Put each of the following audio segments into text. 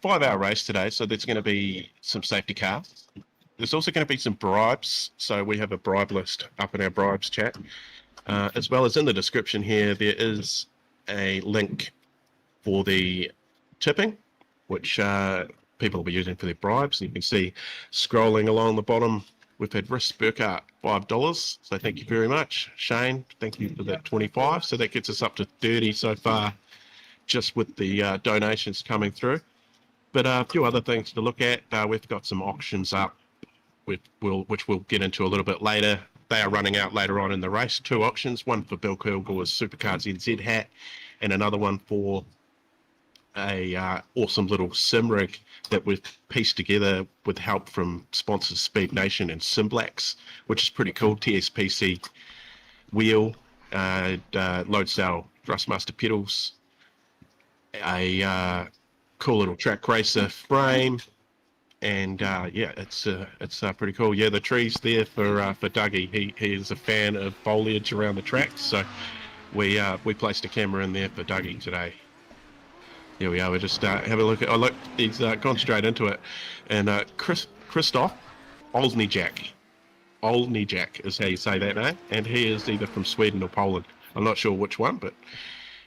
5-hour race today, so there's going to be some safety cars. There's also going to be some bribes, so we have a bribe list up in our bribes chat. As well as in the description here, there is a link for the tipping, which people will be using for their bribes. And you can see scrolling along the bottom, we've had Riss Burkhardt, $5. So thank you very much. Shane, thank you for that 25. So that gets us up to 30 so far, just with the donations coming through. But a few other things to look at. We've got some auctions up, which we'll get into a little bit later. They are running out later on in the race. 2 auctions, one for Bill Kilgore's Supercars NZ hat, and another one for a awesome little sim rig that we've pieced together with help from sponsors Speed Nation and Simblax, which is pretty cool. TSPC wheel, Lodesdale Thrustmaster pedals, a cool little track racer frame, and yeah, it's pretty cool. Yeah, the tree's there for Dougie. He is a fan of foliage around the tracks, so we placed a camera in there for Dougie today. Here we are. We just have a look at. Oh look, he's gone straight into it, and Christoph Olsniak is how you say that name, and he is either from Sweden or Poland. I'm not sure which one, but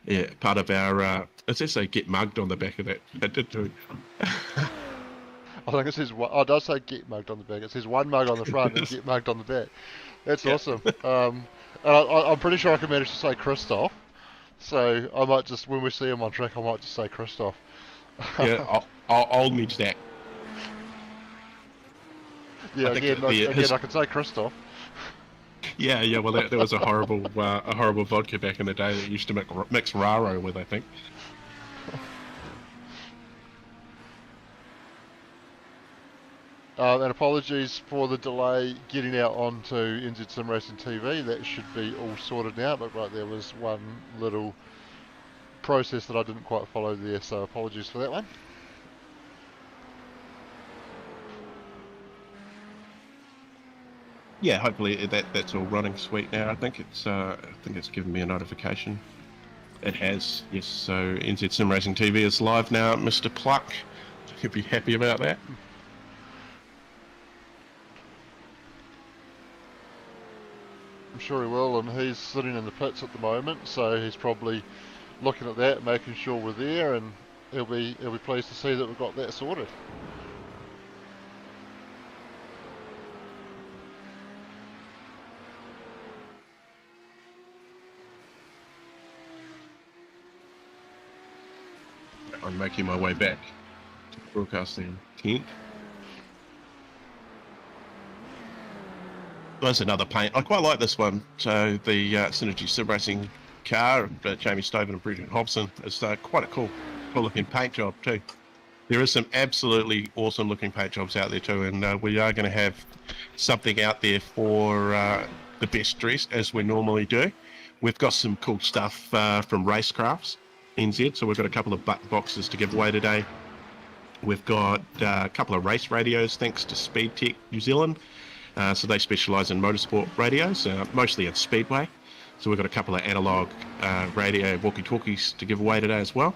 yeah, part of our. It says they get mugged on the back of that. That did too. I think it says, it does say get mugged on the back. It says one mug on the front and get mugged on the back. That's awesome. And I'm pretty sure I can manage to say Christoph. So I might just, when we see him on track, I might just say Christoph. Yeah, I'll need that. Yeah, again, I can say Christoph. Yeah. Well, that was a horrible vodka back in the day that used to mix Raro with, I think. And apologies for the delay getting out onto NZ Sim Racing TV. That should be all sorted now. But right, there was one little process that I didn't quite follow there, so apologies for that one. Yeah, hopefully that's all running sweet now. I think it's given me a notification. It has, yes. So NZ Sim Racing TV is live now. Mr. Pluck, you'll be happy about that. I'm sure he will, and he's sitting in the pits at the moment, so he's probably looking at that, making sure we're there, and he'll be pleased to see that we've got that sorted. I'm making my way back to broadcasting tent. There's another paint. I quite like this one. So the Synergy Sim Racing car, Jamie Stoven and Bridget Hobson, is quite a cool looking paint job too. There is some absolutely awesome looking paint jobs out there too, and we are going to have something out there for the best dressed, as we normally do. We've got some cool stuff from Racecrafts NZ, so we've got a couple of button boxes to give away today. We've got a couple of race radios thanks to Speed Tech New Zealand. So they specialise in motorsport radios, mostly in Speedway. So we've got a couple of analogue radio walkie-talkies to give away today as well.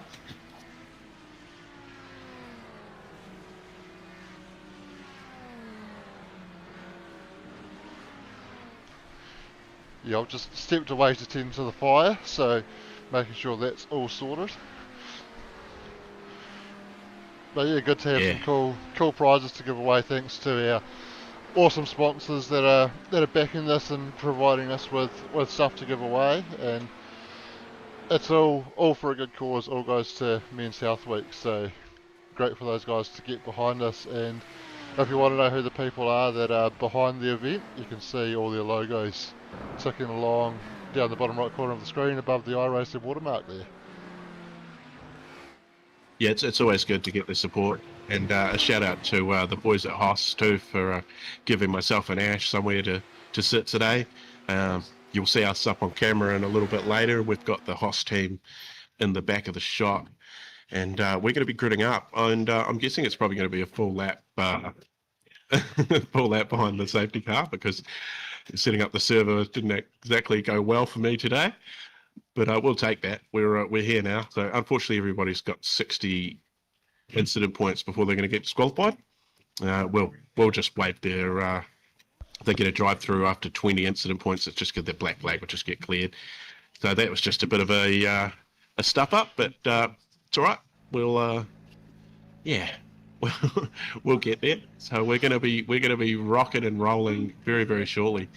Yeah, I've just stepped away to tend to the fire, so making sure that's all sorted. But yeah, good to have some cool prizes to give away thanks to our awesome sponsors that are backing this and providing us with stuff to give away, and it's all for a good cause. All goes to Men's Health Week, so great for those guys to get behind us. And if you want to know who the people are that are behind the event, you can see all their logos ticking along down the bottom right corner of the screen above the iRacing watermark there. Yeah, it's always good to get the support, and a shout out to the boys at Hoss too for giving myself and Ash somewhere to sit today. You'll see us up on camera in a little bit later. We've got the Hoss team in the back of the shot, and we're going to be gridding up, and I'm guessing it's probably going to be a full lap full lap behind the safety car, because setting up the server didn't exactly go well for me today. But we'll take that. We're here now. So unfortunately, everybody's got 60 incident points before they're going to get disqualified. We'll just waive their. They get a drive through after 20 incident points. It's just because their black flag will just get cleared. So that was just a bit of a stuff up, but it's all right. We'll we'll get there. So we're gonna be rocking and rolling very, very shortly.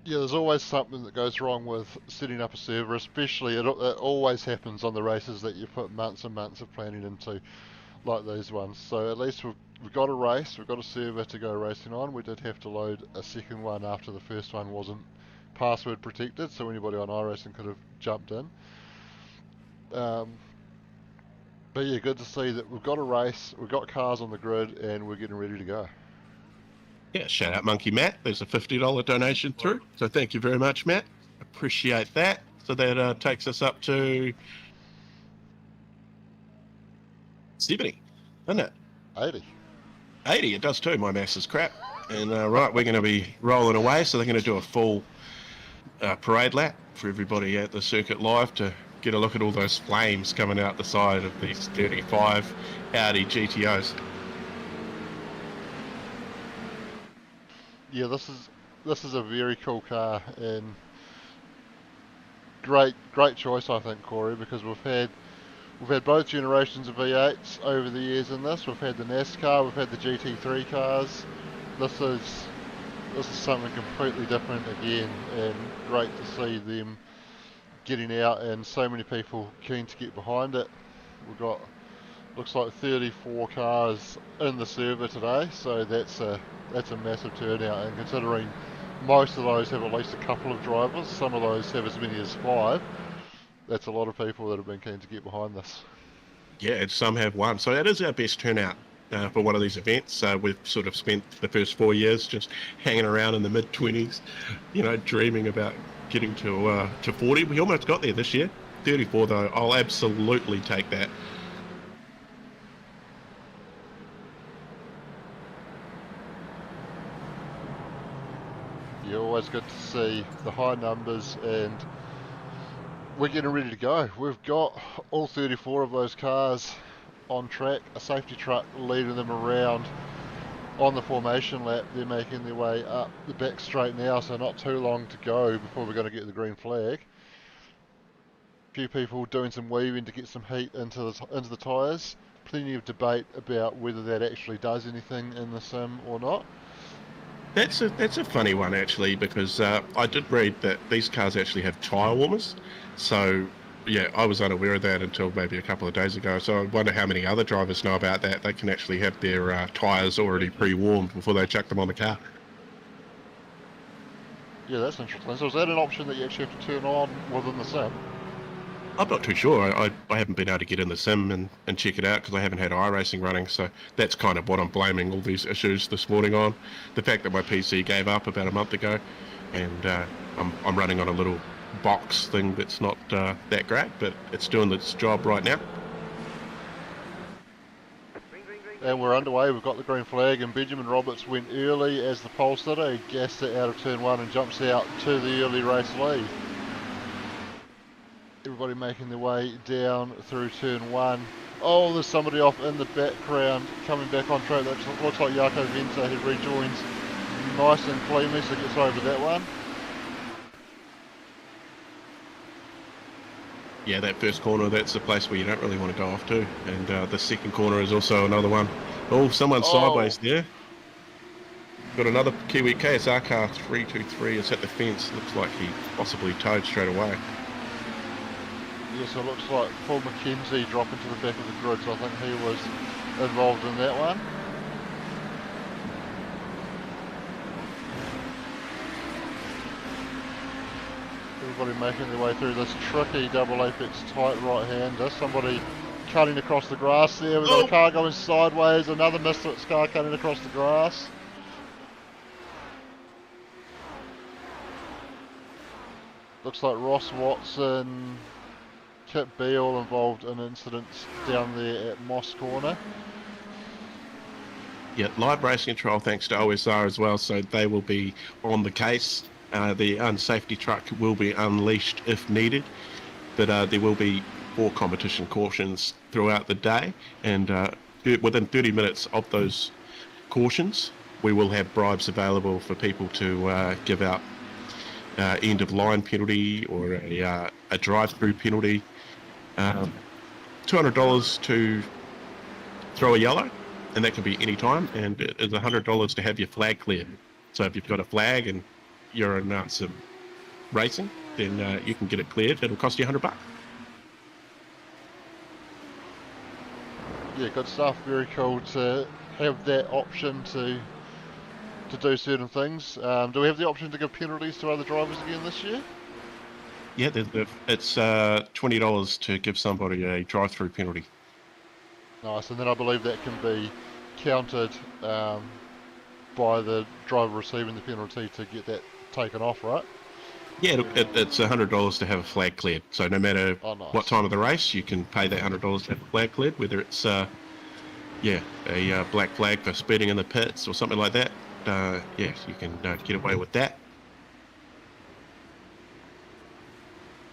Yeah, there's always something that goes wrong with setting up a server, especially it always happens on the races that you put months and months of planning into, like these ones. So at least we've got a race, we've got a server to go racing on. We did have to load a second one after the first one wasn't password protected, so anybody on iRacing could have jumped in. But yeah, good to see that we've got a race, we've got cars on the grid, and we're getting ready to go. Yeah, shout out Monkey Matt. There's a $50 donation through. So thank you very much, Matt. Appreciate that. So that takes us up to 70, doesn't it? 80. 80, it does too. My maths is crap. And right, we're going to be rolling away. So they're going to do a full parade lap for everybody at the circuit live to get a look at all those flames coming out the side of these 35 Audi GTOs. Yeah, this is a very cool car, and great choice, I think, Corey, because we've had both generations of V8s over the years in this. We've had the NASCAR, we've had the GT3 cars. This is something completely different again, and great to see them getting out and so many people keen to get behind it. We've got, looks like 34 cars in the server today, so that's a massive turnout, and considering most of those have at least a couple of drivers, some of those have as many as 5, that's a lot of people that have been keen to get behind this. Yeah, and some have one. So that is our best turnout for one of these events. We've sort of spent the first 4 years just hanging around in the mid-20s, dreaming about getting to 40. We almost got there this year. 34 though, I'll absolutely take that. Yeah, always good to see the high numbers, and we're getting ready to go. We've got all 34 of those cars on track, a safety truck leading them around on the formation lap. They're making their way up the back straight now, so not too long to go before we're going to get the green flag. A few people doing some weaving to get some heat into the tyres. Plenty of debate about whether that actually does anything in the sim or not. That's a funny one, actually, because I did read that these cars actually have tyre warmers. So, yeah, I was unaware of that until maybe a couple of days ago. So I wonder how many other drivers know about that. They can actually have their tyres already pre-warmed before they chuck them on the car. Yeah, that's interesting. So is that an option that you actually have to turn on within the sim? I'm not too sure. I haven't been able to get in the sim and check it out because I haven't had iRacing running. So that's kind of what I'm blaming all these issues this morning on. The fact that my PC gave up about a month ago, and I'm running on a little box thing that's not that great, but it's doing its job right now. And we're underway. We've got the green flag, and Benjamin Roberts went early as the pole sitter. He gassed it out of turn 1 and jumps out to the early race lead. Everybody making their way down through turn 1. Oh, there's somebody off in the background coming back on track. That looks like Jaco Venter, who rejoins nice and cleanly, so gets over that one. Yeah, that first corner, that's the place where you don't really want to go off to. And the second corner is also another one. Oh, someone's sideways there. Got another Kiwi KSR car 323. It's at the fence. Looks like he possibly towed straight away. Yes, it looks like Paul McKenzie dropping to the back of the grid, so I think he was involved in that one. Everybody making their way through this tricky double apex tight right-hander. Somebody cutting across the grass there. We've got a car going sideways, another Misfits car cutting across the grass. Looks like Ross Watson, Kit Beale involved in incidents down there at Moss Corner. Yeah, live racing control thanks to OSR as well, so they will be on the case. The unsafety truck will be unleashed if needed, but there will be 4 competition cautions throughout the day, and within 30 minutes of those cautions, we will have bribes available for people to give out end of line penalty or a drive-through penalty. $200 to throw a yellow, and that can be any time, and it is $100 to have your flag cleared. So if you've got a flag and you're in some racing, then you can get it cleared. It'll cost you $100. Yeah, good stuff. Very cool to have that option to do certain things. Do we have the option to give penalties to other drivers again this year? Yeah, it's $20 to give somebody a drive-through penalty. Nice, and then I believe that can be counted by the driver receiving the penalty to get that taken off, right? Yeah, it's $100 to have a flag cleared. So no matter what time of the race, you can pay that $100 to have a flag cleared, whether it's a black flag for speeding in the pits or something like that. Yes, you can get away with that.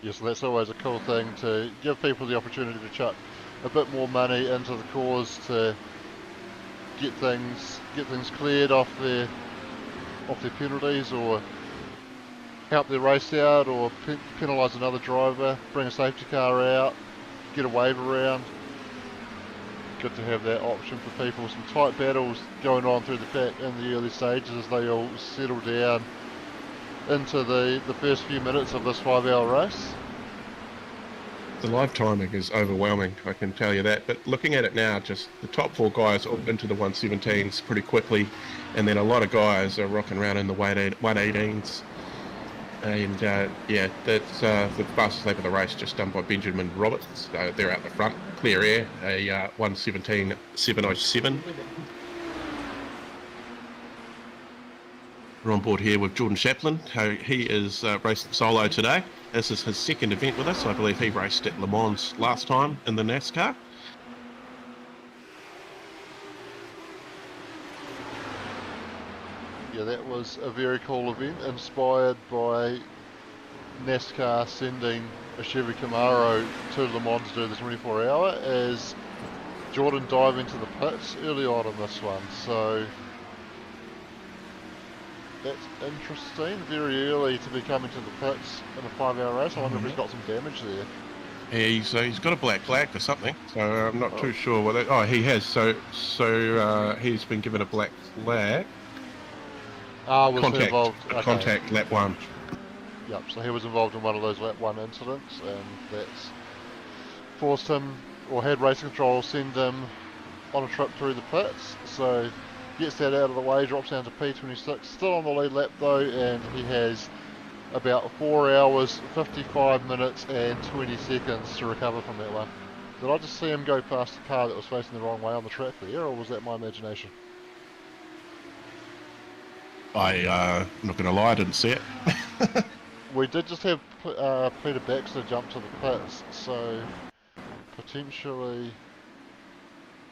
Yes, that's always a cool thing to give people the opportunity to chuck a bit more money into the cause to get things cleared off their penalties, or help their race out, or penalise another driver, bring a safety car out, get a wave around. Good to have that option for people. Some tight battles going on through the pack in the early stages as they all settle down into the first few minutes of this 5-hour race. The live timing is overwhelming, I can tell you that. But looking at it now, just the top 4 guys all into the 117s pretty quickly, and then a lot of guys are rocking around in the 118s. And that's the fastest lap of the race, just done by Benjamin Roberts. They're out the front, clear air, a 117.707. We're on board here with Jordan Chaplin. He is racing solo today. This is his second event with us. I believe he raced at Le Mans last time in the NASCAR. Yeah, that was a very cool event, inspired by NASCAR sending a Chevy Camaro to Le Mans to do the 24-hour, as Jordan dived into the pits early on in this one. So that's interesting. Very early to be coming to the pits in a 5-hour race. I wonder if he's got some damage there. Yeah, he's got a black flag or something, so I'm not too sure what. He has. So he's been given a black flag. Was he involved? Okay. Contact lap 1. Yep, so he was involved in one of those lap 1 incidents, and that's forced him, or had Racing Control send him on a trip through the pits. So gets that out of the way, drops down to P26, still on the lead lap though, and he has about 4 hours, 55 minutes and 20 seconds to recover from that one. Did I just see him go past the car that was facing the wrong way on the track there, or was that my imagination? I'm not going to lie, I didn't see it. We did just have Peter Baxter jump to the pits, so potentially,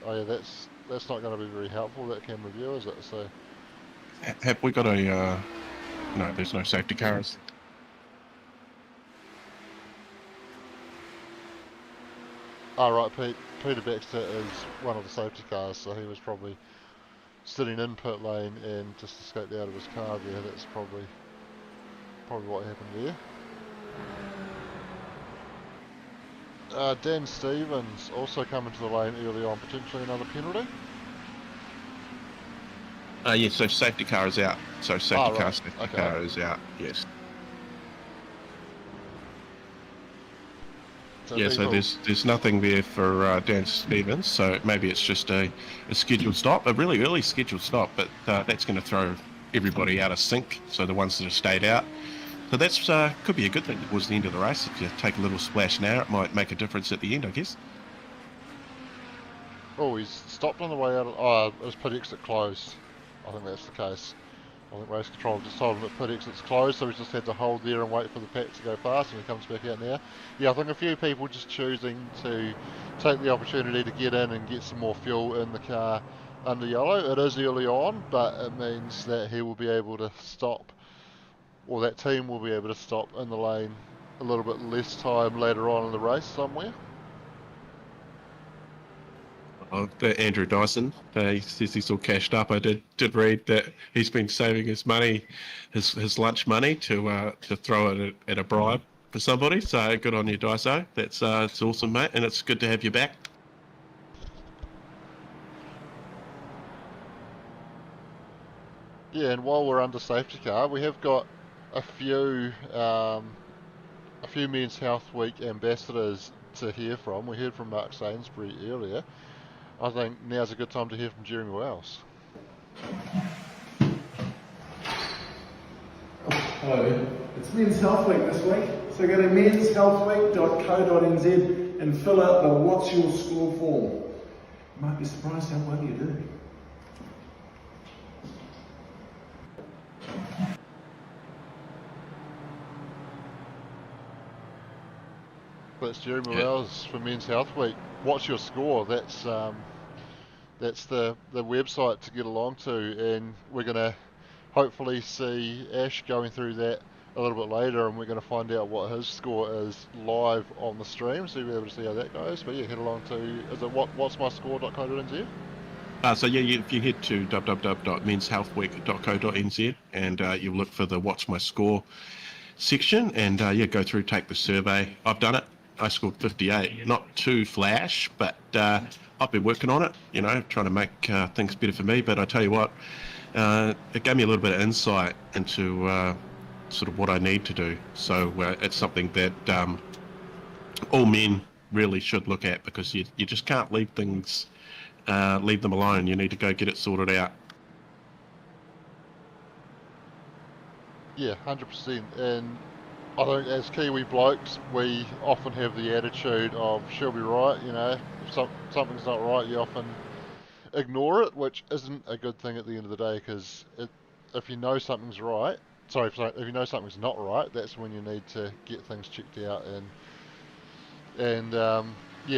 that's not going to be very helpful, that camera view, is it? So have we got a no, there's no safety cars. Right, Peter Baxter is one of the safety cars, so he was probably sitting in pit lane and just escaped out of his car there. That's probably what happened there. Dan Stevens also coming to the lane early on, potentially another penalty. Yes, so safety car is out. So safety right. car is out, yes. So there's nothing there for Dan Stevens, so maybe it's just a scheduled stop, a really early scheduled stop, but that's going to throw everybody out of sync, so the ones that have stayed out. So that's could be a good thing towards the end of the race. If you take a little splash now, it might make a difference at the end, I guess. Oh, he's stopped on the way out. His pit exit closed. I think that's the case. I think Race Control just told him that pit exit's closed, so he's just had to hold there and wait for the pack to go past, and he comes back out now. Yeah, I think a few people just choosing to take the opportunity to get in and get some more fuel in the car under yellow. It is early on, but it means that he will be able to stop, or that team will be able to stop in the lane a little bit less time later on in the race somewhere. of Andrew Dyson. He says he's all cashed up. I did read that he's been saving his money, his lunch money, to throw it at a bribe for somebody. So good on you, Dyso. That's it's awesome, mate, and it's good to have you back. Yeah, and while we're under safety car, we have got a few Men's Health Week ambassadors to hear from. We heard from Mark Sainsbury earlier. I think now's a good time to hear from Jeremy Wells. Hello, it's Men's Health Week this week, so go to menshealthweek.co.nz and fill out the What's Your Score form. You might be surprised how well you do. That's Jeremy Wells for Men's Health Week. What's your score? That's the website to get along to, and we're going to hopefully see Ash going through that a little bit later, and we're going to find out what his score is live on the stream, so you'll be able to see how that goes. But yeah, head along to, is it whatsmyscore.co.nz? So yeah, if you head to www.menshealthweek.co.nz and you'll look for the What's My Score section, and go through, take the survey. I've done it. I scored 58. Not too flash, but I've been working on it, trying to make things better for me. But I tell you what, it gave me a little bit of insight into sort of what I need to do. So it's something that all men really should look at, because you just can't leave them alone. You need to go get it sorted out. Yeah, 100%. And I think as Kiwi blokes, we often have the attitude of, she'll be right, if something's not right, you often ignore it, which isn't a good thing at the end of the day, because if you know something's right, if you know something's not right, that's when you need to get things checked out and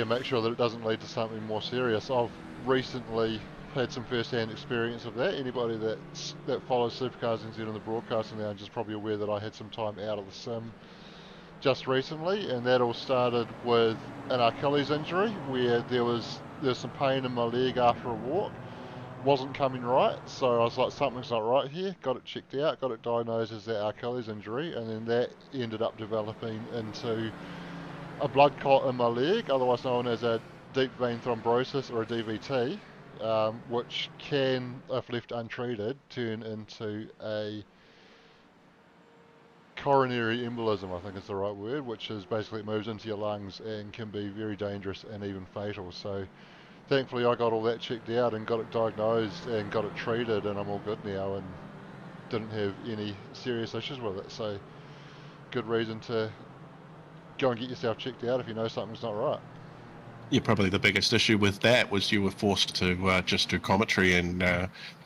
make sure that it doesn't lead to something more serious. I've recently had some first-hand experience of that. Anybody that follows Supercars New Zealand, the broadcasting lounge, is probably aware that I had some time out of the sim just recently, and that all started with an Achilles injury, where there was some pain in my leg after a walk. Wasn't coming right, so I was like, something's not right here. Got it checked out, got it diagnosed as that Achilles injury, and then that ended up developing into a blood clot in my leg, otherwise known as a deep vein thrombosis, or a DVT, which can, if left untreated, turn into a coronary embolism, I think is the right word, which is basically it moves into your lungs and can be very dangerous and even fatal. So thankfully I got all that checked out and got it diagnosed and got it treated, and I'm all good now and didn't have any serious issues with it. So good reason to go and get yourself checked out if you know something's not right. Yeah, probably the biggest issue with that was you were forced to just do commentary and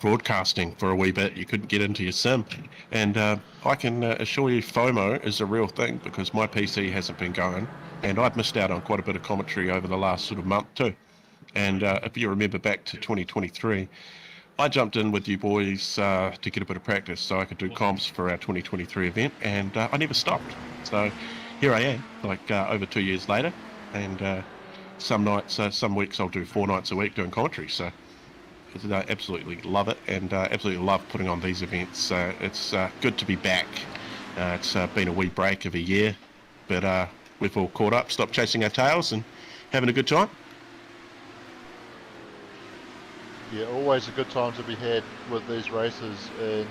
broadcasting for a wee bit. You couldn't get into your sim. And I can assure you FOMO is a real thing, because my PC hasn't been going, and I've missed out on quite a bit of commentary over the last sort of month too. And if you remember back to 2023, I jumped in with you boys to get a bit of practice so I could do comps for our 2023 event, and I never stopped. So here I am, over 2 years later, and some nights, some weeks I'll do 4 nights a week doing commentary. So I absolutely love it, and absolutely love putting on these events. It's good to be back. It's been a wee break of a year, but we've all caught up, stopped chasing our tails, and having a good time. Yeah, always a good time to be had with these races, and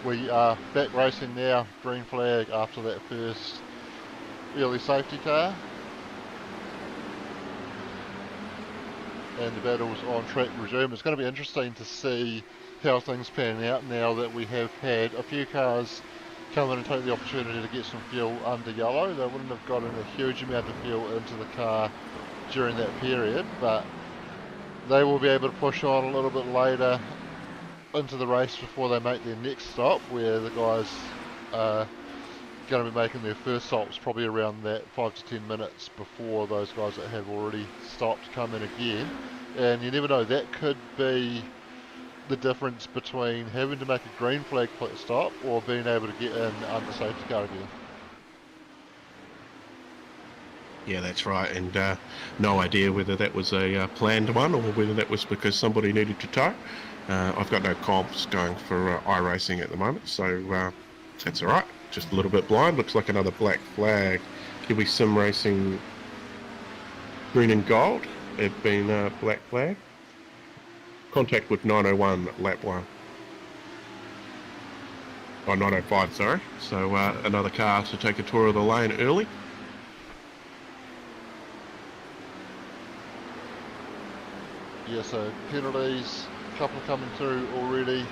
we are back racing now, green flag after that first early safety car. And the battles on track resume. It's going to be interesting to see how things pan out now that we have had a few cars come in and take the opportunity to get some fuel under yellow. They wouldn't have gotten a huge amount of fuel into the car during that period, but they will be able to push on a little bit later into the race before they make their next stop, where the guys are going to be making their first stops probably around that 5 to 10 minutes before those guys that have already stopped come in again. And you never know, that could be the difference between having to make a green flag stop or being able to get in under safety car again. Yeah, that's right, and no idea whether that was a planned one or whether that was because somebody needed to tow. I've got no comps going for iRacing at the moment, so that's all right. Just a little bit blind. Looks like another black flag. Kiwi Sim Racing green and gold. Have been black flag. Contact with 901 lap 1. Oh, 905, sorry. So another car to take a tour of the lane early. Yeah, so penalties, a couple coming through already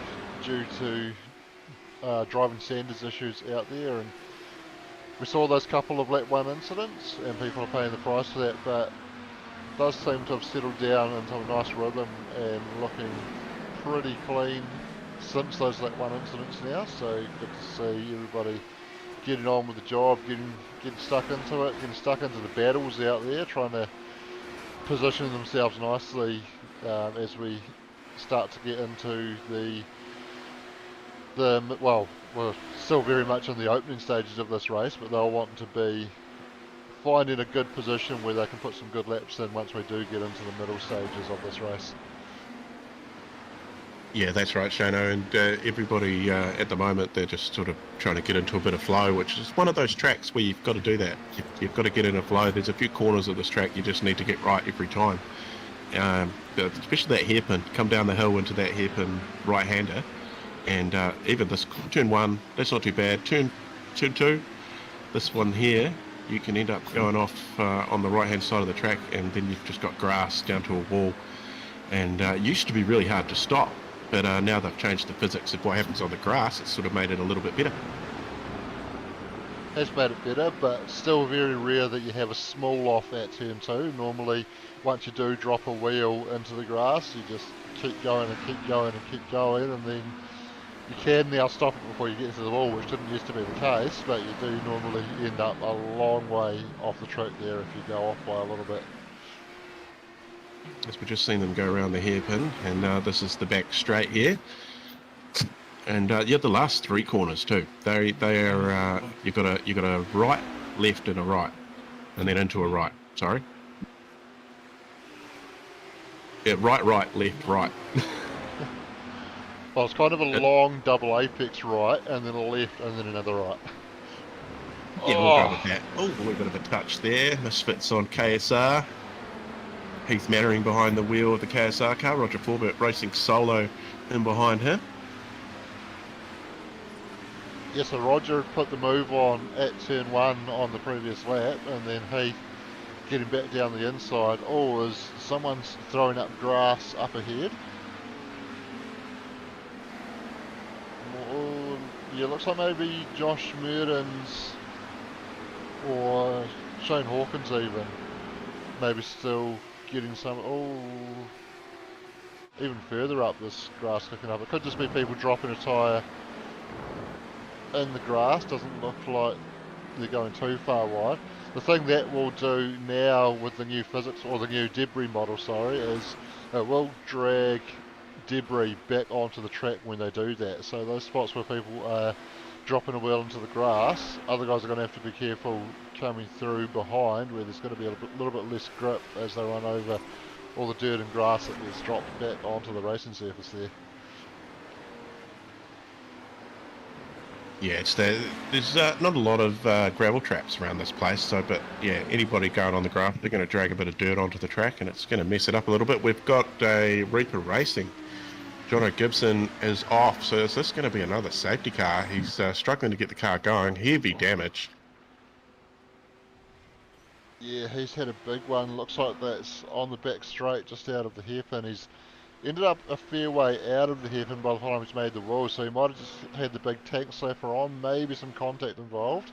due to driving standards issues out there, and we saw those couple of lap 1 incidents and people are paying the price for that, but it does seem to have settled down into a nice rhythm and looking pretty clean since those lap 1 incidents now, so good to see everybody getting on with the job, getting stuck into it, getting stuck into the battles out there, trying to position themselves nicely as we start to get into well, we're still very much in the opening stages of this race, but they'll want to be finding a good position where they can put some good laps in once we do get into the middle stages of this race. Yeah, that's right, Shano, and everybody at the moment, they're just sort of trying to get into a bit of flow, which is one of those tracks where you've got to do that. You've got to get in a flow. There's a few corners of this track you just need to get right every time. Especially that hairpin, come down the hill into that hairpin right-hander, and even this turn 1, that's not too bad. Turn 2, this one here, you can end up going off on the right-hand side of the track, and then you've just got grass down to a wall, and it used to be really hard to stop. But now they've changed the physics of what happens on the grass. It's sort of made it a little bit better. Has made it better, but still very rare that you have a small off at turn 2. Normally, once you do drop a wheel into the grass, you just keep going and keep going and keep going, and then you can now stop it before you get into the wall, which didn't used to be the case, but you do normally end up a long way off the track there if you go off by a little bit. As we've just seen them go around the hairpin, and this is the back straight here, and yeah, the last 3 corners too. They are you've got a right, left, and a right, and then into a right. Sorry. Yeah, right, left, right. Well, it's kind of a long double apex right, and then a left, and then another right. Yeah, we'll go with that. Oh, a little bit of a touch there. Misfits on KSR. Heath Mannering behind the wheel of the KSR car. Roger Forbert racing solo in behind him. Yes, so Roger put the move on at turn 1 on the previous lap, and then Heath getting back down the inside. Oh, is someone's throwing up grass up ahead? Oh, yeah, looks like maybe Josh Murden's or Shane Hawkins even. Maybe still getting some, even further up this grass kicking up. It could just be people dropping a tyre in the grass. Doesn't look like they're going too far wide. The thing that will do now with the new physics, or the new debris model, sorry, is it will drag debris back onto the track when they do that. So those spots where people are dropping a wheel into the grass, other guys are going to have to be careful coming through behind, where there's going to be a little bit less grip as they run over all the dirt and grass that gets dropped back onto the racing surface there. Yeah, there's not a lot of gravel traps around this place, so, but yeah, anybody going on the grass, they're going to drag a bit of dirt onto the track, and it's going to mess it up a little bit. We've got a Reaper Racing. Jono Gibson is off, so is this going to be another safety car? He's struggling to get the car going, heavy damage. Yeah, he's had a big one. Looks like that's on the back straight, just out of the hairpin. He's ended up a fair way out of the hairpin by the time he's made the wall, so he might have just had the big tank slapper on, maybe some contact involved.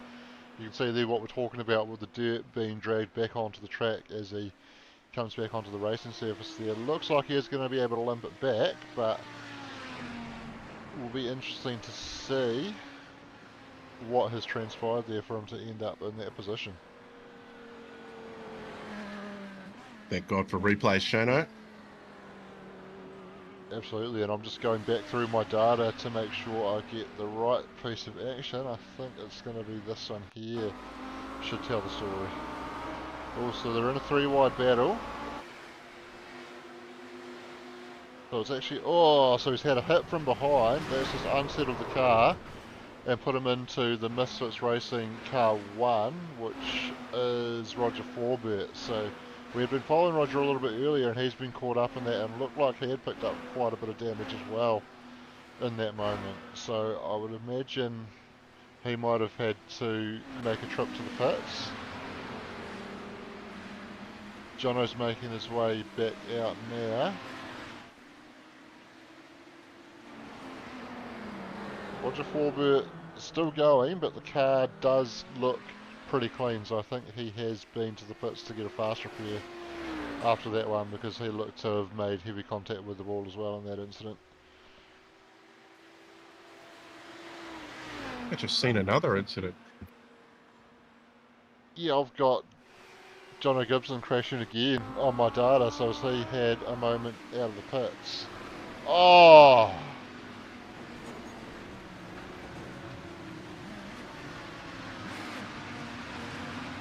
You can see there what we're talking about with the dirt being dragged back onto the track as he comes back onto the racing surface there. Looks like he is going to be able to limp it back, but it will be interesting to see what has transpired there for him to end up in that position. Thank God for replays, Shano. Absolutely, and I'm just going back through my data to make sure I get the right piece of action. I think it's going to be this one here. Should tell the story. Also, they're in a 3-wide battle. So it's actually, oh, so he's had a hit from behind. That's just unsettled the car and put him into the Misfits Racing car 1, which is Roger Forbert. So we had been following Roger a little bit earlier, and he's been caught up in that, and looked like he had picked up quite a bit of damage as well in that moment. So I would imagine he might have had to make a trip to the pits. Jono's making his way back out now. Roger Forbert still going, but the car does look pretty clean, so I think he has been to the pits to get a fast repair after that one, because he looked to have made heavy contact with the ball as well in that incident. I've just seen another incident. Yeah, I've got Jono Gibson crashing again on my data, so he had a moment out of the pits. Oh!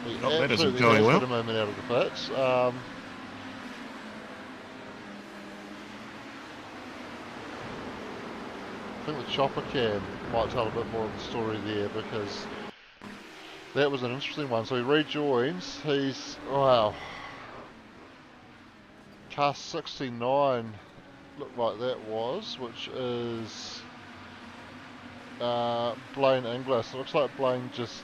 He that isn't absolutely going has well. had a moment out of the pits. I think the chopper cam might tell a bit more of the story there, because that was an interesting one. So he rejoins. He's, wow, car 69 looked like that was, which is Blaine Inglis. It looks like Blaine just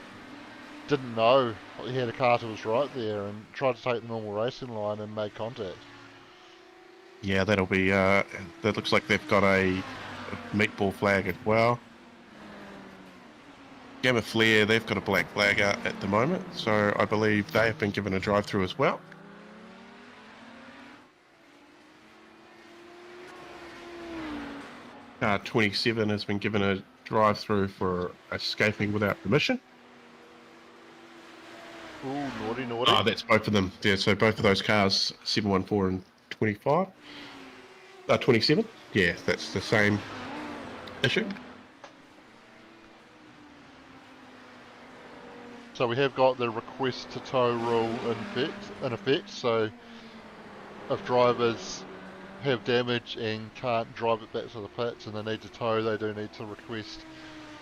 didn't know he had a car to his right there and tried to take the normal racing line and made contact. Yeah, that'll be. That looks like they've got a meatball flag as well. Gamma Flare, they've got a black flag out at the moment, so I believe they have been given a drive-through as well. Car 27 has been given a drive-through for escaping without permission. Ooh, naughty, naughty. Oh, that's both of them. Yeah, so both of those cars, 714 and 25. 27. Yeah, that's the same issue. So we have got the request to tow rule in effect. So if drivers have damage and can't drive it back to the pits and they need to tow, they do need to request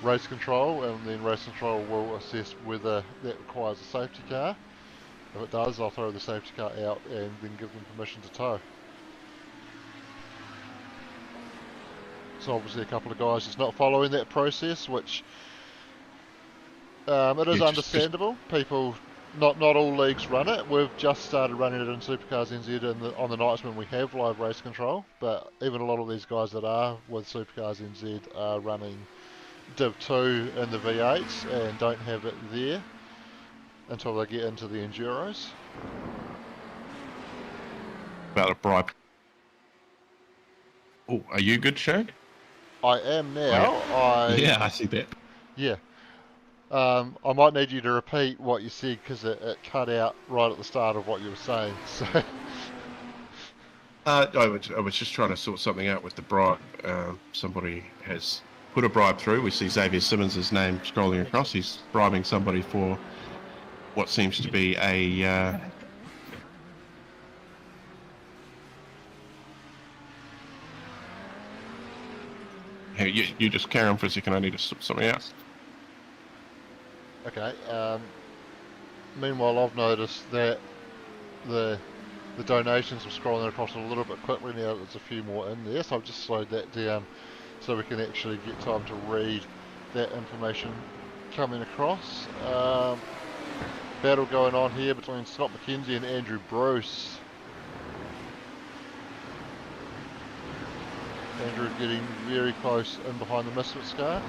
race control, and then race control will assess whether that requires a safety car. If it does, I'll throw the safety car out and then give them permission to tow. So obviously a couple of guys just not following that process, which it is understandable. People, not all leagues run it. We've just started running it in Supercars NZ on the nights when we have live race control, but even a lot of these guys that are with Supercars NZ are running Div 2 in the V8s and don't have it there until they get into the Enduros. About a bribe. Oh, are you good, Shane? I am now. Yeah, I see that. Yeah. I might need you to repeat what you said, because it cut out right at the start of what you were saying. So. I was just trying to sort something out with the bribe. Somebody has put a bribe through. We see Xavier Simmons' name scrolling across. He's bribing somebody for what seems to be a hey, you just carry on for a second. I need to sort something out. Okay. Meanwhile, I've noticed that the donations are scrolling across a little bit quickly now. There's a few more in there, so I've just slowed that down so we can actually get time to read that information coming across. Battle going on here between Scott McKenzie and Andrew Bruce. Andrew getting very close in behind the Misfits car.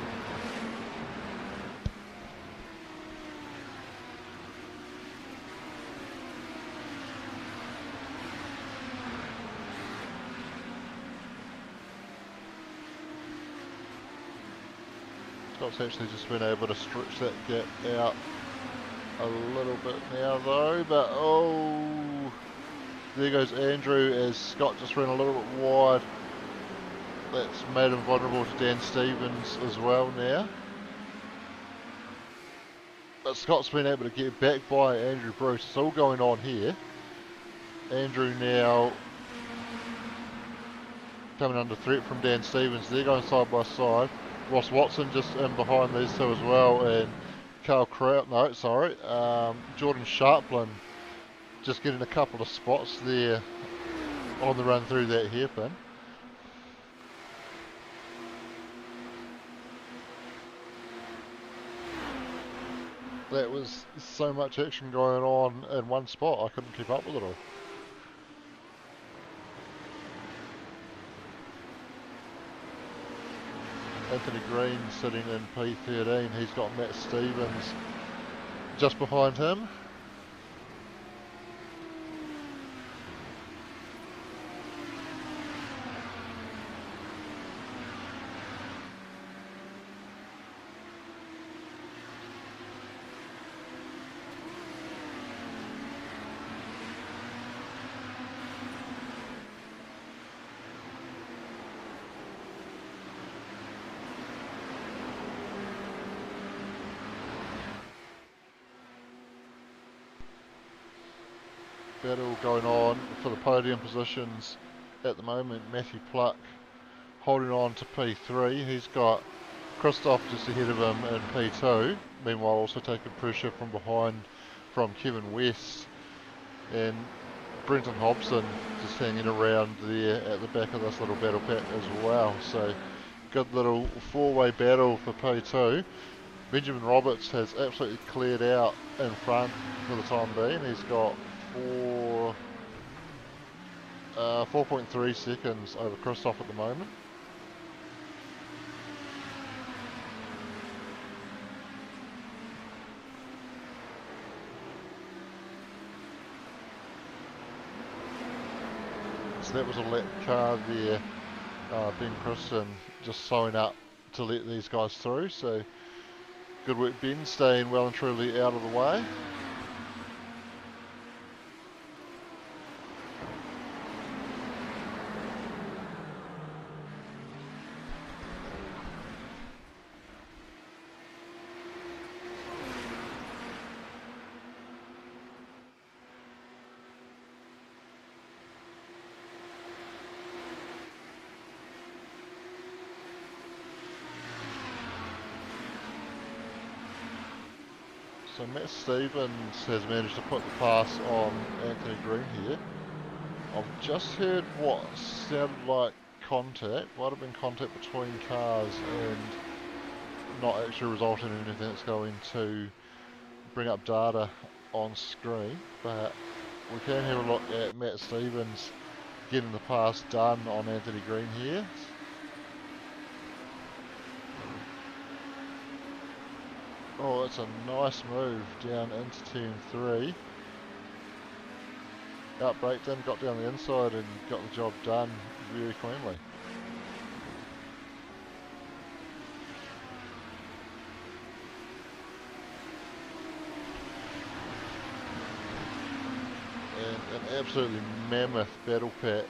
Scott's actually just been able to stretch that gap out a little bit now though, but oh, there goes Andrew as Scott just ran a little bit wide. That's made him vulnerable to Dan Stevens as well now. but Scott's been able to get back by Andrew Bruce. It's all going on here. Andrew now coming under threat from Dan Stevens. They're going side by side. Ross Watson just in behind these two as well, and Jordan Sharplin just getting a couple of spots there on the run through that hairpin. That was so much action going on in one spot, I couldn't keep up with it all. Anthony Green sitting in P13, he's got Matt Stevens just behind him. Battle going on for the podium positions at the moment. Matthew Pluck holding on to P3. He's got Christoph just ahead of him in P2. Meanwhile, also taking pressure from behind from Kevin West and Brenton Hobson just hanging around there at the back of this little battle pack as well. So good little four-way battle for P2. Benjamin Roberts has absolutely cleared out in front for the time being. He's got 4.3 seconds over Christoph at the moment. So that was a lap car there. Ben Christian just sewing up to let these guys through. So good work, Ben, staying well and truly out of the way. So Matt Stevens has managed to put the pass on Anthony Green here. I've just heard what sounded like contact, might have been contact between cars and not actually resulting in anything that's going to bring up data on screen, but we can have a look at Matt Stevens getting the pass done on Anthony Green here. Oh, it's a nice move down into turn 3. Outbraked him, got down the inside and got the job done very cleanly. And an absolutely mammoth battle pack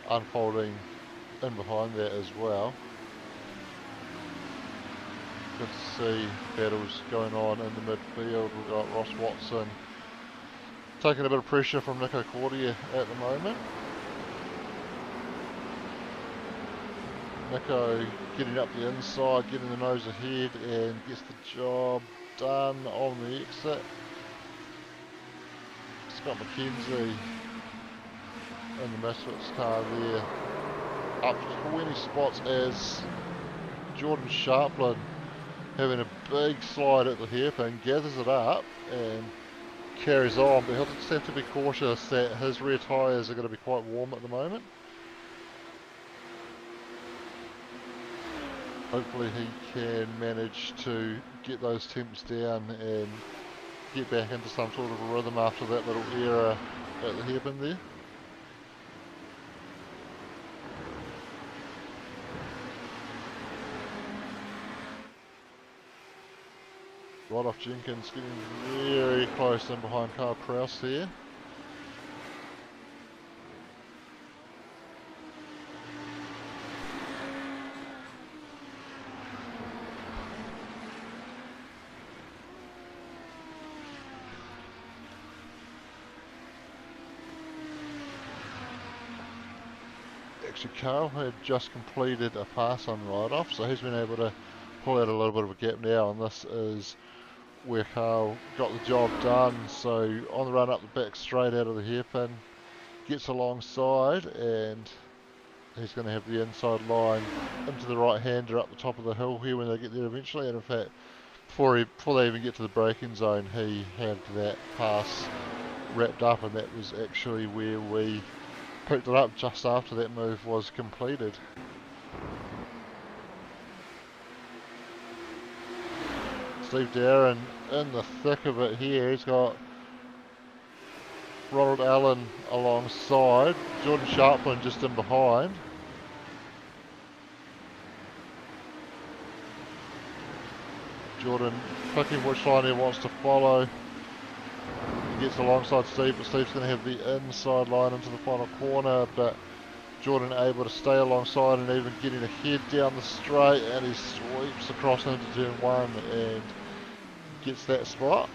unfolding in behind that as well. Good to see battles going on in the midfield. We've got Ross Watson taking a bit of pressure from Nico Cordier at the moment. Nico getting up the inside, getting the nose ahead and gets the job done on the exit. Scott McKenzie in the Misfits car there, up 20 spots as Jordan Sharplin having a big slide at the hairpin, gathers it up and carries on, but he'll just have to be cautious that his rear tyres are going to be quite warm at the moment. Hopefully he can manage to get those temps down and get back into some sort of a rhythm after that little error at the hairpin there. Rodolph Jenkins getting very close in behind Carl Kraus here. actually Carl had just completed a pass on ride-off, so he's been able to pull out a little bit of a gap now, and this is where Carl got the job done. So on the run up the back straight out of the hairpin, gets alongside, and he's going to have the inside line into the right-hander up the top of the hill here when they get there eventually. And in fact, before they even get to the braking zone, he had that pass wrapped up, and that was actually where we picked it up just after that move was completed. Steve Darren in the thick of it here. He's got Ronald Allen alongside, Jordan Sharplin just in behind. Jordan picking which line he wants to follow. He gets alongside Steve, but Steve's going to have the inside line into the final corner, but Jordan able to stay alongside and even getting ahead down the straight, and he sweeps across into turn 1 and gets that spot.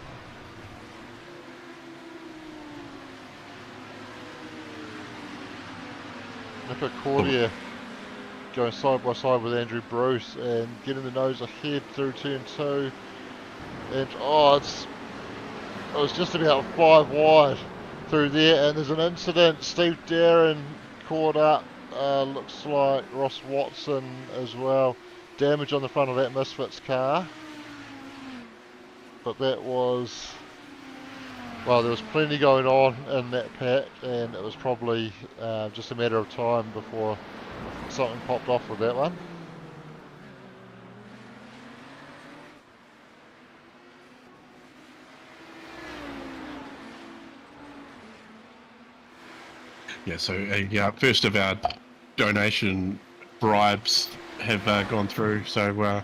Nico Cordier going side by side with Andrew Bruce and getting the nose ahead through turn 2, and it was just about 5 wide through there, and there's an incident. Steve Darren caught up, looks like Ross Watson as well. Damage on the front of that Misfits car, but that was, well, there was plenty going on in that pack, and it was probably just a matter of time before something popped off with that one. Yeah, so first of our donation bribes have gone through. So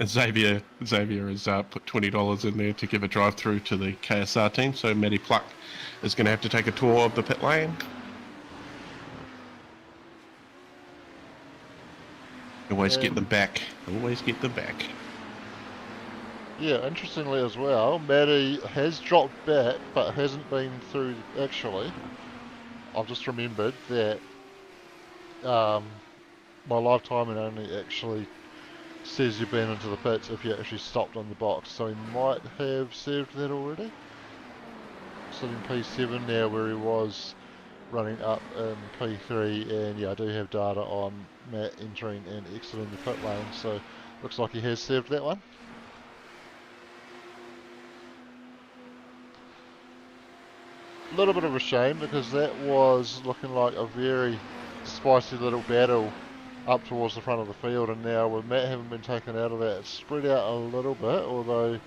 Xavier has put $20 in there to give a drive through to the KSR team. So Matty Pluck is going to have to take a tour of the pit lane. Always get them back. Always get them back. Yeah, interestingly as well, Matty has dropped back, but hasn't been through. Actually, I've just remembered that my live timing only actually says you've been into the pits if you actually stopped on the box, so he might have served that already. Sitting P7 now where he was running up in P3, and yeah, I do have data on Matt entering and exiting the pit lane, so looks like he has served that one. A little bit of a shame, because that was looking like a very spicy little battle up towards the front of the field, and now with Matt having been taken out of that, it's spread out a little bit, although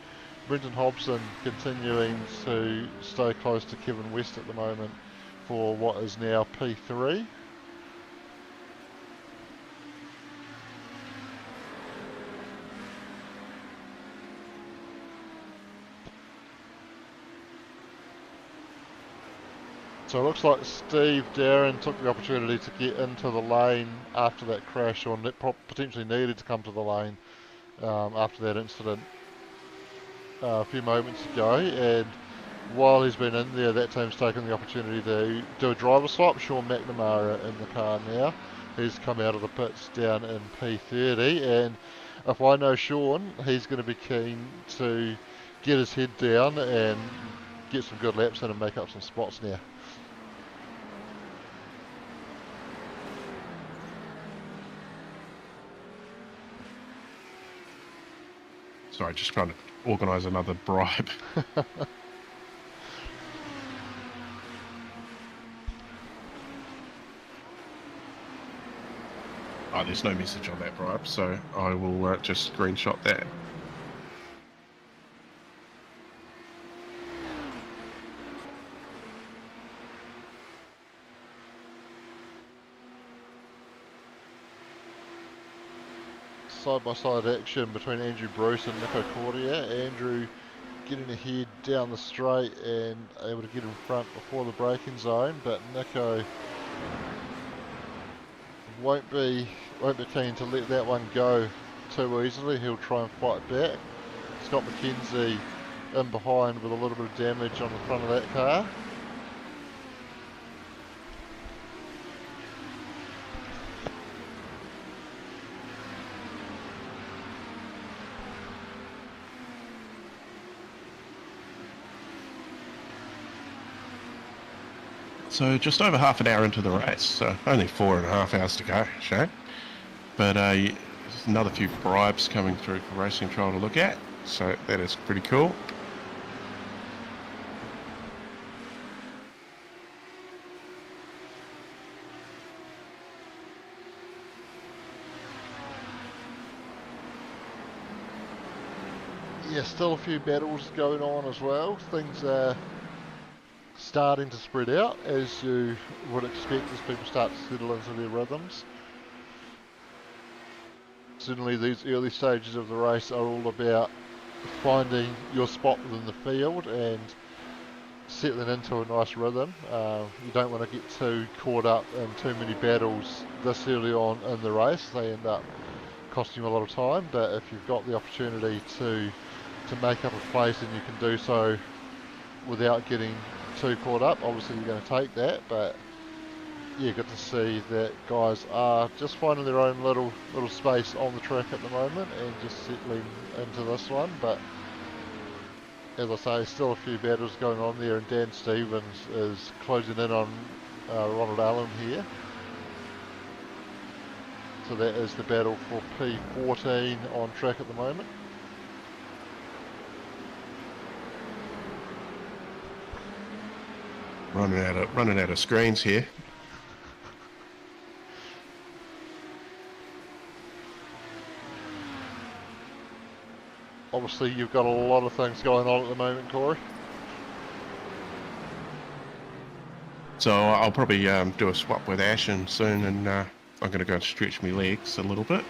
Brenton Hobson continuing to stay close to Kevin West at the moment for what is now P3. So it looks like Steve Darren took the opportunity to get into the lane after that crash, or potentially needed to come to the lane after that incident a few moments ago, and while he's been in there, that team's taken the opportunity to do a driver swap. Sean McNamara in the car now. He's come out of the pits down in P30, and if I know Sean, he's going to be keen to get his head down and get some good laps in and make up some spots now. Sorry, just trying to organise another bribe. Oh, there's no message on that bribe, so I will just screenshot that. Side-by-side action between Andrew Bruce and Nico Cordier. Andrew getting ahead down the straight and able to get in front before the braking zone, but Nico won't be keen to let that one go too easily. He'll try and fight back. Scott McKenzie in behind with a little bit of damage on the front of that car. So just over half an hour into the race, so only 4.5 hours to go, Shane. But there's another few bribes coming through for Racing Control to look at, so that is pretty cool. Yeah, still a few battles going on as well. Things are starting to spread out, as you would expect as people start to settle into their rhythms. Certainly these early stages of the race are all about finding your spot within the field and settling into a nice rhythm. You don't want to get too caught up in too many battles this early on in the race. They end up costing you a lot of time, but if you've got the opportunity to make up a place and you can do so without getting too caught up, obviously you're going to take that. But yeah, good to see that guys are just finding their own little space on the track at the moment and just settling into this one. But as I say, still a few battles going on there, and Dan Stevens is closing in on Ronald Allen here. So that is the battle for P14 on track at the moment. Running out of screens here. Obviously you've got a lot of things going on at the moment, Corey. So I'll probably do a swap with Ashen soon, and I'm going to go and stretch my legs a little bit.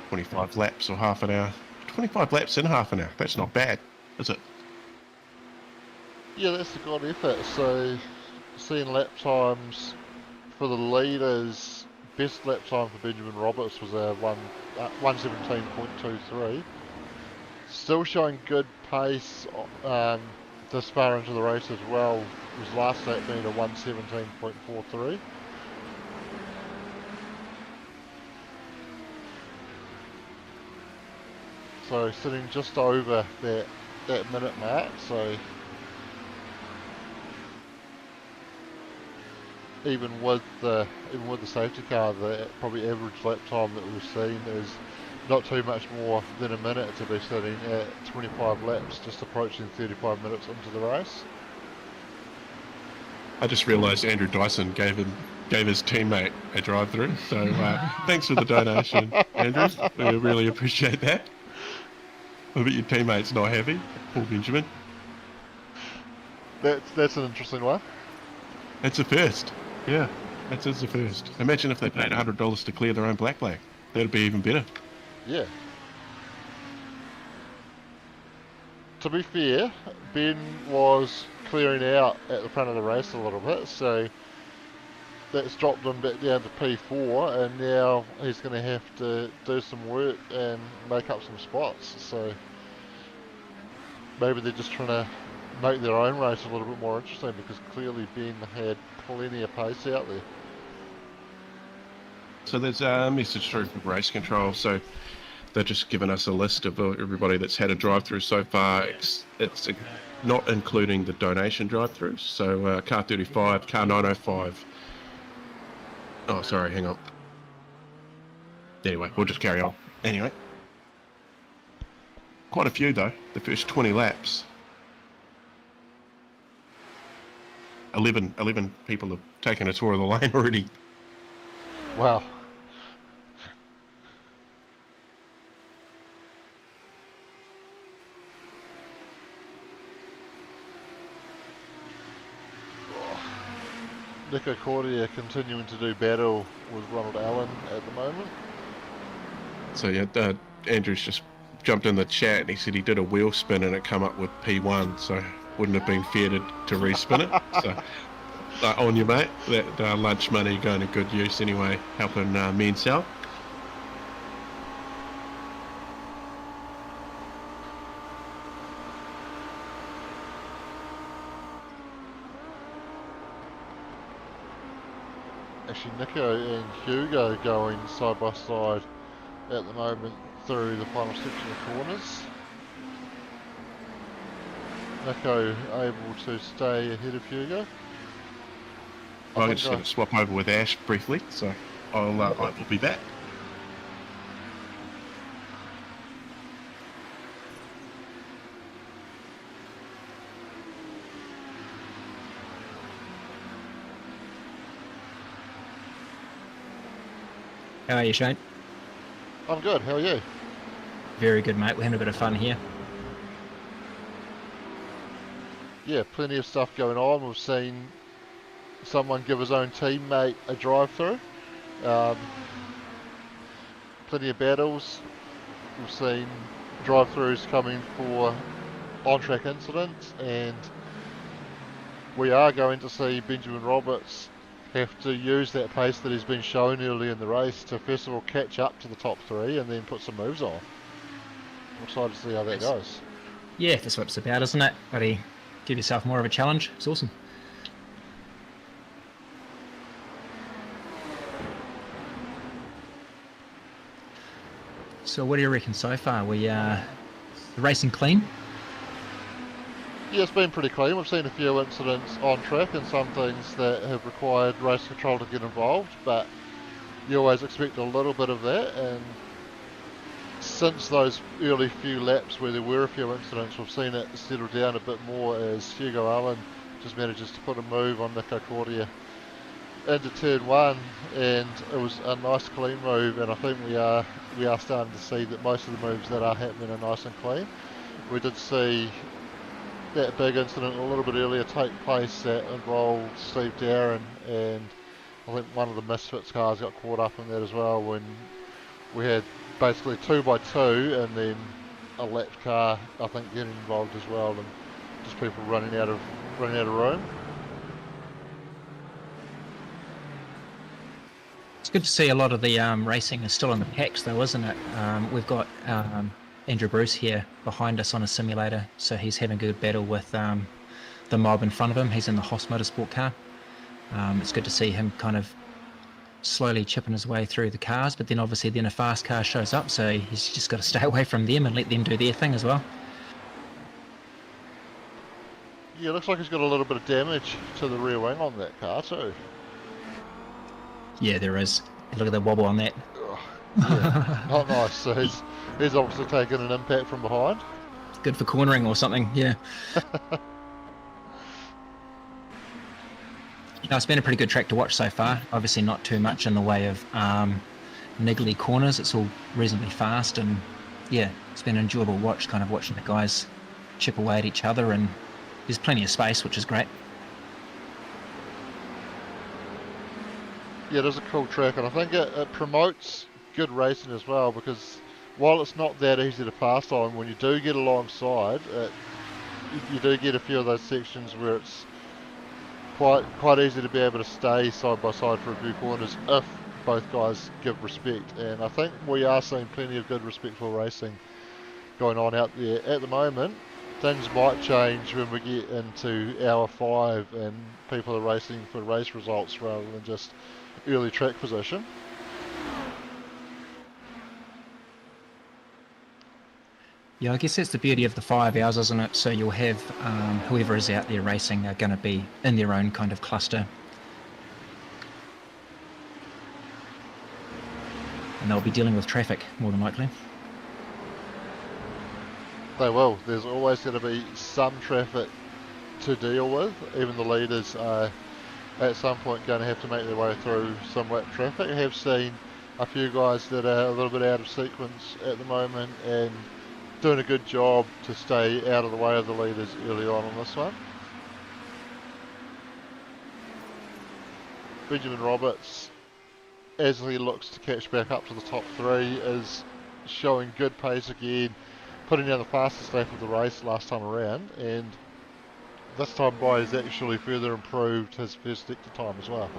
25 laps or half an hour. 25 laps in half an hour. That's not bad, is it? Yeah, that's a good effort. So seeing lap times for the leaders, best lap time for Benjamin Roberts was a 1:17.23. Still showing good pace this far into the race as well. His last lap being a 1:17.43. So sitting just over that minute mark. So even with the safety car, the probably average lap time that we've seen is not too much more than a minute to be sitting at 25 laps, just approaching 35 minutes into the race. I just realised Andrew Dyson gave his teammate a drive-through, so thanks for the donation, Andrew. We really appreciate that. I bet your teammate's not happy, poor Benjamin. That's an interesting one. It's a first. Yeah, it's a first. Imagine if they paid $100 to clear their own black flag. That'd be even better. Yeah. To be fair, Ben was clearing out at the front of the race a little bit, so that's dropped him back down to P4, and now he's going to have to do some work and make up some spots. So maybe they're just trying to make their own race a little bit more interesting, because clearly Ben had plenty of pace out there. So there's a message through from Race Control. So they've just given us a list of everybody that's had a drive-through so far. It's not including the donation drive-throughs. So car 35, car 905. Oh, sorry, hang on. Anyway, we'll just carry on. Anyway. Quite a few, though. The first 20 laps. 11 people have taken a tour of the lane already. Wow. Nico Cordia continuing to do battle with Ronald Allen at the moment. So yeah, Andrew's just jumped in the chat and he said he did a wheel spin and it come up with P1, so wouldn't have been fair to respin it. So on you, mate. That lunch money going to good use anyway, helping men sell. Actually, Nico and Hugo going side by side at the moment through the final section of corners. Nico able to stay ahead of Hugo. I'm think just going to swap over with Ash briefly, so I will be back. How are you, Shane? I'm good. How are you? Very good, mate. We're having a bit of fun here. Yeah, plenty of stuff going on. We've seen someone give his own teammate a drive-through. Plenty of battles. We've seen drive-throughs coming for on-track incidents, and we are going to see Benjamin Roberts have to use that pace that he's been shown early in the race to first of all catch up to the top three and then put some moves on. I'm excited to see how that goes. Yeah, that's what it's about, isn't it? Buddy, give yourself more of a challenge. It's awesome. So what do you reckon so far? We racing clean? Yeah, it's been pretty clean. We've seen a few incidents on track and some things that have required race control to get involved, but you always expect a little bit of that, and since those early few laps where there were a few incidents, we've seen it settle down a bit more as Hugo Allen just manages to put a move on Nico Cordia into turn one, and it was a nice clean move, and I think we are starting to see that most of the moves that are happening are nice and clean. We did see that big incident a little bit earlier take place that involved Steve Darren, and I think one of the Misfits cars got caught up in that as well, when we had basically 2x2 and then a lapped car I think getting involved as well, and just people running out of room. It's good to see a lot of the racing is still in the packs though, isn't it? We've got Andrew Bruce here behind us on a simulator, so he's having a good battle with the mob in front of him. He's in the Haas Motorsport car. It's good to see him kind of slowly chipping his way through the cars, but then obviously a fast car shows up, so he's just got to stay away from them and let them do their thing as well. Yeah, looks like he's got a little bit of damage to the rear wing on that car too. Yeah, there is. Look at the wobble on that. Yeah, not nice. So he's obviously taken an impact from behind. Good for cornering or something, yeah. No, it's been a pretty good track to watch so far. Obviously not too much in the way of niggly corners. It's all reasonably fast, and yeah, it's been an enjoyable watch, kind of watching the guys chip away at each other, and there's plenty of space, which is great. Yeah, it is a cool track, and I think it promotes good racing as well, because while it's not that easy to pass on, when you do get alongside, you do get a few of those sections where it's quite easy to be able to stay side by side for a few corners if both guys give respect, and I think we are seeing plenty of good respectful racing going on out there at the moment. Things might change when we get into hour 5 and people are racing for race results rather than just early track position. Yeah, I guess that's the beauty of the 5 hours, isn't it? So you'll have whoever is out there racing are going to be in their own kind of cluster. And they'll be dealing with traffic, more than likely. They will. There's always going to be some traffic to deal with. Even the leaders are at some point going to have to make their way through some wet traffic. I have seen a few guys that are a little bit out of sequence at the moment and doing a good job to stay out of the way of the leaders early on this one. Benjamin Roberts, as he looks to catch back up to the top 3, is showing good pace again, putting down the fastest lap of the race last time around, and this time by has actually further improved his first sector time as well.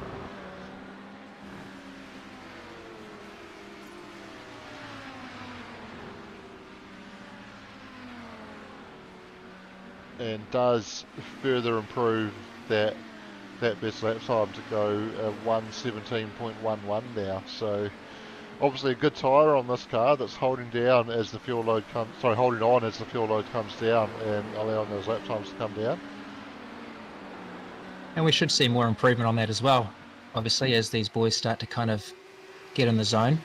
And does further improve that best lap time to go 1:17.11 now. So obviously a good tyre on this car that's holding down as the fuel load holding on as the fuel load comes down and allowing those lap times to come down. And we should see more improvement on that as well. Obviously, as these boys start to kind of get in the zone,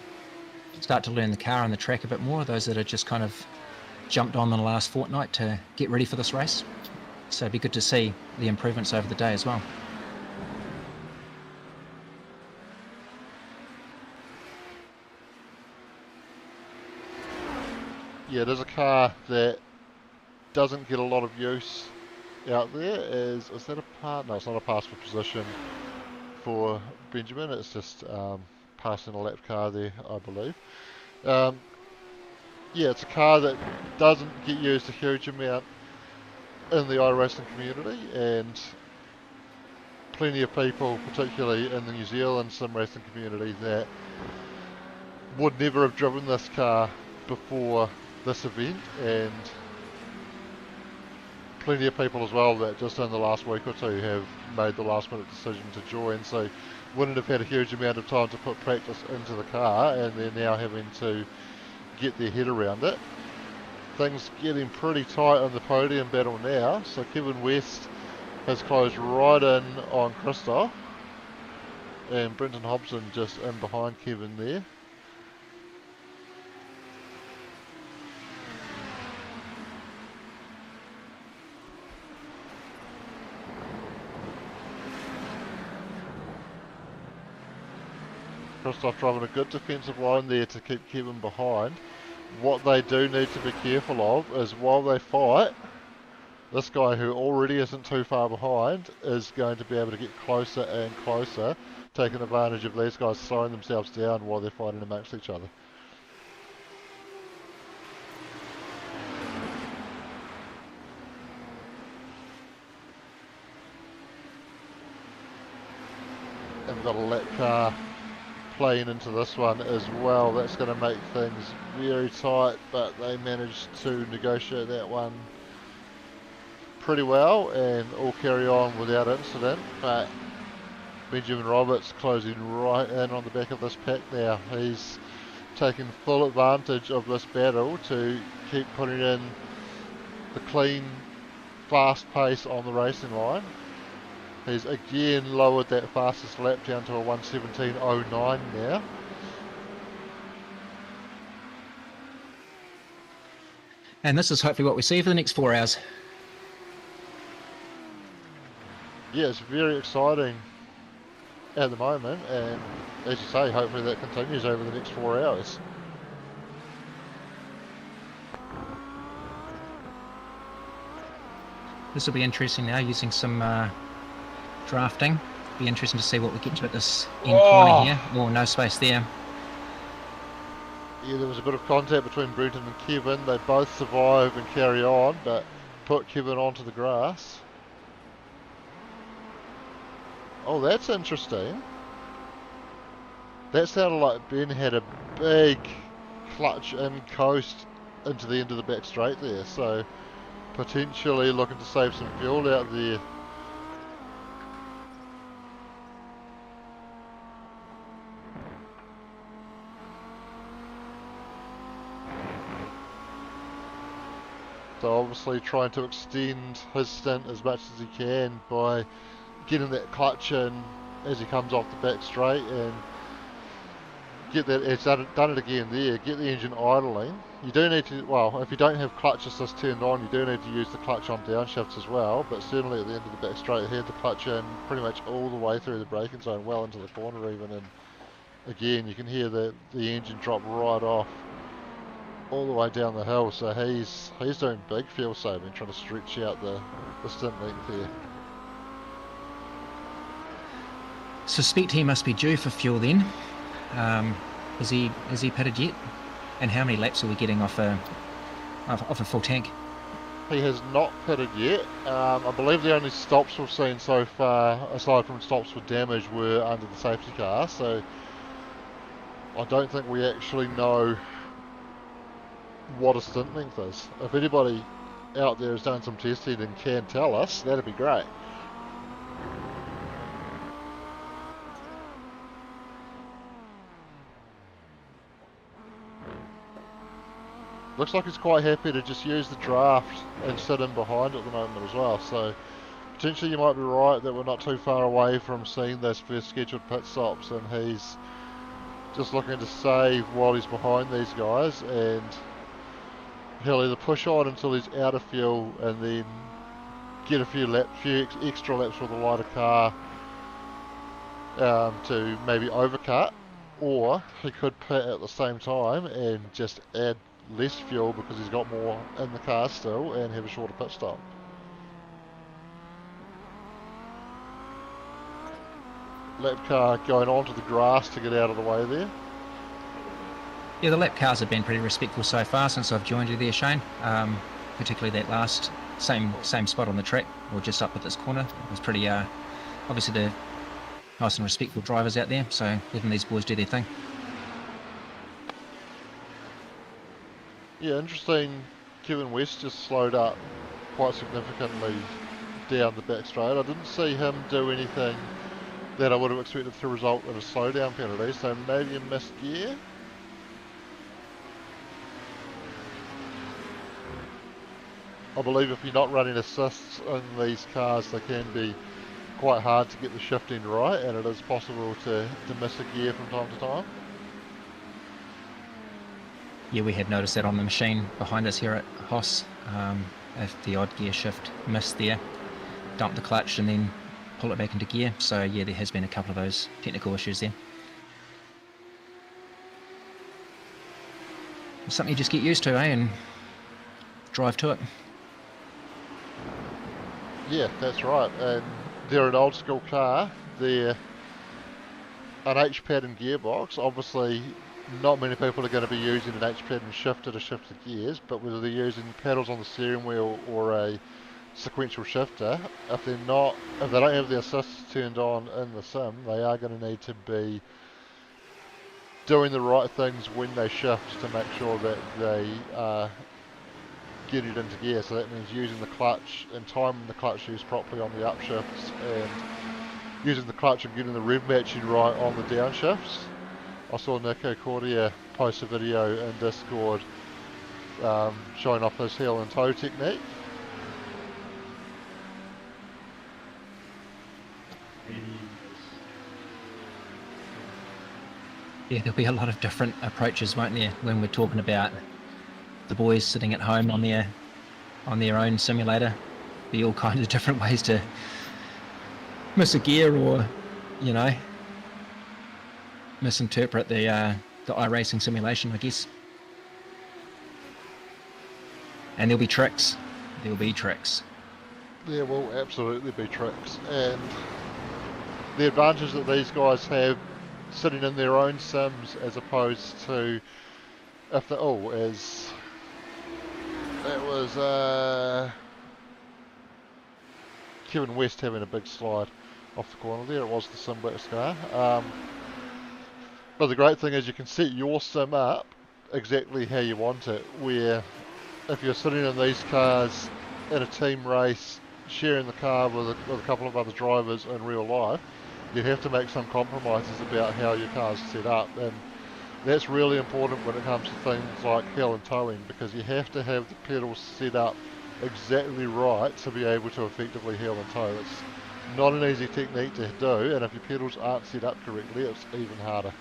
start to learn the car and the track a bit more, those that are just kind of jumped on in the last fortnight to get ready for this race. So it'd be good to see the improvements over the day as well. Yeah, there's a car that doesn't get a lot of use out there. Is that a part? No, it's not a pass for position for Benjamin. It's just passing a lap car there, I believe. Yeah, it's a car that doesn't get used a huge amount in the iRacing community, and plenty of people, particularly in the New Zealand sim racing community, that would never have driven this car before this event, and plenty of people as well that just in the last week or two have made the last minute decision to join, so wouldn't have had a huge amount of time to put practice into the car, and they're now having to get their head around it. Things getting pretty tight on the podium battle now, so Kevin West has closed right in on Christoph, and Brenton Hobson just in behind Kevin there. Christoph driving a good defensive line there to keep Kevin behind. What they do need to be careful of is while they fight, this guy who already isn't too far behind is going to be able to get closer and closer, taking advantage of these guys slowing themselves down while they're fighting amongst each other. And we've got a lap car playing into this one as well. That's going to make things very tight, but they managed to negotiate that one pretty well and all carry on without incident. But Benjamin Roberts closing right in on the back of this pack now. He's taking full advantage of this battle to keep putting in the clean, fast pace on the racing line. He's again lowered that fastest lap down to a 1:17.09 now. And this is hopefully what we see for the next 4 hours. Yeah, it's very exciting at the moment, and as you say, hopefully that continues over the next 4 hours. This will be interesting now, using some drafting. Be interesting to see what we get to at this end corner here. Oh, no space there. Yeah, there was a bit of contact between Brenton and Kevin. They both survive and carry on, but put Kevin onto the grass. Oh, that's interesting. That sounded like Ben had a big clutch in coast into the end of the back straight there, so potentially looking to save some fuel out there. So obviously trying to extend his stint as much as he can by getting that clutch in as he comes off the back straight, and get that, it's done it again there, get the engine idling. You do need to, well, if you don't have clutch assist turned on, you do need to use the clutch on downshifts as well, but certainly at the end of the back straight he had the clutch in pretty much all the way through the braking zone, well into the corner even, and again you can hear the engine drop right off all the way down the hill, so he's doing big fuel saving, trying to stretch out the stint length here. Suspect he must be due for fuel then. Is he pitted yet? And how many laps are we getting off a full tank? He has not pitted yet. I believe the only stops we've seen so far, aside from stops for damage, were under the safety car, so I don't think we actually know what a stint length is. If anybody out there has done some testing and can tell us, that'd be great. Looks like he's quite happy to just use the draft and sit in behind at the moment as well, so potentially you might be right that we're not too far away from seeing those first scheduled pit stops, and he's just looking to save while he's behind these guys, and he'll either push on until he's out of fuel and then get a few extra laps with a lighter car to maybe overcut, or he could pit at the same time and just add less fuel because he's got more in the car still and have a shorter pit stop. Lap car going onto the grass to get out of the way there. Yeah, the lap cars have been pretty respectful so far since I've joined you there, Shane. Particularly that last same spot on the track, or just up at this corner. It was pretty obviously the nice and respectful drivers out there, so letting these boys do their thing. Yeah, interesting. Kevin West just slowed up quite significantly down the back straight. I didn't see him do anything that I would have expected to result in a slowdown penalty, so maybe a missed gear. I believe if you're not running assists in these cars, they can be quite hard to get the shifting right, and it is possible to miss a gear from time to time. Yeah, we had noticed that on the machine behind us here at Hoss. If the odd gear shift missed there, dump the clutch and then pull it back into gear. So yeah, there has been a couple of those technical issues there. It's something you just get used to, and drive to it. Yeah, that's right. And they're an old school car. They're an H-pattern gearbox. Obviously, not many people are going to be using an H-pattern shifter to shift the gears, but whether they're using paddles on the steering wheel or a sequential shifter, if they don't have the assists turned on in the sim, they are going to need to be doing the right things when they shift to make sure that they are getting it into gear. So that means using the clutch and timing the clutch use properly on the upshifts, and using the clutch and getting the rev matching right on the downshifts. I saw Nico Cordia post a video in Discord showing off his heel and toe technique. Yeah, there'll be a lot of different approaches, won't there, when we're talking about the boys sitting at home on their own simulator. Be all kinds of different ways to miss a gear, or misinterpret the iRacing simulation, I guess. And there'll be tricks. There will absolutely be tricks, and the advantage that these guys have sitting in their own sims, as opposed to if the Kevin West having a big slide off the corner there. It was the sim black scar. But the great thing is you can set your sim up exactly how you want it, where if you're sitting in these cars in a team race, sharing the car with a couple of other drivers in real life, you have to make some compromises about how your car's set up, and that's really important when it comes to things like heel and towing, because you have to have the pedals set up exactly right to be able to effectively heel and tow. It's not an easy technique to do, and if your pedals aren't set up correctly, it's even harder.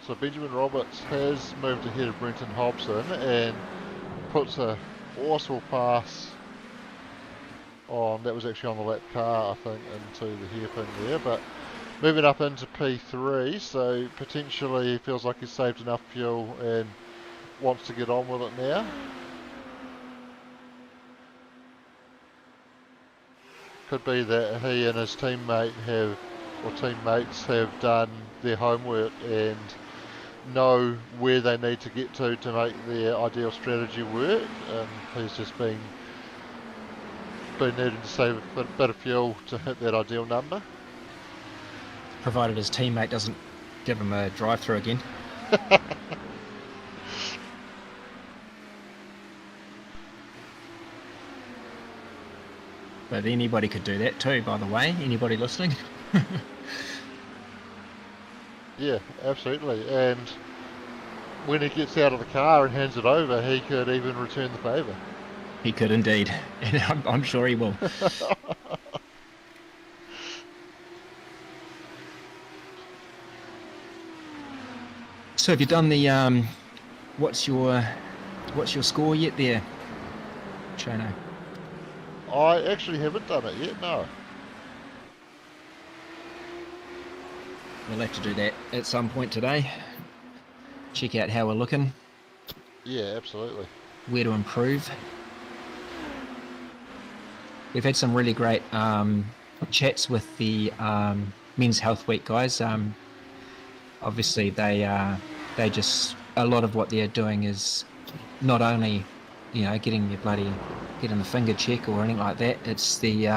So Benjamin Roberts has moved ahead of Brenton Hobson and puts a forceful pass on, that was actually on the lap car, I think, into the hairpin there, but moving up into P3, so potentially he feels like he's saved enough fuel and wants to get on with it now. Could be that he and his teammate teammates have done their homework and know where they need to get to make their ideal strategy work, and he's just been needing to save a bit of fuel to hit that ideal number. provided his teammate doesn't give him a drive-through again. But anybody could do that too, by the way. Anybody listening? Yeah, absolutely. And when he gets out of the car and hands it over, he could even return the favour. He could indeed, and I'm sure he will. So have you done the what's your score yet there, Chono? I actually haven't done it yet, no. We'll have to do that at some point today. Check out how we're looking, Yeah, absolutely. where to improve. We've had some really great chats with the Men's Health Week guys. Obviously, they just, a lot of what they're doing is not only, you know, getting the finger check or anything like that. It's the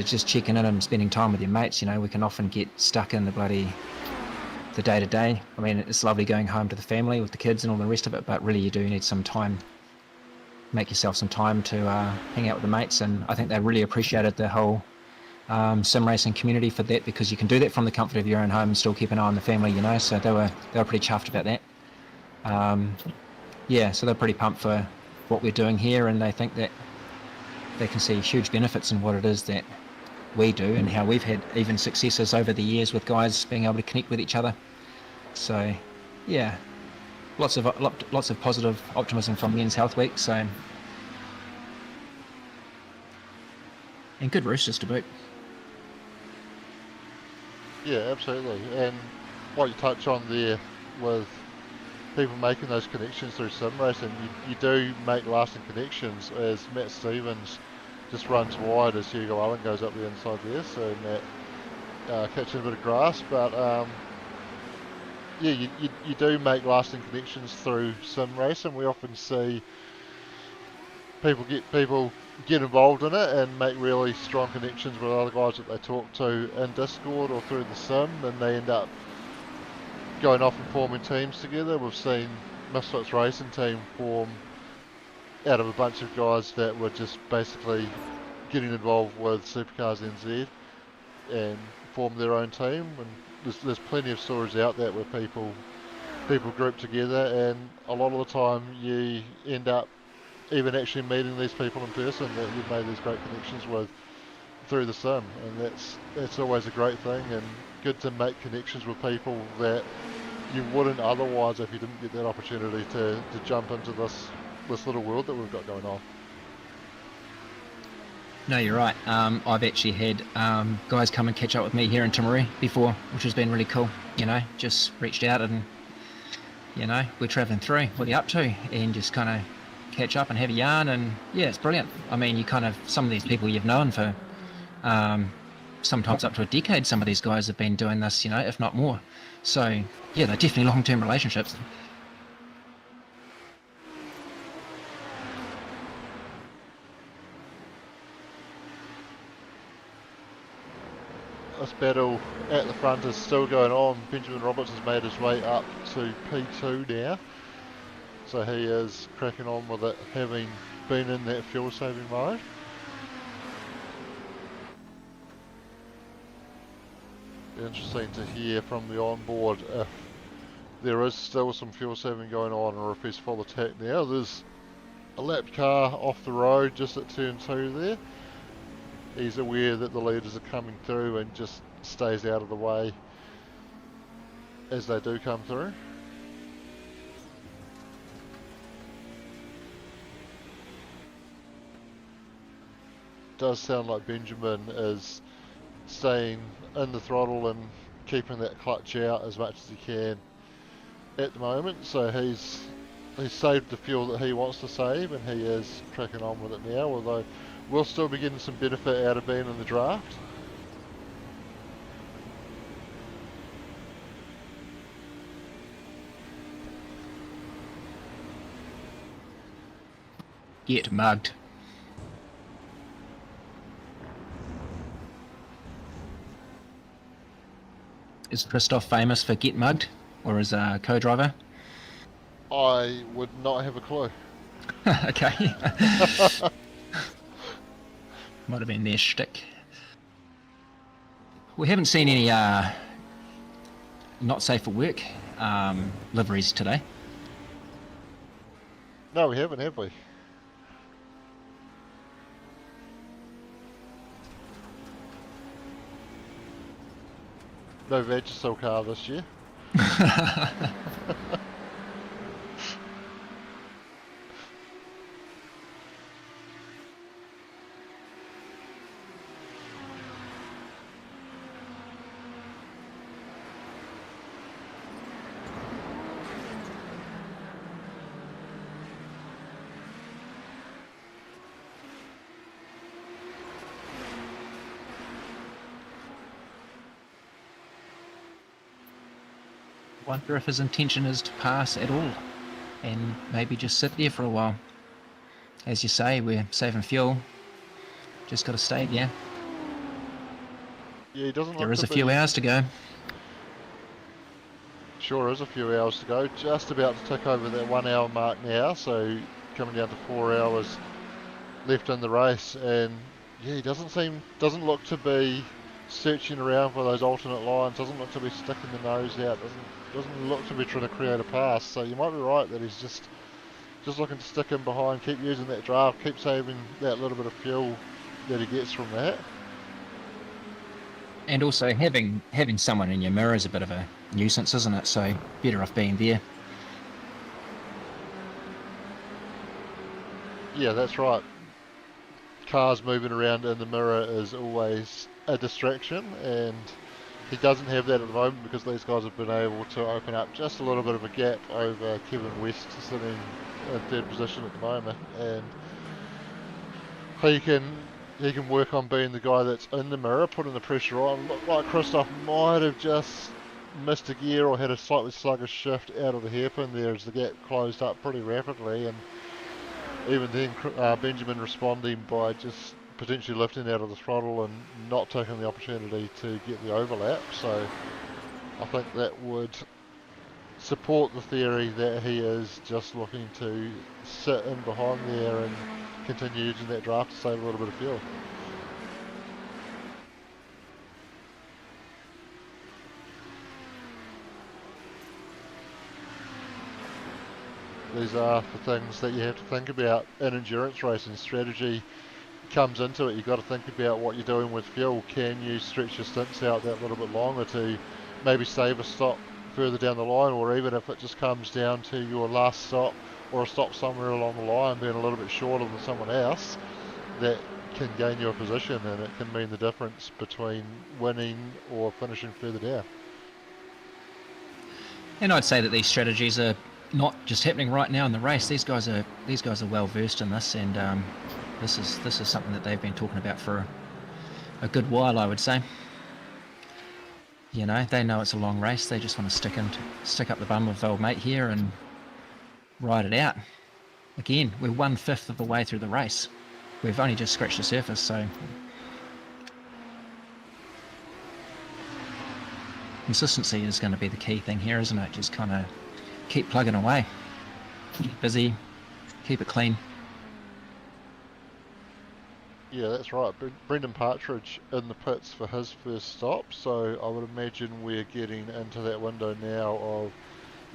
just checking in and spending time with your mates. You know, we can often get stuck in the day to day. I mean, it's lovely going home to the family with the kids and all the rest of it, but really you do need some time. Make yourself some time to hang out with the mates, and I think they really appreciated the whole sim racing community for that, because you can do that from the comfort of your own home and still keep an eye on the family, you know. So they were pretty chuffed about that. Yeah, so they're pretty pumped for what we're doing here, and they think that they can see huge benefits in what it is that we do, and how we've had even successes over the years with guys being able to connect with each other. So yeah, lots of positive optimism from Men's Health Week. So, and good roosters to boot. Yeah, absolutely. And what you touch on there with people making those connections through sim racing, you do make lasting connections, as Matt Stevens just runs wide as Hugo Allen goes up the inside there, so Matt catching a bit of grass, but yeah, you do make lasting connections through sim racing. We often see people get involved in it and make really strong connections with other guys that they talk to in Discord or through the sim, and they end up going off and forming teams together. We've seen Misfits Racing team form out of a bunch of guys that were just basically getting involved with Supercars NZ and form their own team. And there's plenty of stories out there where people group together, and a lot of the time you end up even actually meeting these people in person that you've made these great connections with through the sim, and that's always a great thing, and good to make connections with people that you wouldn't otherwise if you didn't get that opportunity to jump into this little world that we've got going on. No, you're right. I've actually had guys come and catch up with me here in Timaru before, which has been really cool. You know, just reached out and, you know, we're travelling through, what are you up to? And just kind of catch up and have a yarn, and yeah, it's brilliant. I mean, you kind of, some of these people you've known for sometimes up to a decade, some of these guys have been doing this, you know, if not more. So yeah, they're definitely long-term relationships. This battle at the front is still going on. Benjamin Roberts has made his way up to P2 now, so he is cracking on with it, having been in that fuel saving mode. Interesting to hear from the onboard if there is still some fuel saving going on, or if he's full attack now. There's a lapped car off the road just at turn 2 there. He's aware that the leaders are coming through and just stays out of the way as they do come through. Does sound like Benjamin is staying in the throttle and keeping that clutch out as much as he can at the moment, so he's saved the fuel that he wants to save, and he is cracking on with it now, although we'll still be getting some benefit out of being in the draft. Get mugged. Is Christoph famous for get mugged, or as a co-driver? I would not have a clue. Okay. Might have been their shtick. We haven't seen any not safe for work liveries today. No, we haven't, have we? No Vagisil car this year. Wonder if his intention is to pass at all and maybe just sit there for a while. As you say, we're saving fuel. Just got to stay there. Yeah, he doesn't. There is a few hours to go. Sure is a few hours to go. Just about to tick over that 1 hour mark now, so coming down to 4 hours left in the race, and yeah, he doesn't look to be searching around for those alternate lines, doesn't look to be sticking the nose out, doesn't look to be trying to create a pass. So you might be right that he's just looking to stick in behind, keep using that draft, keep saving that little bit of fuel that he gets from that. And also having someone in your mirror is a bit of a nuisance, isn't it? So better off being there. Yeah, that's right. Cars moving around in the mirror is always a distraction, and he doesn't have that at the moment because these guys have been able to open up just a little bit of a gap over Kevin West sitting in third position at the moment, and he can work on being the guy that's in the mirror, putting the pressure on. Looked like Christoph might have just missed a gear or had a slightly sluggish shift out of the hairpin there as the gap closed up pretty rapidly, and even then Benjamin responding by just potentially lifting out of the throttle and not taking the opportunity to get the overlap. So I think that would support the theory that he is just looking to sit in behind there and continue using that draft to save a little bit of fuel. These are the things that you have to think about in endurance racing. Strategy comes into it. You've got to think about what you're doing with fuel. Can you stretch your stints out that little bit longer to maybe save a stop further down the line, or even if it just comes down to your last stop or a stop somewhere along the line being a little bit shorter than someone else, that can gain you a position, and it can mean the difference between winning or finishing further down. And I'd say that these strategies are not just happening right now in the race. These guys are well versed in this, and this is something that they've been talking about for a good while, I would say. You know, they know it's a long race. They just want to stick up the bum of old mate here and ride it out. Again, we're 1/5 of the way through the race. We've only just scratched the surface, so consistency is going to be the key thing here, isn't it? Just kind of keep plugging away, keep busy, keep it clean. Yeah, that's right. Brendan Partridge in the pits for his first stop, so I would imagine we're getting into that window now of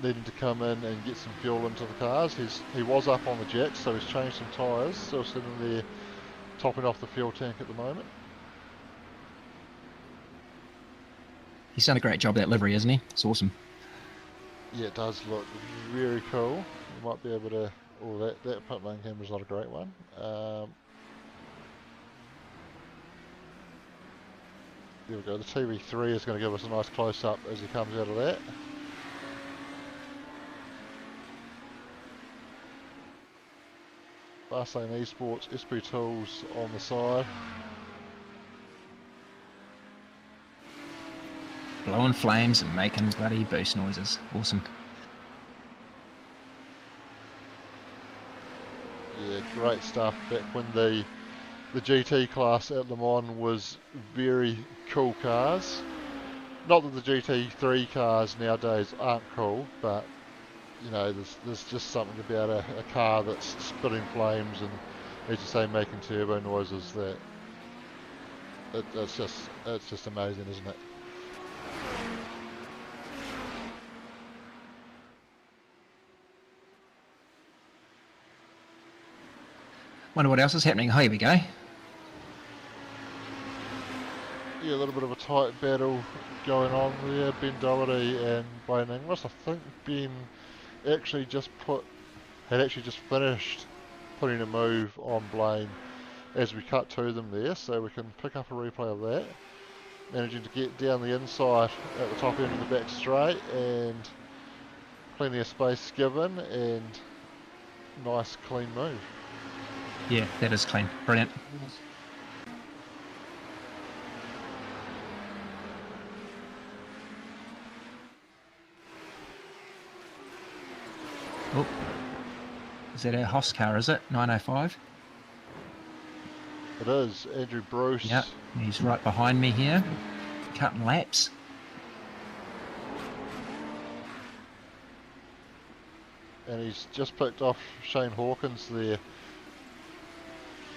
needing to come in and get some fuel into the cars. He was up on the jets, so he's changed some tyres, still sitting there topping off the fuel tank at the moment. He's done a great job of that livery, isn't he? It's awesome. Yeah, it does look very cool. You might be able to... Oh, that pit lane camera's not a great one. There we go. The TV3 is going to give us a nice close-up as he comes out of that. Fastlane Esports, SP Tools on the side. Blowing flames and making bloody boost noises. Awesome. Yeah, great stuff. Back when the GT class at Le Mans was very cool cars. not that the GT3 cars nowadays aren't cool, but you know, there's just something about a car that's spitting flames and, as you say, making turbo noises that it's just amazing, isn't it? Wonder what else is happening. Oh, here we go. Yeah, a little bit of a tight battle going on there. Ben Doherty and Blaine Inglis. I think Ben actually had actually just finished putting a move on Blaine as we cut to them there, so we can pick up a replay of that. Managing to get down the inside at the top end of the back straight, and plenty of space given, and nice clean move. Yeah, that is clean. Brilliant. Oh, is that our Hoss car, is it? 905? It is. Andrew Bruce. Yep, he's right behind me here, cutting laps. And he's just picked off Shane Hawkins there.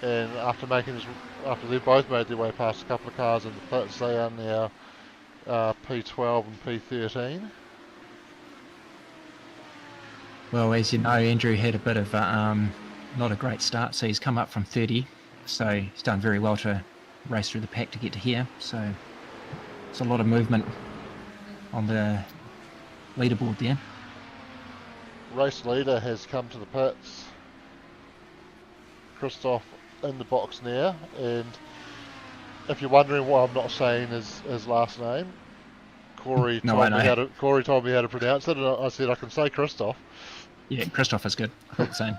And after they've both made their way past a couple of cars in the pits, they are now P12 and P13. Well, as you know, Andrew had a bit of not a great start, so he's come up from 30, so he's done very well to race through the pack to get to here. So it's a lot of movement on the leaderboard there. Race leader has come to the pits. Christoph in the box now, and if you're wondering why I'm not saying his last name, Corey told me how to pronounce it, and I said I can say Christoph. Yeah, Christoph is good. I thought the same.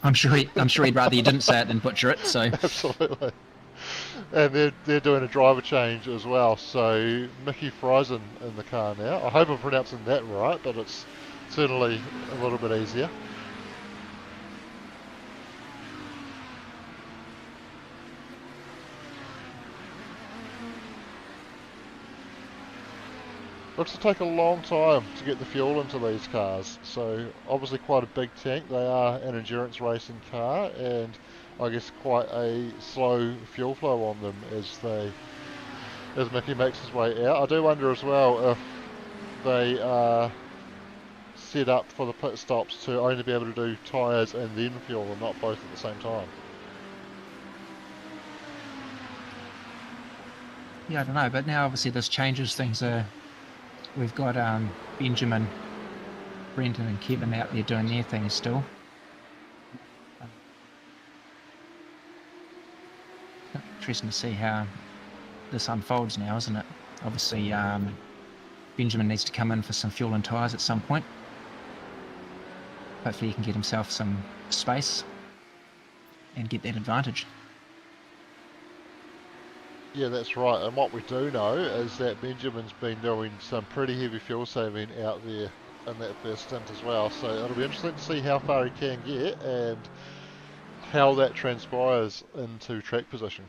I'm sure he'd rather you didn't say it than butcher it. So absolutely. And they're doing a driver change as well. So Mickey Friesen in the car now. I hope I'm pronouncing that right, but it's certainly a little bit easier. Looks to take a long time to get the fuel into these cars, so obviously quite a big tank. They are an endurance racing car, and I guess quite a slow fuel flow on them as Mickey makes his way out. I do wonder as well if they are set up for the pit stops to only be able to do tyres and then fuel, and not both at the same time. yeah, I don't know, but now obviously this changes things. We've got Benjamin, Brendan and Kevin out there doing their thing still. Interesting to see how this unfolds now, isn't it? Obviously, Benjamin needs to come in for some fuel and tyres at some point. Hopefully he can get himself some space and get that advantage. Yeah, that's right. And what we do know is that Benjamin's been doing some pretty heavy fuel saving out there in that first stint as well. So it'll be interesting to see how far he can get and how that transpires into track position.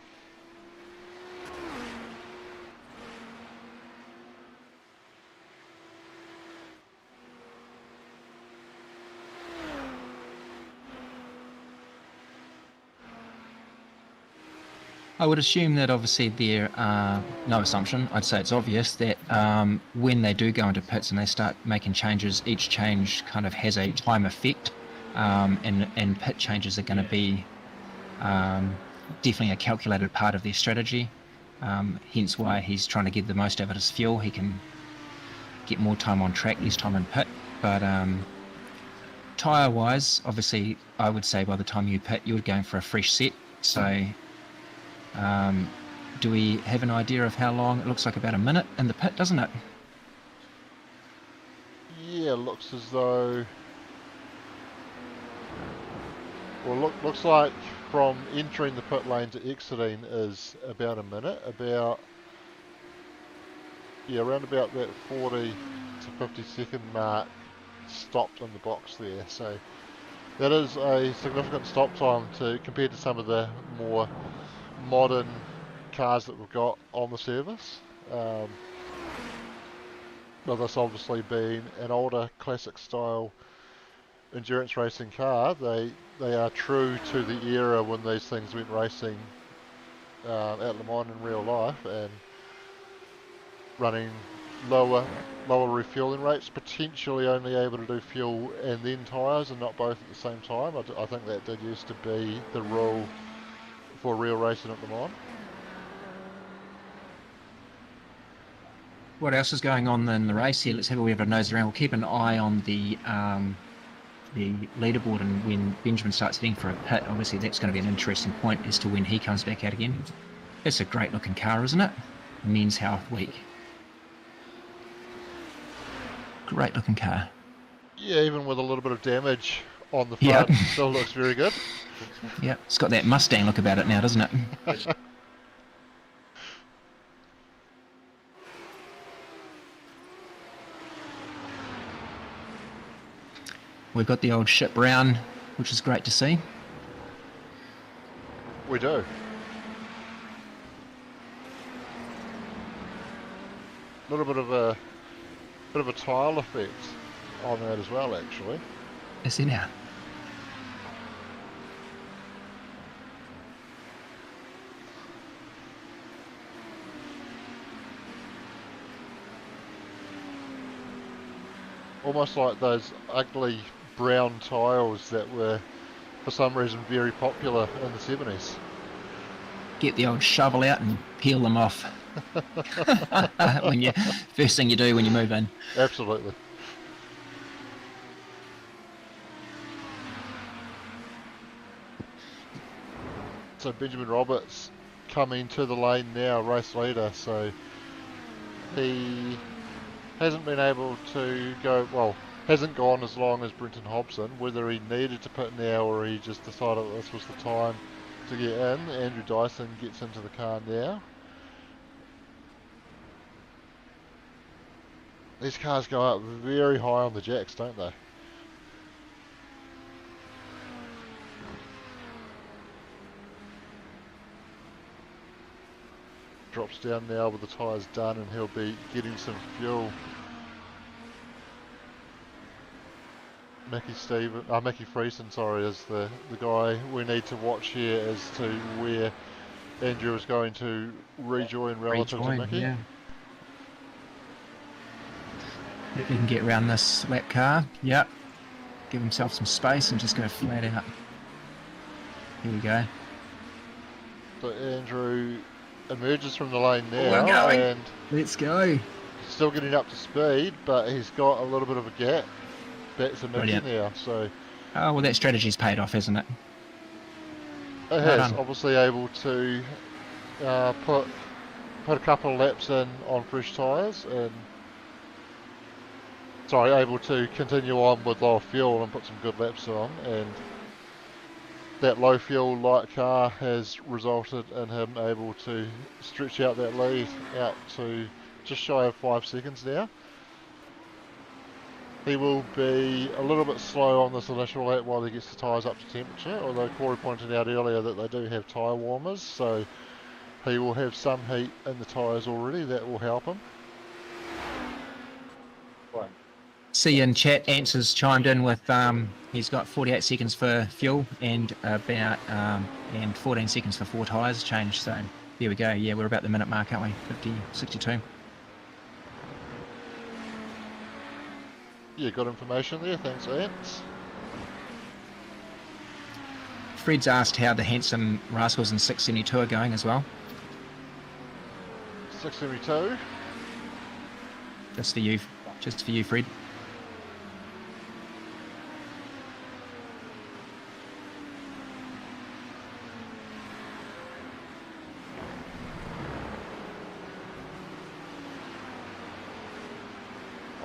I would assume that obviously no assumption, I'd say it's obvious that when they do go into pits and they start making changes, each change kind of has a time effect, and pit changes are going to be definitely a calculated part of their strategy, hence why he's trying to get the most out of his fuel. He can get more time on track, less time in pit, but tyre wise, obviously I would say by the time you pit you're going for a fresh set, so do we have an idea of how long? It looks like about a minute in the pit, doesn't it? Yeah, looks as though... Well, looks like from entering the pit lane to exiting is about a minute. Around about that 40 to 50 second mark stopped in the box there. So that is a significant stop time compared to some of the more modern cars that we've got on the service. well, this obviously being an older classic style endurance racing car, they are true to the era when these things went racing at Le Mans in real life, and running lower refueling rates, potentially only able to do fuel and then tyres and not both at the same time. I think that did used to be the rule for real racing at Le Mans. What else is going on in the race here? Let's have a wee bit of a nose around. We'll keep an eye on the leaderboard, and when Benjamin starts heading for a pit, obviously that's going to be an interesting point as to when he comes back out again. It's a great looking car, isn't it? Men's Health Week. Great looking car. Yeah, even with a little bit of damage on the front, Yep. still looks very good. Yeah, it's got that Mustang look about it now, doesn't it? We've got the old ship round, which is great to see. We do. A little bit of a tile effect on that as well, actually. Is there now? Almost like those ugly brown tiles that were, for some reason, very popular in the 70s. Get the old shovel out and peel them off. First thing you do when you move in. Absolutely. So Benjamin Roberts coming to the lane now, race leader, so he hasn't been able to go, well, hasn't gone as long as Brenton Hobson. Whether he needed to pit now or he just decided that this was the time to get in. Andrew Dyson gets into the car now. These cars go up very high on the jacks, don't they? Drops down now with the tyres done, and he'll be getting some fuel. Mackie Friesen, sorry, is the guy we need to watch here as to where Andrew is going to rejoin relative to Mackie. Yeah. If he can get around this lap car, yep. Give himself some space and just go flat out. Here we go. So Andrew emerges from the lane now, We're going. and Let's go. still getting up to speed, but he's got a little bit of a gap back to Mickey now. So Oh, well, that strategy's paid off, hasn't it? it has, obviously able to put a couple of laps in on fresh tyres, and able to continue on with lower fuel and put some good laps on, and that low fuel light car has resulted in him able to stretch out that lead out to just shy of 5 seconds now. He will be a little bit slow on this initial lap while he gets the tyres up to temperature, although Corey pointed out earlier that they do have tyre warmers, so he will have some heat in the tyres already. That will help him. See in chat, Answers chimed in with he's got 48 seconds for fuel and about and 14 seconds for 4 tyres changed. So there we go. Yeah, we're about the minute mark, aren't we? 50:62. Yeah, good information there. Thanks, Ants. Fred's asked how the Handsome Rascals in 672 are going as well. 672. Just for you, Fred.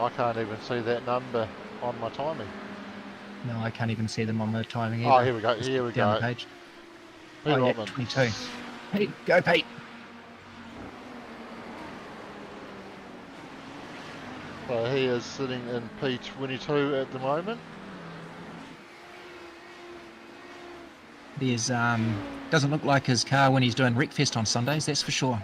I can't even see that number on my timing. No, I can't even see them on the timing either. Oh, here we go. Just Here we down go. the page. Pete Oh, yeah, Robbins. 22. Pete, go Pete. So he is sitting in P22 at the moment. There's doesn't look like his car when he's doing Wreckfest on Sundays, that's for sure.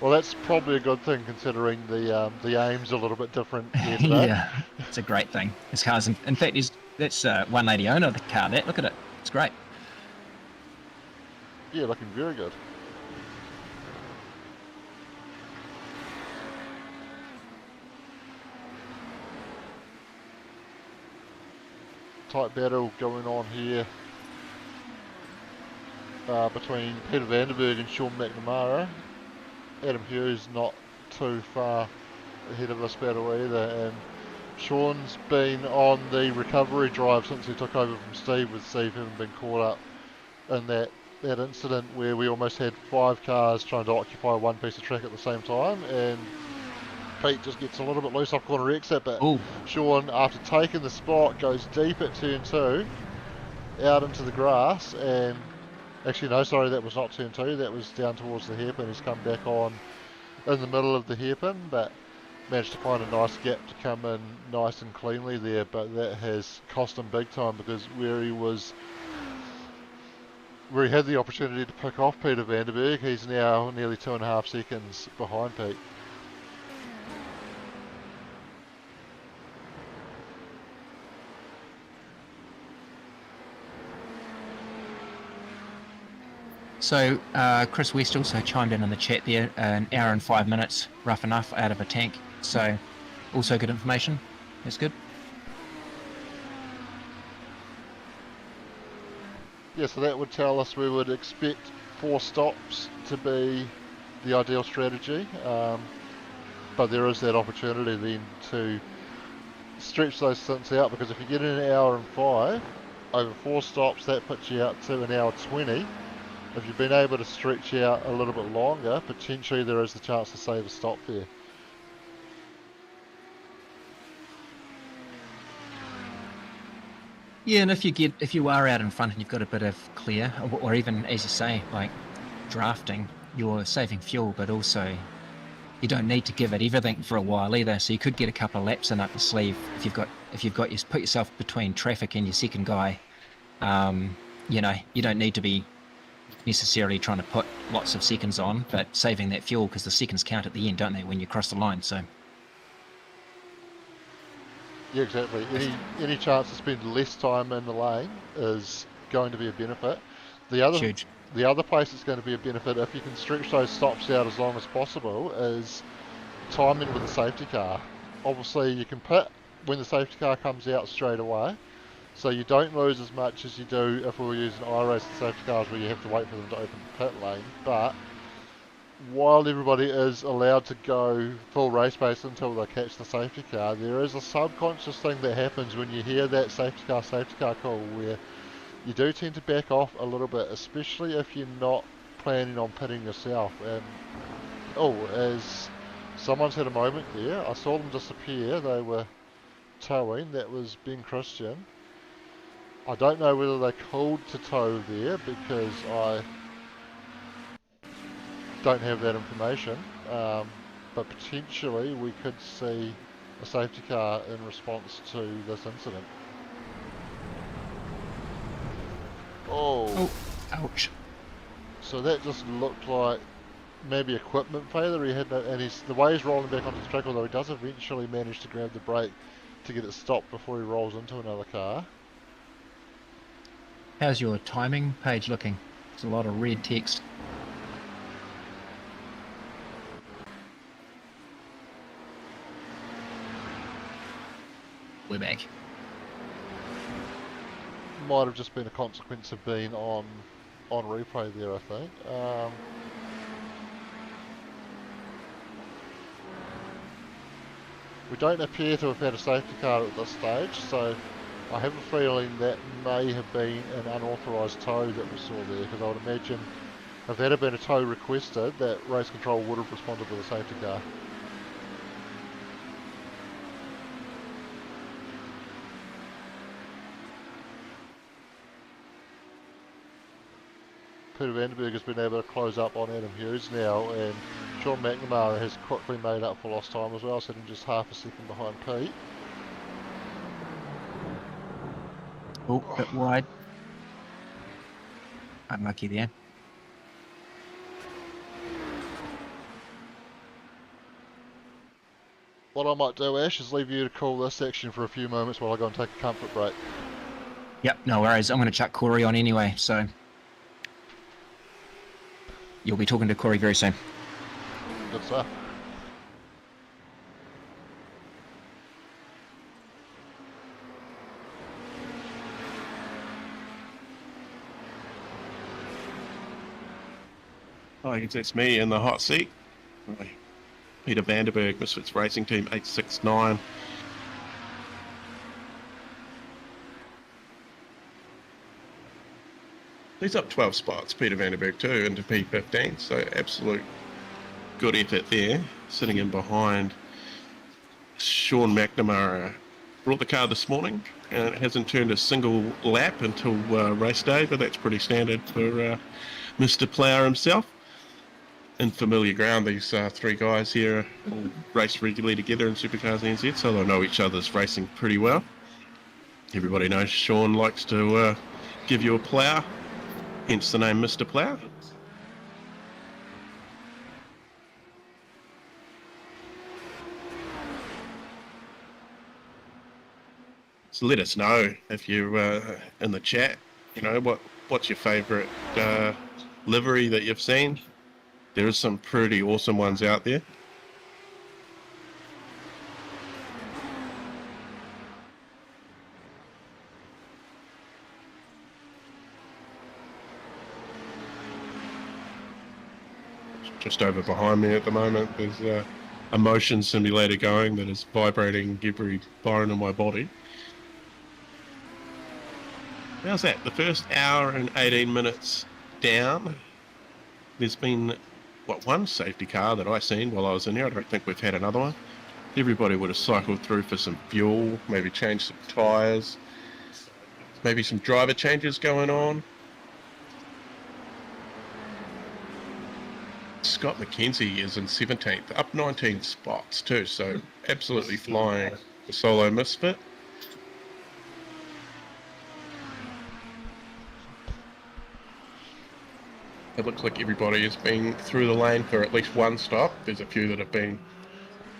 Well, that's probably a good thing considering the aim's a little bit different here today. Yeah, it's a great thing. His car's, in fact, that's 180 owner of the car. Look at it. It's great. Yeah, looking very good. Tight battle going on here between Peter Vandenberg and Sean McNamara. Adam Hughes not too far ahead of this battle either, and Sean's been on the recovery drive since he took over from Steve, with Steve having been caught up in that incident where we almost had 5 cars trying to occupy one piece of track at the same time, and Pete just gets a little bit loose off corner exit, but Ooh. Sean, after taking the spot, goes deep at turn 2 out into the grass, and actually no, sorry, that was not turn 2, that was down towards the hairpin. He's come back on in the middle of the hairpin, but managed to find a nice gap to come in nice and cleanly there, but that has cost him big time, because where he had the opportunity to pick off Peter Vandenberg, he's now nearly 2.5 seconds behind Pete. So Chris West also chimed in the chat there, an hour and 5 minutes, rough enough, out of a tank. So also good information. That's good. Yeah, so that would tell us we would expect 4 stops to be the ideal strategy, but there is that opportunity then to stretch those stints out, because if you get in an hour and 5, over 4 stops, that puts you out to an hour 20. If you've been able to stretch out a little bit longer, potentially there is the chance to save a stop there. Yeah, and if you are out in front and you've got a bit of clear, or even, as you say, like drafting, you're saving fuel, but also you don't need to give it everything for a while either. So you could get a couple of laps in up the sleeve if you've got put yourself between traffic and your second guy. You know, you don't need to be necessarily trying to put lots of seconds on, but saving that fuel, because the seconds count at the end, don't they, when you cross the line? So yeah, exactly. Any chance to spend less time in the lane is going to be a benefit. huge. The other place that's going to be a benefit, if you can stretch those stops out as long as possible, is timing with the safety car. Obviously, you can pit when the safety car comes out straight away, so you don't lose as much as you do if we were using iRacing safety cars where you have to wait for them to open the pit lane. But while everybody is allowed to go full race pace until they catch the safety car, there is a subconscious thing that happens when you hear that safety car call, where you do tend to back off a little bit, especially if you're not planning on pitting yourself. And as someone's had a moment there, I saw them disappear. They were towing. That was Ben Christian. I don't know whether they called to tow there, because I don't have that information, but potentially we could see a safety car in response to this incident. Oh, ouch. So that just looked like maybe equipment failure. He had no, and the way he's rolling back onto the track, although he does eventually manage to grab the brake to get it stopped before he rolls into another car. How's your timing page looking? There's a lot of red text. We're back. Might have just been a consequence of being on replay there, I think. We don't appear to have had a safety car at this stage, so I have a feeling that may have been an unauthorised tow that we saw there, because I would imagine if that had been a tow requested, that race control would have responded with a safety car. Peter Vandenberg has been able to close up on Adam Hughes now, and Sean McNamara has quickly made up for lost time as well, sitting just half a second behind Pete. Oh, a bit wide. Unlucky there. what I might do, Ash, is leave you to call this section for a few moments while I go and take a comfort break. Yep, no worries. I'm going to chuck Corey on anyway, so you'll be talking to Corey very soon. Good stuff. Oh, I guess that's me in the hot seat. Peter Vanderberg, Misfits Racing Team 869. He's up 12 spots, Peter Vanderberg too, into P15, so absolute good effort there. Sitting in behind Sean McNamara. Brought the car this morning, and it hasn't turned a single lap until race day, but that's pretty standard for Mr. Plough himself. In familiar ground, these three guys here all race regularly together in Supercars NZ, so they'll know each other's racing pretty well. Everybody knows Sean likes to give you a plough, hence the name Mr. Plough. So let us know if you're in the chat, you know, what's your favourite livery that you've seen. There is some pretty awesome ones out there. Just over behind me at the moment, there's a motion simulator going that is vibrating every bone in my body. How's that? The first hour and 18 minutes down. There's been, one safety car that I seen while I was in there. I don't think we've had another one. Everybody would have cycled through for some fuel, maybe changed some tyres, maybe some driver changes going on. Scott McKenzie is in 17th, up 19 spots too, so absolutely flying the solo misfit. It looks like everybody has been through the lane for at least one stop. There's a few that have been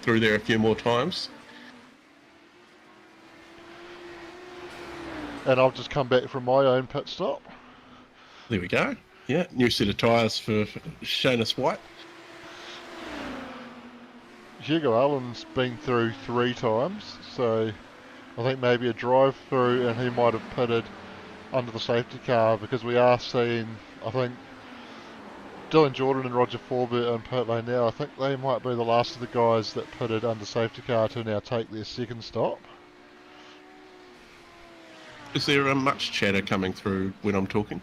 through there a few more times. And I've just come back from my own pit stop. There we go. Yeah, new set of tyres for Shonus White. Hugo Allen's been through 3 times, so I think maybe a drive through and he might have pitted under the safety car, because we are seeing, I think, Dylan Jordan and Roger Forbert in pit lane now. I think they might be the last of the guys that pitted under safety car to now take their second stop. Is there much chatter coming through when I'm talking?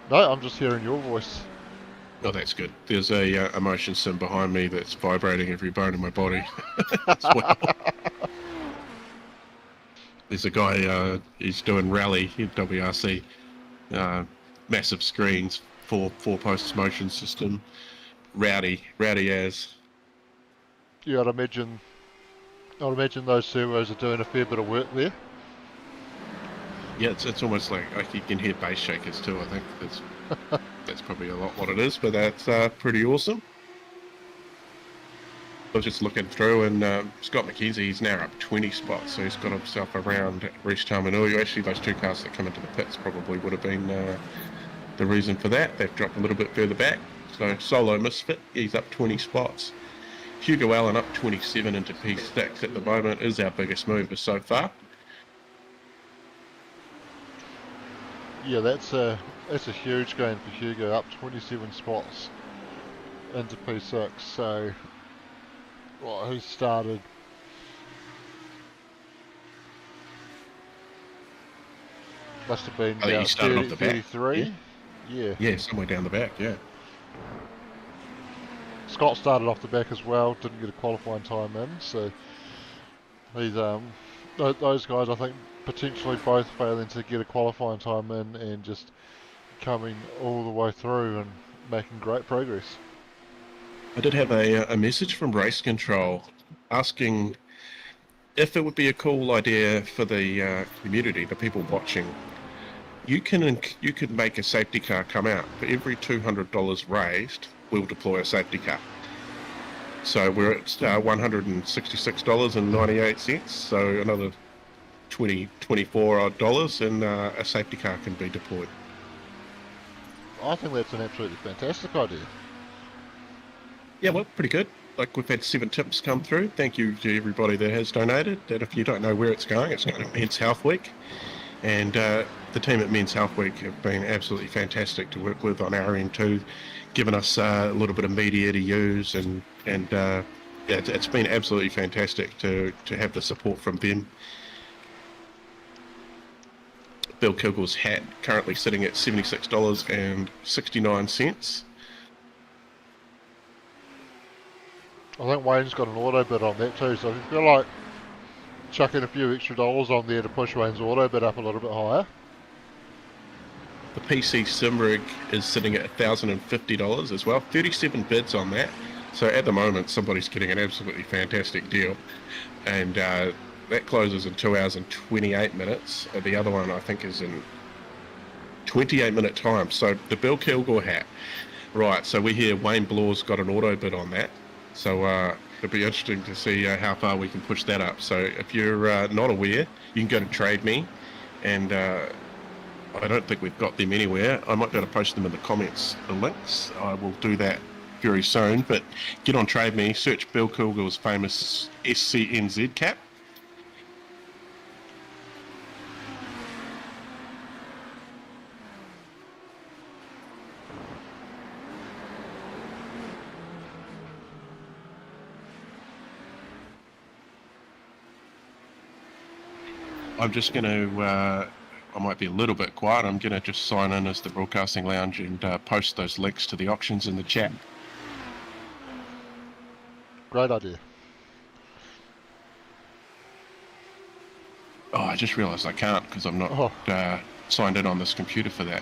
No, I'm just hearing your voice. Oh, that's good. There's a motion sim behind me that's vibrating every bone in my body as well. There's a guy, he's doing rally in WRC, massive screens, four posts motion system, rowdy as. Yeah, I'd imagine those servos are doing a fair bit of work there. Yeah, it's almost like you can hear bass shakers too. I think that's probably a lot what it is, but that's pretty awesome. I was just looking through, and Scott McKenzie, he's now up 20 spots, so he's got himself around Reece Tamanui. Actually, those two cars that come into the pits probably would have been the reason for that. They've dropped a little bit further back. So solo misfit, he's up 20 spots. Hugo Allen up 27 into P6 at the moment is our biggest mover so far. Yeah, that's a huge gain for Hugo, up 27 spots into P6. So, well, he started. Must have been I think down he started off the back. 33. Yeah. Yeah, somewhere down the back. Yeah. Scott started off the back as well. Didn't get a qualifying time in, so he's those guys, I think, potentially both failing to get a qualifying time in and just coming all the way through and making great progress. I did have a message from Race Control asking if it would be a cool idea for the community, the people watching. You could make a safety car come out. For every $200 raised, we'll deploy a safety car. So we're at $166.98. So another $24 odd dollars, and a safety car can be deployed. I think that's an absolutely fantastic idea. Yeah, well, pretty good. Like, we've had 7 tips come through. Thank you to everybody that has donated. And if you don't know where it's going to Men's Health Week. And the team at Men's Health Week have been absolutely fantastic to work with on our end too, giving us a little bit of media to use, and yeah, it's been absolutely fantastic to have the support from them. Bill Kilgore's hat currently sitting at $76.69. I think Wayne's got an auto bid on that too, so if you feel like chucking a few extra dollars on there to push Wayne's auto bid up a little bit higher. The PC sim rig is sitting at $1,050 as well. 37 bids on that. So at the moment, somebody's getting an absolutely fantastic deal. And that closes in 2 hours and 28 minutes. The other one, I think, is in 28-minute time. So the Bill Kilgore hat. Right, so we hear Wayne Blaw's got an auto bid on that. So it'll be interesting to see how far we can push that up. So if you're not aware, you can go to Trade Me, and I don't think we've got them anywhere. I might be able to post them in the comments, the links. I will do that very soon. But get on Trade Me, search Bill Kilgore's famous SCNZ cap. I'm just going to, I might be a little bit quiet, I'm going to just sign in as the Broadcasting Lounge and post those links to the auctions in the chat. Great idea. Oh, I just realised I can't because I'm not signed in on this computer for that.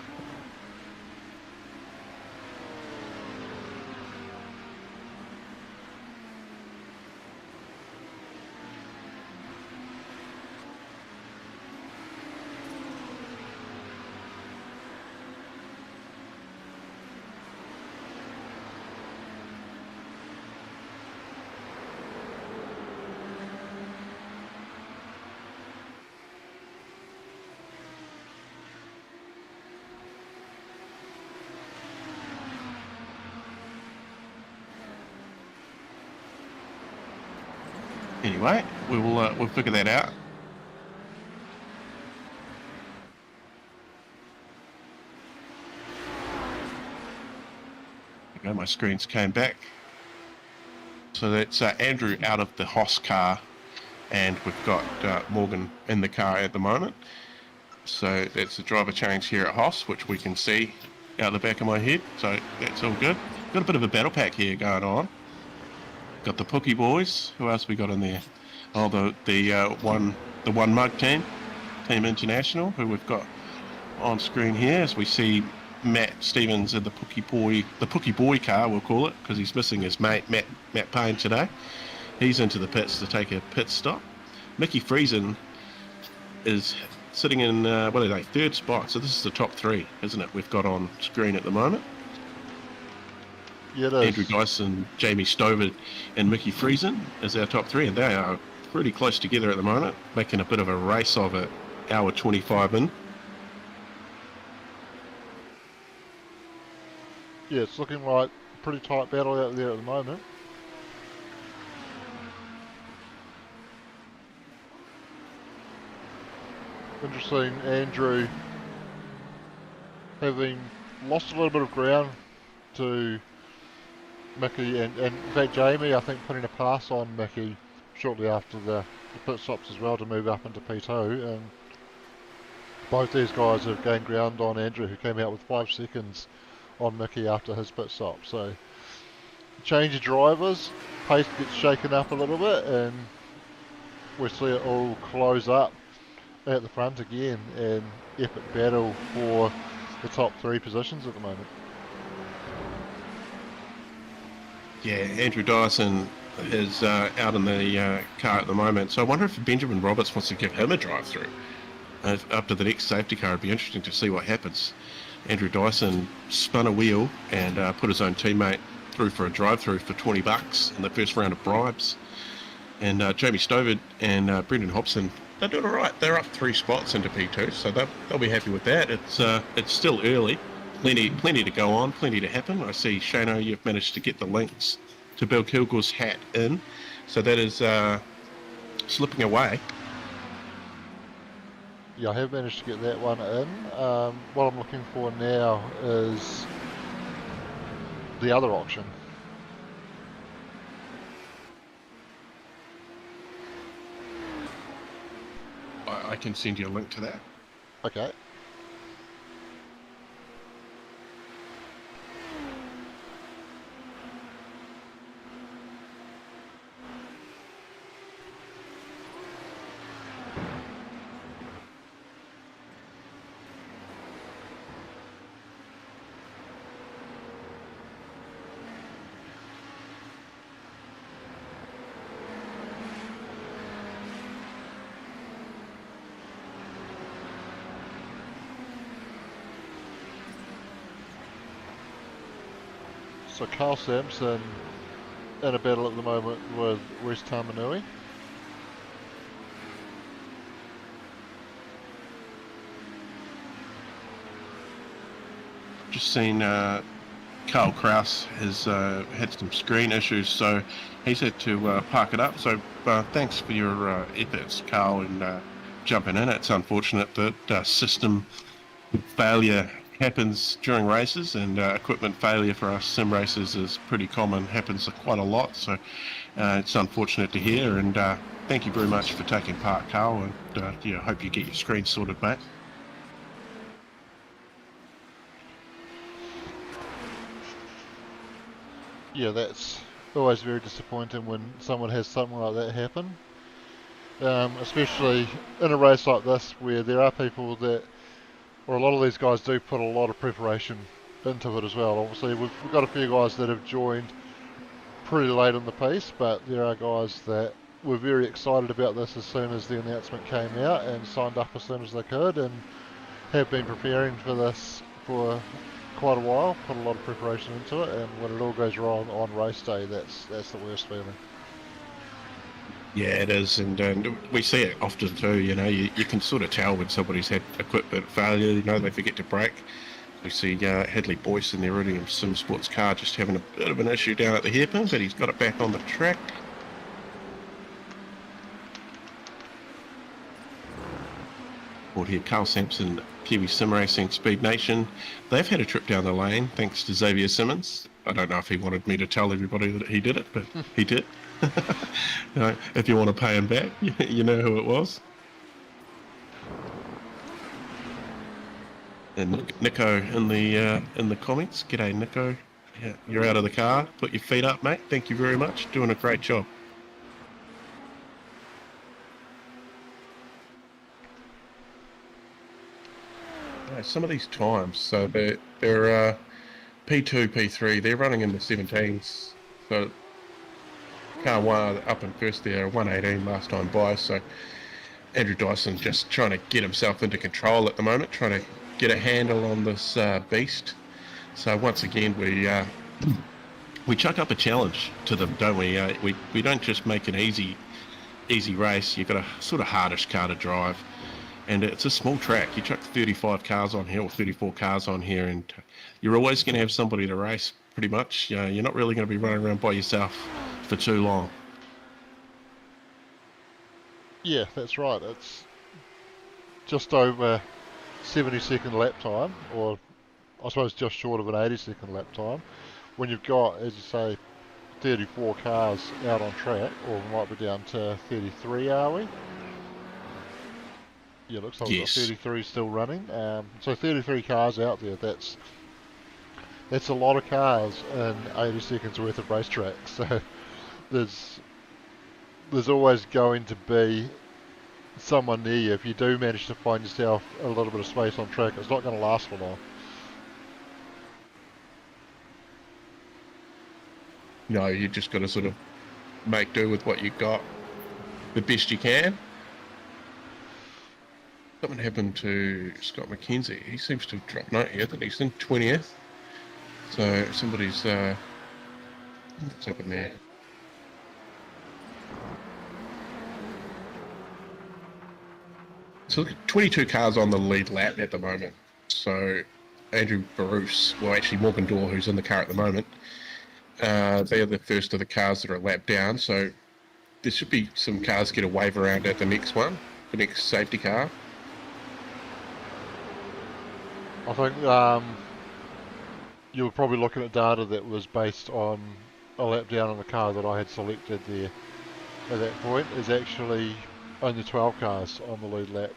Anyway, we'll figure that out. There we go, my screens came back. So that's Andrew out of the Hoss car, and we've got Morgan in the car at the moment. So that's the driver change here at Hoss, which we can see out the back of my head. So that's all good. Got a bit of a battle pack here going on. Got the Pookie boys. Who else we got in there? Oh, the one mug team, Team International, who we've got on screen here as we see Matt Stevens in the Pookie boy car, we'll call it, because he's missing his mate Matt Payne today. He's into the pits to take a pit stop. Mickey Friesen is sitting in third spot. So this is the top 3, isn't it? We've got on screen at the moment. Yeah, it is. Andrew Dyson, Jamie Stover, and Mickey Friesen is our top 3, and they are pretty close together at the moment, making a bit of a race of it. Hour 25 in. Yeah, it's looking like a pretty tight battle out there at the moment. Interesting, Andrew having lost a little bit of ground to Mickey, and in fact Jamie, I think, putting a pass on Mickey shortly after the pit stops as well to move up into P2, and both these guys have gained ground on Andrew, who came out with 5 seconds on Mickey after his pit stop. So change of drivers, pace gets shaken up a little bit, and we see it all close up at the front again, and epic battle for the top 3 positions at the moment. Yeah, Andrew Dyson is out in the car at the moment. So I wonder if Benjamin Roberts wants to give him a drive through. After the next safety car, it'd be interesting to see what happens. Andrew Dyson spun a wheel and put his own teammate through for a drive-through for $20 in the first round of bribes. And Jamie Stovard and Brendan Hobson, they're doing all right. They're up 3 spots into P2, so they'll be happy with that. It's still early, plenty to go on, plenty to happen. I see Shano, you've managed to get the links to Bill Kilgore's hat in, so that is slipping away. Yeah, I have managed to get that one in. What I'm looking for now is the other auction. I can send you a link to that. Okay. So Carl Sampson in a battle at the moment with Wes Tamanui. Just seen Carl Kraus has had some screen issues, so he's had to park it up. So thanks for your efforts, Carl, and jumping in. It's unfortunate that system failure happens during races, and equipment failure for us sim racers is pretty common, happens quite a lot, so it's unfortunate to hear, and thank you very much for taking part, Carl, and yeah, hope you get your screen sorted, mate. Yeah, that's always very disappointing when someone has something like that happen. Especially in a race like this where there are people that, or a lot of these guys do put a lot of preparation into it as well. Obviously we've got a few guys that have joined pretty late on the piece, but there are guys that were very excited about this as soon as the announcement came out and signed up as soon as they could, and have been preparing for this for quite a while, put a lot of preparation into it, and when it all goes wrong on race day, that's the worst feeling. Yeah, it is, and we see it often too. You know, you can sort of tell when somebody's had equipment failure. You know, they forget to brake. We see Hadley Boyce in the Iridium Sim Sports car just having a bit of an issue down at the hairpin, but he's got it back on the track. Board here, Carl Sampson, Kiwi Sim Racing, Speed Nation. They've had a trip down the lane thanks to Xavier Simmons. I don't know if he wanted me to tell everybody that he did it, but he did. You know, if you want to pay him back, you know who it was. And Nico in the comments. G'day, Nico. Yeah, you're out of the car. Put your feet up, mate. Thank you very much. Doing a great job. Some of these times, so they're P2, P3. They're running in the 17s. So car one up in first there, 118 last time by. So Andrew Dyson just trying to get himself into control at the moment, trying to get a handle on this beast. So once again, we chuck up a challenge to them, don't we? We don't just make an easy race. You've got a sort of hardish car to drive, and it's a small track. You chuck 35 cars on here or 34 cars on here, and you're always going to have somebody to race. Pretty much, you're not really going to be running around by yourself for too long. Yeah, that's right. It's just over 70-second lap time, or I suppose just short of an 80-second lap time, when you've got, as you say, 34 cars out on track, or we might be down to 33, are we? Yeah, looks like we've got 33 still running. So 33 cars out there, that's a lot of cars in 80 seconds worth of racetrack. So there's always going to be someone near you. If you do manage to find yourself a little bit of space on track, it's not going to last for long. No, you just got to sort of make do with what you got the best you can. Something happened to Scott McKenzie. He seems to have dropped note here that he's in 20th. So somebody's What's happened there? So look at 22 cars on the lead lap at the moment. So Andrew Bruce, well actually Morgan Dorr, who's in the car at the moment, they're the first of the cars that are a lap down. So there should be some cars get a wave around at the next one, the next safety car. I think you were probably looking at data that was based on a lap down on the car that I had selected there at that point. Is actually only 12 cars on the lead lap.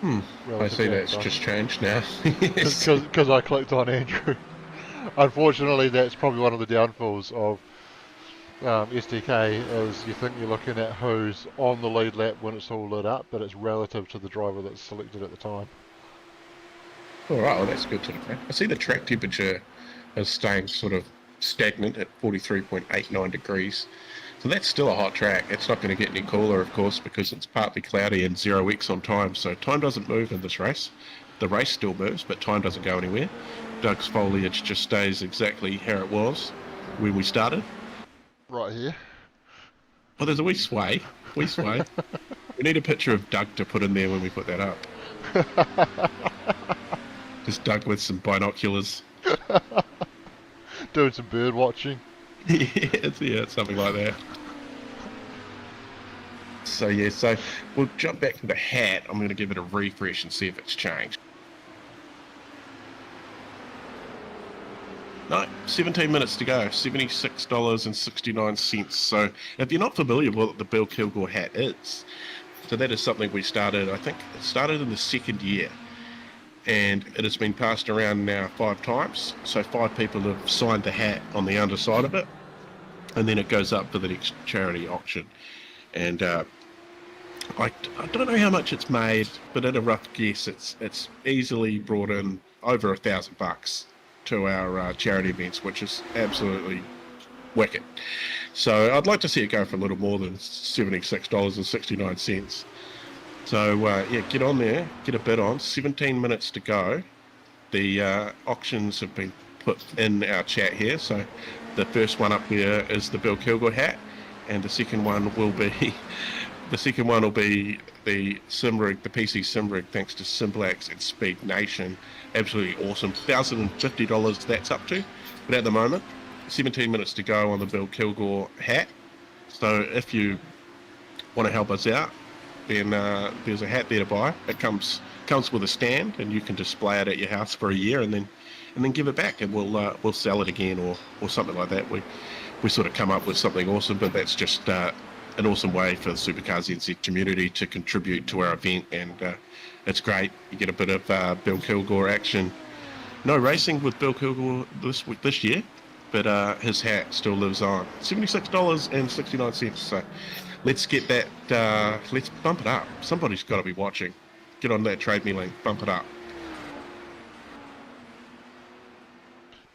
I see that's just changed now. Yes. Because I clicked on Andrew. Unfortunately, that's probably one of the downfalls of SDK, is you think you're looking at who's on the lead lap when it's all lit up, but it's relative to the driver that's selected at the time. All right, well that's good to know. I see the track temperature is staying sort of stagnant at 43.89 degrees. So that's still a hot track. It's not going to get any cooler, of course, because it's partly cloudy and 0x on time. So time doesn't move in this race. The race still moves, but time doesn't go anywhere. Doug's foliage just stays exactly how it was when we started. Right here. Oh, there's a wee sway. We need a picture of Doug to put in there when we put that up. Just Doug with some binoculars. Doing some bird watching. Yeah, it's something like that. So yeah, so we'll jump back to the hat. I'm going to give it a refresh and see if it's changed. No, 17 minutes to go, $76.69. So if you're not familiar with what the Bill Kilgore hat is, so that is something we started, I think it started in the second year. And it has been passed around now 5 times. So 5 people have signed the hat on the underside of it. And then it goes up for the next charity auction. And I don't know how much it's made, but at a rough guess, it's easily brought in over $1,000 to our charity events, which is absolutely wicked. So I'd like to see it go for a little more than $76.69. So yeah, get on there, get a bid on. 17 minutes to go. The auctions have been put in our chat here. So the first one up there is the Bill Kilgore hat, and the second one will be the Simrig, the PC Simrig, thanks to Simblax and Speed Nation. Absolutely awesome. $1,050 that's up to, but at the moment, 17 minutes to go on the Bill Kilgore hat. So if you want to help us out, then there's a hat there to buy. It comes with a stand, and you can display it at your house for a year, and then give it back, and we'll sell it again or something like that. We sort of come up with something awesome, but that's just an awesome way for the Supercars NZ community to contribute to our event, and it's great. You get a bit of Bill Kilgore action. No racing with Bill Kilgore this year, but his hat still lives on. $76.69. So let's get that. Let's bump it up. Somebody's got to be watching. Get on that Trade Me link. Bump it up.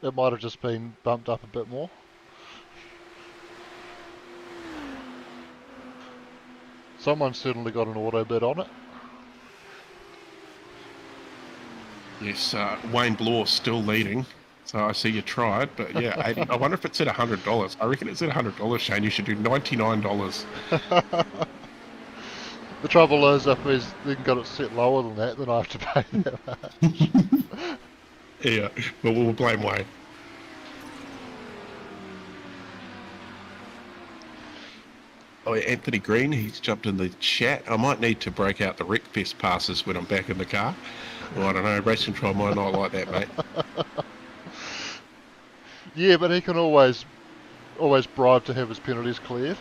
It might have just been bumped up a bit more. Someone's certainly got an auto bid on it. Yes, Wayne Blore still leading. So I see you tried, but yeah, 80, I wonder if it's at $100. I reckon it's at $100, Shane. You should do $99. The trouble is, if he's then got it set lower than that, then I have to pay that much. Yeah, but we'll blame Wayne. Oh, Anthony Green, he's jumped in the chat. I might need to break out the Wreckfest passes when I'm back in the car. Well, I don't know, Race Control might not like that, mate. Yeah, but he can always bribe to have his penalties cleared.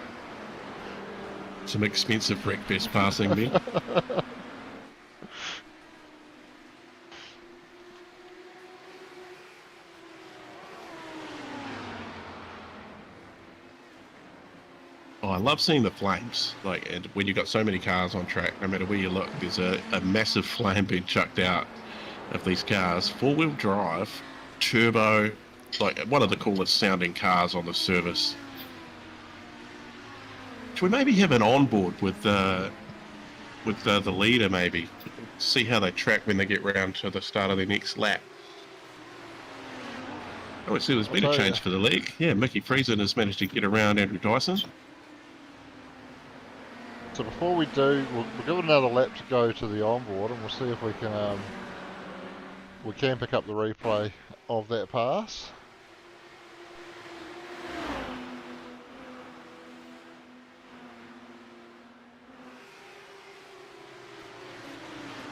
Some expensive Wreckfest passing there. Oh, I love seeing the flames. Like, and when you've got so many cars on track, no matter where you look, there's a massive flame being chucked out of these cars. 4-wheel drive, turbo, like one of the coolest sounding cars on the service. Should we maybe have an onboard with the leader, maybe? See how they track when they get round to the start of their next lap. Oh, I see there's been a tell change you. for the league. Yeah, Mickey Friesen has managed to get around Andrew Dyson. So before we do, we'll give it another lap to go to the onboard, and we'll see if we can pick up the replay of that pass.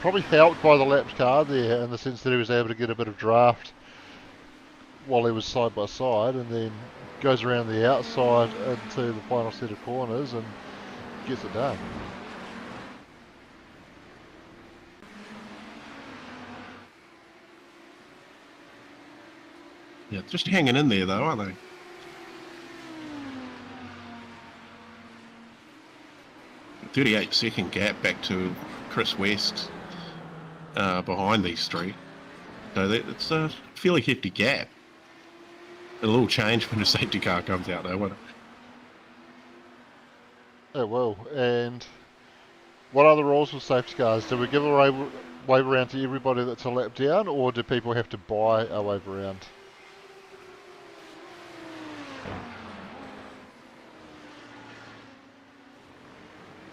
Probably helped by the lapped car there, in the sense that he was able to get a bit of draft while he was side by side, and then goes around the outside into the final set of corners and gets it done. Yeah, just hanging in there though, aren't they? A 38-second gap back to Chris West behind these three. So it's a fairly hefty gap. A little change when the safety car comes out though, won't it? It will. And what are the rules with safety cars? Do we give a wave around to everybody that's a lap down, or do people have to buy a wave around?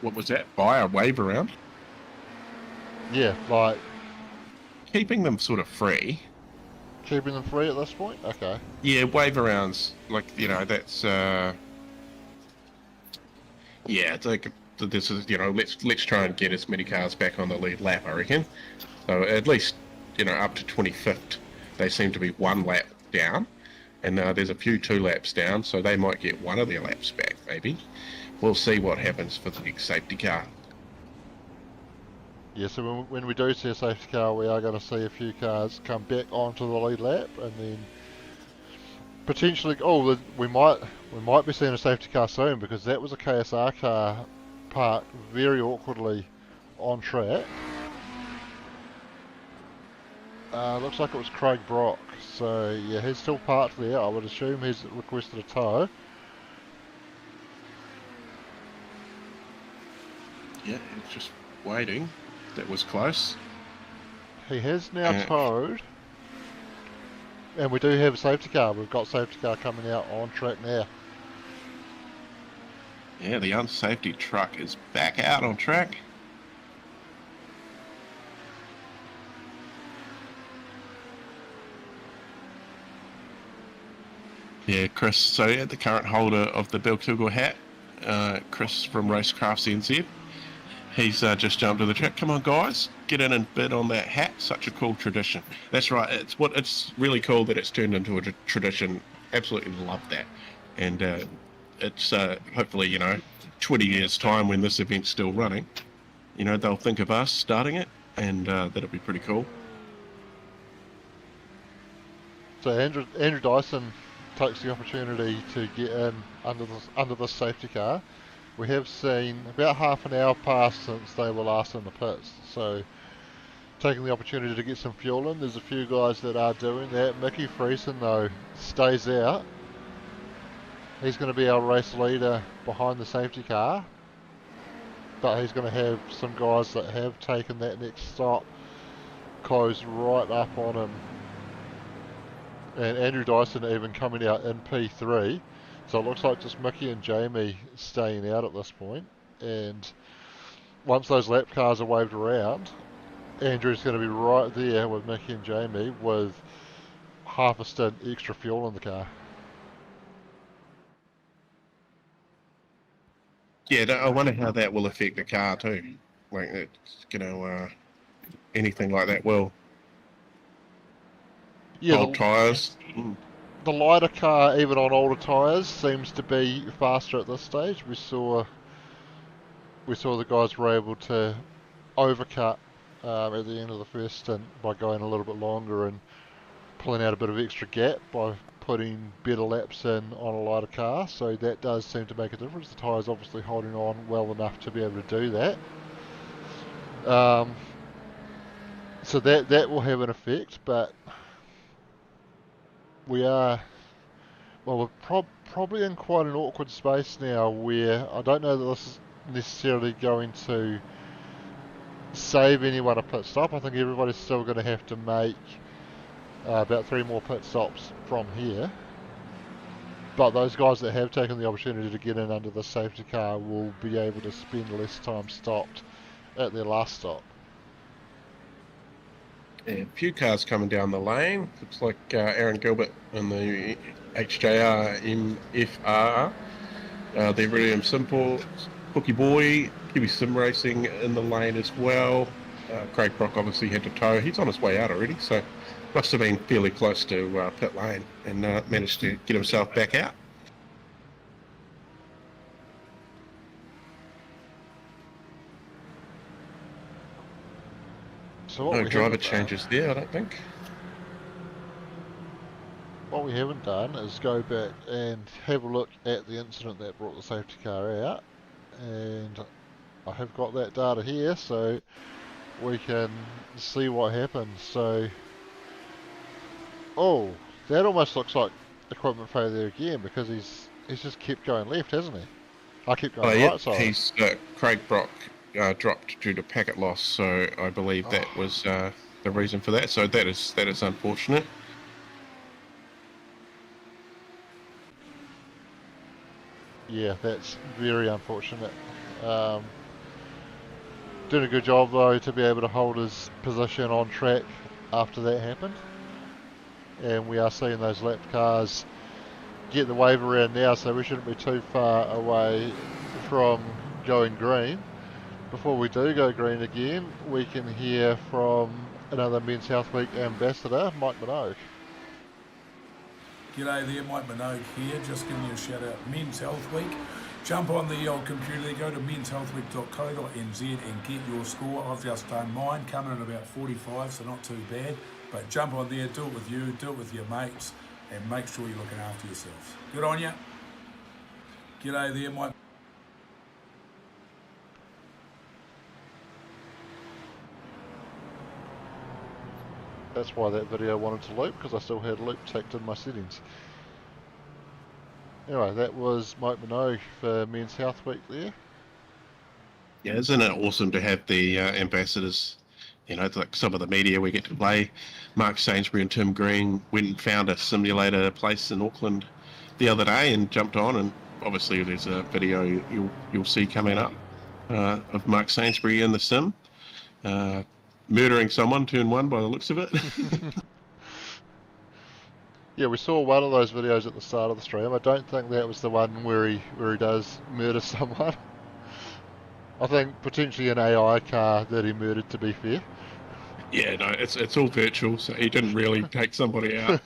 What was that? Buy a wave around? Yeah, like Keeping them sort of free. keeping them free at this point? Okay. Yeah, wave arounds, like, that's yeah, it's like this is, let's try and get as many cars back on the lead lap, I reckon. So at least, up to 25th, they seem to be one lap down, and there's a few 2 laps down, so they might get one of their laps back, maybe. We'll see what happens for the next safety car. Yeah, so when we do see a safety car, we are going to see a few cars come back onto the lead lap, and then potentially, we might be seeing a safety car soon, because that was a KSR car parked very awkwardly on track. Looks like it was Craig Brock, so yeah, he's still parked there. I would assume he's requested a tow. Yeah, it's just waiting. That was close. He has now towed, and we do have a safety car. We've got safety car coming out on track now. Yeah, the unsafety truck is back out on track. Yeah, Chris, so the current holder of the Bill Kilgore hat, Chris from Racecrafts NZ, he's just jumped to the track. Come on, guys, get in and bid on that hat. Such a cool tradition. That's right. It's really cool that it's turned into a tradition. Absolutely love that. And it's hopefully 20 years time when this event's still running, they'll think of us starting it, and that'll be pretty cool. So Andrew Dyson takes the opportunity to get in under this safety car. We have seen about half an hour pass since they were last in the pits, so taking the opportunity to get some fuel in. There's a few guys that are doing that. Mickey Friesen though stays out. He's going to be our race leader behind the safety car, but he's going to have some guys that have taken that next stop close right up on him. And Andrew Dyson even coming out in P3, so it looks like just Mickey and Jamie staying out at this point. And once those lap cars are waved around, Andrew's going to be right there with Mickey and Jamie with half a stint extra fuel in the car. Yeah, I wonder how that will affect the car too. Like, anything like that will. Yeah, Old tyres. The lighter car, even on older tyres, seems to be faster at this stage. We saw the guys were able to overcut at the end of the first stint by going a little bit longer and pulling out a bit of extra gap by putting better laps in on a lighter car. So that does seem to make a difference. The tyre's obviously holding on well enough to be able to do that. So that will have an effect, but we're probably in quite an awkward space now where I don't know that this is necessarily going to save anyone a pit stop. I think everybody's still going to have to make about 3 more pit stops from here. But those guys that have taken the opportunity to get in under the safety car will be able to spend less time stopped at their last stop. Yeah, a few cars coming down the lane. Looks like Aaron Gilbert and the HJR MFR. The Iridium Simple, Cookie Boy, Kiwi Sim Racing in the lane as well. Craig Brock obviously had to tow. He's on his way out already, so must have been fairly close to pit lane and managed to get himself back out. So No driver changes there, I don't think. What we haven't done is go back and have a look at the incident that brought the safety car out, and I have got that data here so we can see what happened. So, oh, that almost looks like equipment failure again, because he's just kept going left, hasn't he? I kept going right, sorry. He's Craig Brock dropped due to packet loss, so I believe that was the reason for that. So that is unfortunate. Yeah, that's very unfortunate. Did a good job though to be able to hold his position on track after that happened. And we are seeing those lap cars get the wave around now, so we shouldn't be too far away from going green. Before we do go green again, we can hear from another Men's Health Week ambassador, Mike Minogue. G'day there, Mike Minogue here, just giving you a shout out. Men's Health Week. Jump on the old computer there, go to menshealthweek.co.nz and get your score. I've just done mine, coming in about 45, so not too bad. But jump on there, do it with you, do it with your mates, and make sure you're looking after yourselves. Good on ya. G'day there, Mike. That's why that video wanted to loop, because I still had loop ticked in my settings. Anyway, that was Mike Minogue for Men's Health Week there. Yeah, isn't it awesome to have the ambassadors? You know, like some of the media we get to play. Mark Sainsbury and Tim Green went and found a simulator place in Auckland the other day and jumped on, and obviously there's a video you'll see coming up of Mark Sainsbury in the sim. Murdering someone, turn one by the looks of it. Yeah, we saw one of those videos at the start of the stream. I don't think that was the one where he does murder someone. I think potentially an AI car that he murdered, to be fair. Yeah, no, it's all virtual, so he didn't really take somebody out.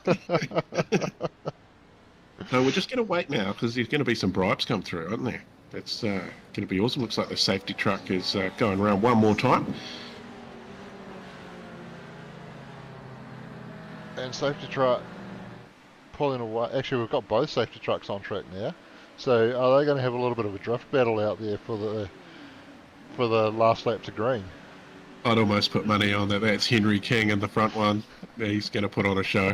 So we're just going to wait now, because there's going to be some bribes come through, aren't there? That's going to be awesome. Looks like the safety truck is going around one more time. And safety truck pulling away. Actually, we've got both safety trucks on track now. So are they going to have a little bit of a drift battle out there for the last lap to green? I'd almost put money on that. That's Henry King in the front one. He's going to put on a show.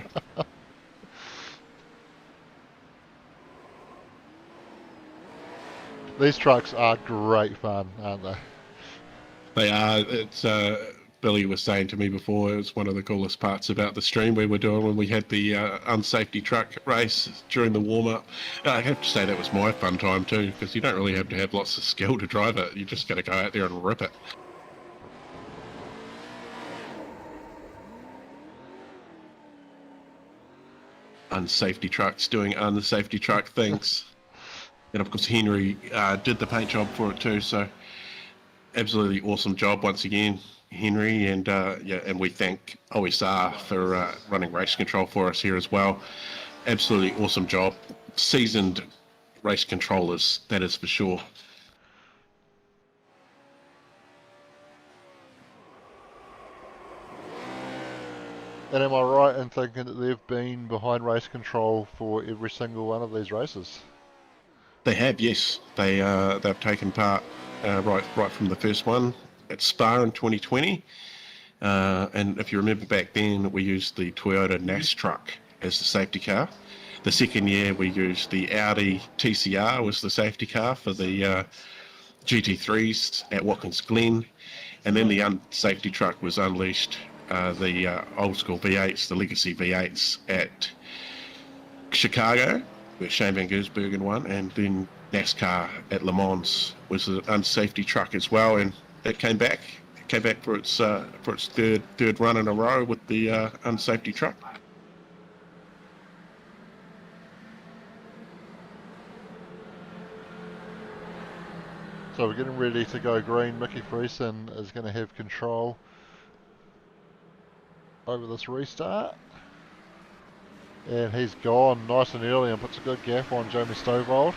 These trucks are great fun, aren't they? They are. It's Billy was saying to me before, it was one of the coolest parts about the stream we were doing when we had the unsafety truck race during the warm-up. I have to say that was my fun time too, because you don't really have to have lots of skill to drive it. You just got to go out there and rip it. Unsafety trucks doing unsafety truck things. And of course Henry did the paint job for it too, so absolutely awesome job once again, Henry, and and we thank OSR for running race control for us here as well. Absolutely awesome job. Seasoned race controllers, that is for sure. And am I right in thinking that they've been behind race control for every single one of these races? They have, yes. They've taken part right from the first one at Spa in 2020. And if you remember back then, we used the Toyota NAS truck as the safety car. The second year, we used the Audi TCR was the safety car for the GT3s at Watkins Glen. And then the unsafety truck was unleashed the old school V8s, the legacy V8s at Chicago, where Shane Van Gisbergen won, and then NASCAR at Le Mans was an unsafety truck as well, and it came back for its third run in a row with the unsafety truck. So we're getting ready to go green. Mickey Friesen is going to have control over this restart. And he's gone nice and early and puts a good gap on Jamie Stovall.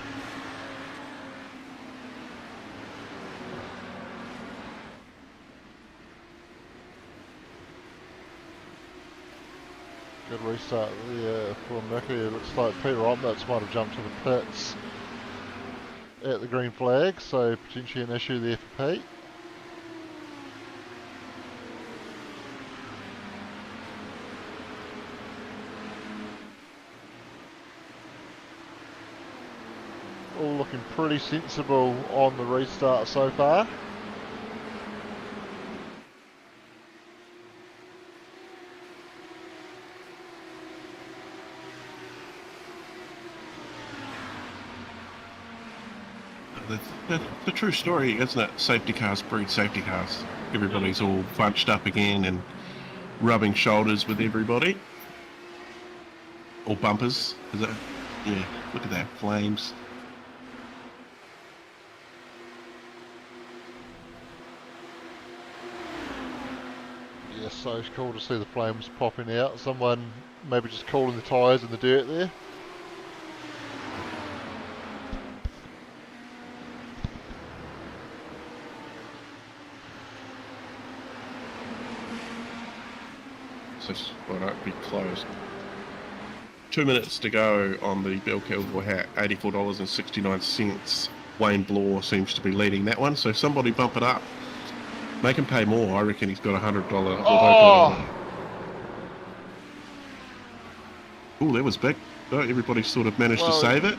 Good restart there for Mickey. It looks like Peter Otmits might have jumped to the pits at the green flag, so potentially an issue there for Pete. All looking pretty sensible on the restart so far. The true story, isn't it? Safety cars breed safety cars. Everybody's all bunched up again and rubbing shoulders with everybody. Or bumpers, is it? Yeah, look at that, flames. Yeah, so it's cool to see the flames popping out. Someone maybe just cooling the tyres in the dirt there. So well, don't be closed. 2 minutes to go on the Bill Kilgore hat, $84.69. Wayne Bloor seems to be leading that one, so somebody bump it up. Make him pay more. I reckon he's got $100. Oh! Oh, that was big. Oh, everybody sort of managed to save it.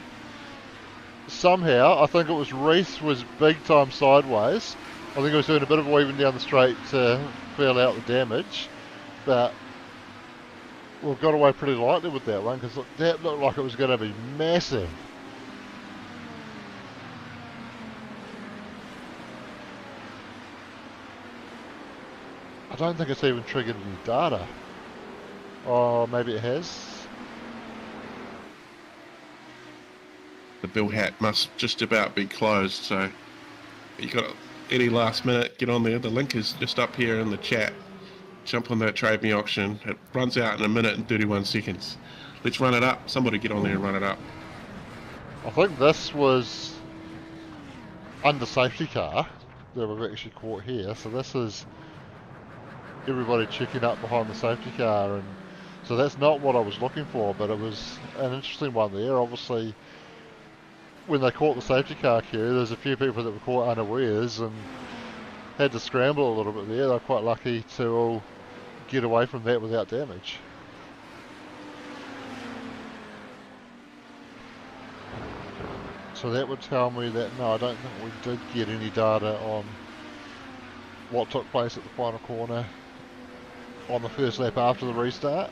Somehow, I think it was Reese was big time sideways. I think he was doing a bit of weaving down the straight to feel out the damage, but we got away pretty lightly with that one because that looked like it was going to be massive. I don't think it's even triggered any data. Oh, maybe it has. The Bill hat must just about be closed, so you got any last minute, get on there. The link is just up here in the chat. Jump on that Trade Me auction. It runs out in a minute and 31 seconds. Let's run it up. Somebody get on there and run it up. I think this was under safety car that we've actually caught here. So this is everybody checking up behind the safety car, and so that's not what I was looking for, but it was an interesting one there. Obviously, when they caught the safety car queue, there's a few people that were caught unawares and had to scramble a little bit there. They're quite lucky to all get away from that without damage. So that would tell me that no, I don't think we did get any data on what took place at the final corner on the first lap after the restart.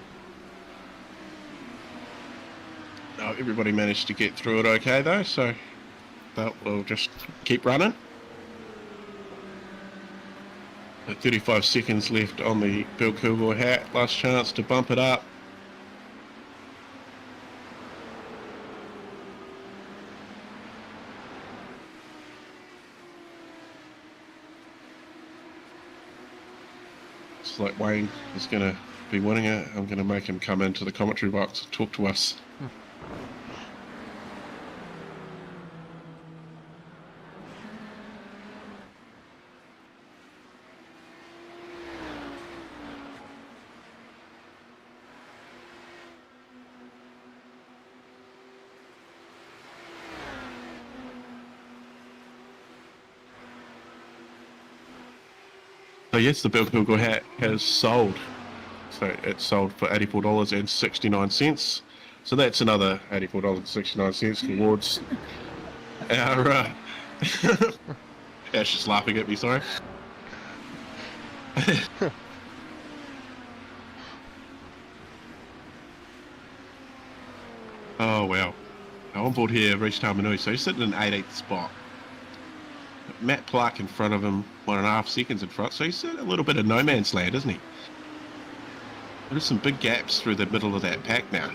No, everybody managed to get through it okay though, so we'll just keep running. 35 seconds left on the Bill Kilgore hat. Last chance to bump it up. It's like Wayne is going to be winning it. I'm going to make him come into the commentary box and talk to us. So yes, the Bill Kilgore hat has sold. So it's sold for $84.69. So that's another $84.69 towards our... Ash is laughing at me, sorry. Oh, well. On board here, reached Tamanui, so he's sitting in 18th spot. Matt Clark in front of him, 1.5 seconds in front, so he's in a little bit of no man's land, isn't he? There's some big gaps through the middle of that pack now.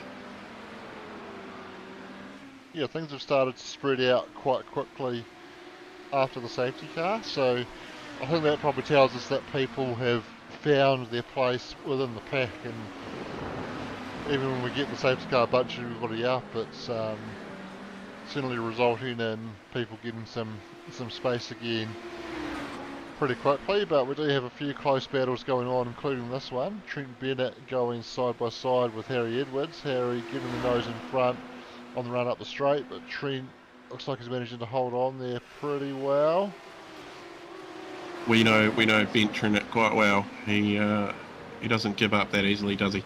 Yeah, things have started to spread out quite quickly after the safety car, so I think that probably tells us that people have found their place within the pack, and even when we get the safety car bunching everybody up, it's certainly resulting in people getting some space again pretty quickly. But we do have a few close battles going on, including this one. Trent Bennett going side by side with Harry Edwards. Harry getting the nose in front on the run up the straight, but Trent looks like he's managing to hold on there pretty well. We know Ben Trent quite well. He doesn't give up that easily, does he?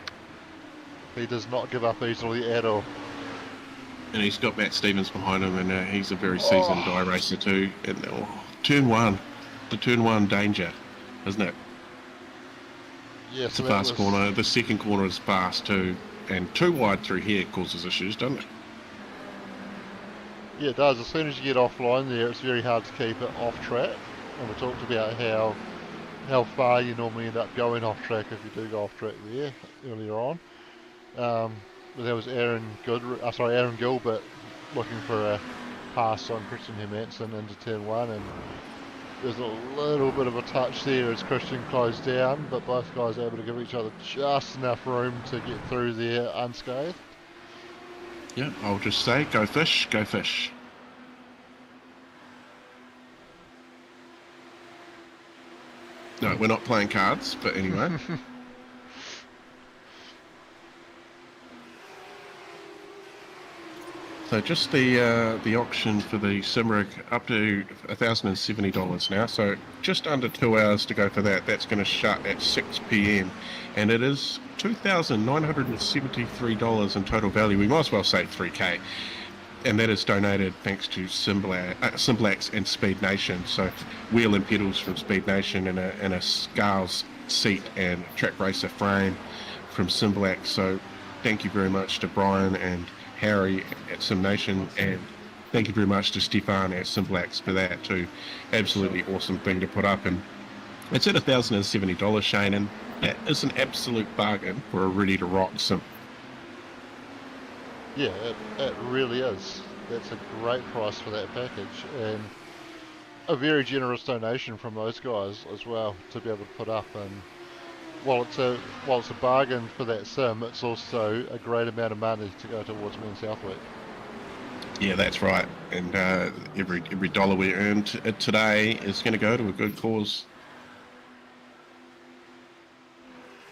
He does not give up easily at all. And he's got Matt Stevens behind him, and he's a very seasoned iRacer too. And turn one, the turn one danger, isn't it? Yeah, it's a fast corner. The second corner is fast too, and too wide through here causes issues, doesn't it? Yeah, it does. As soon as you get offline there, it's very hard to keep it off track. And we talked about how far you normally end up going off track if you do go off track there earlier on. But there was Aaron Gilbert looking for a pass on Christian Hermansen into turn one, and there's a little bit of a touch there as Christian closed down, but both guys able to give each other just enough room to get through there unscathed. Yeah, I'll just say, go fish, go fish. No, we're not playing cards, but anyway. So just the auction for the Simrig up to $1,070 now. So just under 2 hours to go for that. That's going to shut at 6 p.m. and it is $2,973 in total value. We might as well say 3K. And that is donated thanks to Simplex and Speed Nation. So wheel and pedals from Speed Nation and a Scales seat and track racer frame from Simplex. So thank you very much to Brian and Harry at Sim Nation, and thank you very much to Stefan at Simplex for that too. Absolutely awesome thing to put up, and it's at $1,070, Shane, and that is an absolute bargain for a ready to rock sim. Yeah, it really is. That's a great price for that package, and a very generous donation from those guys as well to be able to put up. And while it's a bargain for that sim, it's also a great amount of money to go towards Men's Health Week. Yeah, that's right. And every dollar we earned today is going to go to a good cause.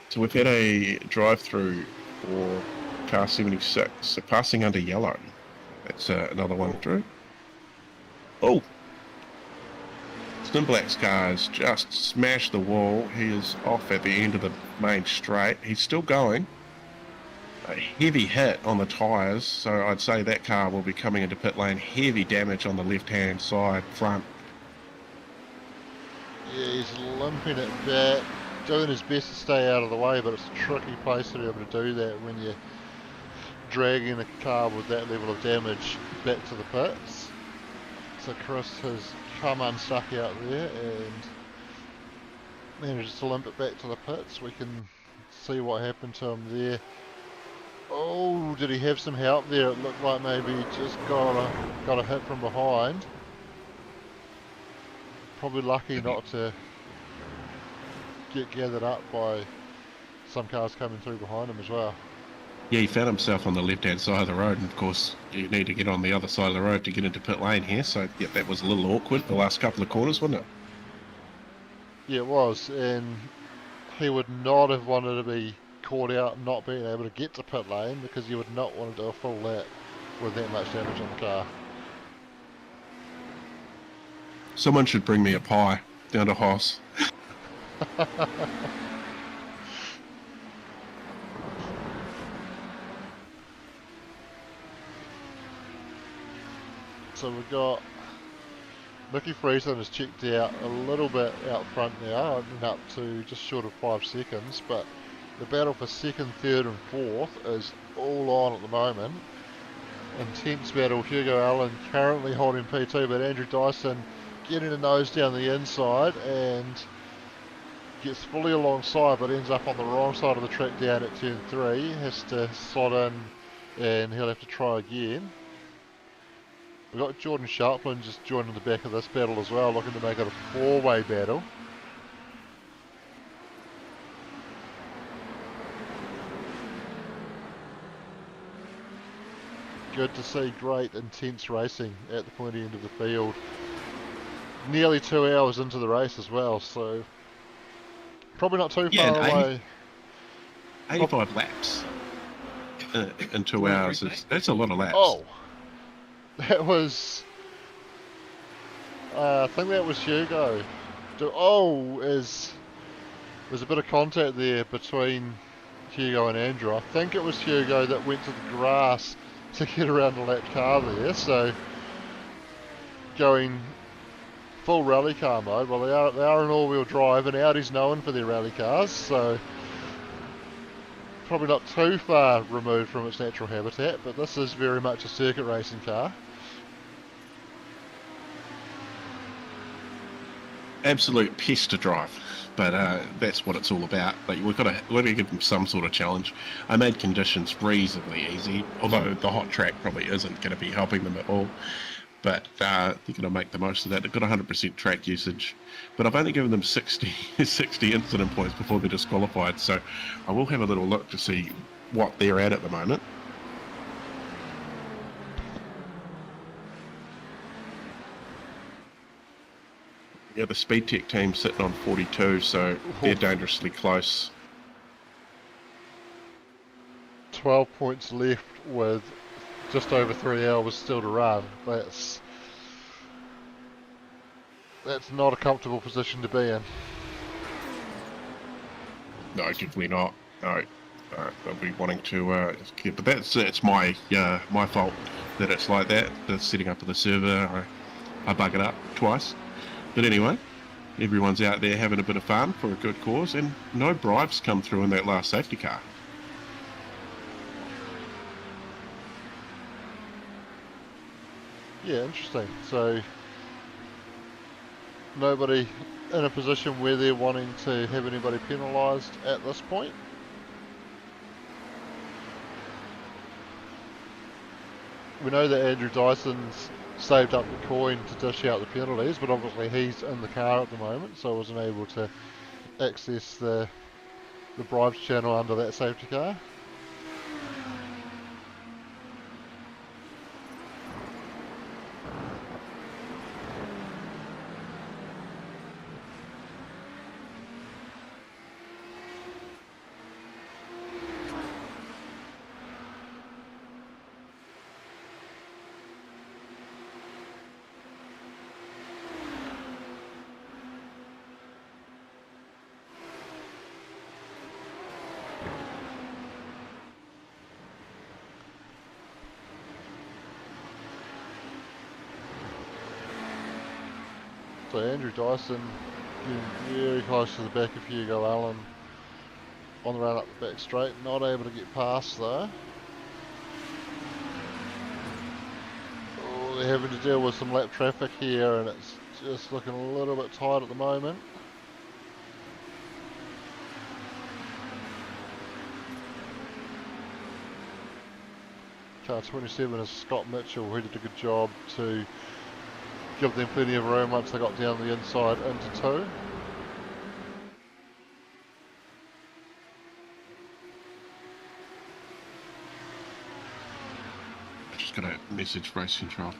So we've had a drive-through for car 76, so passing under yellow. That's another one through. Oh! Simplex car has just smashed the wall. He is off at the end of the main straight. He's still going. A heavy hit on the tyres, so I'd say that car will be coming into pit lane. Heavy damage on the left-hand side front. Yeah, he's limping it back, doing his best to stay out of the way, but it's a tricky place to be able to do that when you're dragging a car with that level of damage back to the pits. So Chris has come unstuck out there and manages to limp it back to the pits. We can see what happened to him there. Oh, did he have some help there? It looked like maybe he just got a hit from behind. Probably lucky not to get gathered up by some cars coming through behind him as well. Yeah, he found himself on the left-hand side of the road, and of course you need to get on the other side of the road to get into pit lane here, so yeah, that was a little awkward the last couple of corners, wasn't it? Yeah, it was, and he would not have wanted to be caught out not being able to get to pit lane, because you would not want to do a full lap with that much damage on the car. Someone should bring me a pie down to Hoss. So we've got Nicky Friesen has checked out a little bit out front now, and up to just short of 5 seconds, but the battle for second, third and fourth is all on at the moment. intense battle. Hugo Allen currently holding P2, but Andrew Dyson getting a nose down the inside and gets fully alongside, but ends up on the wrong side of the track down at turn 3. Has to slot in and he'll have to try again. We've got Jordan Sharplin just joining the back of this battle as well, looking to make it a 4-way battle. Good to see great intense racing at the pointy end of the field. Nearly 2 hours into the race as well, so probably not too far away. 85 laps in 2 hours. That's a lot of laps. Oh, that was... I think that was Hugo. There's a bit of contact there between Hugo and Andrew. I think it was Hugo that went to the grass to get around the lap car there, so going full rally car mode. Well, they are an all-wheel drive, and Audi's known for their rally cars, so probably not too far removed from its natural habitat, but this is very much a circuit racing car. Absolute pest to drive, but that's what it's all about. Like, we've got to give them some sort of challenge. I made conditions reasonably easy, although the hot track probably isn't going to be helping them at all. But they're going to make the most of that. They've got 100% track usage, but I've only given them 60 incident points before they're disqualified. So I will have a little look to see what they're at the moment. Yeah, the Speed Tech team's sitting on 42, so they're dangerously close. 12 points left with just over 3 hours still to run. That's not a comfortable position to be in. No, definitely not. No, they'll be wanting to but it's my fault that it's like that. The setting up of the server, I bug it up twice. But anyway, everyone's out there having a bit of fun for a good cause, and no bribes come through in that last safety car. Yeah, interesting. So nobody in a position where they're wanting to have anybody penalised at this point. We know that Andrew Dyson's saved up the coin to dish out the penalties, but obviously he's in the car at the moment, so wasn't able to access the bribes channel under that safety car. So Andrew Dyson getting very close to the back of Hugo Allen on the run up the back straight, not able to get past though. Oh, they're having to deal with some lap traffic here, and it's just looking a little bit tight at the moment. Car 27 is Scott Mitchell, who did a good job to give them plenty of room once they got down the inside into 2. I just got a message race control.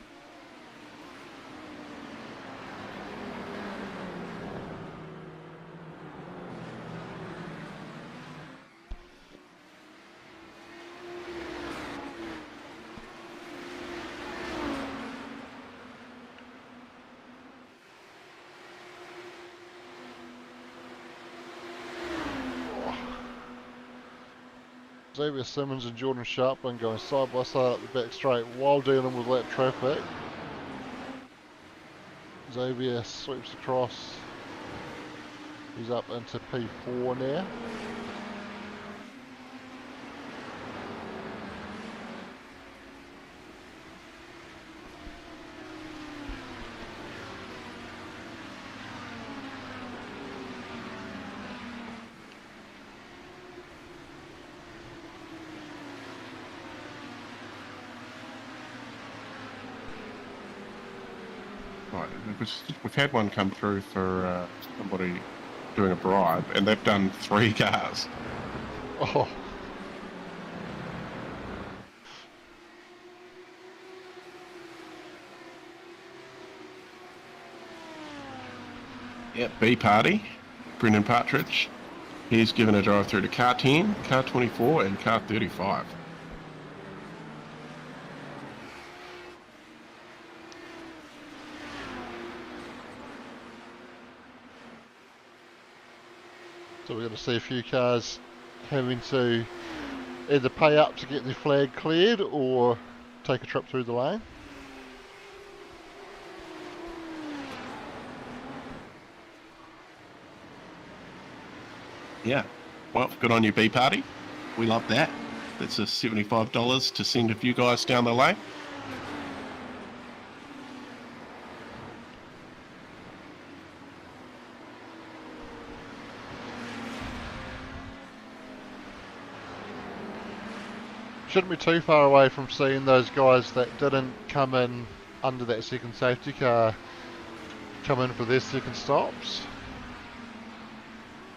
Xavier Simmons and Jordan Sharplin going side by side up the back straight while dealing with lap traffic. Xavier sweeps across. He's up into P4 now. because we've had one come through for somebody doing a bribe, and they've done 3 cars. Oh, Yep, B party, Brendan Partridge. He's given a drive through to car 10, car 24, and car 35. so we're going to see a few cars having to either pay up to get their flag cleared or take a trip through the lane. Yeah, well, good on you, B party. We love that. That's a $75 to send a few guys down the lane. Shouldn't be too far away from seeing those guys that didn't come in under that second safety car come in for their second stops.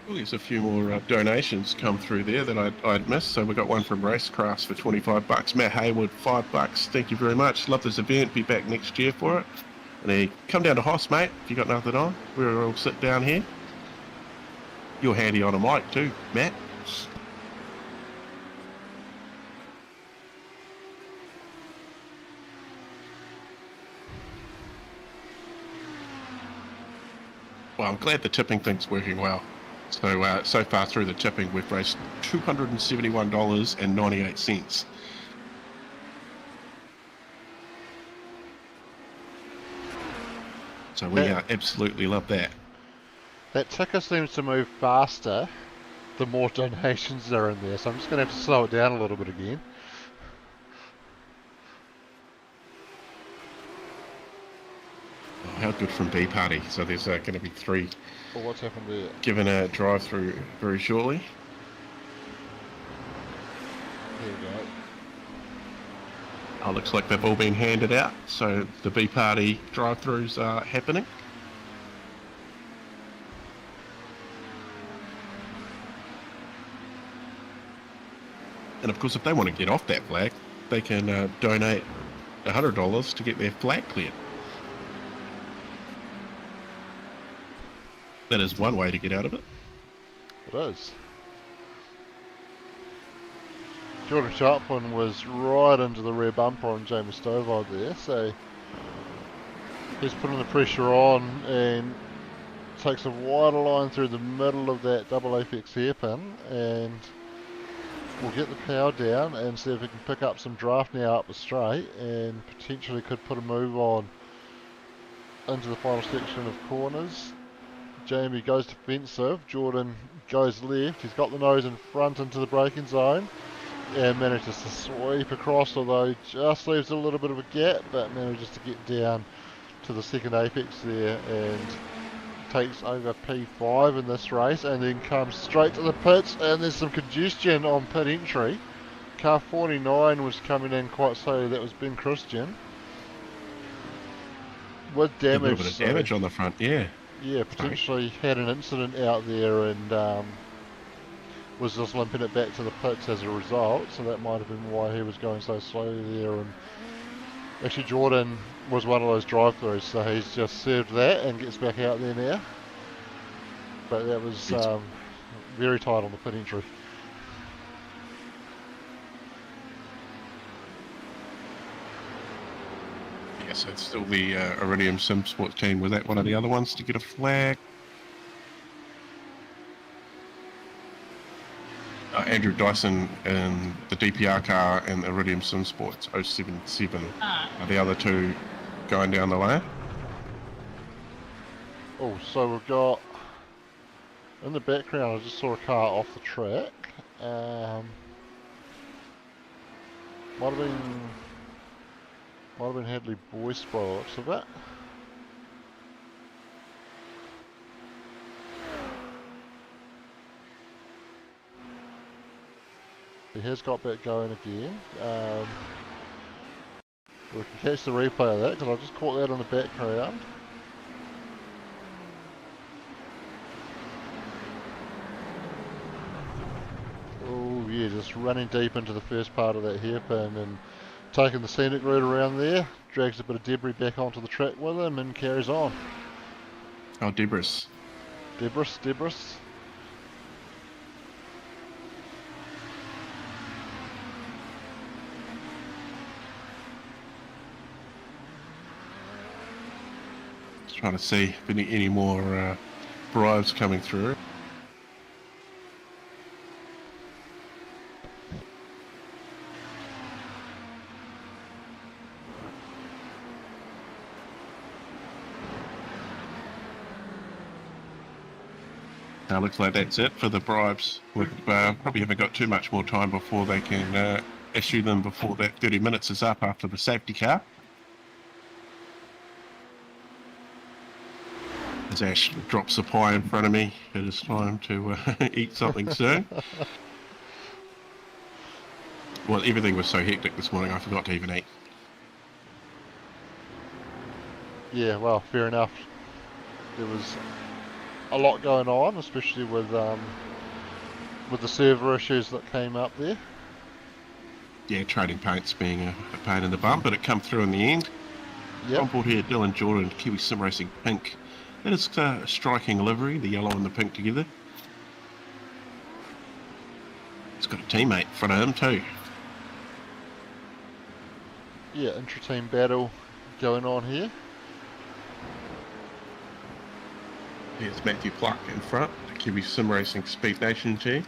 Well, there's a few more donations come through there that I'd missed. So we got one from Racecrafts for $25. Matt Hayward, $5. Thank you very much. Love this event. Be back next year for it. And then come down to Hoss, mate, if you got nothing on. We'll all sit down here. You're handy on a mic too, Matt. Well, I'm glad the tipping thing's working well. So far through the tipping, we've raised $271.98. So we absolutely love that. That ticker seems to move faster the more donations are in there, so I'm just going to have to slow it down a little bit again. Oh, how good from B Party. So there's going to be 3 Well, what's happened there? given a drive through very shortly. There we go. Oh, looks like they've all been handed out. So the B Party drive throughs are happening. And of course, if they want to get off that flag, they can donate $100 to get their flag cleared. That is one way to get out of it. It is. Jordan Sharpman was right into the rear bumper on Jamie Stovall there, so he's putting the pressure on and takes a wider line through the middle of that double apex hairpin, and we'll get the power down and see if we can pick up some draft now up the straight and potentially could put a move on into the final section of corners. Jamie goes defensive, Jordan goes left, he's got the nose in front into the braking zone and manages to sweep across, although just leaves a little bit of a gap, but manages to get down to the second apex there and takes over P5 in this race, and then comes straight to the pits, and there's some congestion on pit entry. Car 49 was coming in quite slowly, that was Ben Christian. With damage. A little bit of damage on the front, yeah. Yeah, potentially had an incident out there and was just limping it back to the pits as a result, so that might have been why he was going so slowly there. And actually Jordan was one of those drive-throughs, so he's just served that and gets back out there now. But that was very tight on the pit entry. Yeah, so it's still the Iridium Sim Sports team. Was that one of the other ones to get a flag? Andrew Dyson in the DPR car and the Iridium Sim Sports 077 are the other 2 going down the lane. Oh, so we've got in the background, I just saw a car off the track. Might have been Hadley Boyce by the looks of it. He has got back going again. We can catch the replay of that because I just caught that on the background. yeah, just running deep into the first part of that hairpin and taking the scenic route around there, drags a bit of debris back onto the track with him and carries on. Oh, Debris. Debris. Just trying to see if any more bribes coming through. Looks like that's it for the bribes. We probably haven't got too much more time before they can issue them before that 30 minutes is up after the safety car. As Ash drops the pie in front of me, it is time to eat something soon. Well, everything was so hectic this morning I forgot to even eat. Yeah, well, fair enough. There was a lot going on, especially with the server issues that came up there. Yeah, trading paints being a pain in the bum, but it come through in the end. Yep. On board here, Dylan Jordan, Kiwi Sim Racing Pink. That is a striking livery, the yellow and the pink together. He's got a teammate in front of him too. Yeah, intra-team battle going on here. Here's Matthew Pluck in front, the Kiwi Sim Racing Speed Nation team.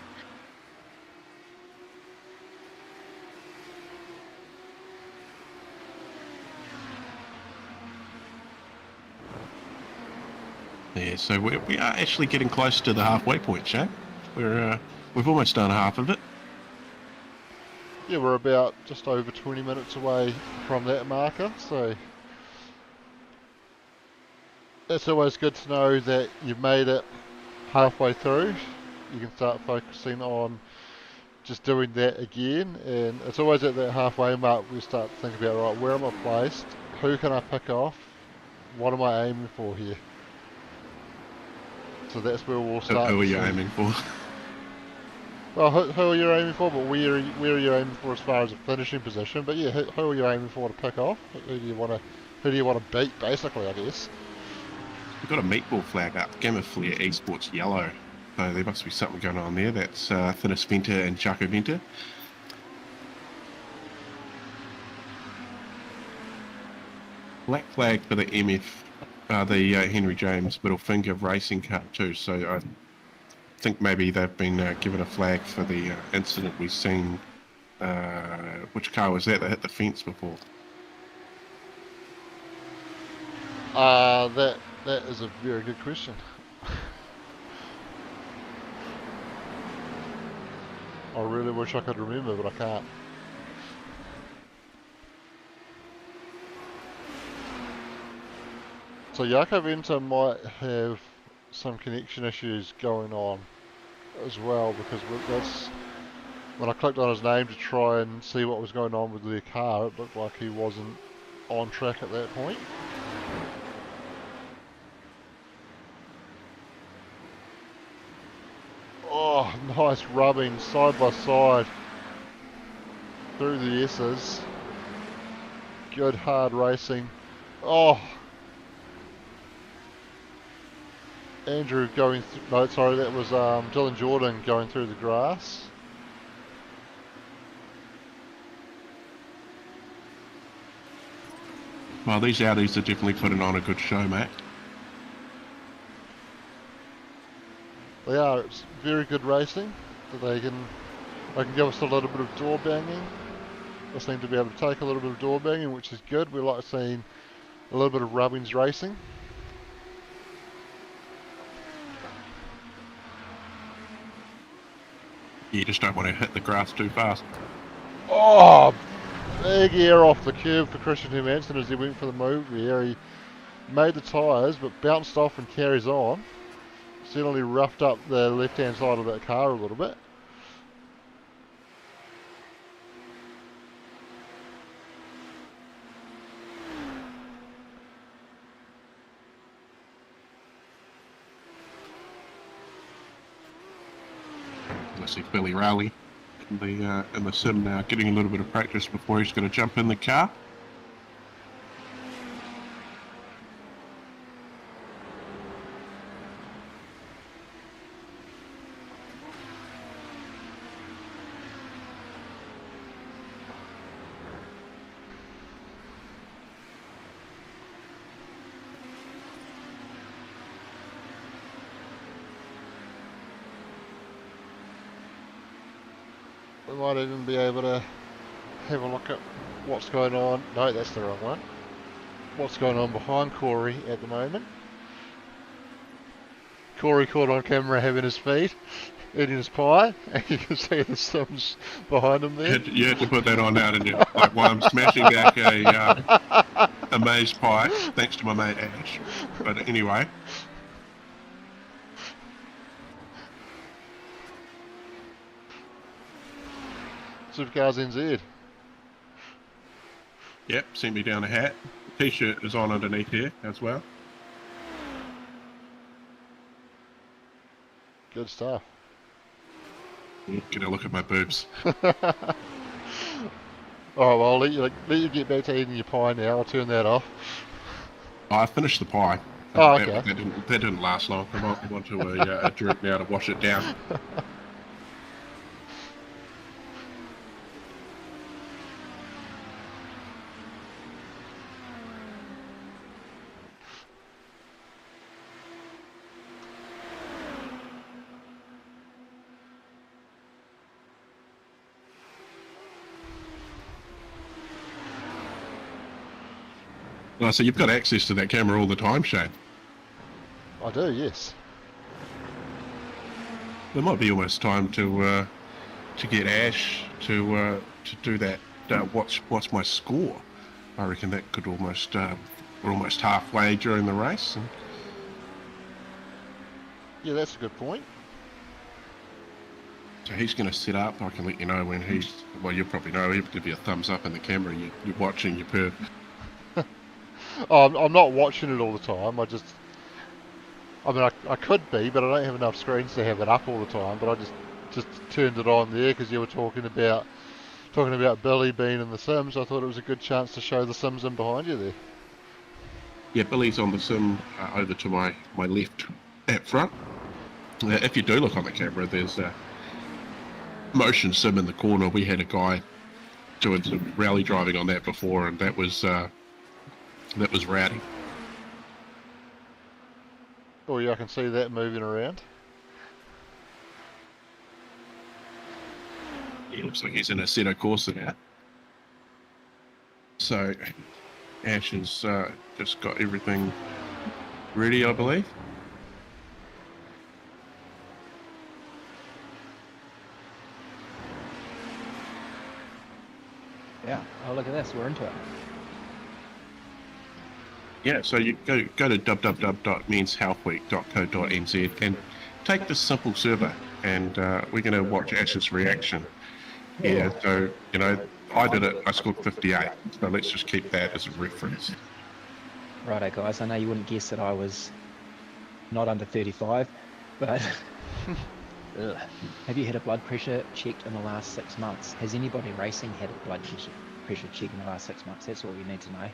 Yeah, so we are actually getting close to the halfway point, Shane. We've almost done half of it. Yeah, we're about just over 20 minutes away from that marker, so it's always good to know that you've made it halfway through. You can start focusing on just doing that again, and it's always at that halfway mark we start to think about, right, where am I placed? Who can I pick off? What am I aiming for here? So that's where we'll start. Who are you to see. aiming for? Well, who are you aiming for? But where are you aiming for as far as a finishing position? But yeah, who are you aiming for to pick off? Who do you want to beat? Basically, I guess. We've got a meatball flag up, Gamma Flare Esports Yellow. So there must be something going on there. That's Thinis Venter and Jaco Venter. Black flag for the MF, the Henry James Middle Finger Racing Cup too. So I think maybe they've been given a flag for the incident we've seen. Which car was that hit the fence before? That is a very good question. I really wish I could remember, but I can't. So Jaco Venter might have some connection issues going on as well, because that's when I clicked on his name to try and see what was going on with their car, it looked like he wasn't on track at that point. Oh, nice rubbing side by side through the S's. Good hard racing. Oh, Andrew going no, sorry, that was Dylan Jordan going through the grass. Well, these Audis are definitely putting on a good show, mate. They are. It's very good racing. They can give us a little bit of door banging. They seem to be able to take a little bit of door banging, which is good. We like seeing a little bit of rubbings racing. You just don't want to hit the grass too fast. Oh, big air off the curb for Christian Hermansen as he went for the move there. He made the tyres but bounced off and carries on. Certainly roughed up the left-hand side of that car a little bit. I see Billy Rowley in the sim now, getting a little bit of practice before he's going to jump in the car. We might even be able to have a look at what's going on. No, that's the wrong one. What's going on behind Corey at the moment. Corey caught on camera having his feed, eating his pie, and you can see the Sims behind him there. You had to put that on now, didn't you? Like while I'm smashing back a maize pie, thanks to my mate Ash. But anyway. Supercars NZ. Yep, sent me down a hat. T-shirt is on underneath here as well. Good stuff. Get a look at my boobs. Alright, well, I'll let you get back to eating your pie now. I'll turn that off. I finished the pie. Oh, okay. That didn't last long. I might want to a drink now to wash it down. Well, so you've got access to that camera all the time, Shane. I do, yes. It might be almost time to get Ash to do that. What's my score? I reckon that could almost we're almost halfway during the race. And... Yeah, that's a good point. So he's going to set up. I can let you know when he's. Well, you probably know. He'll give you a thumbs up in the camera. You're watching your perv. Oh, I'm not watching it all the time. I could be, but I don't have enough screens to have it up all the time. But I just turned it on there because you were talking about Billy being in the Sims. I thought it was a good chance to show the Sims in behind you there. Yeah, Billy's on the sim over to my left at front. If you do look on the camera, there's a motion sim in the corner. We had a guy doing some rally driving on that before, and that was rowdy. Oh yeah, I can see that moving around. He looks like he's in a Assetto Corsa now. So Ash has just got everything ready, I believe. Yeah. Oh, look at this. We're into it. Yeah, so you go to www.menshealthweek.co.nz and take this simple survey, and we're going to watch Ash's reaction. Yeah, so, you know, I did it, I scored 58, so let's just keep that as a reference. Righto, guys. I know you wouldn't guess that I was not under 35, but have you had a blood pressure checked in the last 6 months? Has anybody racing had a blood pressure check in the last 6 months? That's all you need to know.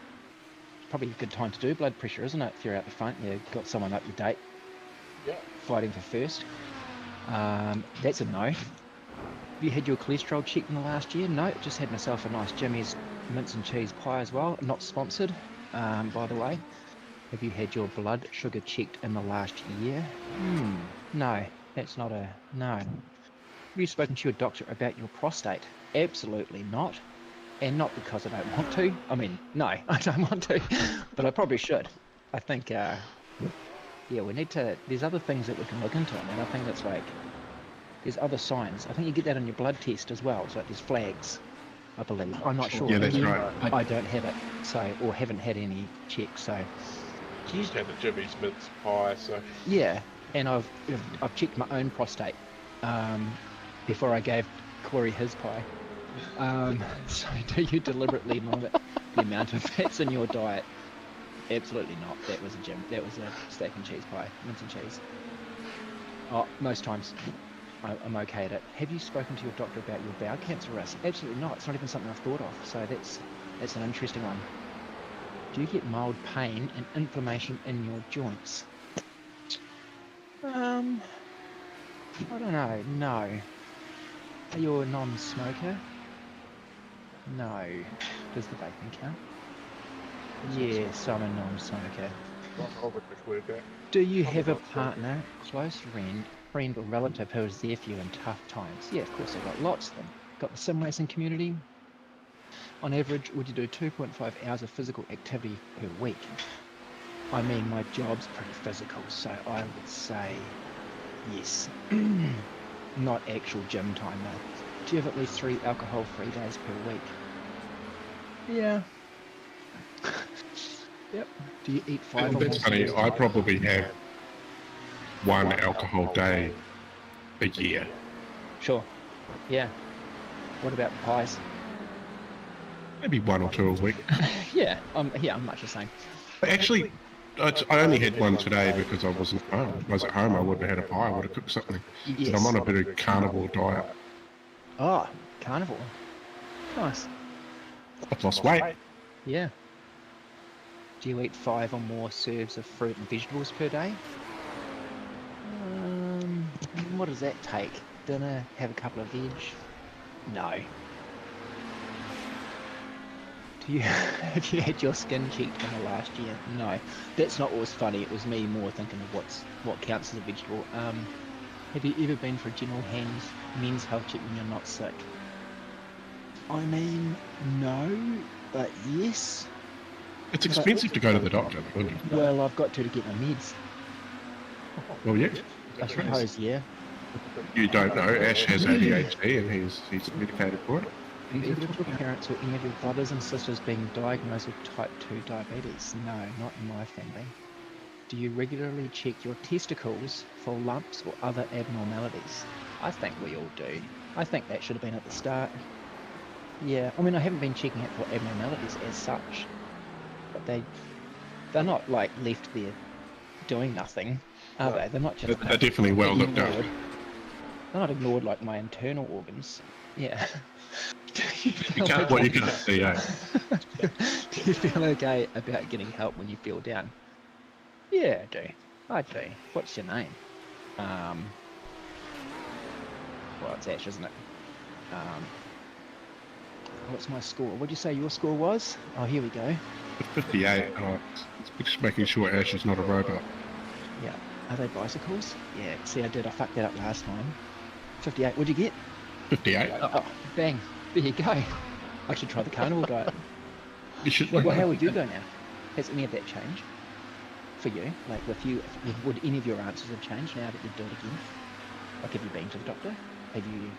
Probably a good time to do blood pressure, isn't it? If you're out the front, you've got someone up your date, fighting for first. That's a no. Have you had your cholesterol checked in the last year? No, just had myself a nice Jimmy's mince and cheese pie as well. Not sponsored, by the way. Have you had your blood sugar checked in the last year? No, that's not a no. Have you spoken to your doctor about your prostate? Absolutely not. And not because I don't want to. I mean, no, I don't want to, but I probably should. I think, yeah, we need to, there's other things that we can look into. I mean, I think that's like, there's other signs. I think you get that on your blood test as well. So there's flags, I believe. I'm not sure. Yeah, that's right. I don't have it, so, or haven't had any checks, so. Just had the Jimmy's mince pie, so. Yeah, and I've checked my own prostate before I gave Corey his pie. So do you deliberately limit the amount of fats in your diet? Absolutely not. That was a steak and cheese pie, mince and cheese. Oh, most times. I'm okay at it. Have you spoken to your doctor about your bowel cancer risk? Absolutely not. It's not even something I've thought of. So that's an interesting one. Do you get mild pain and inflammation in your joints? I don't know. No. Are you a non-smoker? No. Does the vaping count? Yes, I'm a non-smoker. Do you have a partner, close friend or relative who is there for you in tough times? Yeah, of course, I've got lots of them. Got the sim racing community. On average, would you do 2.5 hours of physical activity per week? I mean, my job's pretty physical, so I would say yes. Not actual gym time, though. Do you have at least 3 alcohol-free days per week? Yeah. Yep. Do you eat 5 or more? That's funny. I probably have 1 alcohol day a year. Sure. Yeah. What about pies? Maybe 1 or 2 a week. Yeah, I'm much the same. Actually, I only had 1 today because I wasn't home. If I was at home, I wouldn't have had a pie. I would have cooked something. Yes. But I'm on a bit of carnivore diet. Oh, carnivore. Nice. I've lost weight. Yeah. Do you eat 5 or more serves of fruit and vegetables per day? What does that take? Dinner, have a couple of veg? No. Have you had your skin checked in the last year? No. That's not what was funny. It was me more thinking of what counts as a vegetable. Have you ever been for a general men's health check when you're not sick? I mean, no, but yes. It's expensive to go to the doctor, isn't it? Well, I've got to get my meds. Well, yeah. I suppose, yeah. You don't know. Ash has ADHD and he's medicated for it. Have either of your parents or any of your brothers and sisters being diagnosed with type 2 diabetes? No, not in my family. Do you regularly check your testicles for lumps or other abnormalities? I think we all do. I think that should have been at the start. Yeah, I mean, I haven't been checking it for abnormalities as such, but they're not like left there doing nothing, are they? They're not just. They're definitely well looked ignored. after. They're not ignored like my internal organs. Yeah. You can't what you can see, eh? Do you feel okay about getting help when you feel down? Yeah, I do. I do. What's your name? Well, it's Ash, isn't it? What's my score? What did you say your score was? Oh, here we go. 58. It's just making sure Ash is not a robot. Yeah. Are they bicycles? Yeah. See, I fucked that up last time. 58. What'd you get? 58. Oh, bang. There you go. I should try the carnivore diet. You should. Well, how would you go now? Has any of that changed for you? Like, would any of your answers have changed now that you've done it again? Like, have you been to the doctor? Have you?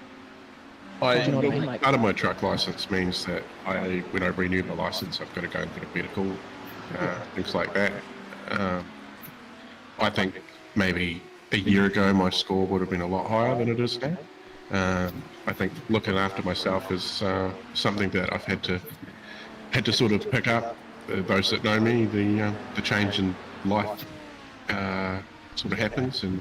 Do you know what I mean? Like, Part of my truck license means that when I renew my license, I've got to go and get a medical, things like that. I think maybe a year ago my score would have been a lot higher than it is now. I think looking after myself is something that I've had to sort of pick up. Those that know me, the change in life sort of happens, and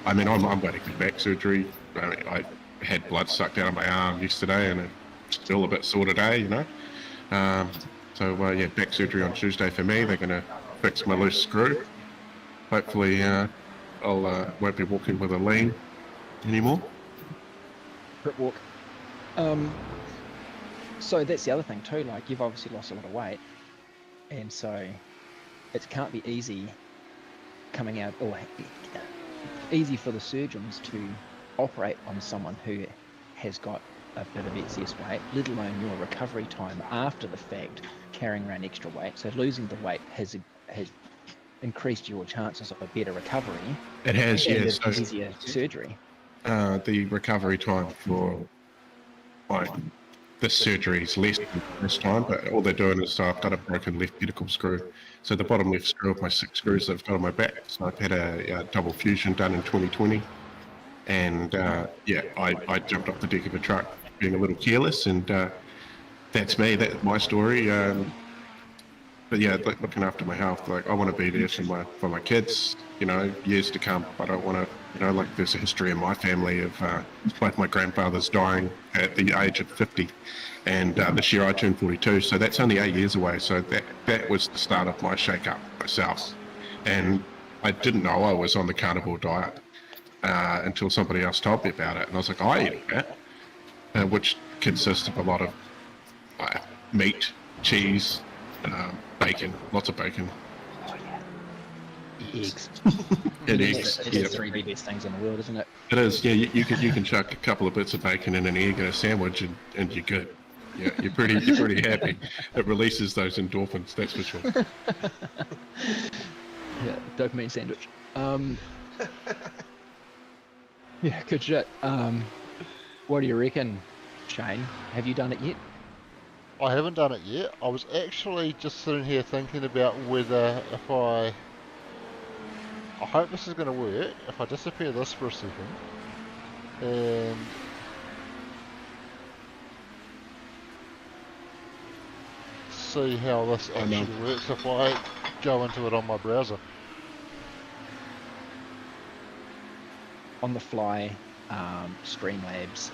I mean I'm waiting for back surgery. I had blood sucked out of my arm yesterday, and it's still a bit sore today, you know. Yeah, back surgery on Tuesday for me. They're going to fix my loose screw. Hopefully, I won't be walking with a lean anymore. Grip walk. So that's the other thing too, like you've obviously lost a lot of weight, and so it can't be easy coming out, or easy for the surgeons to operate on someone who has got a bit of excess weight, let alone your recovery time after the fact, carrying around extra weight. So losing the weight has increased your chances of a better recovery. It has, and yes. an easier surgery. The recovery time for this surgery is less than this time, but all they're doing is I've got a broken left pedicle screw. So the bottom left screw of my 6 screws I've got on my back. So I've had a double fusion done in 2020. And I jumped off the deck of a truck being a little careless, and that's me. That's my story. But yeah, looking after my health, like I want to be there for my kids, you know, years to come. I don't want to You know, like there's a history in my family of both my grandfathers dying at the age of 50, and this year I turned 42, so that's only 8 years away. So that was the start of my shake-up myself, and I didn't know I was on the carnivore diet until somebody else told me about it, and I was like, I eat that, which consists of a lot of meat, cheese, bacon, lots of bacon. Eggs. And It's eggs. the Yeah. three best things in the world, isn't it? It is, yeah. You can chuck a couple of bits of bacon in an egg and a sandwich, and you're good. Yeah, you're pretty happy. It releases those endorphins, that's for sure. Yeah, dopamine sandwich. Yeah, good shit. What do you reckon, Shane? Have you done it yet? I haven't done it yet. I was actually just sitting here thinking about whether if I hope this is going to work, if I disappear this for a second, and see how this actually works if I go into it on my browser. On the fly, Streamlabs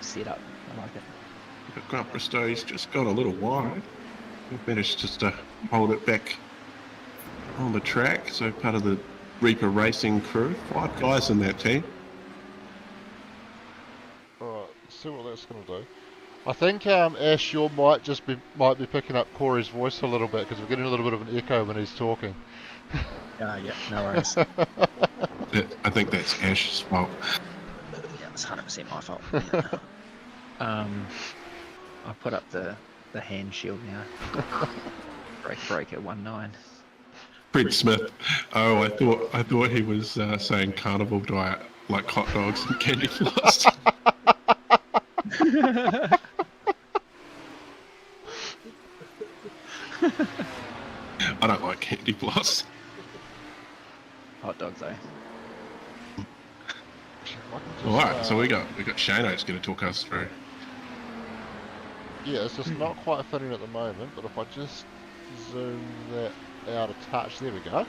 setup. I like it. But Grant Bristow, he's just got a little wide. He managed just to hold it back on the track, so part of the Reaper Racing crew. 5 guys in that team. Alright, let's see what that's going to do. I think Ash, you might be picking up Corey's voice a little bit because we're getting a little bit of an echo when he's talking. Yeah, no worries. I think that's Ash's fault. Yeah, it's 100% my fault. I'll put up the hand shield now. Break at 1.9. Fred Smith. Oh, I thought he was saying carnival diet, like hot dogs and candy floss. I don't like candy floss. Hot dogs, though. All right, so we got Shane who's going to talk us through. Yeah, it's just not quite fitting at the moment, but if I just zoom that out a touch, there we go.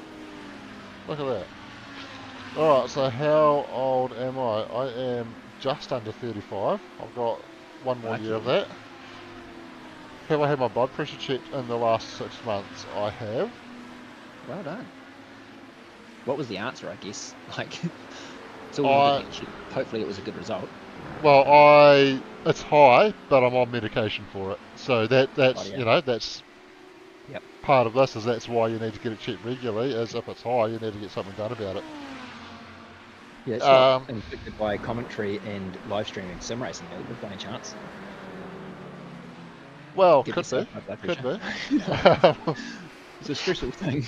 Look at that. Alright, so how old am I? I am just under 35. I've got one more year of that. Have I had my blood pressure checked in the last 6 months? I have. Well done. What was the answer, I guess? Like, it's all hopefully it was a good result. Well, it's high, but I'm on medication for it. So that's Oh, yeah. you know, that's Yep. part of this is that's why you need to get it checked regularly. Is if it's high, you need to get something done about it. Yeah, it's not inflicted by commentary and live streaming sim racing, by any chance. Well, Give could be, yourself high blood could pressure. be. It's a stressful thing.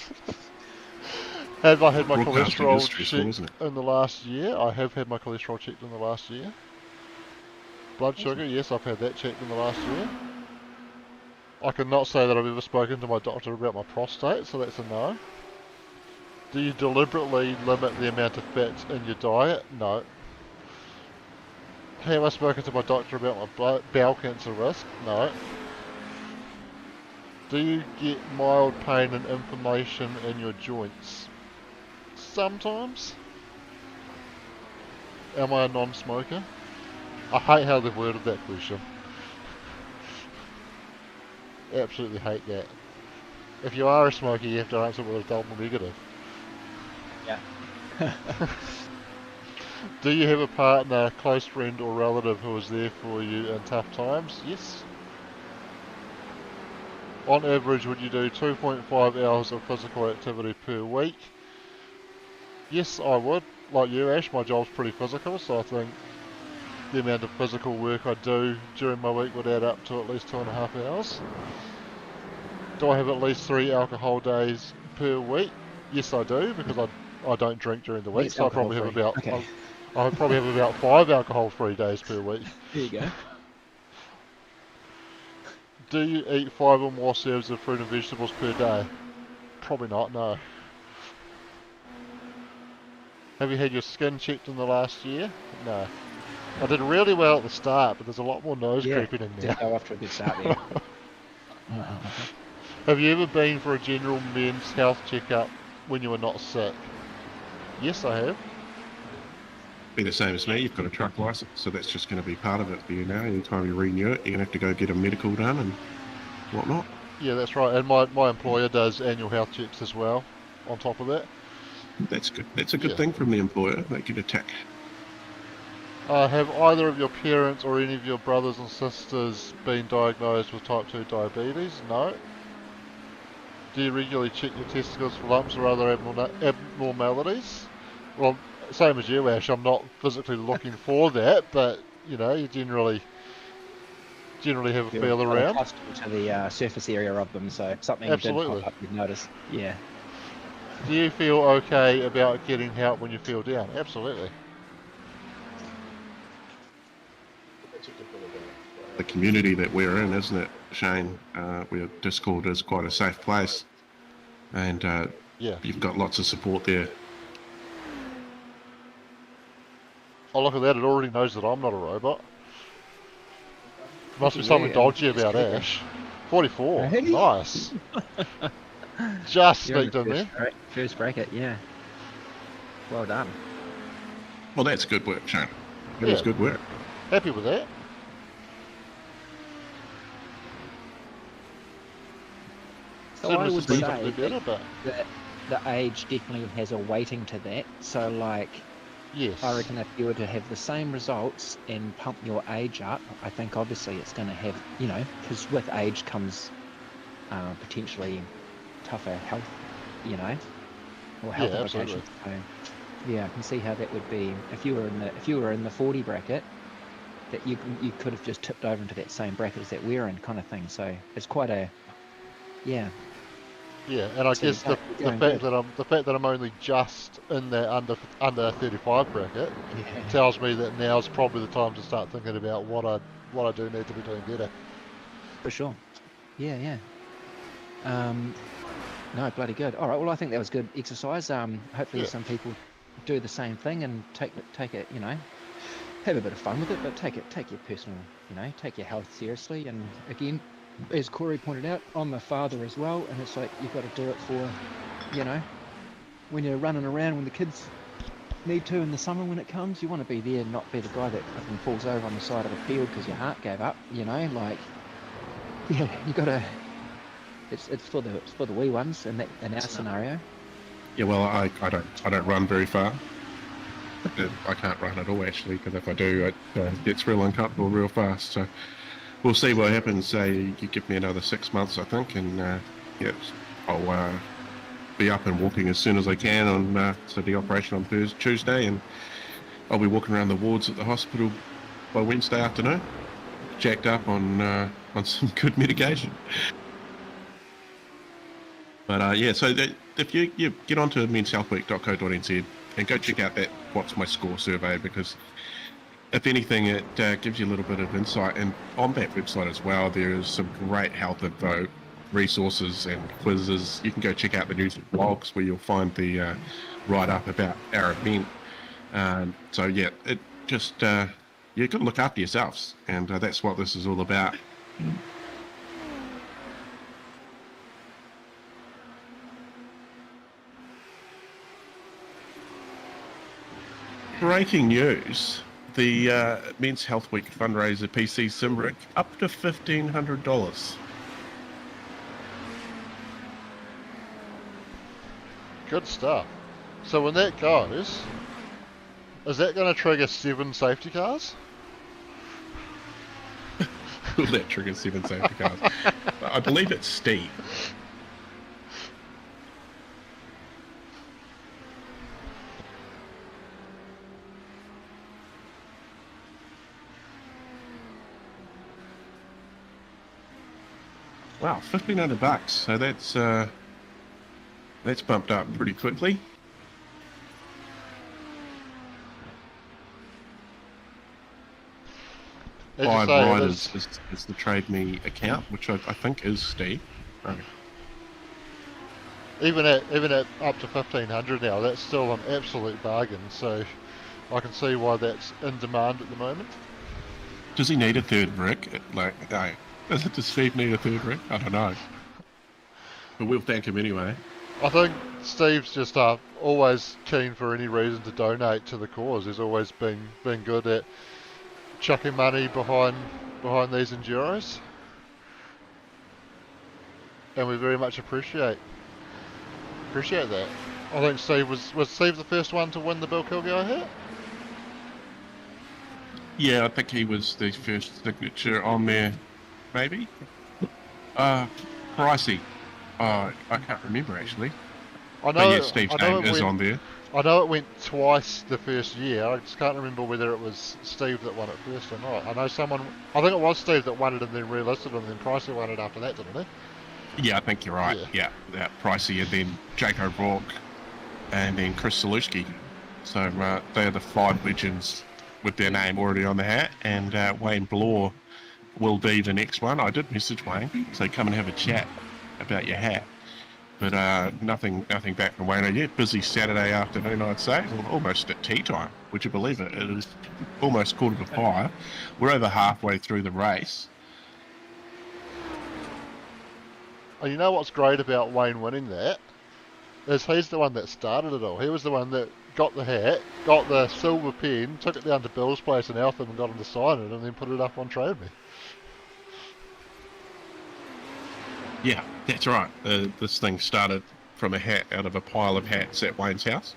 Have I had my Broadcasting cholesterol is stressful, checked isn't it? in the last year? I have had my cholesterol checked in the last year. Blood sugar, yes, I've had that checked in the last year. I cannot say that I've ever spoken to my doctor about my prostate, so that's a no. Do you deliberately limit the amount of fats in your diet? No. Have I spoken to my doctor about my bowel cancer risk? No. Do you get mild pain and inflammation in your joints? Sometimes. Am I a non-smoker? I hate how they've worded that question. Absolutely hate that. If you are a smoker, you have to answer with a double negative. Yeah. Do you have a partner, close friend or relative who is there for you in tough times? Yes. On average, would you do 2.5 hours of physical activity per week? Yes, I would. Like you, Ash, my job's pretty physical, so I think the amount of physical work I do during my week would add up to at least 2.5 hours. Do I have at least 3 alcohol days per week? Yes, I do, because I don't drink during the week, Yes, so I probably have alcohol-free. about Okay. I probably have about 5 alcohol-free days per week. There you go. Do you eat 5 or more serves of fruit and vegetables per day? Probably not, no. Have you had your skin checked in the last year? No. I did really well at the start, but there's a lot more nose creeping in Didn't now. go off to a good start there. Have you ever been for a general men's health checkup when you were not sick? Yes, I have. be the same as me. You've got a truck license, so that's just going to be part of it for you now. Anytime you renew it, you're going to have to go get a medical done and whatnot. Yeah, that's right. And my employer does annual health checks as well, on top of that. That's good. That's a good Yeah. thing from the employer. They get a tick. Have either of your parents or any of your brothers and sisters been diagnosed with type 2 diabetes? No. Do you regularly check your testicles for lumps or other abnormalities? Well, same as you, Ash. I'm not physically looking for that, but you know, you generally have a feel around. Accustomed to the surface area of them, so if something Absolutely. did pop up, you'd notice. Yeah. Do you feel okay about getting help when you feel down? Absolutely. The community that we're in, isn't it, Shane? Where Discord is quite a safe place, and Yeah. you've got lots of support there. Oh, look at that. It already knows that I'm not a robot. Must be something dodgy about Ash. 44. Really? Nice. Just You're in sneaked in the there. first bracket, yeah. Well done. Well, that's good work, Shane. That is Yeah. good work. Happy with that. So I Certainly would significantly say better, but that the age definitely has a weighting to that. So like, yes. I reckon if you were to have the same results and pump your age up, I think obviously it's going to have, you know, because with age comes potentially tougher health, you know, or health Yeah, implications. So, yeah, I can see how that would be if you were in the 40 bracket, that you could have just tipped over into that same bracket as that we're in, kind of thing. So it's quite a, yeah. Yeah, and I So guess you're the going fact good. that I'm only just in that under 35 bracket Yeah. tells me that now's probably the time to start thinking about what I do need to be doing better. For sure. Yeah, yeah. No, bloody good. All right. Well, I think that was good exercise. Hopefully Yeah. some people do the same thing and take it, you know, have a bit of fun with it, but take your personal, you know, take your health seriously. And again, as Corey pointed out, I'm a father as well, and it's like you've got to do it for, you know, when you're running around, when the kids need to in the summer when it comes, you want to be there, not be the guy that fucking falls over on the side of the field because your heart gave up. You know, like, yeah, you got to. It's for the wee ones in our scenario. Yeah, well, I don't run very far. I can't run at all actually, because if I do, it gets real uncomfortable real fast. So we'll see what happens. Say you give me another 6 months, I think, and yeah, I'll be up and walking as soon as I can on so the operation on Tuesday, and I'll be walking around the wards at the hospital by Wednesday afternoon, jacked up on some good medication. But yeah, so if you get onto menshealthweek.co.nz and go check out that What's My Score survey, because if anything, it gives you a little bit of insight. And on that website as well, there is some great health info, resources and quizzes. You can go check out the news and blogs where you'll find the write-up about our event. So yeah, it just, you've got to look after yourselves, and that's what this is all about. Breaking news, the Men's Health Week fundraiser PC Simbrick up to $1,500. Good stuff. So when that goes, is that going to trigger 7 safety cars? Will that trigger 7 safety cars? I believe it's Steve. Wow, $1,500. So that's bumped up pretty quickly. As you 5 say, it riders is, is the Trade Me account, which I think is Steve. Right. even at up to 1,500 now, that's still an absolute bargain. So I can see why that's in demand at the moment. Does he need a third rig? Like, no. Does Steve need a third rig? I don't know. But we'll thank him anyway. I think Steve's just always keen for any reason to donate to the cause. He's always been good at chucking money behind these enduros, and we very much appreciate that. I think Steve was Steve the first one to win the Bill Kilgour hat? Yeah, I think he was the first signature on there, maybe. Pricey. I can't remember actually. I But yeah, know. Steve's I know name it is went. on there. I know it went twice the first year. I just can't remember whether it was Steve that won it first or not. I know someone. I think it was Steve that won it and then relisted, and then Pricey won it after that, didn't he? Yeah, I think you're right. Yeah. Yeah, Pricey, and then Jake O'Rourke, and then Chris Saluski. So they are the 5 legends with their name already on the hat, and Wayne Blore will be the next one. I did message Wayne, so come and have a chat about your hat. But nothing back from Wayne. Yeah, busy Saturday afternoon, I'd say. Well, almost at tea time. Would you believe it? It is almost 4:45. We're over halfway through the race. Oh, you know what's great about Wayne winning that? Is he's the one that started it all. He was the one that got the hat, got the silver pen, took it down to Bill's place in Eltham and got him to sign it, and then put it up on Trade Me. Yeah, that's right. This thing started from a hat out of a pile of hats at Wayne's house,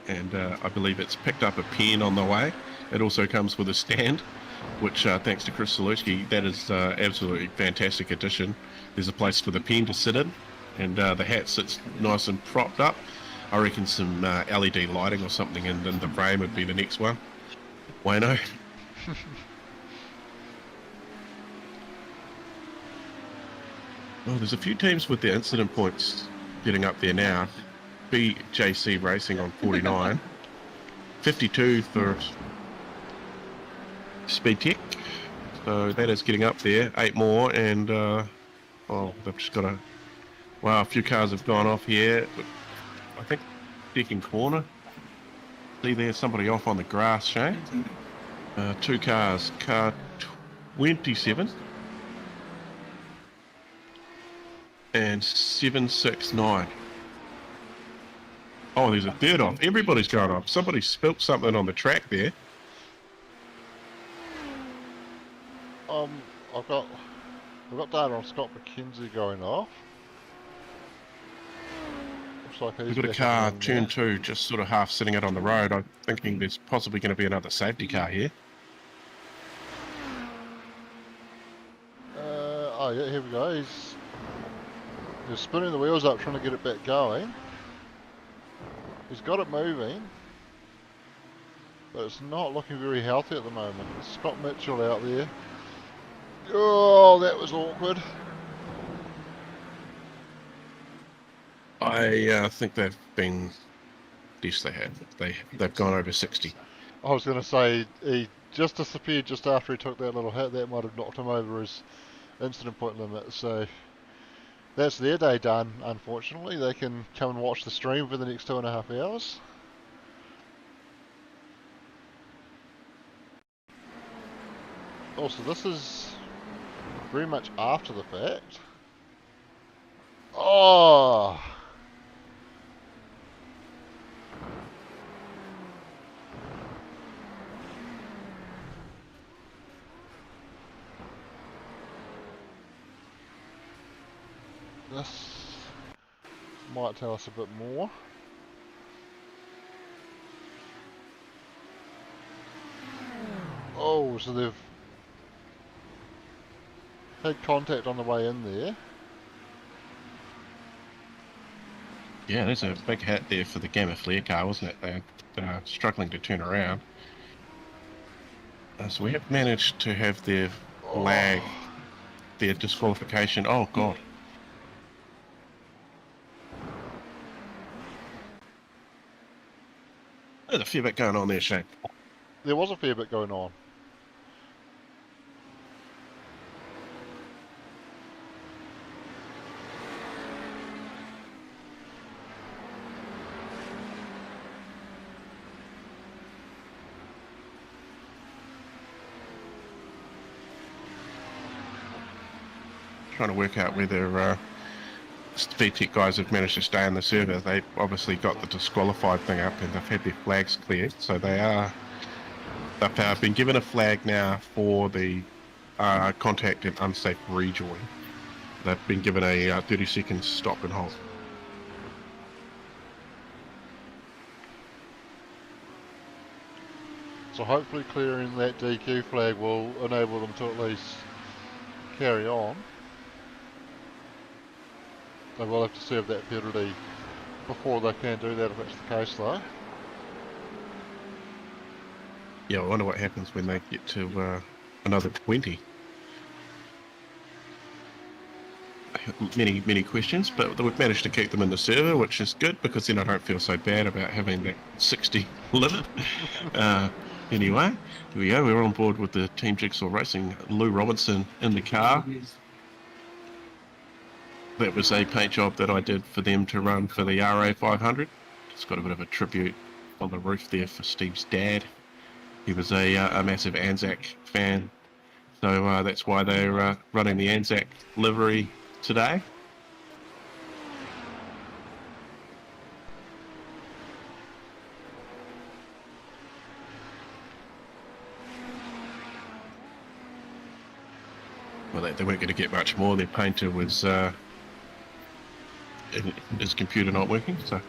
and I believe it's picked up a pen on the way. It also comes with a stand, which thanks to Chris Saluski, that is absolutely fantastic addition. There's a place for the pen to sit in, and the hat sits nice and propped up. I reckon some LED lighting or something in the frame would be the next one. Wayno. Oh, there's a few teams with their incident points getting up there now. BJC Racing on 49. 52 for Speed Tech. So that is getting up there. 8 more, and they've just got a few cars have gone off here. I think Decking Corner. See there's somebody off on the grass, Shane. 2 cars. Car 27. And 769. Oh, there's a third off. Everybody's going off. Somebody spilt something on the track there. I've got data on Scott McKenzie going off. Looks like he's We've got a back car, in turn there. 2, just sort of half sitting out on the road. I'm thinking there's possibly going to be another safety car here. Yeah, here we go. He's spinning the wheels up, trying to get it back going. He's got it moving, but it's not looking very healthy at the moment. Scott Mitchell out there. Oh, that was awkward. I think they've been... Yes, they have. They've gone over 60. I was going to say, he just disappeared just after he took that little hit. That might have knocked him over his incident point limit. So that's their day done, unfortunately. They can come and watch the stream for the next 2.5 hours. Also, this is very much after the fact. Oh! This might tell us a bit more. Oh, so they've had contact on the way in there. Yeah, there's a big hit there for the Gamma Flare car, wasn't it? They're struggling to turn around. So we have managed to have their lag, their disqualification. Oh, God. There's a fair bit going on there, Shane. There was a fair bit going on. Trying to work out whether Speed Tech guys have managed to stay on the server. They've obviously got the disqualified thing up and they've had their flags cleared. So they've been given a flag now for the contact and unsafe rejoin. They've been given a 30-second stop and hold. So hopefully clearing that DQ flag will enable them to at least carry on. They will have to serve that penalty before they can do that if that's the case though. Yeah, I wonder what happens when they get to another 20. Many questions, but we've managed to keep them in the server, which is good because then I don't feel so bad about having that 60 limit. Anyway, here we go. We're on board with the Team Jigsaw Racing. Lou Robinson in the car. That was a paint job that I did for them to run for the RA 500. It's got a bit of a tribute on the roof there for Steve's dad. He was a massive Anzac fan, so that's why they're running the Anzac livery today. Well, they weren't going to get much more. Their painter was his computer not working, so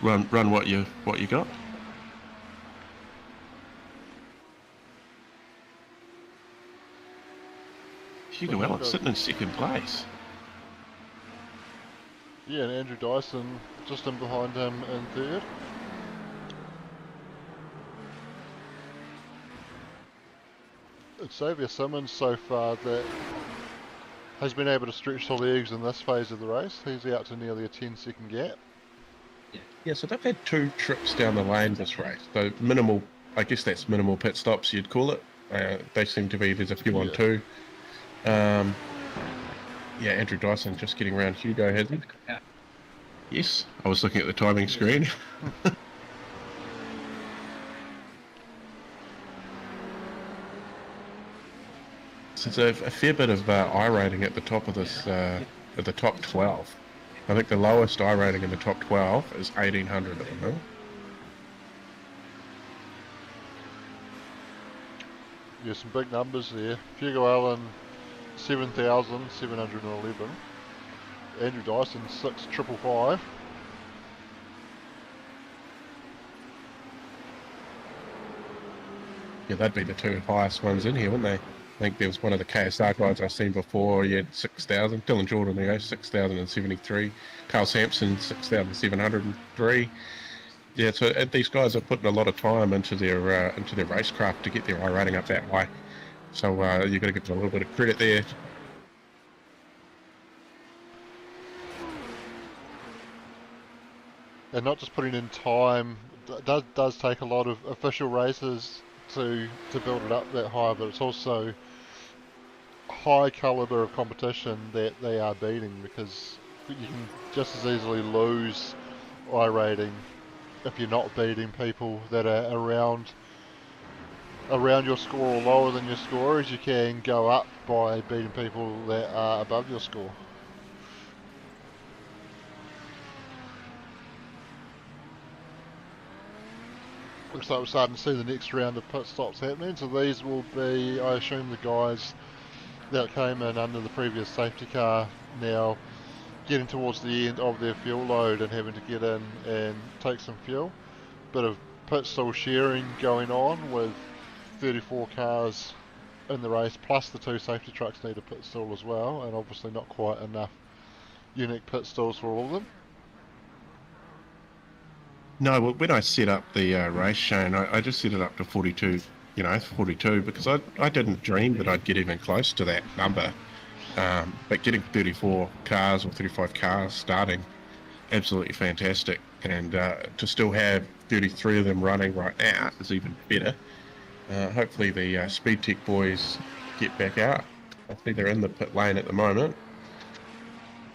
run what you got. Hugo Allen sitting in second place. Yeah, and Andrew Dyson just in behind him in third. It's Xavier Simmons so far that has been able to stretch the legs in this phase of the race. He's out to nearly a 10-second gap. Yeah, so they've had 2 trips down the lane this race. So minimal, I guess that's minimal pit stops you'd call it. They seem to be, there's a few on 2. Yeah, Andrew Dyson just getting around Hugo, has he? Yes, I was looking at the timing screen. So there's a fair bit of I rating at the top of this, at the top 12. I think the lowest I rating in the top 12 is 1800 at the moment. Yeah, some big numbers there. Hugo Allen 7,711. Andrew Dyson 6,555. Yeah, they'd be the 2 highest ones in here, wouldn't they? I think there was one of the KSR guys I've seen before. He had 6,000. Dylan Jordan, there you go, 6,073. Carl Sampson, 6,703. Yeah, so these guys are putting a lot of time into their racecraft to get their I rating up that high. So you've got to give them a little bit of credit there. And not just putting in time, does take a lot of official races to build it up that high, but it's also high caliber of competition that they are beating, because you can just as easily lose I rating if you're not beating people that are around your score or lower than your score, as you can go up by beating people that are above your score. Looks like we're starting to see the next round of pit stops happening. So these will be, I assume, the guys that came in under the previous safety car now getting towards the end of their fuel load and having to get in and take some fuel. Bit of pit stall sharing going on with 34 cars in the race, plus the 2 safety trucks need a pit stall as well, and obviously not quite enough unique pit stalls for all of them. No, well, when I set up the race, Shane, I just set it up to 42, 42, because I didn't dream that I'd get even close to that number. But getting 34 cars or 35 cars starting, absolutely fantastic. And to still have 33 of them running right now is even better. Hopefully the Speed Tech boys get back out. I think they're in the pit lane at the moment,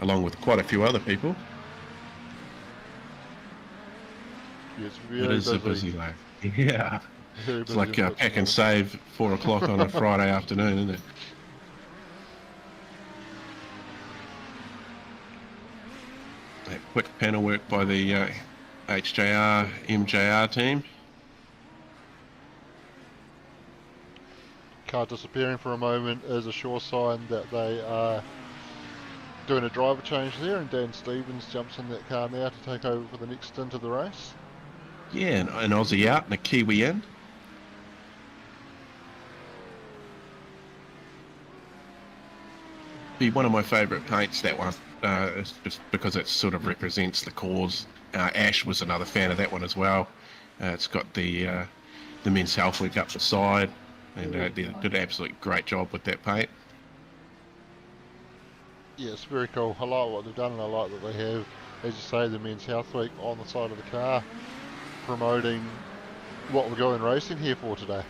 along with quite a few other people. It is a busy lane. Yeah. It's like pack and save 4 o'clock on a Friday afternoon, isn't it? quick panel work by the HJR, MJR team. Car disappearing for a moment is a sure sign that they are doing a driver change there, and Dan Stevens jumps in that car now to take over for the next stint of the race. Yeah, an Aussie out and a Kiwi in. Be one of my favourite paints, that one. It's just because it sort of represents the cause. Ash was another fan of that one as well. It's got the Men's Health Week up the side, and they did an absolutely great job with that paint. Yeah, it's very cool. I like what they've done, and I like that they have, as you say, the Men's Health Week on the side of the car, promoting what we're going racing here for today.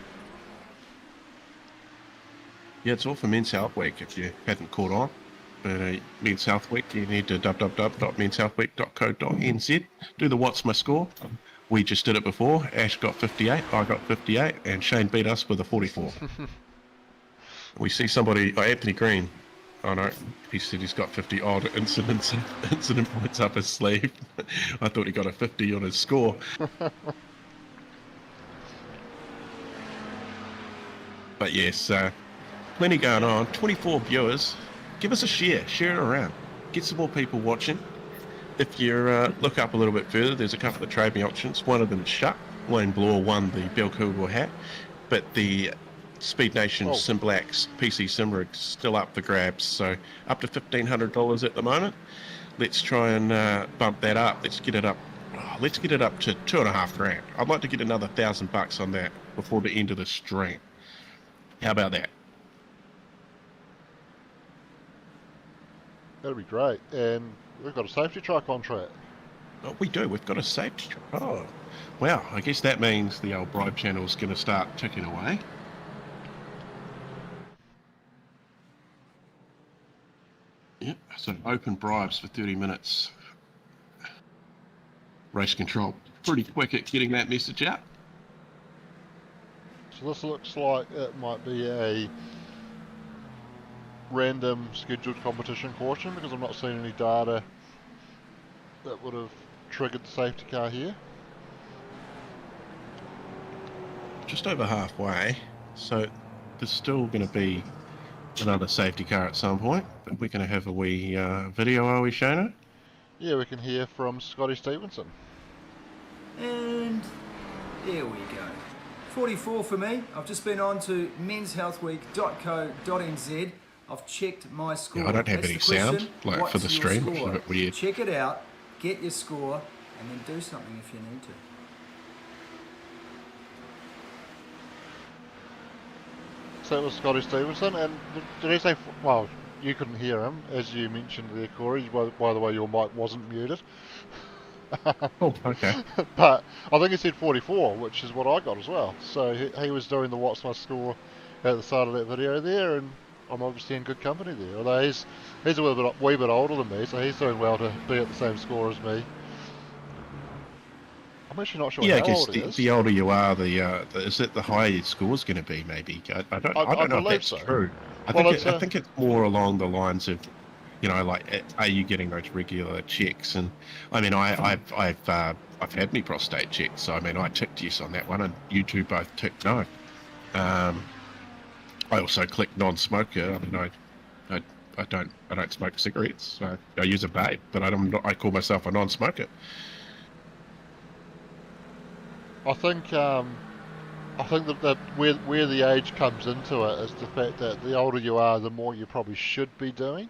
Yeah, it's all for Men's Health Week if you hadn't caught on. But Men's Health Week, you need to www.menshealthweek.co.nz. Do the What's My Score. We just did it before. Ash got 58, I got 58, and Shane beat us with a 44. We see somebody, Anthony Green. Oh no, he said he's got 50 odd incident points up his sleeve. I thought he got a 50 on his score. But yes, plenty going on. 24 viewers. Give us a share it around. Get some more people watching. If you look up a little bit further, there's a couple of trading options. One of them is shut. Wayne Bloor won the Belcool hat, but the Speed Nation Sim Blacks PC Sim Rig's still up for grabs, so up to $1,500 at the moment. Let's try and bump that up. Let's get it up. Let's get it up to $2,500. I'd like to get another $1,000 on that before the end of the stream. How about that? That'd be great. And we've got a safety truck on track. Oh, we do. We've got a safety truck. Oh, wow. I guess that means the old bribe channel's going to start ticking away. Yep, so open bribes for 30 minutes. Race control. Pretty quick at getting that message out. So this looks like it might be a random scheduled competition caution, because I'm not seeing any data that would have triggered the safety car here. Just over halfway, so there's still going to be another safety car at some point, but we're going to have a wee video, are we, Shona? Yeah, we can hear from Scotty Stevenson. And there we go. 44 for me. I've just been on to menshealthweek.co.nz. I've checked my score. Yeah, I don't have That's any the question. sound like What's for the your stream, which is score? a bit weird. Check it out, get your score, and then do something if you need to. So it was Scotty Stevenson, and did he say, well, you couldn't hear him, as you mentioned there, Corey, by the way your mic wasn't muted. Oh, okay. But I think he said 44, which is what I got as well. So he was doing the What's My Score at the start of that video there, and I'm obviously in good company there. Although he's a wee bit older than me, so he's doing well to be at the same score as me. I'm actually not sure Yeah, I how guess old he is. the older you are, is it the higher your score's going to be? Maybe I don't know if that's so. true. I think it's more along the lines of, you know, like, are you getting those regular checks? And I mean, I've had me prostate checked, so I mean, I ticked yes on that one, and you two both ticked no. I also clicked non-smoker. I mean, I don't smoke cigarettes. I use a vape, but I call myself a non-smoker. I think that where the age comes into it is the fact that the older you are, the more you probably should be doing.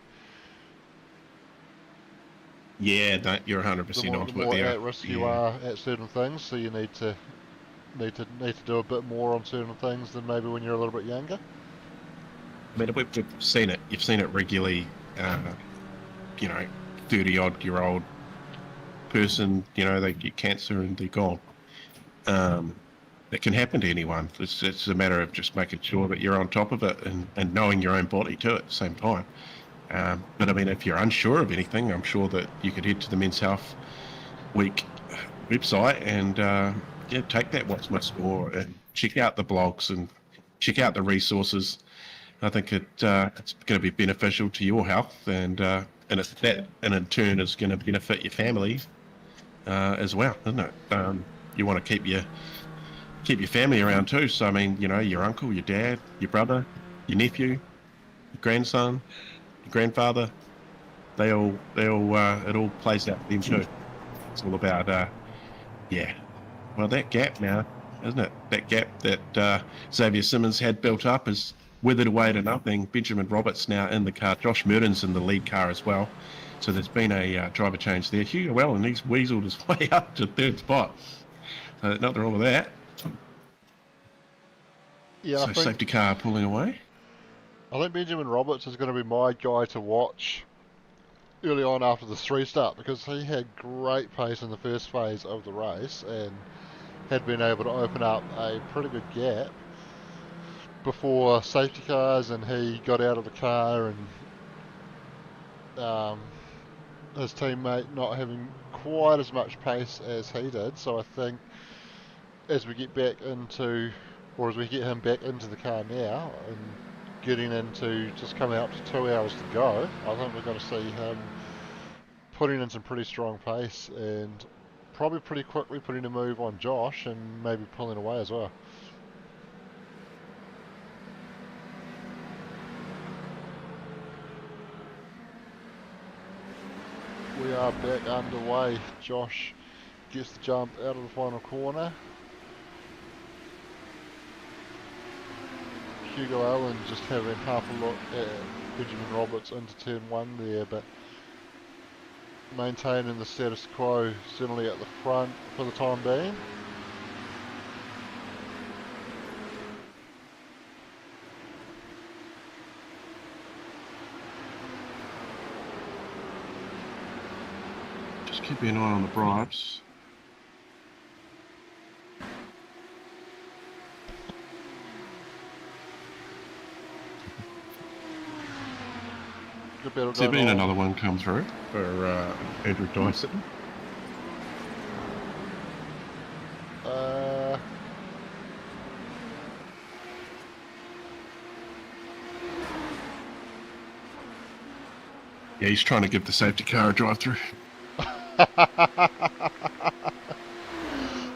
Yeah, you're 100% The onto it more there. at risk you are at certain things, so you need to do a bit more on certain things than maybe when you're a little bit younger. I mean, we've seen it. You've seen it regularly. 30-odd-year-old person, they get cancer and they're gone. It can happen to anyone. It's a matter of just making sure that you're on top of it and knowing your own body too at the same time. But I mean, if you're unsure of anything, I'm sure that you could head to the Men's Health Week website and take that What's My Score and check out the blogs and check out the resources. I think it's going to be beneficial to your health and and it's that, and in turn is going to benefit your family as well, isn't it? You want to keep your family around too. So I mean, you know, your uncle, your dad, your brother, your nephew, your grandson, your grandfather. They all it all plays out for them too. It's all about yeah. Well, that gap now, isn't it? That gap that Xavier Simmons had built up is withered away to nothing. Benjamin Roberts now in the car. Josh Murden's in the lead car as well. So there's been a driver change there. Hugo Allen, he's weaseled his way up to third spot. So nothing wrong with that. Yeah, So safety car pulling away. I think Benjamin Roberts is going to be my guy to watch early on after this restart, because he had great pace in the first phase of the race and had been able to open up a pretty good gap before safety cars, and he got out of the car, and his teammate not having quite as much pace as he did. So I think as we get back into, or as we get him back into the car now and getting into just coming up to 2 hours to go, I think we're going to see him putting in some pretty strong pace and probably pretty quickly putting a move on Josh and maybe pulling away as well. We are back underway. Josh gets the jump out of the final corner. Hugo Allen just having half a look at Benjamin Roberts into turn 1 there, but maintaining the status quo certainly at the front for the time being. Just keeping an eye on the bribes. Has there been another one come through for Andrew Dyson? Yeah, he's trying to give the safety car a drive through.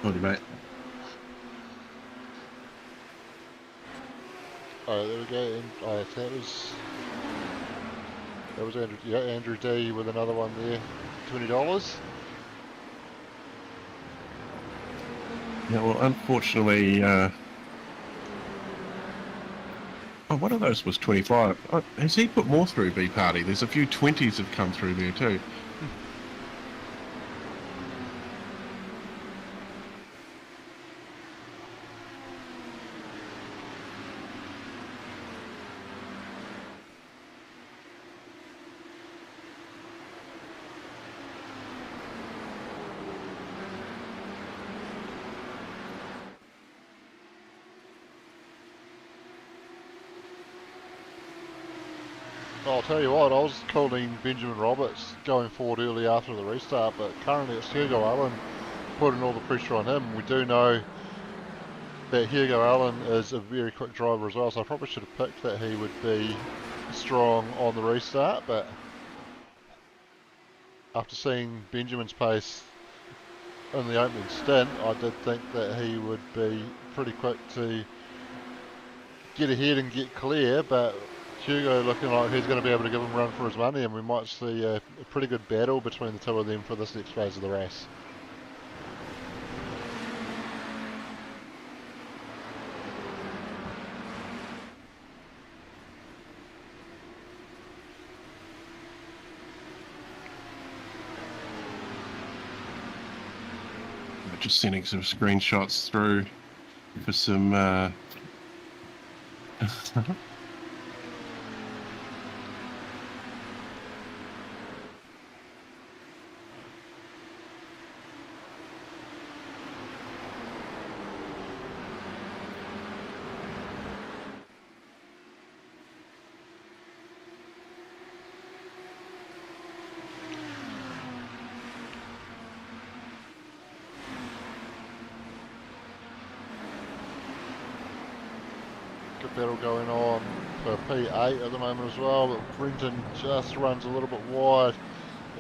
Hold you, mate. Alright, there we go. That was Andrew, yeah, Andrew D with another one there, $20. Yeah, well, unfortunately, oh, one of those was 25. Oh, has he put more through, B Party? There's a few 20s have come through there too. I'll tell you what, I was calling Benjamin Roberts going forward early after the restart, but currently it's Hugo Allen putting all the pressure on him. We do know that Hugo Allen is a very quick driver as well, so I probably should have picked that he would be strong on the restart, but after seeing Benjamin's pace in the opening stint, I did think that he would be pretty quick to get ahead and get clear, but Hugo looking like he's going to be able to give him a run for his money, and we might see a pretty good battle between the two of them for this next phase of the race. Just sending some screenshots through for some Good battle going on for P8 at the moment as well, but Brenton just runs a little bit wide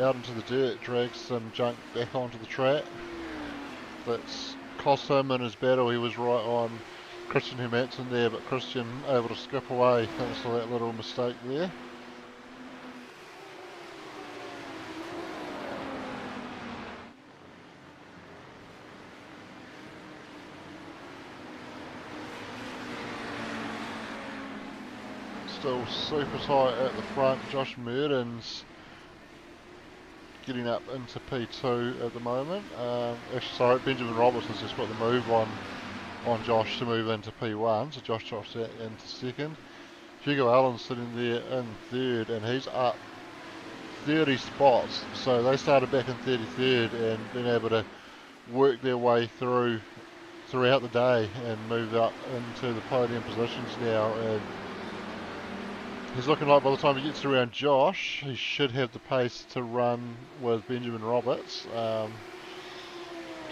out into the dirt, drags some junk back onto the track. That's cost him in his battle. He was right on Christian Hermansen there, but Christian able to skip away thanks to that little mistake there. Still super tight at the front. Josh Murden's getting up into P2 at the moment. Actually, sorry, Benjamin Roberts has just put the move on Josh to move into P1, so Josh drops out into second. Hugo Allen's sitting there in third, and he's up 30 spots, so they started back in 33rd and been able to work their way throughout the day and move up into the podium positions now. And he's looking like by the time he gets around Josh, he should have the pace to run with Benjamin Roberts.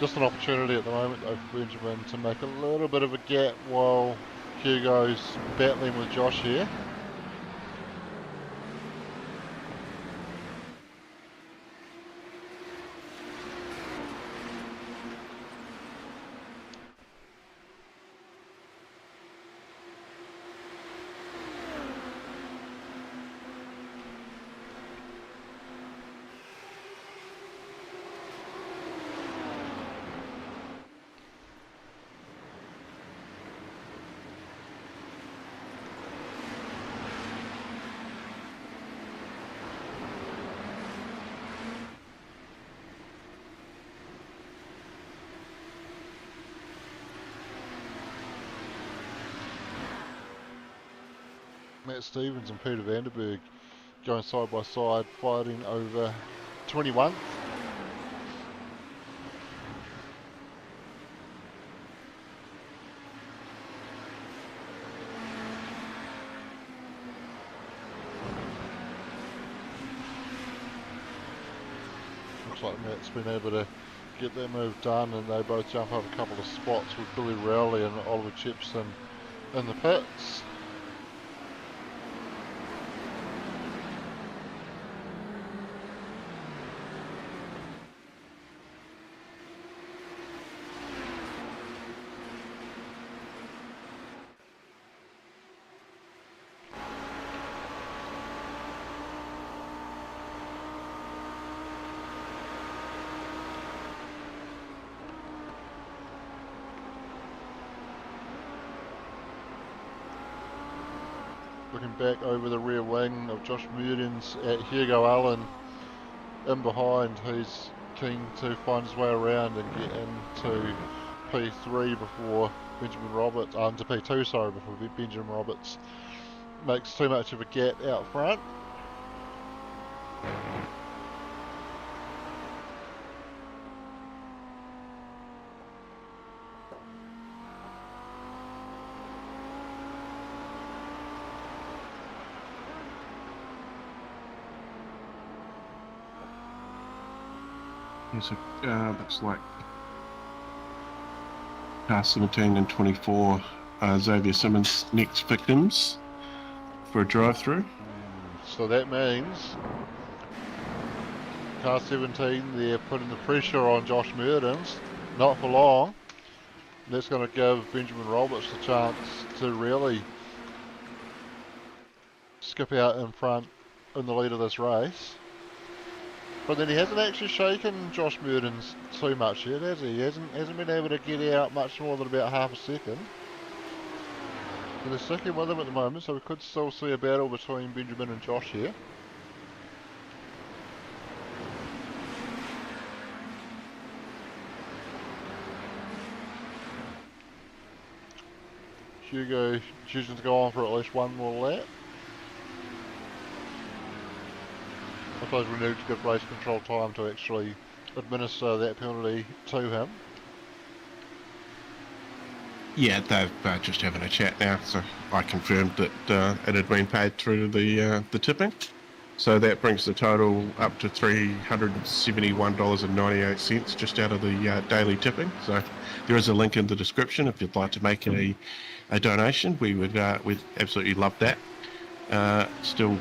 Just an opportunity at the moment though for Benjamin to make a little bit of a gap while Hugo's battling with Josh here. Matt Stevens and Peter Vanderberg going side by side, fighting over 21th. Looks like Matt's been able to get that move done, and they both jump up a couple of spots with Billy Rowley and Oliver Chipson in the pits. Looking back over the rear wing of Josh Murden's at Hugo Allen in behind, who's keen to find his way around and get into P3 before Benjamin Roberts, into P2 sorry, before Benjamin Roberts makes too much of a gap out front. So looks like car 17 and 24 Xavier Simmons next victims for a drive-through. So that means car 17, they're putting the pressure on Josh Murdens, not for long. That's going to give Benjamin Roberts the chance to really skip out in front in the lead of this race. But then he hasn't actually shaken Josh Murdens too much yet, has he? He hasn't been able to get out much more than about half a second. So they're sticking with him at the moment, so we could still see a battle between Benjamin and Josh here. Hugo choosing to go on for at least one more lap. I suppose we need to give race control time to actually administer that penalty to him. Yeah, they've just having a chat now, so I confirmed that it had been paid through the tipping. So that brings the total up to $371.98 just out of the daily tipping. So there is a link in the description if you'd like to make a donation. We'd absolutely love that. Still,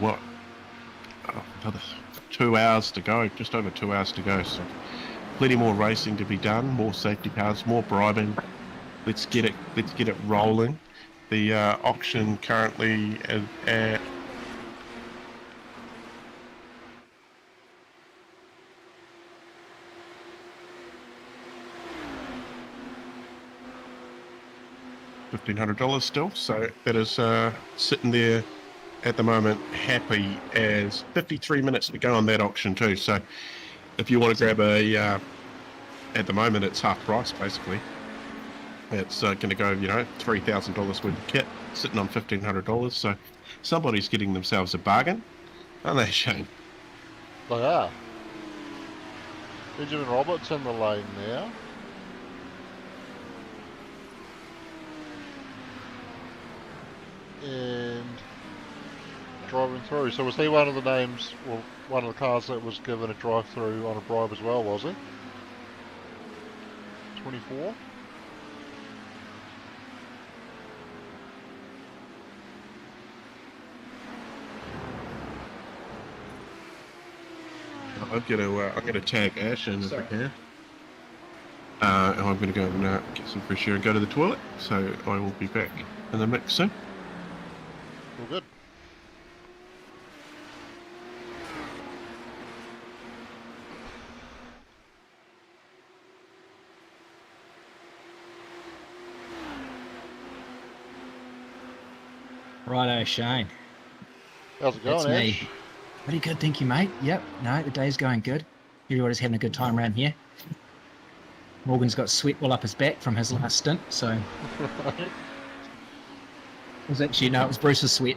another 2 hours to go, just over 2 hours to go. So plenty more racing to be done, more safety cars, more bribing. Let's get it rolling. The auction currently is at $1,500 still, so that is sitting there at the moment happy as 53 minutes to go on that auction too. So if you want to grab at the moment it's half price basically. It's going to go, $3,000 worth of kit sitting on $1,500. So somebody's getting themselves a bargain, aren't they, Shane? They are. Benjamin Roberts in the lane now. And driving through. So was he one of the names, well, one of the cars that was given a drive-through on a bribe as well, was he? 24? I'm gonna tag Ash in if I can. And I'm gonna go and get some fresh air and go to the toilet. So I will be back in the mix soon. All good. Righto, Shane. How's it going, That's Ash? me. Pretty good, thank you, mate. Yep, no, the day's going good. Everybody's having a good time around here. Morgan's got sweat all up his back from his last stint, so... It was actually, no, it was Bruce's sweat.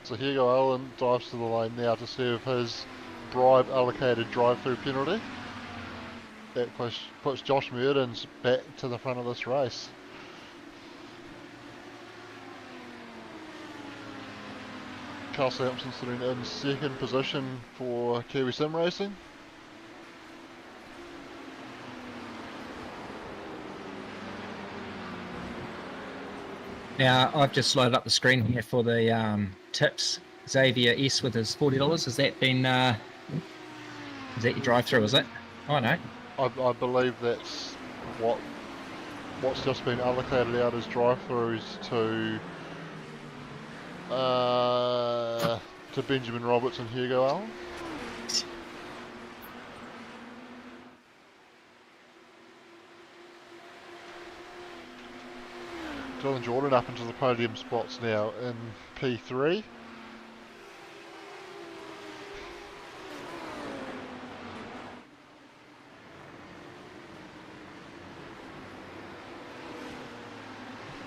So here you go, Alan dives to the lane now to serve his bribe allocated drive-through penalty. That puts Josh Murdens back to the front of this race. Carl Sampson sitting in second position for Kiwi Sim Racing. Now, I've just loaded up the screen here for the tips. Xavier S with his $40. Has that been, is that your drive-through, is it? Oh, no. I believe that's what's just been allocated out as drive-throughs to Benjamin Roberts and Hugo Allen. Dylan Jordan up into the podium spots now in P3.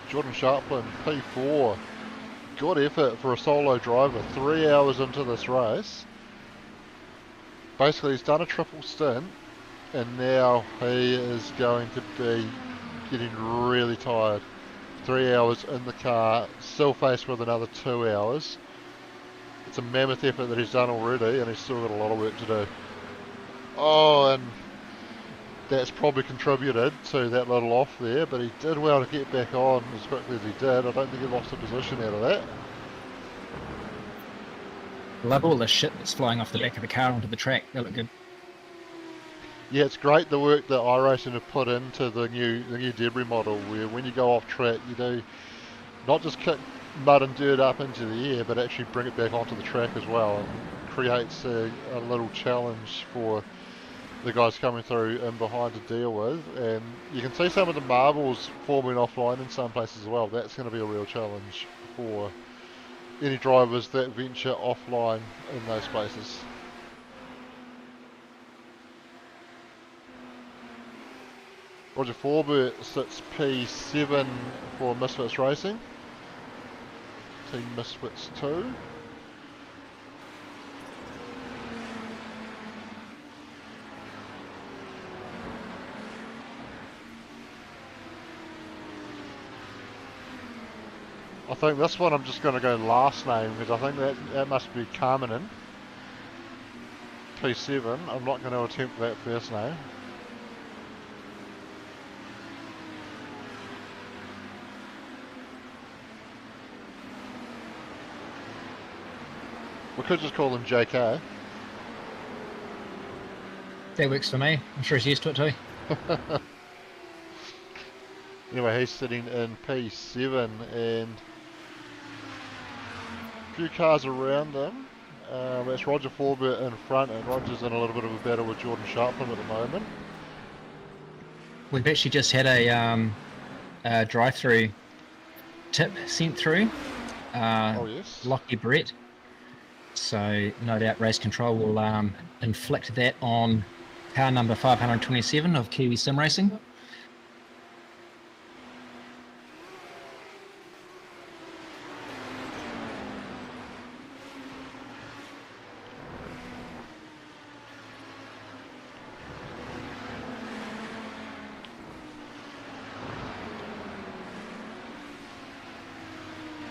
Jordan Sharplin, P4. Good effort for a solo driver, 3 hours into this race. Basically, he's done a triple stint, and now he is going to be getting really tired. 3 hours in the car, still faced with another 2 hours. It's a mammoth effort that he's done already, and he's still got a lot of work to do. Oh, and that's probably contributed to that little off there, but he did well to get back on as quickly as he did. I don't think he lost a position out of that. Love all the shit that's flying off the back of the car onto the track. That looked good. Yeah, it's great the work that iRacing have put into the new debris model, where when you go off track, you do not just kick mud and dirt up into the air, but actually bring it back onto the track as well, and creates a little challenge for the guys coming through and behind to deal with. And you can see some of the marbles forming offline in some places as well. That's going to be a real challenge for any drivers that venture offline in those places. Roger Forbert sits P7 for Misfits Racing. Team Misfits 2. I think this one I'm just going to go last name because I think that must be Carmenin. P7. I'm not going to attempt that first name. We could just call him JK. That works for me. I'm sure he's used to it too. Anyway, he's sitting in P7 and a few cars around them. That's Roger Forbert in front, and Roger's in a little bit of a battle with Jordan Sharpland at the moment. We've actually just had a drive-through tip sent through. Oh yes. Lockie Brett. So no doubt Race Control will inflict that on car number 527 of Kiwi Sim Racing.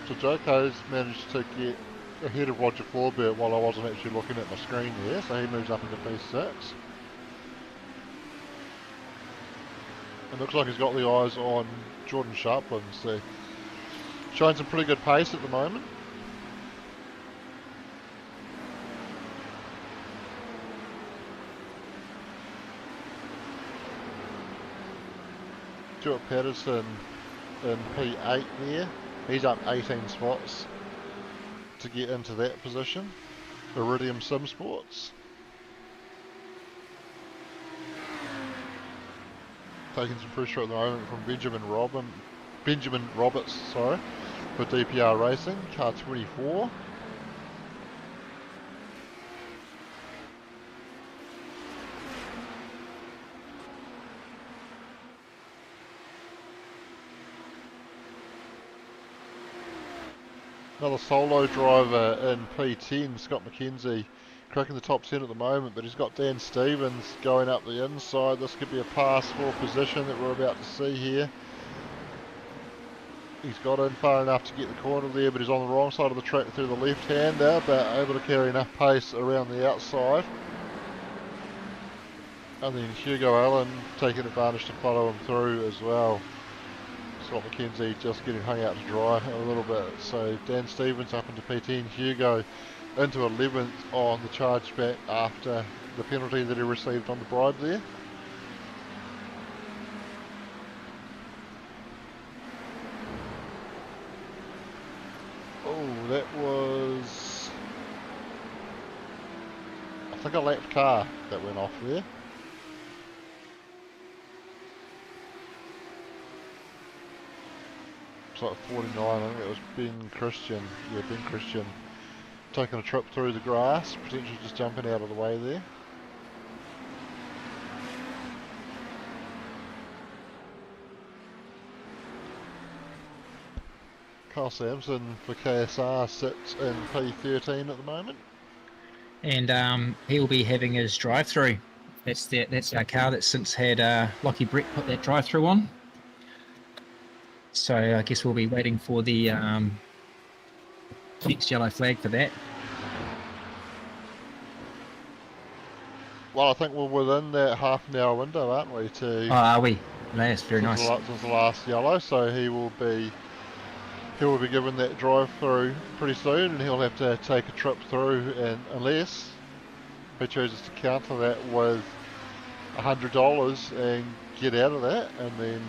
So Joko's managed to get ahead of Roger Forbert while I wasn't actually looking at my screen there, so he moves up into P6. It looks like he's got the eyes on Jordan Sharpland, so showing some pretty good pace at the moment. Stuart Patterson in P8 there. He's up 18 spots to get into that position. Iridium Sim Sports. Taking some pressure at the moment from Benjamin Roberts, sorry, for DPR Racing, car 24. Another solo driver in P10, Scott McKenzie, cracking the top 10 at the moment, but he's got Dan Stevens going up the inside. This could be a pass for position that we're about to see here. He's got in far enough to get the corner there, but he's on the wrong side of the track through the left-hander, but able to carry enough pace around the outside. And then Hugo Allen taking advantage to follow him through as well. Scott McKenzie just getting hung out to dry a little bit. So Dan Stevens up into P10, Hugo into 11th on the charge back after the penalty that he received on the bribe there. Oh, that was, I think, a lapped car that went off there. Like 49, I think it was Ben Christian. Yeah, Ben Christian taking a trip through the grass, potentially just jumping out of the way there. Carl Sampson for KSR sits in P13 at the moment. And he'll be having his drive-through. That's our car that since had Lockie Brett put that drive-through on. So I guess we'll be waiting for the next yellow flag for that. Well, I think we're within that half an hour window, aren't we? Oh, are we? That's very nice. Since the last yellow, so he will be given that drive through pretty soon, and he'll have to take a trip through, and unless he chooses to counter that with $100 and get out of that, and then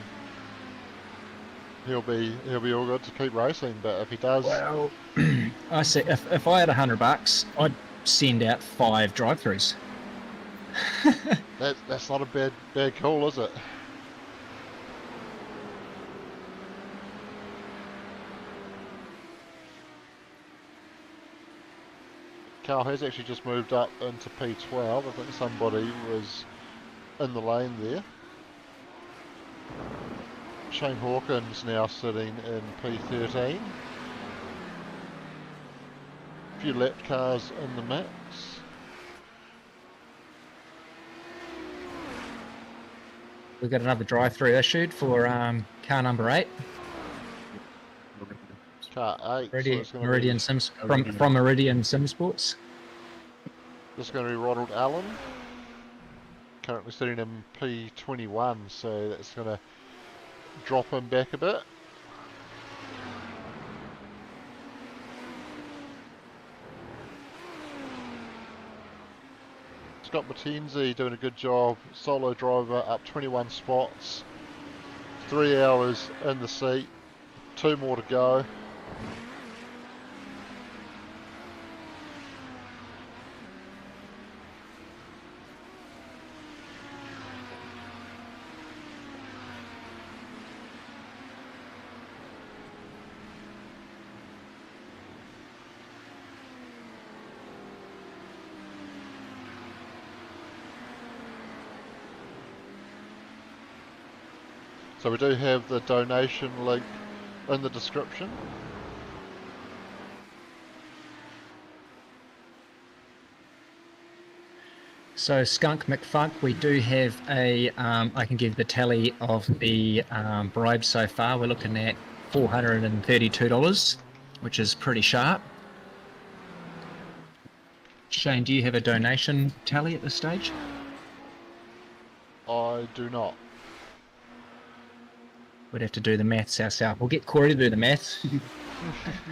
he'll be all good to keep racing. But if he does, well, I say if I had $100, I'd send out 5 drive-throughs. that's not a bad call, is it? Carl has actually just moved up into P12. I think somebody was in the lane there. Shane Hawkins now sitting in P13. A few lapped cars in the mix. We've got another drive-through issued for car number 8. Car 8. So Meridian, it's going to Meridian be, Sims from Meridian Sim Sports. this is going to be Ronald Allen. Currently sitting in P21, so that's going to drop him back a bit. Scott Mackenzie doing a good job, solo driver up 21 spots, 3 hours in the seat, 2 more to go. So we do have the donation link in the description. So Skunk McFunk, we do have a, I can give the tally of the bribes so far. We're looking at $432, which is pretty sharp. Shane, do you have a donation tally at this stage? I do not. We'd have to do the maths ourselves. We'll get Corey to do the maths.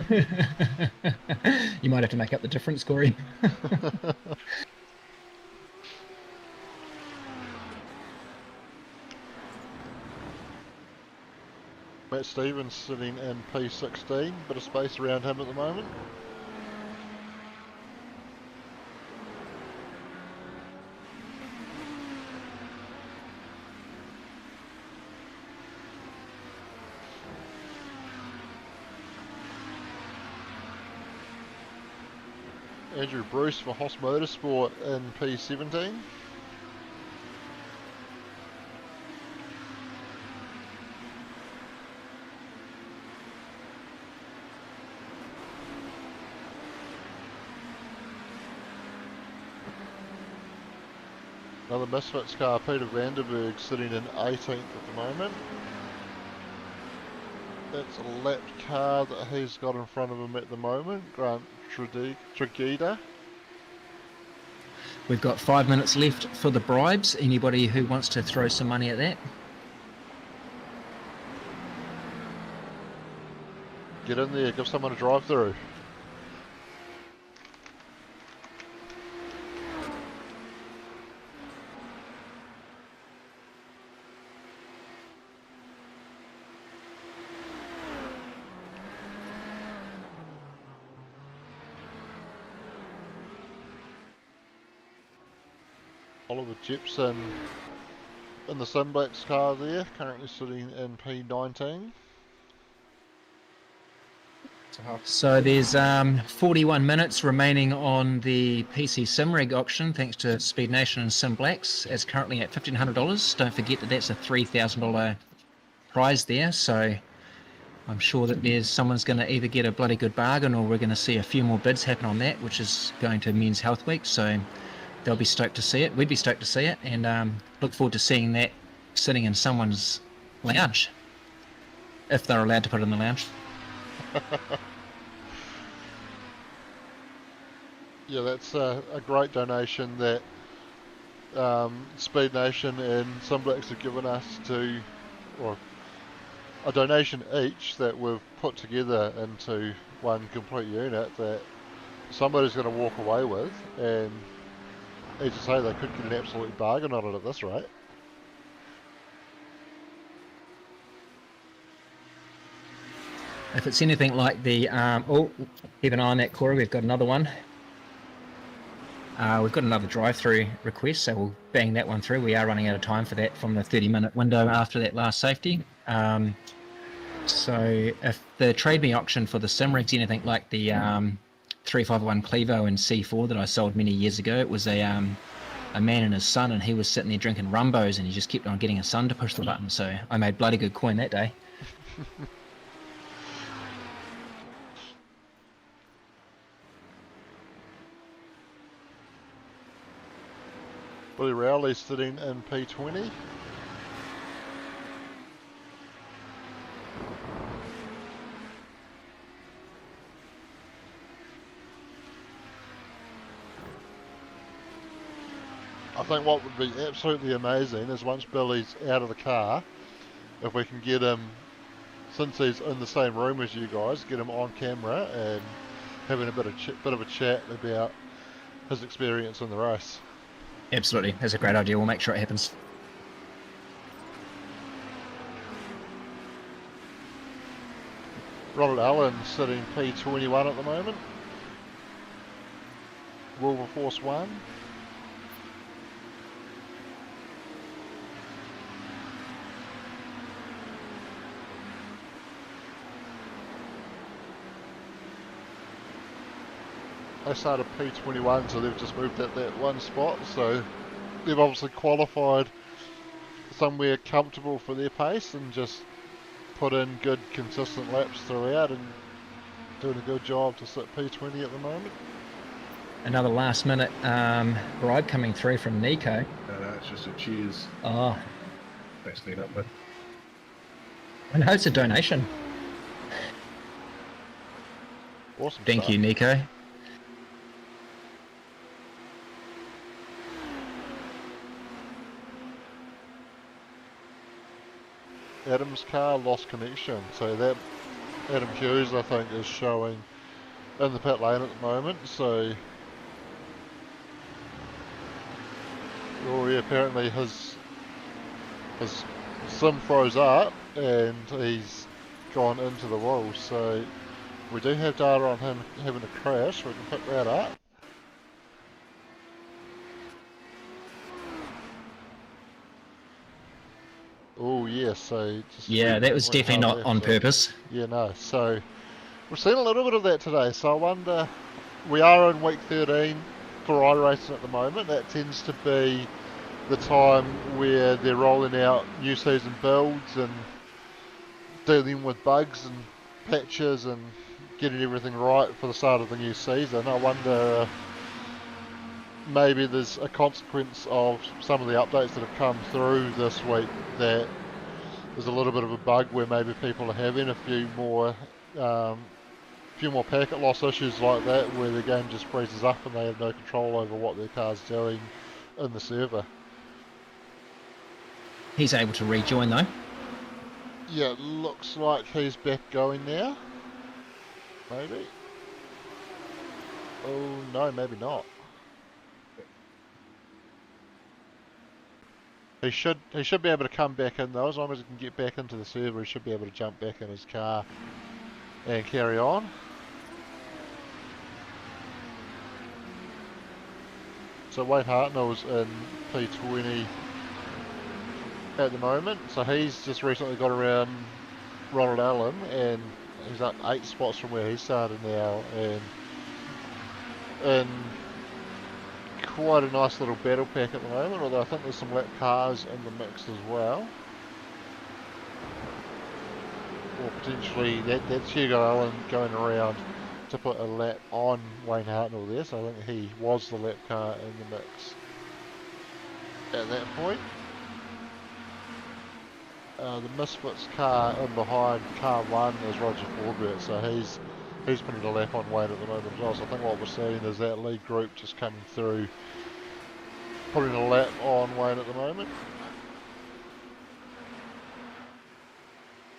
You might have to make up the difference, Corey. Matt Stevens sitting in P16, bit of space around him at the moment. Andrew Bruce for Hoss Motorsport in P17. Another Misfits car, Peter Vanderberg, sitting in 18th at the moment. That's a lapped car that he's got in front of him at the moment, Grant Tregida. We've got 5 minutes left for the bribes. Anybody who wants to throw some money at that? Get in there, give someone a drive through. Oliver Jepson in the Sunblacks car there, currently sitting in P19. So there's 41 minutes remaining on the PC Sim Rig auction, thanks to Speed Nation and Sim Blacks. It's currently at $1,500. Don't forget that that's a $3,000 prize there. So I'm sure that someone's going to either get a bloody good bargain, or we're going to see a few more bids happen on that, which is going to Men's Health Week. So they'll be stoked to see it. We'd be stoked to see it, and look forward to seeing that sitting in someone's lounge, if they're allowed to put it in the lounge. Yeah, that's a great donation that Speed Nation and Sunblacks have given us to, or a donation each that we've put together into one complete unit that somebody's going to walk away with, and as you say, they could get an absolute bargain on it at this rate. If it's anything like the, keep an eye on that, Corey, we've got another one. We've got another drive-through request, so we'll bang that one through. We are running out of time for that from the 30-minute window after that last safety. So if the Trade Me auction for the Sim Rig's anything like the 351 Clevo and C4 that I sold many years ago, it was a man and his son, and he was sitting there drinking Rumbos, and he just kept on getting his son to push the button. So I made bloody good coin that day. Billy Rowley's sitting in P20. think what would be absolutely amazing is once Billy's out of the car, if we can get him, since he's in the same room as you guys, get him on camera and having a bit of a chat about his experience in the race. Absolutely, that's a great idea. We'll make sure it happens. Ronald Allen sitting P21 at the moment. Wilberforce 1. They started P21, so they've just moved at that one spot, so they've obviously qualified somewhere comfortable for their pace and just put in good consistent laps throughout and doing a good job to sit P20 at the moment. Another last minute bribe coming through from Nico. No, it's just a cheers. Oh, Let's lead up with. I know it's a donation. Awesome. Thank stuff. you, Nico. Adam's car lost connection, so that Adam Hughes I think is showing in the pit lane at the moment, so oh yeah, apparently his sim froze up and he's gone into the wall, so we do have data on him having a crash, we can pick that up. Oh yes, so just Yeah, that was went definitely hard not on left, so- purpose. Yeah, no, so we've seen a little bit of that today, so I wonder, we are in week 13 for iRacing at the moment. That tends to be the time where they're rolling out new season builds and dealing with bugs and patches and getting everything right for the start of the new season. I wonder maybe there's a consequence of some of the updates that have come through this week that there's a little bit of a bug where maybe people are having a few more packet loss issues like that, where the game just freezes up and they have no control over what their car's doing in the server. He's able to rejoin though. Yeah, it looks like he's back going now. Maybe. Oh no, maybe not. He should be able to come back in though, as long as he can get back into the server. He should be able to jump back in his car and carry on. So Wayne Hartnell's in P20 at the moment, so he's just recently got around Ronald Allen and he's up 8 spots from where he started now, and in quite a nice little battle pack at the moment, although I think there's some lap cars in the mix as well. Or potentially that's Hugo Allen going around to put a lap on Wayne Hartnell there, so I think he was the lap car in the mix at that point. The Misfits car in behind car 1 is Roger Forbert, so he's putting a lap on Wayne at the moment as well, so I think what we're seeing is that lead group just coming through, putting a lap on Wayne at the moment.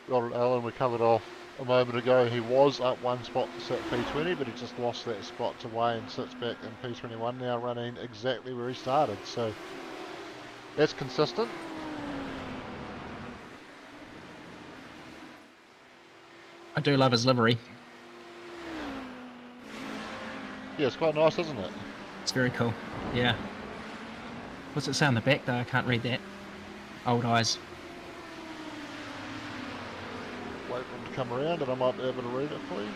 Ronald Allen, we covered off a moment ago, he was up 1 spot to sit P20, but he just lost that spot to Wayne, sits back in P21 now, running exactly where he started, so that's consistent. I do love his livery. Yeah, it's quite nice, isn't it? It's very cool. Yeah. What's it say on the back though? I can't read that. Old eyes. Wait for him to come around and I might be able to read it for you.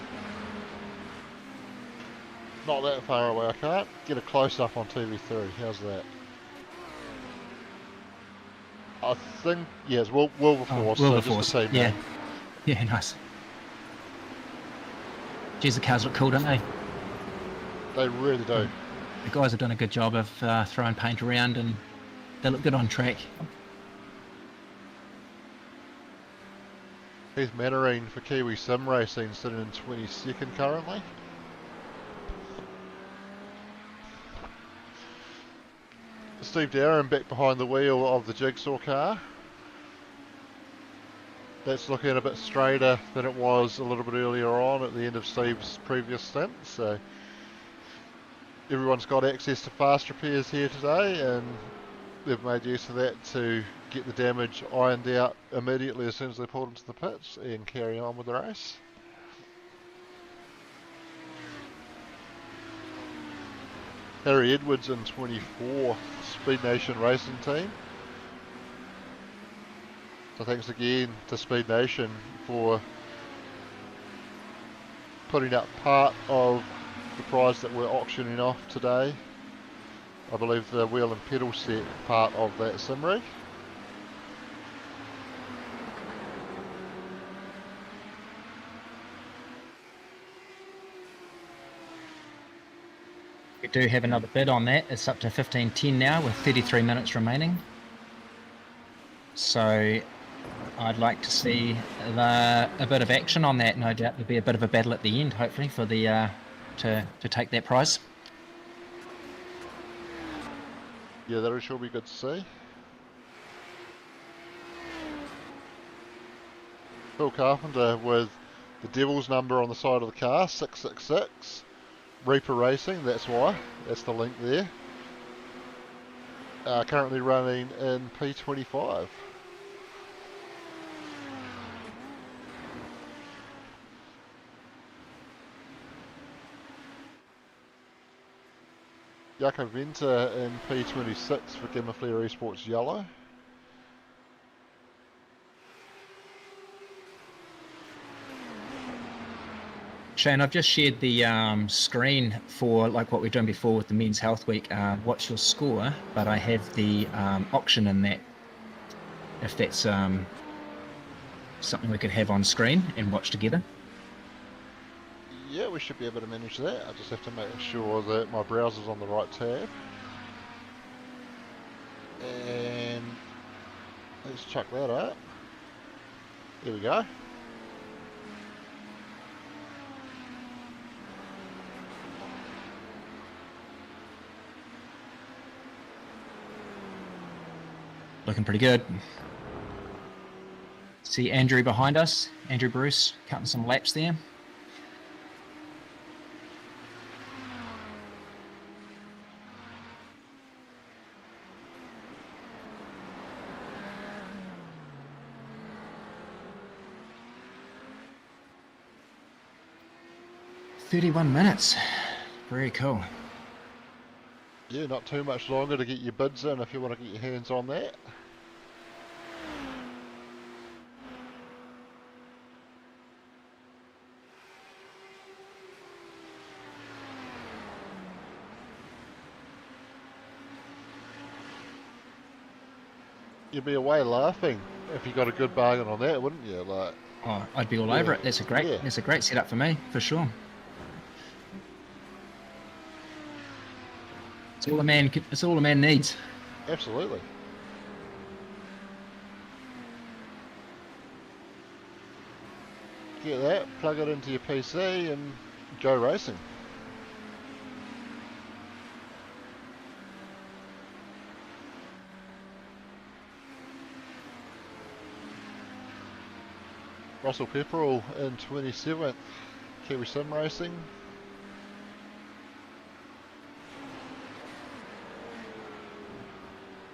Not that far away, I can't. Get a close-up on TV3, how's that? I think, yeah, it's Wilberforce, so just the same yeah. name. Yeah, nice. Geez, the cars look cool, don't they? They really do. The guys have done a good job of throwing paint around and they look good on track. Heath Mannering for Kiwi Sim Racing sitting in 22nd currently. Steve Darren back behind the wheel of the Jigsaw car. That's looking a bit straighter than it was a little bit earlier on at the end of Steve's previous stint. So everyone's got access to fast repairs here today, and they've made use of that to get the damage ironed out immediately as soon as they pulled into the pits and carry on with the race. Harry Edwards in 24th Speed Nation Racing Team. So thanks again to Speed Nation for putting up part of the prize that we're auctioning off today. I believe the wheel and pedal set part of that sim rig. We do have another bid on that. It's up to 15:10 now with 33 minutes remaining. So I'd like to see a bit of action on that. No doubt there'll be a bit of a battle at the end, hopefully, for the to take that prize. Yeah, that'll sure be good to see. Phil Carpenter with the Devil's number on the side of the car, 666. Reaper Racing, that's why. That's the link there. Currently running in P25. Jaco Venter in P26 for Gamma-Flare Esports Yellow. Shane, I've just shared the screen for like what we're doing before with the Men's Health Week. What's your score? But I have the auction in that. If that's something we could have on screen and watch together. Yeah, we should be able to manage that. I just have to make sure that my browser's on the right tab. And let's chuck that up. There we go. Looking pretty good. See Andrew behind us, Andrew Bruce, cutting some laps there. "31 minutes. Very cool. Yeah, not too much longer to get your bids in if you want to get your hands on that. You'd be away laughing if you got a good bargain on that, wouldn't you? Like, Oh, I'd be all over it. That's a great setup for me, for sure. It's all a man needs. absolutely. Get that, plug it into your PC and go racing. Russell Pepperell in 27th, Kiwi Sim Racing.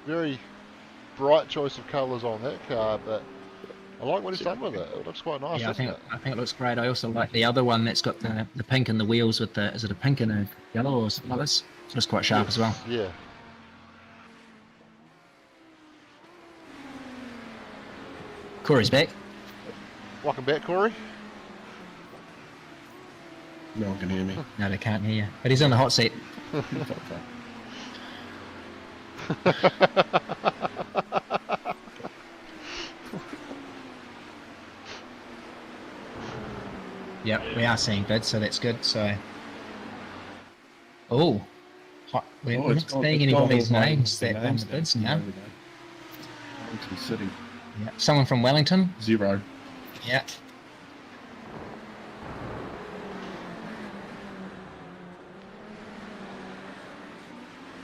Very bright choice of colours on that car, but I like what he's done with it. It looks quite nice, Yeah, doesn't it? I think it looks great. I also like the other one that's got the pink in the wheels with the, is it a pink and a yellow or something like this? It looks quite sharp as well. Yeah. Corey's back. Welcome back, Corey. No one can hear me. No, they can't hear you. But he's in the hot seat. Yep, we are seeing bids, so that's good. So, we're not seeing anybody's names that on the bids now. Wellington City. Yeah, someone from Wellington. 0. Yeah.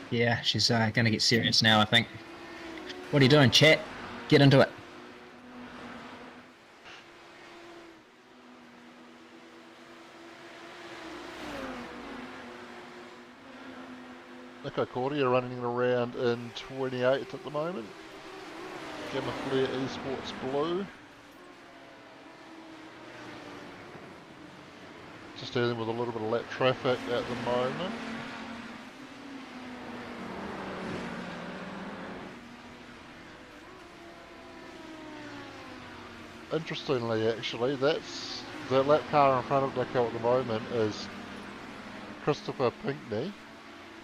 Yeah, she's going to get serious now, I think. What are you doing, chat? Get into it. Nico Cordia running around in 28th at the moment. Gamma Flare Esports Blue. Just dealing with a little bit of lap traffic at the moment. Interestingly, actually, that's the lap car in front of Nico at the moment is Christopher Pinkney,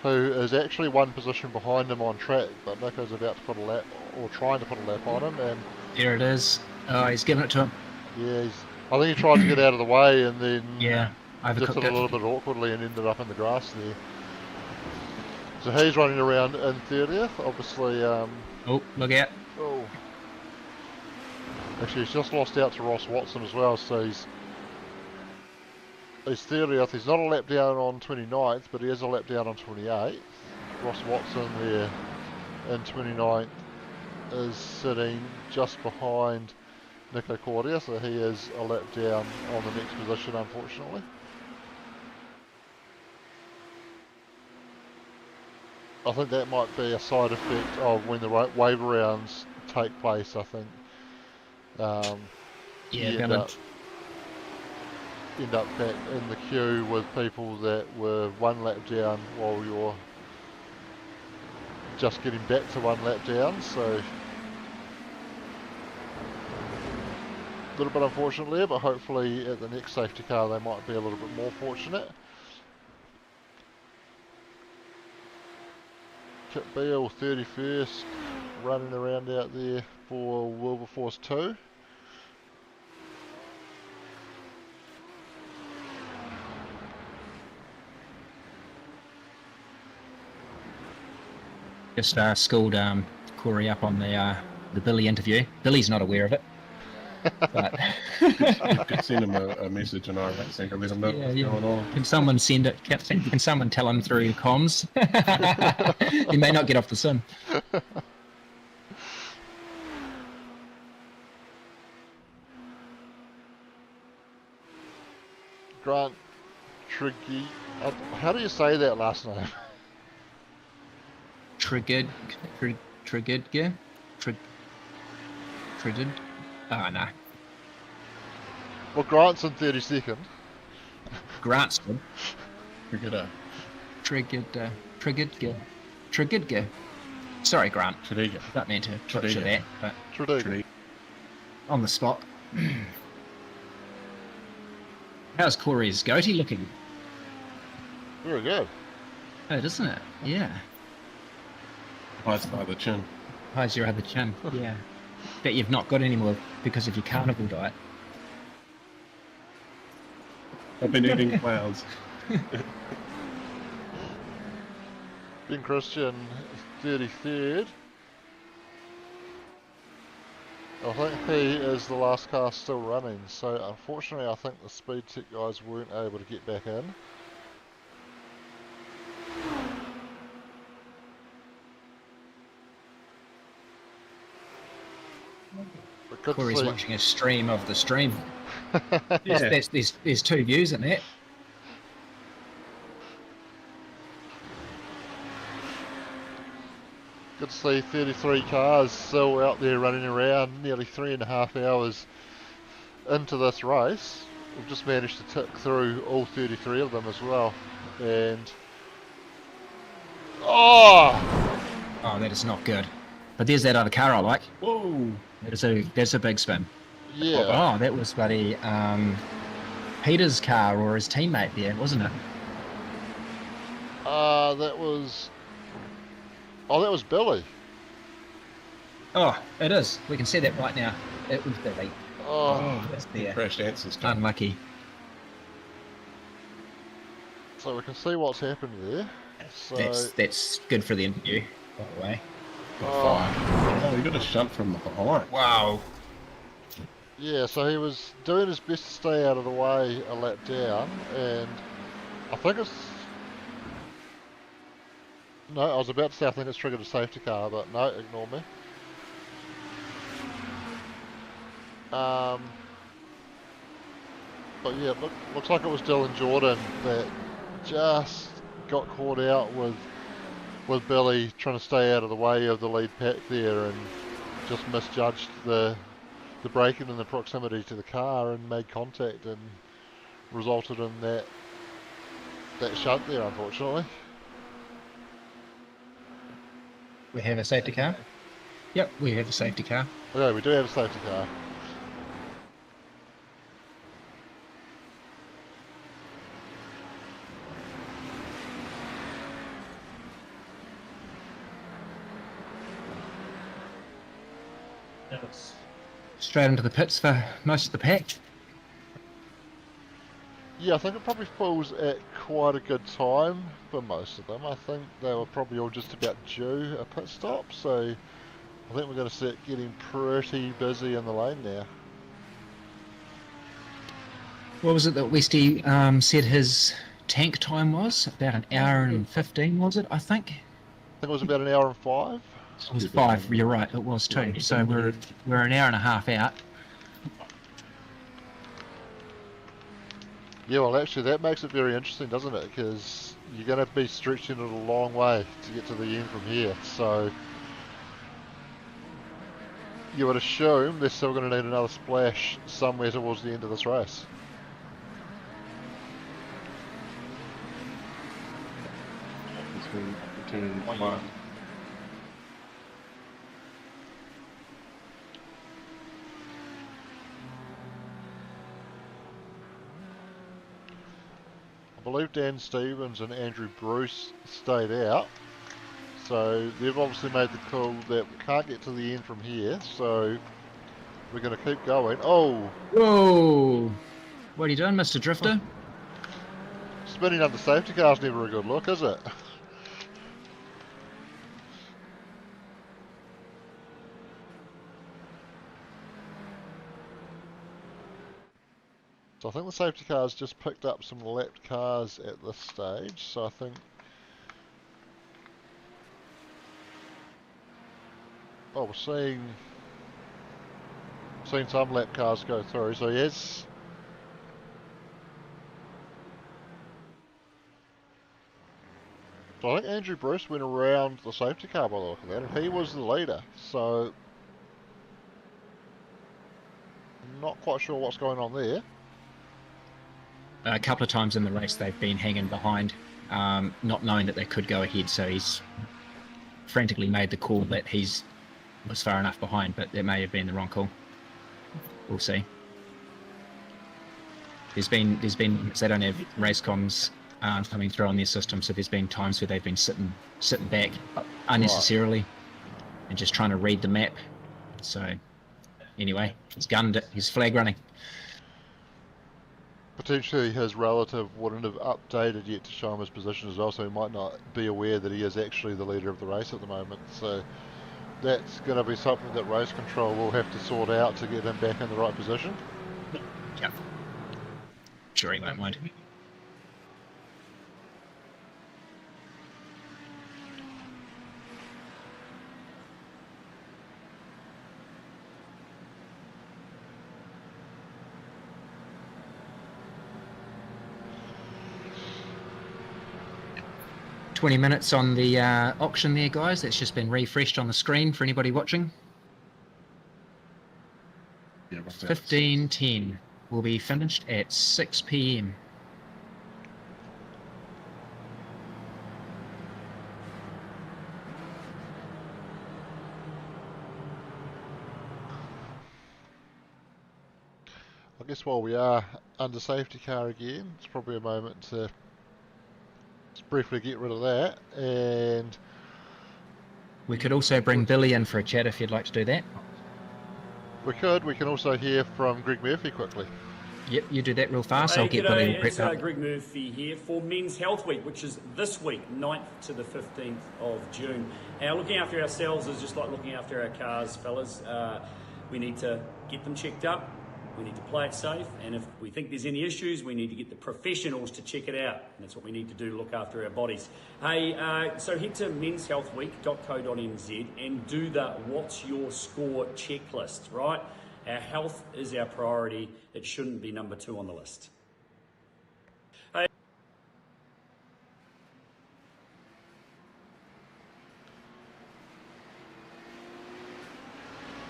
who is actually one position behind him on track, but Nico's about to put a lap, or trying to put a lap on him, and There it is. Oh, he's giving it to him. yeah, I think he tried to get out of the way and then Yeah, just did overcooked a little it. bit awkwardly and ended up in the grass there. So he's running around in 30th, obviously. Oh, look out. Oh, actually, he's just lost out to Ross Watson as well, so he's 30th. He's not a lap down on 29th, but he is a lap down on 28th. Ross Watson there in 29th is sitting just behind Nico Cordia, so he is a lap down on the next position, unfortunately. I think that might be a side effect of when the wave rounds take place. I think Yeah, you valid. end up back in the queue with people that were one lap down while you're just getting back to one lap down. So a little bit unfortunate there, but hopefully at the next safety car they might be a little bit more fortunate. Kit Beale 31st, running around out there for Wilberforce 2. Just schooled Corey up on the Billy interview. Billy's not aware of it. But You could send him a message on iRacing and let him know what's going on. Can someone send it? Can someone tell him through comms? He may not get off the sim. Grant Triggy, how do you say that last name? Triggered. Oh, no. Well, Grant's in 32nd. Grant's good. Trigger. Triggered. Sorry, Grant. Trigger. Not meant to butcher that, but Trigger. on the spot. How's Corey's goatee looking? Very good. Good, isn't it? Yeah. Highest by the chin. How's your other chin? Yeah. Bet you've not got any more because of your carnivore diet. I've been eating clouds. Ben Christian 33rd. I think he is the last car still running, so unfortunately I think the Speed Tech guys weren't able to get back in. But good to Corey's see. watching a stream of the stream. Yeah. There's two views in that. Good to see 33 cars still out there running around, nearly 3.5 hours into this race. We've just managed to tick through all 33 of them as well. And oh, That is not good. But there's that other car I like. Whoa! That's a big spin. yeah, Oh, that was bloody Peter's car or his teammate there, wasn't it? that was Billy. Oh, it is. We can see that right now. It was Billy. Oh, That's there. Crashed answers. Come. Unlucky. so we can see what's happened there. So That's good for the interview, by the way. Oh, you got a shunt from behind. Wow. yeah, so he was doing his best to stay out of the way a lap down, and I think it's No, I was about to say I think it's triggered a safety car, but no, ignore me. But yeah, looks like it was Dylan Jordan that just got caught out with Billy trying to stay out of the way of the lead pack there, and just misjudged the braking and the proximity to the car and made contact and resulted in that shunt there, unfortunately. We have a safety car. Yep, we have a safety car. Okay, we do have a safety car. Straight into the pits for most of the pack. Yeah, I think it probably falls at quite a good time for most of them. I think they were probably all just about due a pit stop, so I think we're going to start getting pretty busy in the lane now. What was it that Westy said his tank time was? About an hour and 15, was it, I think? I think it was about an hour and 5. It was 5, you're right, it was too. So we're an hour and a half out. Yeah, well actually that makes it very interesting, doesn't it? Because you're going to be stretching it a long way to get to the end from here. So you would assume they're still going to need another splash somewhere towards the end of this race. I believe Dan Stevens and Andrew Bruce stayed out, so they've obviously made the call that we can't get to the end from here, so we're going to keep going. Oh! Whoa! What are you doing, Mr. Drifter? Spinning under safety car's never a good look, is it? So I think the safety car's just picked up some lapped cars at this stage, so I think... Oh, we're seeing some lap cars go through, so yes. So I think Andrew Bruce went around the safety car by the look of that, and he was the leader, so... Not quite sure what's going on there. A couple of times in the race they've been hanging behind, not knowing that they could go ahead, so he's frantically made the call that he's was far enough behind, but that may have been the wrong call. We'll see. There's been they don't have race comms coming through on their system, so there's been times where they've been sitting back unnecessarily and just trying to read the map. So anyway, he's gunned it. He's flag running. Potentially his relative wouldn't have updated yet to show him his position as well, so he might not be aware that he is actually the leader of the race at the moment. So that's going to be something that race control will have to sort out to get him back in the right position. Yep. Sure he won't mind. $20 minutes on the auction there, guys. That's just been refreshed on the screen for anybody watching. 15:10 will be finished at 6 p.m. I guess while we are under safety car again, it's probably a moment to just briefly get rid of that, and we could also bring Billy in for a chat if you'd like to do that. We can also hear from Greg Murphy quickly. Yep, you do that real fast. I'll get Billy It's prepped up. Greg Murphy here for Men's Health Week, which is this week, 9th to the 15th of June. Now, looking after ourselves is just like looking after our cars, fellas. We need to get them checked up, We need to play it safe, and if we think there's any issues, we need to get the professionals to check it out. And that's what we need to do, look after our bodies. Hey, so head to menshealthweek.co.nz and do the What's Your Score checklist, right? Our health is our priority. It shouldn't be number 2 on the list. Hey.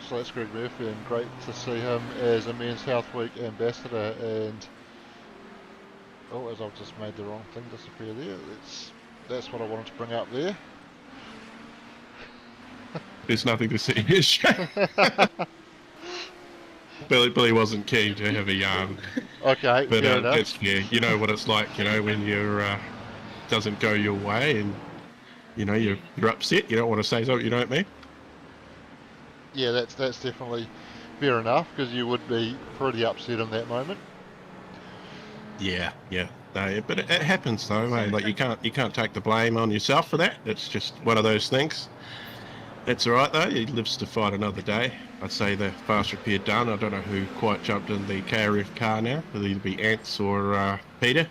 So that's Greg Murphy, and great to see him as a Men's Health Week ambassador. And oh, as I've just made the wrong thing disappear there. That's what I wanted to bring up there. There's nothing to see here. Billy wasn't keen to have a yarn. Okay, But fair enough. it's fair. You know what it's like, when you're doesn't go your way, and you're upset. You don't want to say something you don't mean. Yeah, that's definitely fair enough, because you would be pretty upset in that moment. Yeah. No, but it happens though. Like you can't take the blame on yourself for that. It's just one of those things. That's all right though. He lives to fight another day. I'd say the fast repair done. I don't know who quite jumped in the KRF car now. It'll either be Ants or Peter.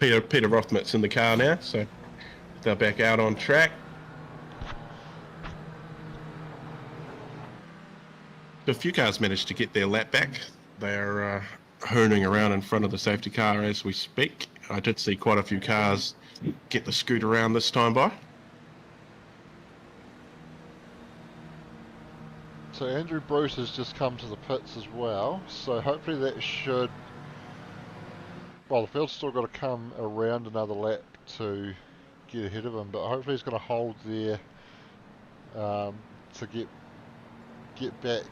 Peter Rothmut's in the car now, so they're back out on track. A few cars managed to get their lap back. They're hurning around in front of the safety car as we speak. I did see quite a few cars get the scoot around this time by. So Andrew Bruce has just come to the pits as well, so hopefully that should... Well, the field's still got to come around another lap to get ahead of him, but hopefully he's going to hold there to get back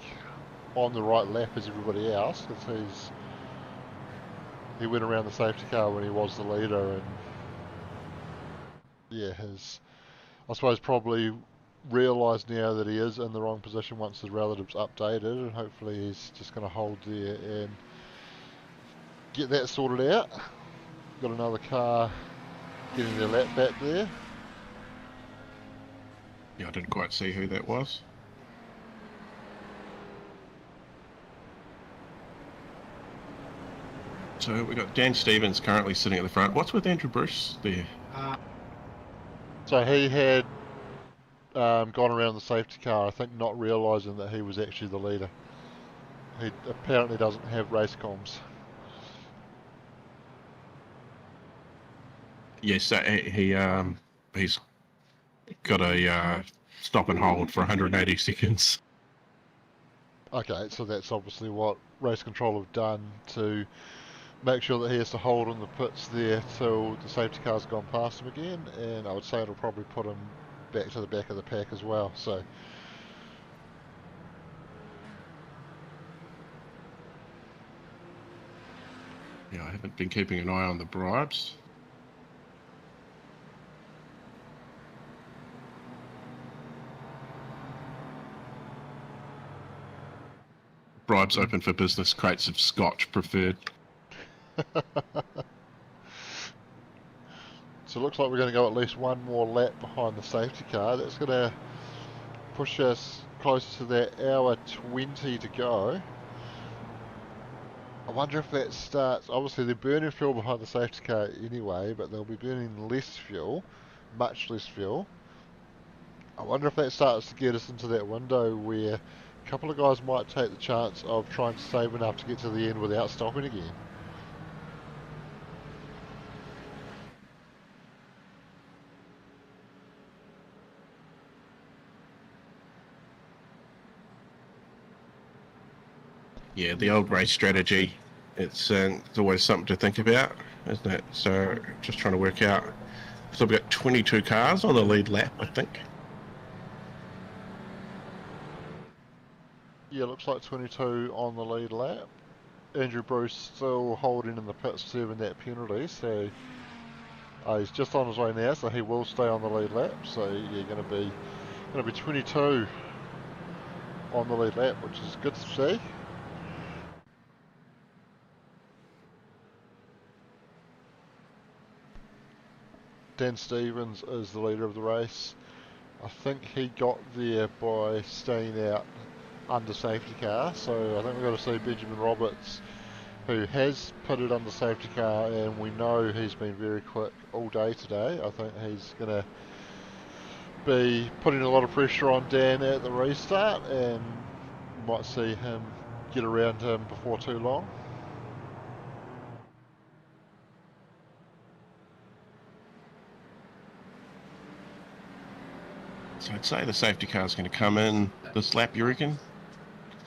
on the right lap as everybody else, because he went around the safety car when he was the leader, and yeah, I suppose probably realised now that he is in the wrong position once his relatives updated, and hopefully he's just going to hold there and get that sorted out. Got another car getting their lap back there. Yeah, I didn't quite see who that was. So we got Dan Stevens currently sitting at the front. What's with Andrew Bruce there? So he had gone around the safety car, I think not realising that he was actually the leader. He apparently doesn't have race comms. Yes, he's got a stop and hold for 180 seconds. Okay, so that's obviously what race control have done to make sure that he has to hold on the pits there till the safety car's gone past him again, and I would say it'll probably put him back to the back of the pack as well. So Yeah, I haven't been keeping an eye on the bribes. Bribes open for business, crates of scotch preferred. So it looks like we're going to go at least one more lap behind the safety car. That's going to push us closer to that hour 20 to go. I wonder if that starts... Obviously they're burning fuel behind the safety car anyway, but they'll be burning less fuel, much less fuel. I wonder if that starts to get us into that window where a couple of guys might take the chance of trying to save enough to get to the end without stopping again. Yeah, the old race strategy, it's always something to think about, isn't it? So just trying to work out. So we've got 22 cars on the lead lap, I think. Yeah, looks like 22 on the lead lap. Andrew Bruce still holding in the pit, serving that penalty, so he's just on his way now, so he will stay on the lead lap. So yeah, going to be 22 on the lead lap, which is good to see. Dan Stevens is the leader of the race. I think he got there by staying out under safety car, so I think we've got to see Benjamin Roberts, who has pitted under safety car, and we know he's been very quick all day today. I think he's going to be putting a lot of pressure on Dan at the restart, and you might see him get around him before too long. So I'd say the safety car is going to come in this lap, you reckon?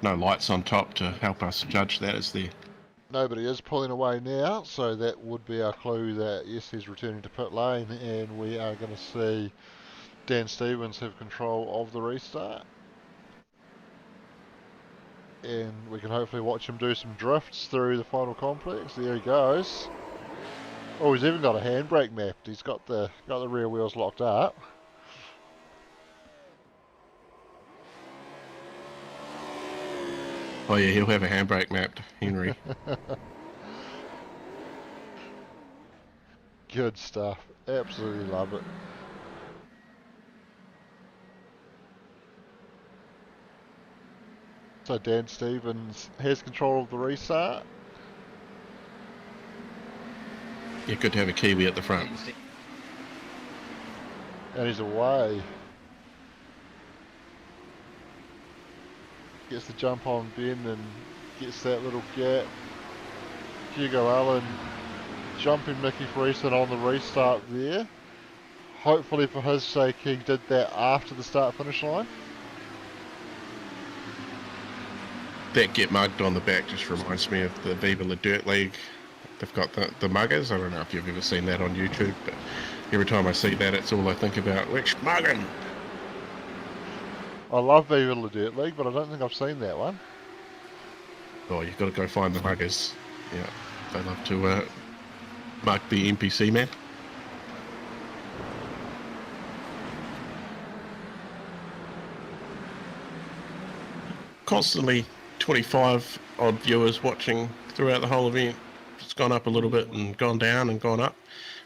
No lights on top to help us judge that, is there? Nobody is pulling away now, so that would be our clue that yes, he's returning to pit lane, and we are going to see Dan Stevens have control of the restart. And we can hopefully watch him do some drifts through the final complex. There he goes. Oh, he's even got a handbrake mapped. He's got the rear wheels locked up. Oh yeah, he'll have a handbrake mapped, Henry. Good stuff. Absolutely love it. So Dan Stevens has control of the restart. Yeah, good to have a Kiwi at the front. And he's away. Gets the jump on Ben and gets that little gap. Hugo Allen jumping Mickey Friesen on the restart there. Hopefully for his sake he did that after the start finish line. That get mugged on the back just reminds me of the Viva La Dirt League. They've got the muggers. I don't know if you've ever seen that on YouTube, but every time I see that, it's all I think about. Which mugging? I love Viva La Dirt League, but I don't think I've seen that one. Oh, you've got to go find the muggers. Yeah, they love to mug the NPC man. Constantly 25 odd viewers watching throughout the whole event. It's gone up a little bit and gone down and gone up.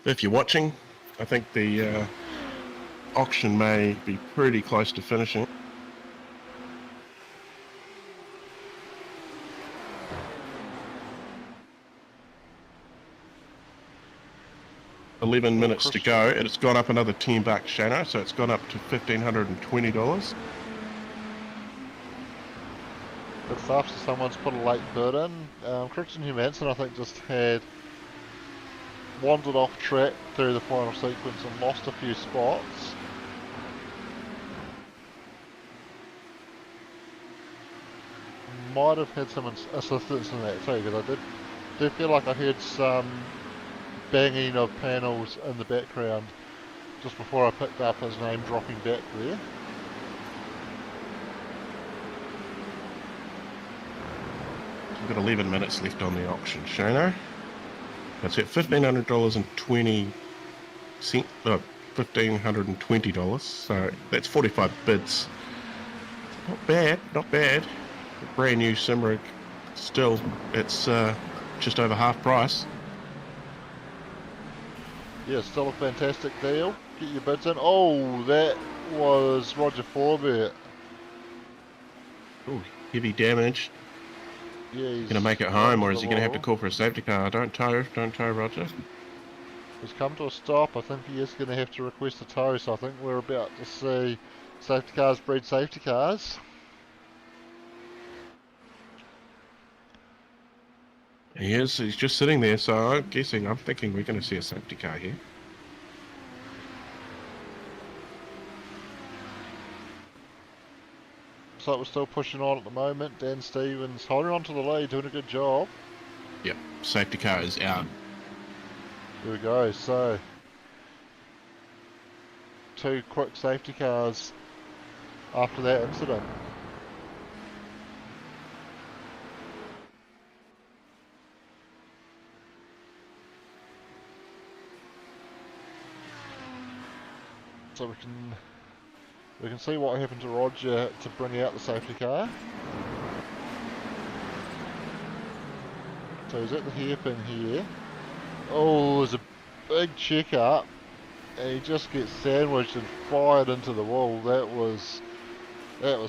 But if you're watching, I think the auction may be pretty close to finishing. $11 minutes to go, and it's gone up another $10, Shano, so it's gone up to $1,520. Good stuff, so someone's put a late bid in. Christian Humanson, I think, just had wandered off track through the final sequence and lost a few spots. Might have had some assistance in that too, because I did feel like I heard some banging of panels in the background just before I picked up his name dropping back there. We've got 11 minutes left on the auction, Shano. That's at $1,500.20, $1,520, so that's 45 bids. Not bad, not bad. A brand new Simrig, still, it's just over half price. Yeah, still a fantastic deal. Get your bids in. Oh, that was Roger Forbert. Ooh, heavy damage. Yeah, he's Going to make it home, or is he going to have to call for a safety car? Don't tow, Roger. He's come to a stop. I think he is going to have to request a tow, so I think we're about to see safety cars breed safety cars. He is, he's just sitting there, so I'm thinking we're going to see a safety car here. So we're still pushing on at the moment. Dan Stevens holding on to the lead, doing a good job. Yep, safety car is out. There we go, so 2 quick safety cars after that incident. So we can see what happened to Roger to bring out the safety car. So he's at the hairpin here. Oh, there's a big check up, and he just gets sandwiched and fired into the wall. That was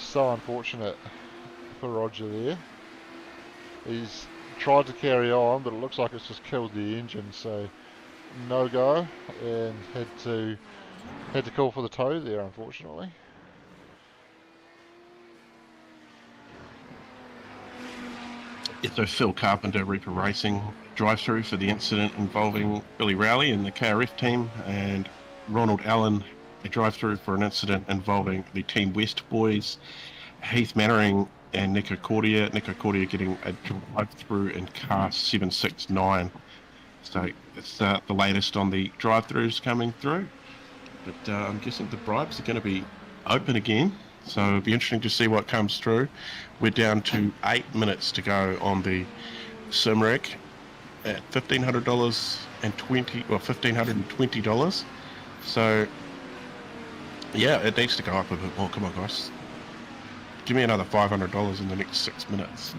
so unfortunate for Roger there. He's tried to carry on, but it looks like it's just killed the engine, so no go, and had to call for the tow there, unfortunately. Yeah, so Phil Carpenter, Reaper Racing drive-through for the incident involving Billy Rowley and the KRF team, and Ronald Allen, a drive-through for an incident involving the Team West boys, Heath Mannering and Nico Cordia getting a drive-through in car 769. So it's the latest on the drive-throughs coming through. But I'm guessing the bribes are going to be open again. So it'll be interesting to see what comes through. We're down to 8 minutes to go on the Simric at $1,520. So yeah, it needs to go up a bit more. Come on, guys. Give me another $500 in the next 6 minutes.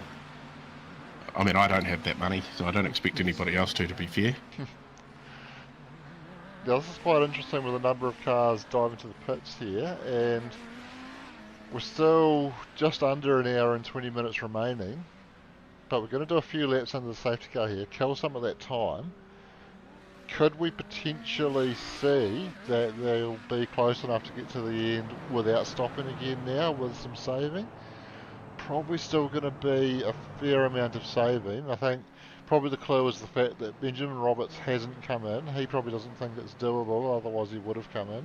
I mean, I don't have that money, so I don't expect anybody else to be fair. Yeah, this is quite interesting with a number of cars diving to the pits here, and we're still just under an hour and 20 minutes remaining, but we're going to do a few laps under the safety car here, kill some of that time. Could we potentially see that they'll be close enough to get to the end without stopping again now with some saving? Probably still going to be a fair amount of saving. I think probably the clue is the fact that Benjamin Roberts hasn't come in. He probably doesn't think it's doable, otherwise he would have come in.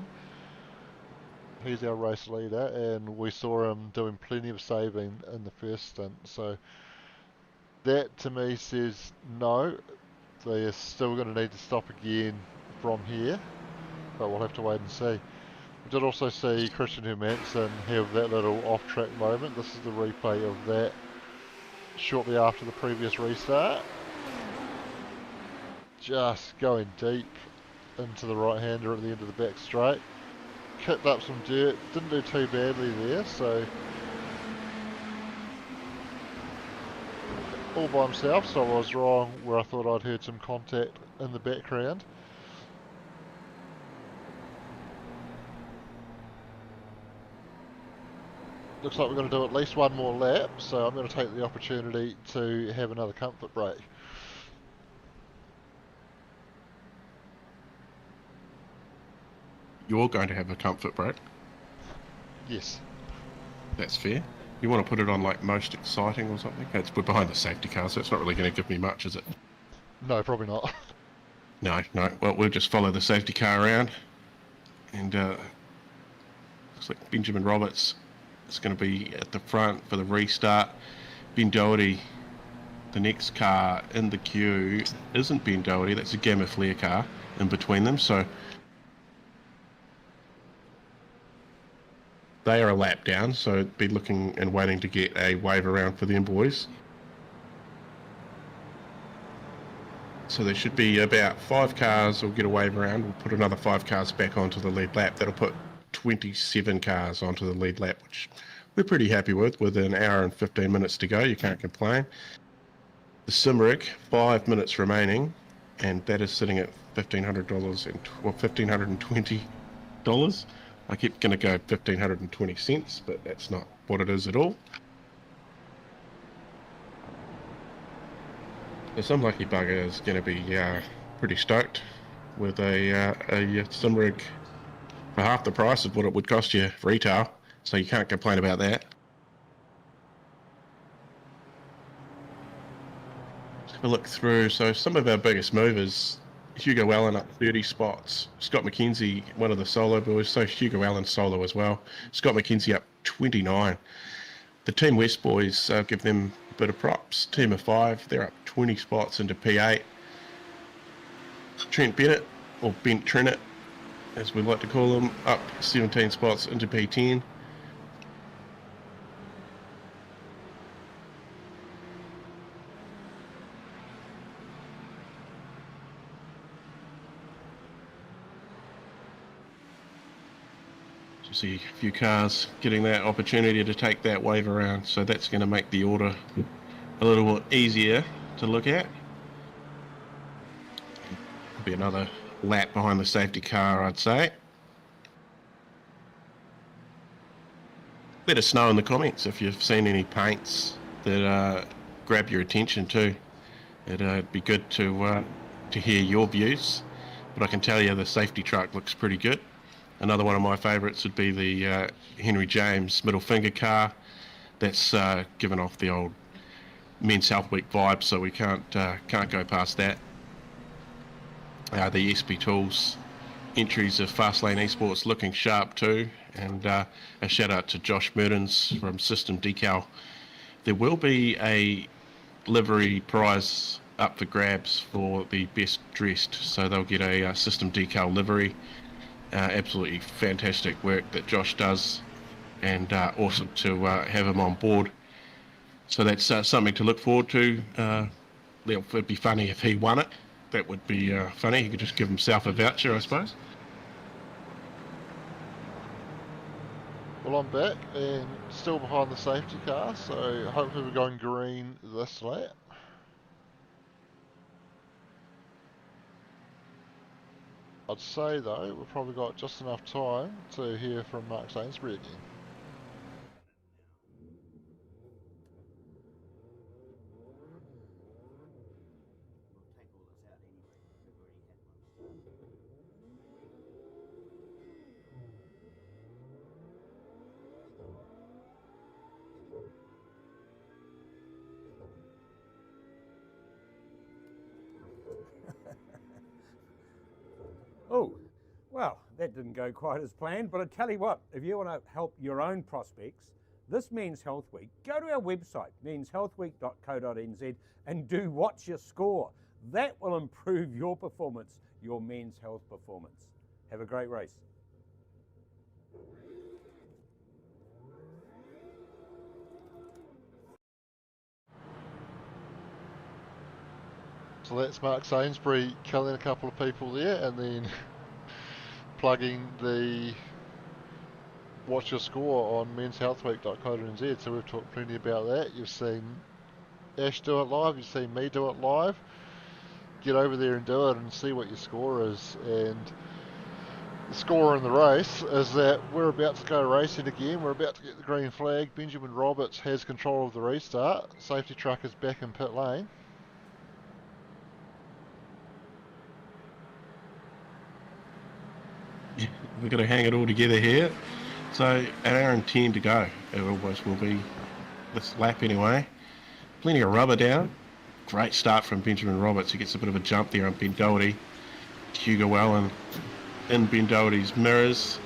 He's our race leader, and we saw him doing plenty of saving in the first stint. So that to me says no. They're still going to need to stop again from here, but we'll have to wait and see. We did also see Christian Hermansen have that little off-track moment. This is the replay of that shortly after the previous restart. Just going deep into the right-hander at the end of the back straight. Kicked up some dirt, didn't do too badly there, so all by himself, so I was wrong where I thought I'd heard some contact in the background. Looks like we're going to do at least one more lap, so I'm going to take the opportunity to have another comfort break. You're going to have a comfort break? Yes. That's fair. You want to put it on like most exciting or something? We're behind the safety car, so it's not really going to give me much, is it? No, probably not. No. Well, we'll just follow the safety car around. And looks like Benjamin Roberts is going to be at the front for the restart. Ben Doherty, the next car in the queue, isn't Ben Doherty. That's a Gamma Flare car in between them. So they are a lap down, so be looking and waiting to get a wave around for them boys. So there should be about 5 cars will get a wave around. We'll put another 5 cars back onto the lead lap. That'll put 27 cars onto the lead lap, which we're pretty happy with an hour and 15 minutes to go. You can't complain. The Simric, 5 minutes remaining, and that is sitting at $1,520. I keep going to go 1,520 cents, but that's not what it is at all. So some lucky bugger is going to be pretty stoked with a Simrig for half the price of what it would cost you retail, so you can't complain about that. Let's have a look through. So some of our biggest movers: Hugo Allen up 30 spots. Scott McKenzie, one of the solo boys, so Hugo Allen solo as well. Scott McKenzie up 29. The Team West boys, give them a bit of props. Team of 5, they're up 20 spots into P8. Trent Bennett, or Bent Trennett, as we like to call him, up 17 spots into P10. See a few cars getting that opportunity to take that wave around, so that's going to make the order a little more easier to look at. Be another lap behind the safety car, I'd say. Let us know in the comments if you've seen any paints that grab your attention too. It'd be good to hear your views, but I can tell you the safety truck looks pretty good. Another one of my favourites would be the Henry James middle finger car. That's given off the old Men's Health Week vibe, so we can't go past that. The SP Tools entries of Fastlane Esports looking sharp too, and a shout out to Josh Mertens from System Decal. There will be a livery prize up for grabs for the best dressed, so they'll get a System Decal livery. Absolutely fantastic work that Josh does, and awesome to have him on board. So that's something to look forward to. It'd be funny if he won it. That would be funny. He could just give himself a voucher, I suppose. Well, I'm back and still behind the safety car, so hopefully we're going green this lap. I'd say though, we've probably got just enough time to hear from Mark Sainsbury again. Oh, well, that didn't go quite as planned, but I tell you what, if you want to help your own prospects, this Men's Health Week, go to our website, menshealthweek.co.nz, and do Watch Your Score. That will improve your performance, your men's health performance. Have a great race. So that's Mark Sainsbury killing a couple of people there, and then plugging the Watch Your Score on menshealthweek.co.nz. So we've talked plenty about that. You've seen Ash do it live, you've seen me do it live. Get over there and do it and see what your score is. And the score in the race is that we're about to go racing again. We're about to get the green flag. Benjamin Roberts has control of the restart. Safety truck is back in pit lane. We're going to hang it all together here. So an hour and 10 to go. It almost will be this lap anyway. Plenty of rubber down. Great start from Benjamin Roberts. He gets a bit of a jump there on Ben Doherty. Hugo Allen in Ben Doherty's mirrors.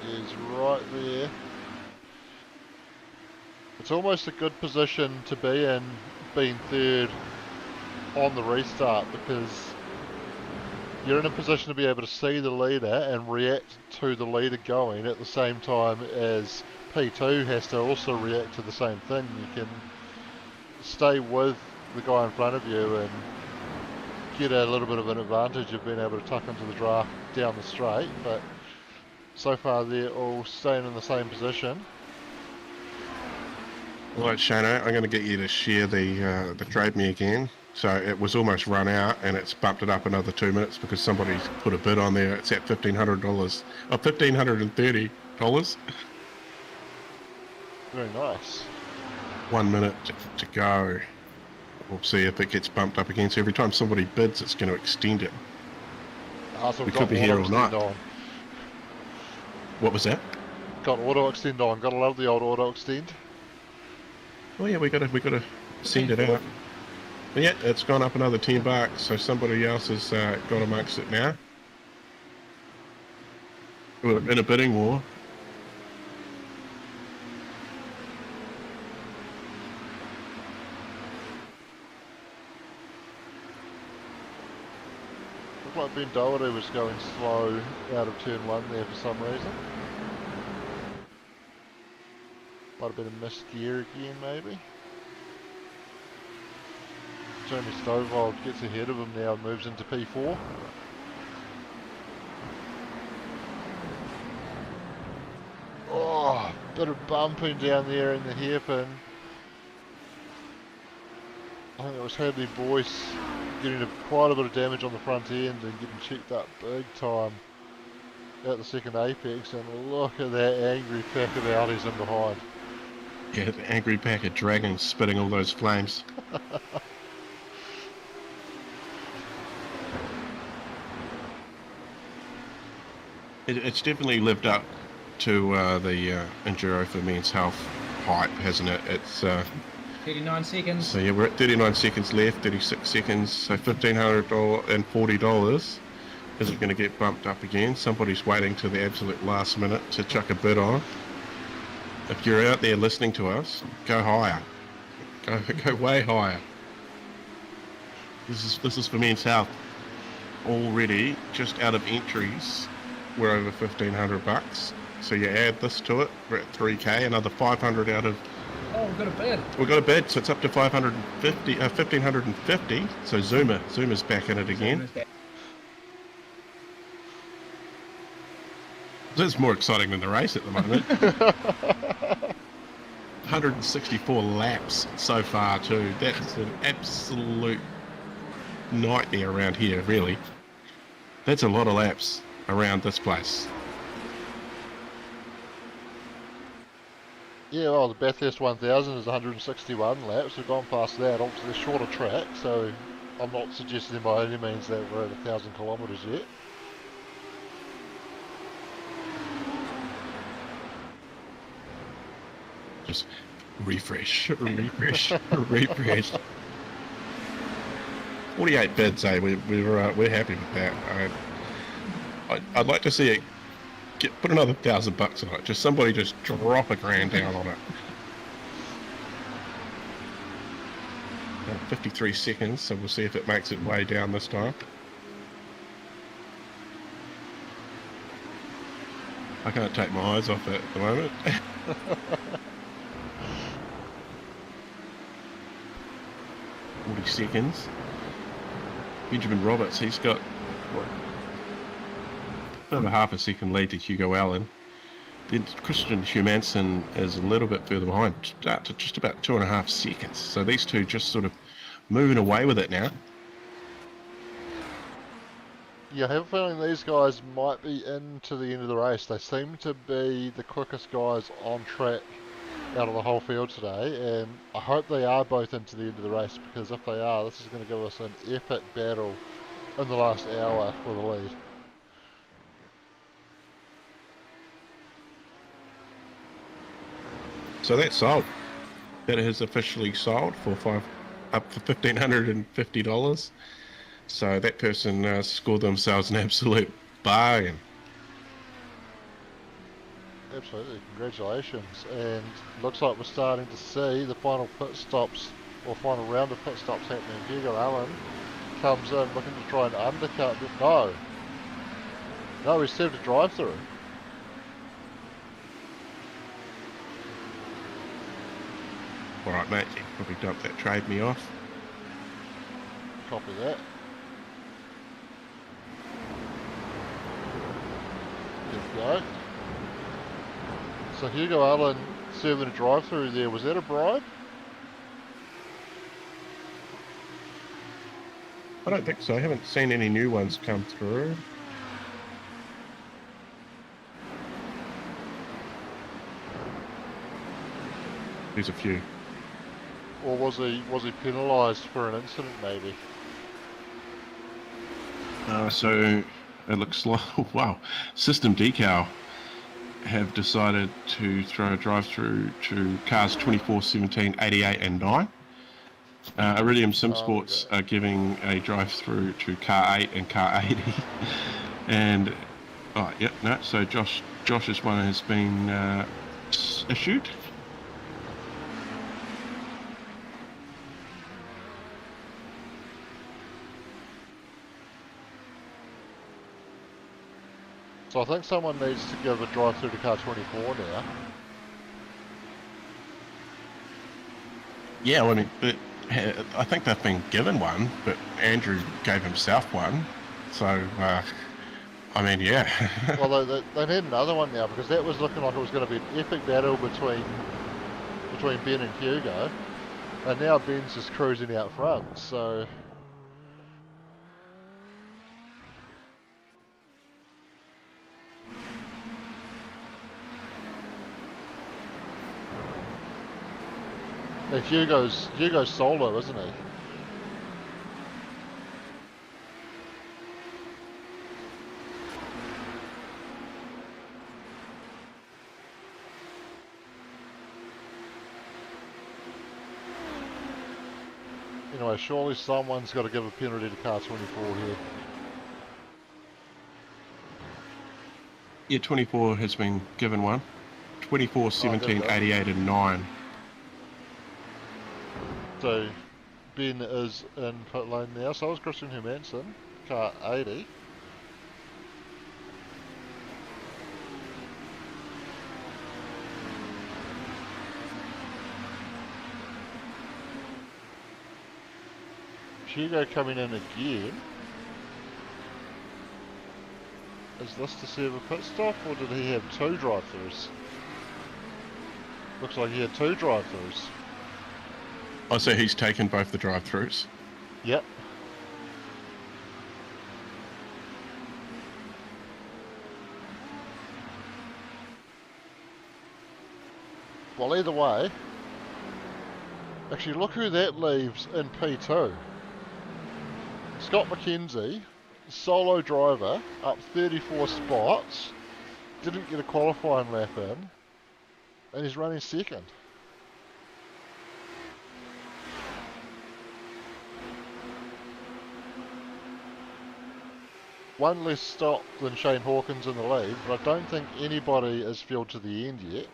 He's right there. It's almost a good position to be in, being third on the restart, because you're in a position to be able to see the leader and react to the leader going at the same time as P2 has to also react to the same thing. You can stay with the guy in front of you and get a little bit of an advantage of being able to tuck into the draft down the straight, but so far they're all staying in the same position. Right, Shano, I'm going to get you to share the trade me again. So it was almost run out, and it's bumped it up another 2 minutes because somebody's put a bid on there. It's at $1,500, or $1,530. Very nice. 1 minute to go. We'll see if it gets bumped up again. So every time somebody bids, it's going to extend it. So we could be here all night. On. What was that? Got auto extend on. Gotta love the old auto extend. Oh yeah, we gotta send it out. But yeah, it's gone up another $10, so somebody else has got amongst it now. We're in a bidding war. Looked like Ben Doherty was going slow out of turn 1 there for some reason. Might have been a missed gear again, maybe. Jeremy Stovall gets ahead of him now and moves into P4. Oh, Bit of bumping down there in the hairpin. I think it was Hadley Boyce getting quite a bit of damage on the front end and getting checked up big time at the second apex, and look at that angry pack of Audis in behind. Yeah, the angry pack of dragons spitting all those flames. It's definitely lived up to the Enduro for Men's Health hype, hasn't it? It's 39 seconds. so yeah, we're at 39 seconds left, 36 seconds, so $1,540. Is it going to get bumped up again? Somebody's waiting to the absolute last minute to chuck a bid on. If you're out there listening to us, go higher. Go way higher. This is for Men's Health. Already, just out of entries, we're over $1,500. So you add this to it, we're at 3K, another 500 out of. Oh, we've got a bid. We've got a bid, so it's up to 1,550. So Zuma's back in it again. This is more exciting than the race at the moment. 164 laps so far too. That's an absolute nightmare around here, really. That's a lot of laps around this place. Yeah, well, the Bathurst 1000 is 161 laps. We've gone past that. Obviously, a shorter track, so I'm not suggesting by any means that we're at 1,000 kilometres yet. Just refresh. 48 bids, eh? We're happy with that. I'd like to see it put another $1,000 on it. Just somebody just drop $1,000 down on it. 53 seconds, so we'll see if it makes its way down this time. I can't take my eyes off it at the moment. 40 seconds. Benjamin Roberts, he's got what, over half a second lead to Hugo Allen. Then Christian Humanson is a little bit further behind, to just about 2.5 seconds. So these two just sort of moving away with it now. Yeah, I have a feeling these guys might be into the end of the race. They seem to be the quickest guys on track out of the whole field today, and I hope they are both into the end of the race, because if they are, this is going to give us an epic battle in the last hour for the lead. So that's sold. That has officially sold for up for $1,550. So that person scored themselves an absolute bargain. Absolutely, congratulations. And looks like we're starting to see the final pit stops, or final round of pit stops happening. Hugo Allen comes in looking to try and undercut, but no, he's served a drive through. Alright mate, you probably dumped that trade me off. Copy that. There we go. So Hugo Allen serving a drive through there, was that a bribe? I don't think so, I haven't seen any new ones come through. There's a few. Or was he penalised for an incident maybe? So it looks like, wow, System Decal have decided to throw a drive-through to cars 24, 17, 88 and 9. Iridium SimSports are giving a drive-through to car 8 and car 80. And, oh, yeah, no, so Josh's one has been issued. So I think someone needs to give a drive through to car 24 now. Yeah, well, I mean, I think they've been given one, but Andrew gave himself one. So I mean, yeah. Well, they need another one now because that was looking like it was going to be an epic battle between Ben and Hugo, and now Ben's just cruising out front. So Hugo's solo, isn't he? Anyway, surely someone's got to give a penalty to car 24 here. Yeah, 24 has been given one. 24, 17, 88 and 9. So Ben is in pit lane now. So is Christian Hermansen, car 80. Hugo coming in again. Is this to serve a pit stop, or did he have 2 drive-thrus? Looks like he had 2 drive-thrus. Oh, so he's taken both the drive-thrus? Yep. Well, either way, actually look who that leaves in P2. Scott McKenzie, solo driver, up 34 spots, didn't get a qualifying lap in, and he's running second. One less stop than Shane Hawkins in the lead, but I don't think anybody has filled to the end yet.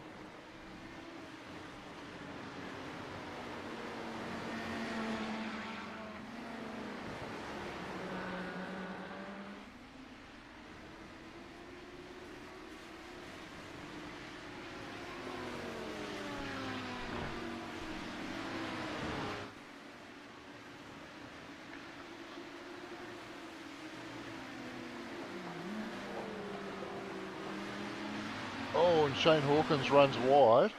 Oh, and Shane Hawkins runs wide.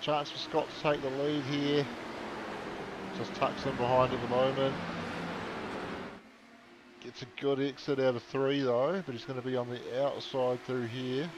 Chance for Scott to take the lead here. Just tucks in behind at the moment. Gets a good exit out of 3 though, but he's going to be on the outside through here.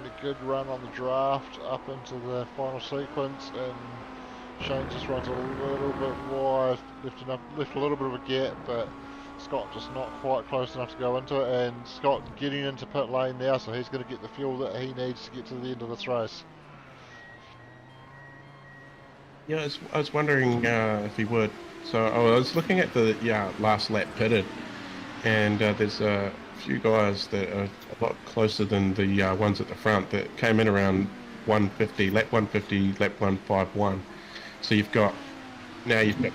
A good run on the draft up into the final sequence, and Shane just runs a little bit wide, left a little bit of a gap, but Scott just not quite close enough to go into it, and Scott getting into pit lane now, so he's going to get the fuel that he needs to get to the end of this race. Yeah, I was wondering if he would. So I was looking at the last lap pitted, and there's a few guys that are a lot closer than the ones at the front that came in around 150, lap 150, lap 151. So you've got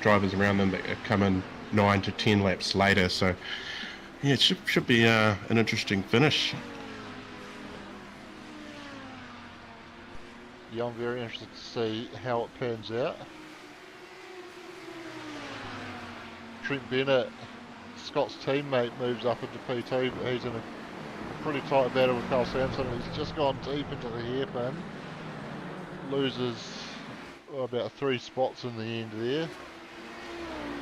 drivers around them that come in 9 to 10 laps later. So yeah, it should be an interesting finish. Yeah, I'm very interested to see how it pans out. Trent Bennett, Scott's teammate, moves up into P2, but he's in a pretty tight battle with Carl Sampson. He's just gone deep into the hairpin. Loses about 3 spots in the end there.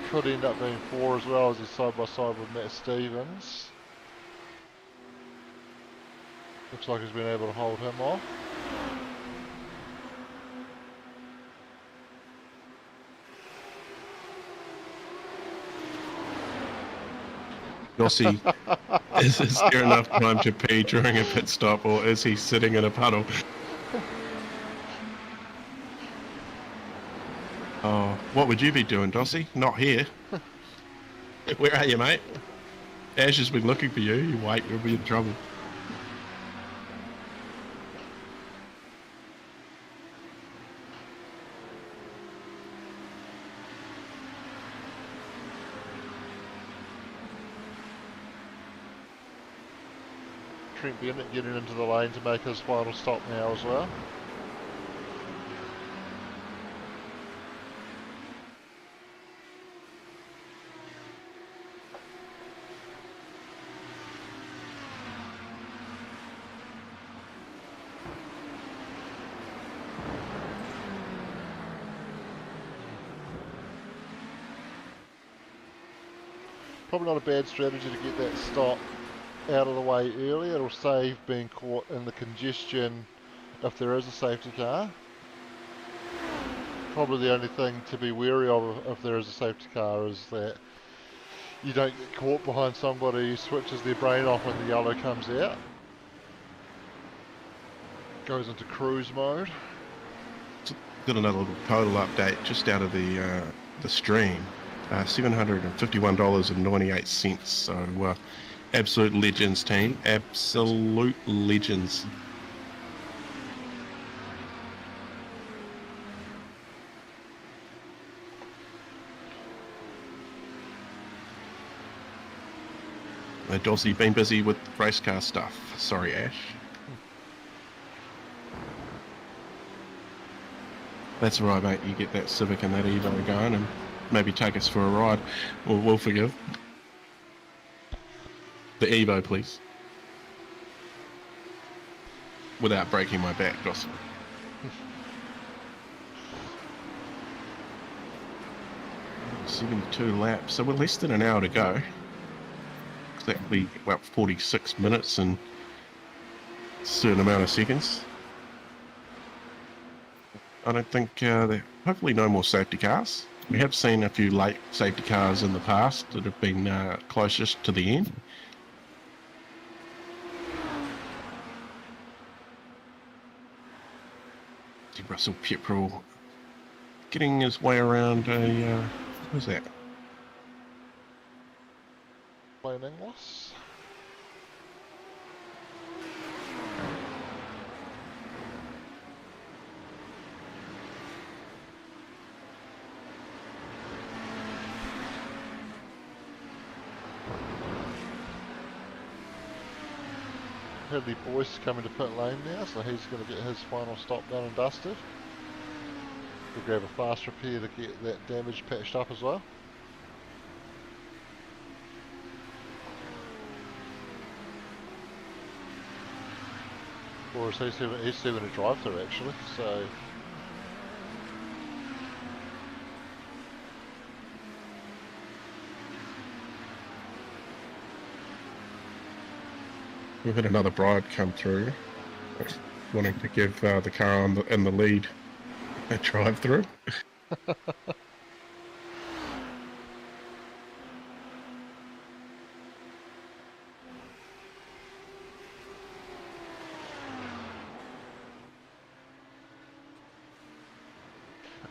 Could end up being 4 as well, as he's side by side with Matt Stevens. Looks like he's been able to hold him off. Rossi, is there enough time to pee during a pit stop, or is he sitting in a puddle? Oh, what would you be doing, Dossie? Not here. Where are you, mate? Ash has been looking for you. You wait, you'll be in trouble. Trent Bennett getting into the lane to make his final stop now as well. Probably not a bad strategy to get that stop out of the way early. It'll save being caught in the congestion if there is a safety car. Probably the only thing to be wary of if there is a safety car is that you don't get caught behind somebody who switches their brain off when the yellow comes out. Goes into cruise mode. Got another little total update just out of the stream. $751.98. So absolute legends, team. Absolute legends. Dossie, been busy with race car stuff. Sorry, Ash. That's all right, mate. You get that Civic and that Evo going and maybe take us for a ride. We'll forgive. The Evo, please. Without breaking my back, Dossie. 72 laps. So we're less than an hour to go. Exactly about 46 minutes and a certain amount of seconds. I don't think hopefully no more safety cars. We have seen a few late safety cars in the past that have been closest to the end. Russell Pepperell getting his way around a what was that? Plain English. Hadley Boyce coming to pit lane now, so he's going to get his final stop done and dusted. We'll grab a fast repair to get that damage patched up as well. Or is he's doing a drive through actually, so We've had another bribe come through, wanting to give the car in the lead a drive through.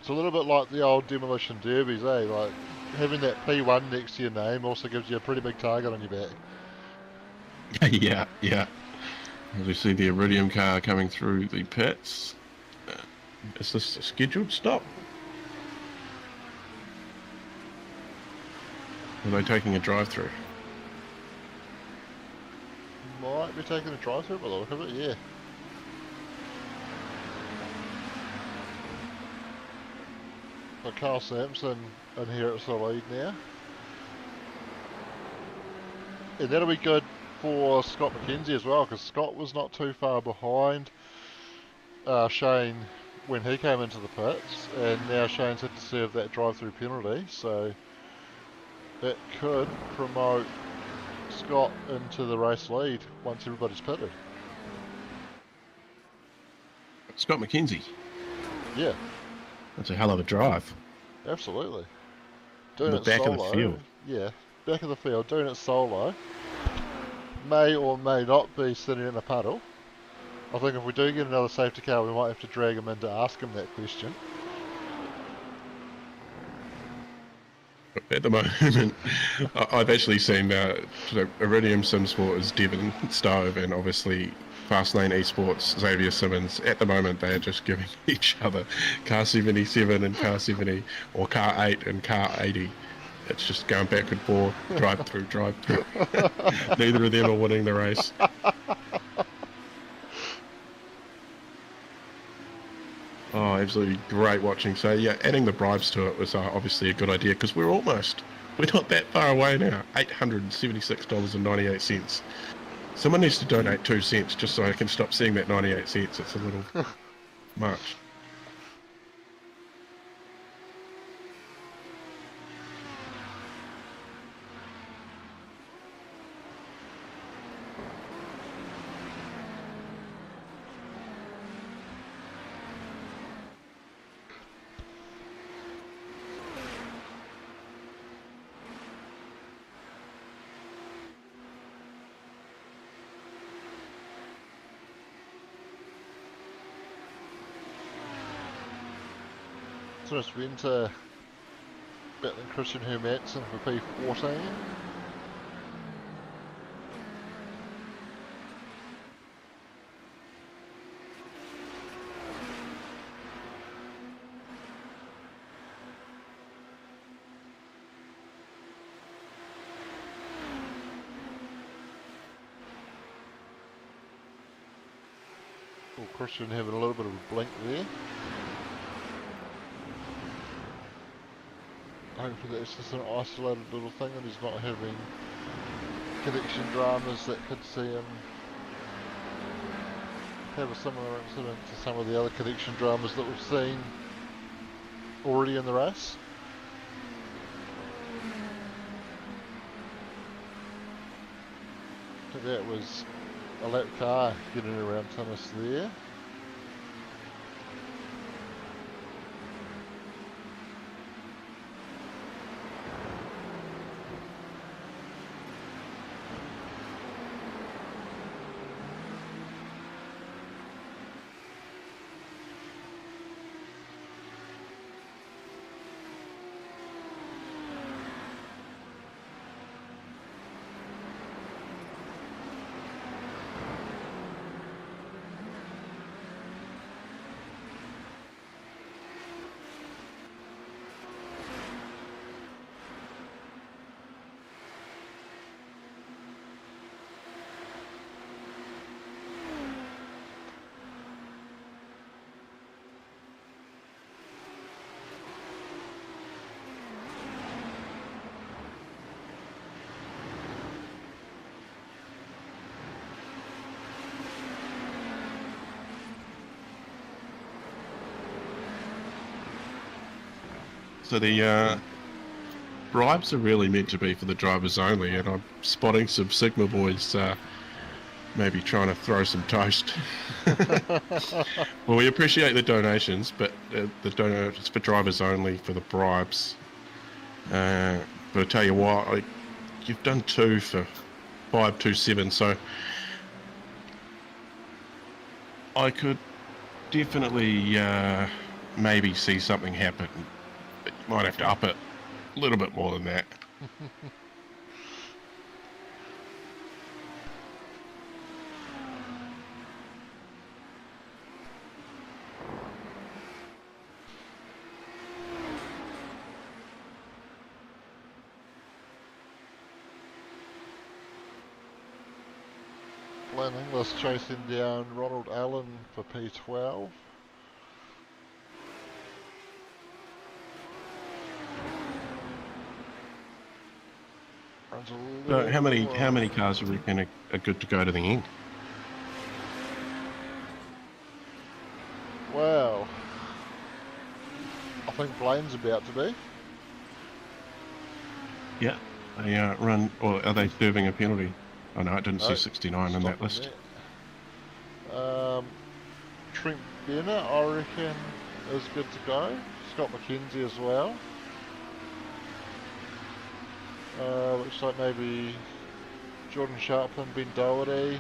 it's a little bit like the old demolition derbies, eh? Like having that P1 next to your name also gives you a pretty big target on your back. Yeah. As we see the Iridium car coming through the pits. Is this a scheduled stop? Are they taking a drive-through? Might be taking a drive-through by the look of it, yeah. So Carl Sampson inherits the lead now. And that'll be good for Scott McKenzie as well, because Scott was not too far behind Shane when he came into the pits, and now Shane's had to serve that drive-through penalty, so that could promote Scott into the race lead once everybody's pitted. Scott McKenzie. Yeah. That's a hell of a drive. Absolutely. Doing the it back solo, of the field. Yeah, back of the field, doing it solo. May or may not be sitting in a puddle. I think if we do get another safety car, we might have to drag him in to ask him that question. At the moment, I've actually seen so Iridium SimSport is Devon Stove, and obviously Fastlane Esports Xavier Simmons. At the moment, they are just giving each other car 77 and car 70, or car 8 and car 80. It's just going back and forth, drive through. Neither of them are winning the race. Oh, absolutely great watching. So yeah, adding the bribes to it was obviously a good idea, because we're not that far away now. $876.98. Someone needs to donate 2 cents just so I can stop seeing that 98 cents. It's a little much. So it's been to battling Christian Hermansen for P14. Well, Christian having a little bit of a blink there. Hopefully that's just an isolated little thing and he's not having connection dramas that could see him have a similar incident to some of the other connection dramas that we've seen already in the race. I think that was a lap car getting around Thomas there. So the bribes are really meant to be for the drivers only, and I'm spotting some Sigma boys maybe trying to throw some toast. Well, we appreciate the donations, but it's for drivers only for the bribes. But I tell you what, you've done 2 for 527, so I could definitely maybe see something happen. But you might have to up it a little bit more than that. Glenn Inglis chasing down Ronald Allen for P12. So how many cars do we reckon are good to go to the end? Well, I think Blaine's about to be. Yeah, they run, or are they serving a penalty? Oh no, I didn't see 69 on that list. Trent Bennett, I reckon, is good to go. Scott McKenzie as well. Looks like maybe Jordan Sharpland, Ben Doherty,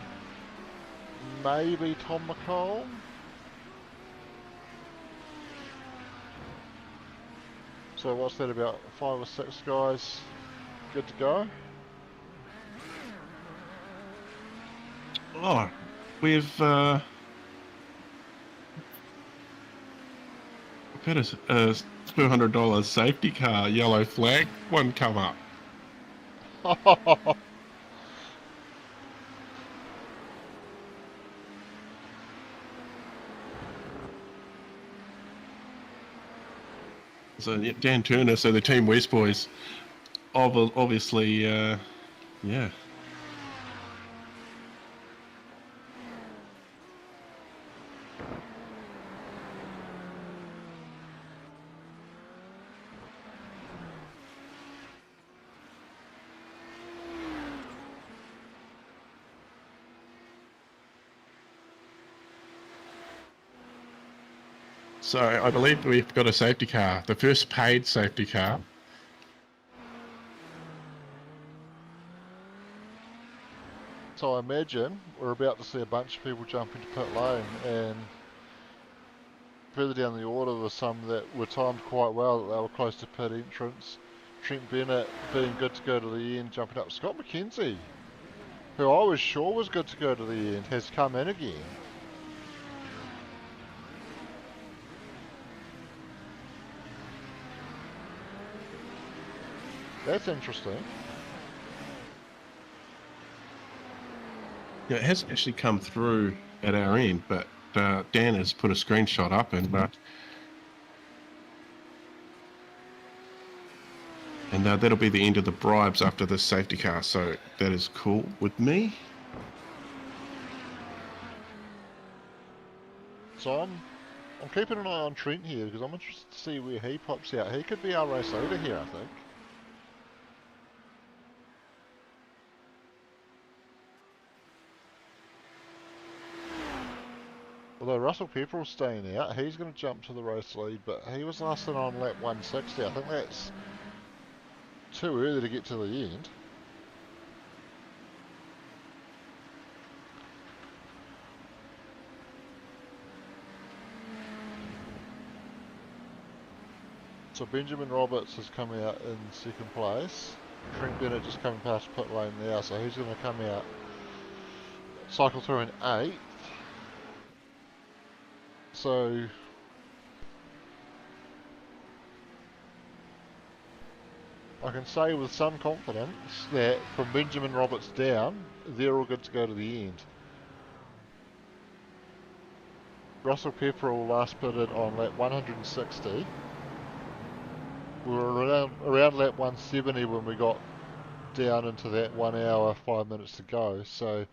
maybe Tom McCall. So what's that, about 5 or 6 guys good to go? Oh, we've had a $200 safety car yellow flag one come up. So yeah, Dan Turner, so the Team West boys, obviously, yeah. So I believe we've got a safety car, the first paid safety car. So I imagine we're about to see a bunch of people jump into pit lane, and further down the order were some that were timed quite well, that they were close to pit entrance. Trent Bennett being good to go to the end, jumping up. Scott McKenzie, who I was sure was good to go to the end, has come in again. That's interesting. Yeah, it hasn't actually come through at our end, but Dan has put a screenshot up, and that'll be the end of the bribes after this safety car. So that is cool with me. So I'm keeping an eye on Trent here because I'm interested to see where he pops out. He could be our race leader here, I think. Although Russell Pepperell's staying out, he's going to jump to the race lead, but he was last in on lap 160. I think that's too early to get to the end. So Benjamin Roberts has come out in second place. Trent Bennett just coming past pit lane now, so he's going to come out, cycle through in 8th. So I can say with some confidence that from Benjamin Roberts down, they're all good to go to the end. Russell Pepperell last pitted on lap 160. We were around lap 170 when we got down into that 1 hour, 5 minutes to go. So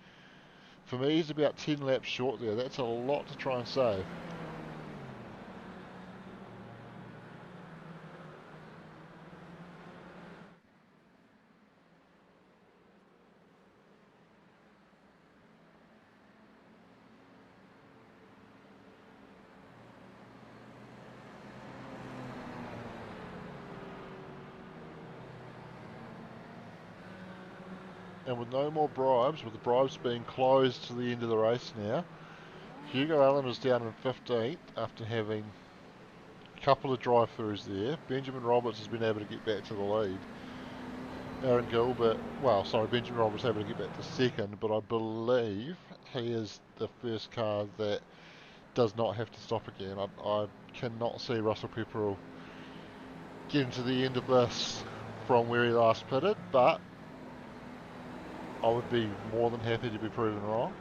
for me, he's about 10 laps short there. That's a lot to try and save. And with no more bribes, with the bribes being closed to the end of the race now, Hugo Allen is down in 15th after having a couple of drive-throughs there. Benjamin Roberts has been able to get back to the lead. Aaron Gilbert, Benjamin Roberts able to get back to second, but I believe he is the first car that does not have to stop again. I cannot see Russell Pepperell getting to the end of this from where he last pitted, but I would be more than happy to be proven wrong.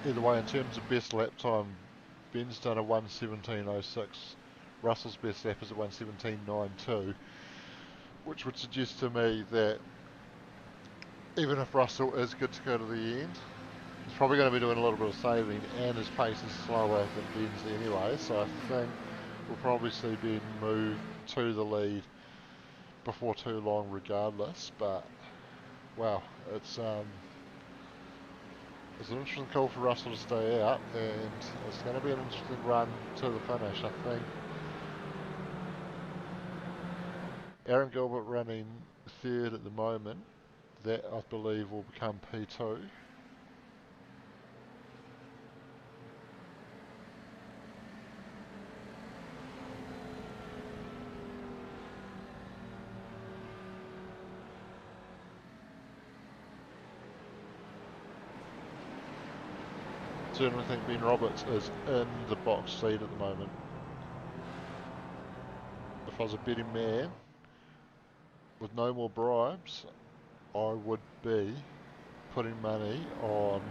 Either way, in terms of best lap time, Ben's done a 1:17.06. Russell's best lap is a 1:17.92, which would suggest to me that even if Russell is good to go to the end, he's probably going to be doing a little bit of saving, and his pace is slower than Ben's anyway, so I think we'll probably see Ben move to the lead before too long regardless. But wow, it's an interesting call for Russell to stay out, and it's going to be an interesting run to the finish. I think Aaron Gilbert running third at the moment. That, I believe, will become P2. Certainly think Ben Roberts is in the box seat at the moment. If I was a betting man, with no more bribes, I would be putting money on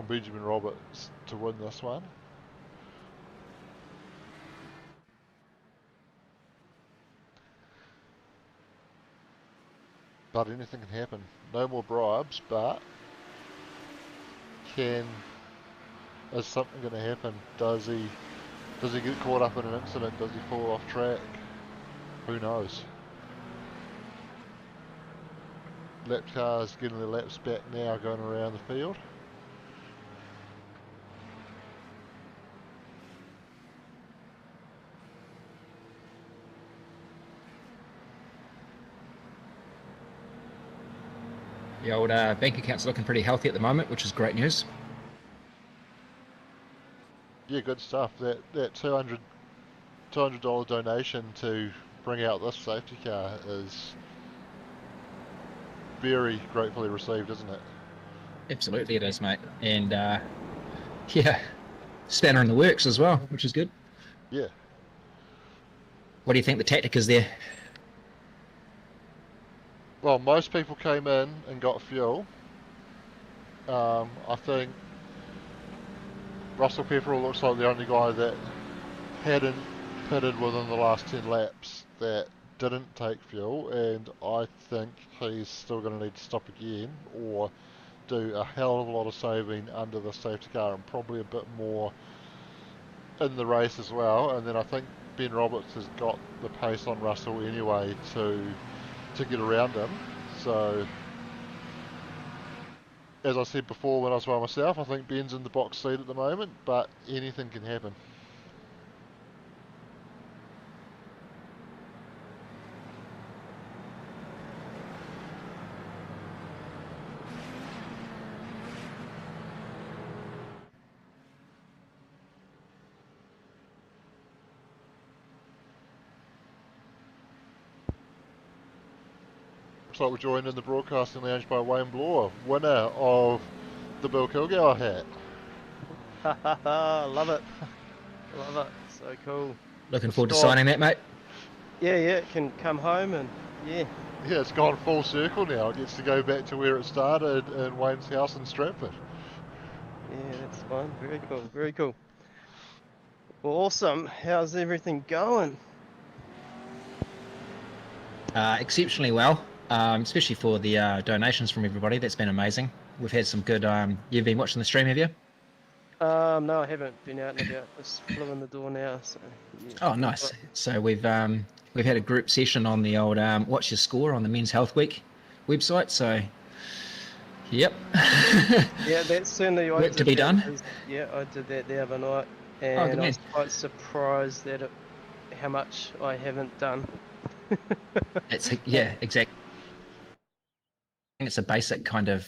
Benjamin Roberts to win this one. But anything can happen. No more bribes, but is something going to happen? Does he get caught up in an incident? Does he fall off track? Who knows? Lap cars getting their laps back now, going around the field. The old bank account's looking pretty healthy at the moment, which is great news. Yeah, good stuff. That $200 donation to bring out this safety car is very gratefully received, isn't it? Absolutely it is, mate. And yeah, spanner in the works as well, which is good. Yeah. What do you think the tactic is there? Well, most people came in and got fuel. I think Russell Pepperell looks like the only guy that hadn't pitted within the last 10 laps that didn't take fuel, and I think he's still going to need to stop again or do a hell of a lot of saving under the safety car and probably a bit more in the race as well. And then I think Ben Roberts has got the pace on Russell anyway to get around him. So, as I said before when I was by myself, I think Ben's in the box seat at the moment, but anything can happen. Looks like we're joined in the broadcasting lounge by Wayne Bloor, winner of the Bill Kilgour hat. Love it. Love it. So cool. Looking forward to signing that, mate. Yeah, it can come home and yeah. Yeah, it's gone full circle now. It gets to go back to where it started in Wayne's house in Stratford. Yeah, that's fine. Very cool. Very cool. Awesome. How's everything going? Exceptionally well, especially for the donations from everybody. That's been amazing. We've had some good. You've been watching the stream, have you? No, I haven't been out and about. Just flew in the door now. So. Yeah. Oh, nice. So we've had a group session on the old What's Your Score on the Men's Health Week website. So, yep. Yeah, that's certainly work to be done. Yeah, I did that the other night, and I was quite surprised that how much I haven't done. Yeah, exactly. I think it's a basic kind of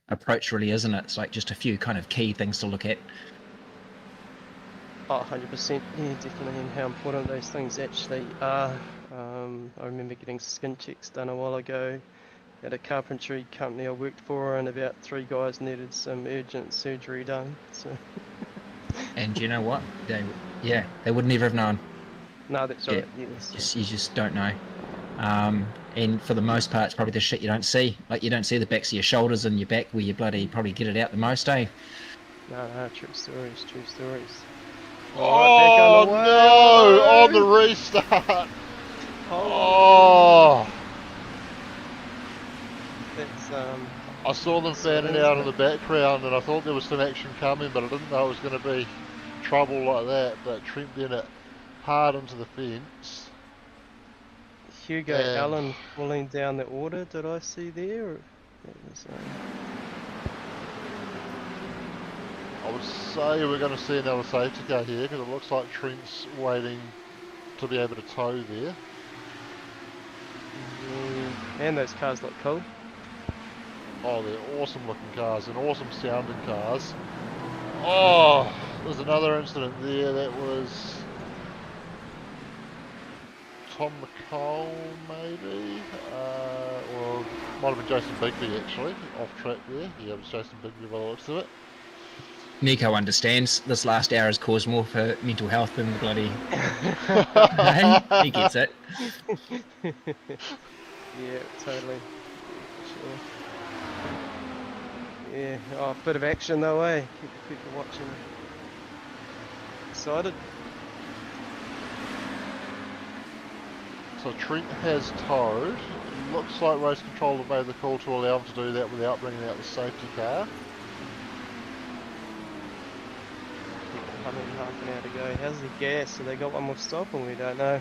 approach, really, isn't it? It's like just a few kind of key things to look at. Oh, 100%. Yeah, definitely, and how important those things actually are. I remember getting skin checks done a while ago at a carpentry company I worked for, and about 3 guys needed some urgent surgery done. So. And you know what? They would never have known. No, that's right. Yes. You just don't know. And for the most part, it's probably the shit you don't see. Like, you don't see the backs of your shoulders and your back where you bloody probably get it out the most, eh? No, true stories. Oh, no! On the restart! Oh! That's, I saw them fanning out in the background and I thought there was some action coming, but I didn't know it was going to be trouble like that. But Trent Bennett hard into the fence. Hugo Allen pulling down the order, did I see there? Or I would say we're going to see another safety car here because it looks like Trent's waiting to to be able to tow there. Man, those cars look cool. Oh, they're awesome looking cars and awesome sounding cars. Oh, there's another incident there that was Tom McCall maybe, or might have been Jason Bigby actually, off track there. Yeah, it was Jason Bigby by the looks of it. Nico understands this last hour has caused more for mental health than the bloody. Hey, he gets it. Yeah, totally. Sure. Yeah, oh, a bit of action though, eh? Keep the people watching. Excited. So Trent has towed. Looks like race control have made the call to allow him to do that without bringing out the safety car. 100 an hour to go. How's the gas? Have they got one more stop or we don't know?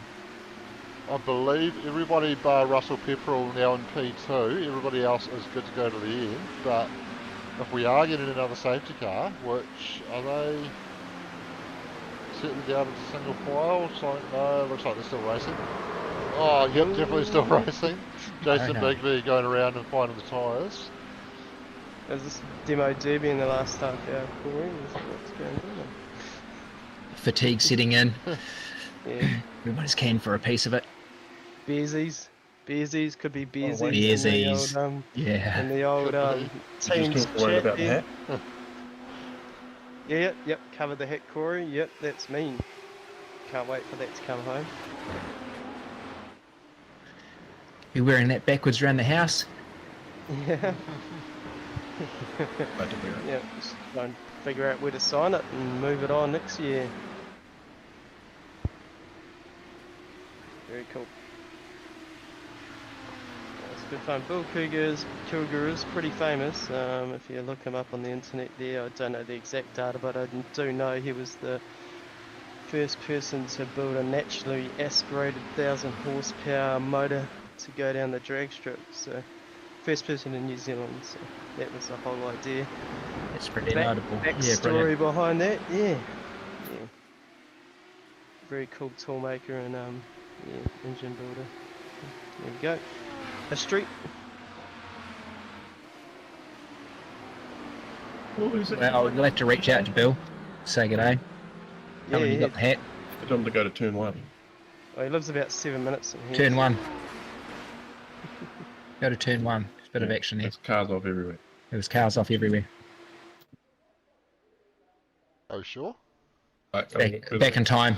I believe everybody bar Russell Pepperell now in P2. Everybody else is good to go to the end. But if we are getting another safety car, which are they settling down into single file? So, no, looks like they're still racing. Oh, yep, definitely still racing. Jason Bigby going around and finding the tyres. Is this demo derby in the last half hour, Corey? What's going on? Fatigue setting in. Yeah. Everybody's keen for a piece of it. Bearsies. Bearsies, could be Bearsies. Bearsies. In the old team's chat there. Yep, covered the hat, Corey. Yep, that's mean. Can't wait for that to come home. You're wearing that backwards around the house? Yeah. Yeah, just try and figure out where to sign it and move it on next year. Very cool. It's good fun. Bill Cougar is pretty famous. If you look him up on the internet there, I don't know the exact data, but I do know he was the first person to build a naturally aspirated 1,000 horsepower motor to go down the drag strip. So, first person in New Zealand. So that was the whole idea. It's pretty notable. Backstory behind that, yeah. Very cool tool maker and engine builder. There we go. History. Well, you'll have to reach out to Bill. Say g'day. Tell him you got the hat. Tell him to go to turn 1. Oh, he lives about 7 minutes from here. Turn 1. Go to turn 1. There's a bit of action there. There's cars off everywhere. There was cars off everywhere. Oh, sure. Back in time.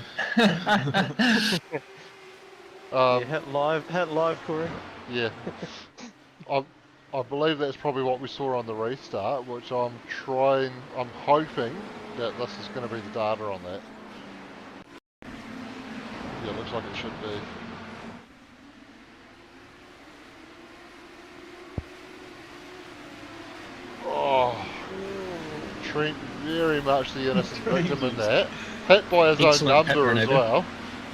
Hit live, Corey. Yeah. I believe that's probably what we saw on the restart, which I'm hoping that this is going to be the data on that. Yeah, it looks like it should be. Oh, Trent very much the innocent victim in that. Hit by his own number as well.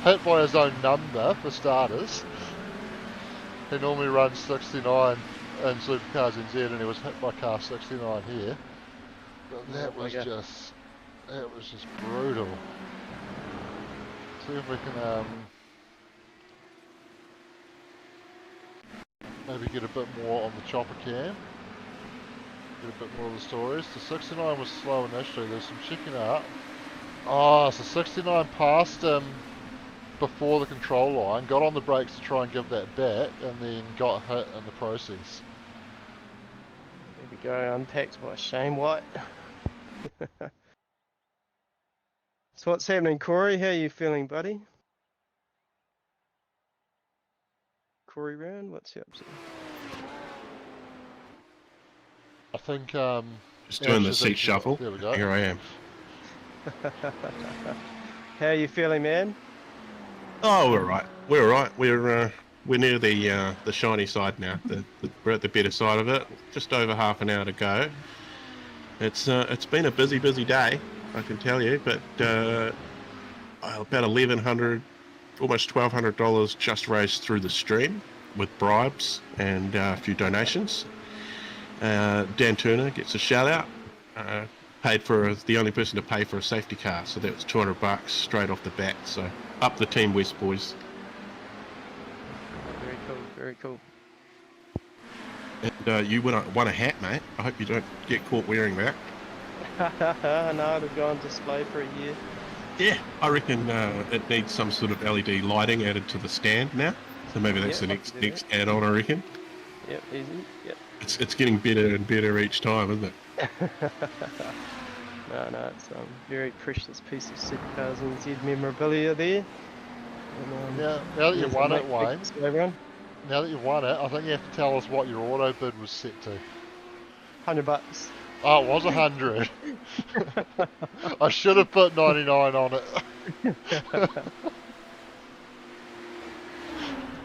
Hit by his own number for starters. He normally runs 69 in Supercars NZ and he was hit by car 69 here. But that was just brutal. See if we can maybe get a bit more on the chopper cam. Get a bit more of the stories. The 69 was slow initially, there's some checking out. Oh, so 69 passed him before the control line, got on the brakes to try and give that back, and then got hit in the process. There we go, unpacked by Shane White. So what's happening, Corey? How are you feeling, buddy? Corey Round, what's you up to? I think just doing the seat shuffle. There we go. Here I am. How are you feeling, man? Oh, we're right. We're all right. We're near the shiny side now. We're at the better side of it. Just over half an hour to go. It's been a busy day, I can tell you. But about $1,100, almost $1,200 just raised through the stream with bribes and a few donations. Dan Turner gets a shout out. Paid for the only person to pay for a safety car, so that was $200 straight off the bat. So Up the Team West boys. Very cool, very cool. And you won a hat, mate. I hope you don't get caught wearing that. No, it'll go on display for a year. Yeah, I reckon it needs some sort of LED lighting added to the stand now. So maybe that's the next add-on, I reckon. Yep, easy. Yep. It's getting better and better each time, isn't it? No, it's very precious piece of Supercars NZ memorabilia there. And, Now that you've won it, Wayne. Everyone. Now that you've won it, I think you have to tell us what your auto bid was set to. $100. Oh, it was 100. I should have put 99 on it.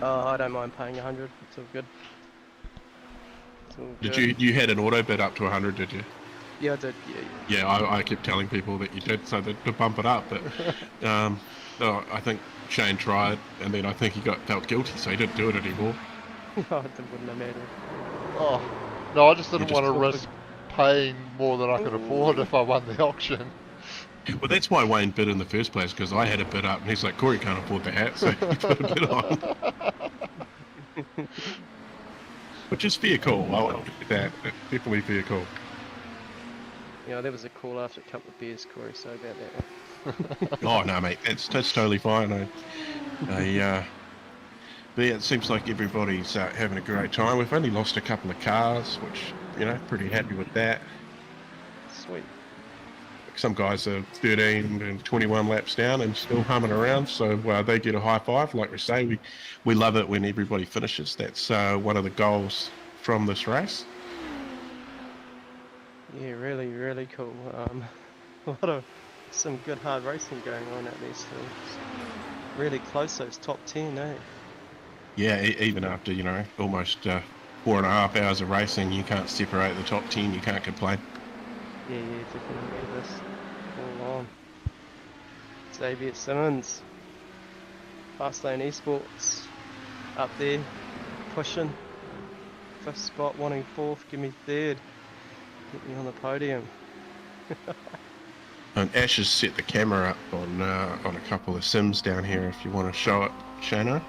Oh, I don't mind paying 100. It's all good. It's all good. Did you had an auto bid up to 100? Did you? Yeah, I did. Yeah. Yeah, I kept telling people that you did, so to bump it up. But no, I think Shane tried, and then I think he felt guilty, so he didn't do it anymore. Oh, it wouldn't have mattered. Oh, no, I just didn't want to risk paying more than I could afford if I won the auction. Well, that's why Wayne bid in the first place, because I had a bid up, and he's like, Corey can't afford the hat, so he put a bid on. Which is fair call. I'll get that. Definitely fair call. Yeah, there was a call after a couple of beers, Corey, so about that. Oh, no, mate, that's totally fine. But yeah, it seems like everybody's having a great time. We've only lost a couple of cars, which, pretty happy with that. Sweet. Some guys are 13 and 21 laps down and still humming around, so they get a high five. Like we say, we love it when everybody finishes. That's one of the goals from this race. Yeah, really, really cool. A lot of some good hard racing going on out there still. Really close, those top 10, eh? Yeah, even after, almost 4.5 hours of racing, you can't separate the top 10, you can't complain. Yeah, definitely look at this. All on. Xavier Simmons. Fastlane Esports. Up there. Pushing. 5th spot, wanting 4th. Give me 3rd. Get me on the podium. And Ash has set the camera up on a couple of sims down here if you want to show it, Shano.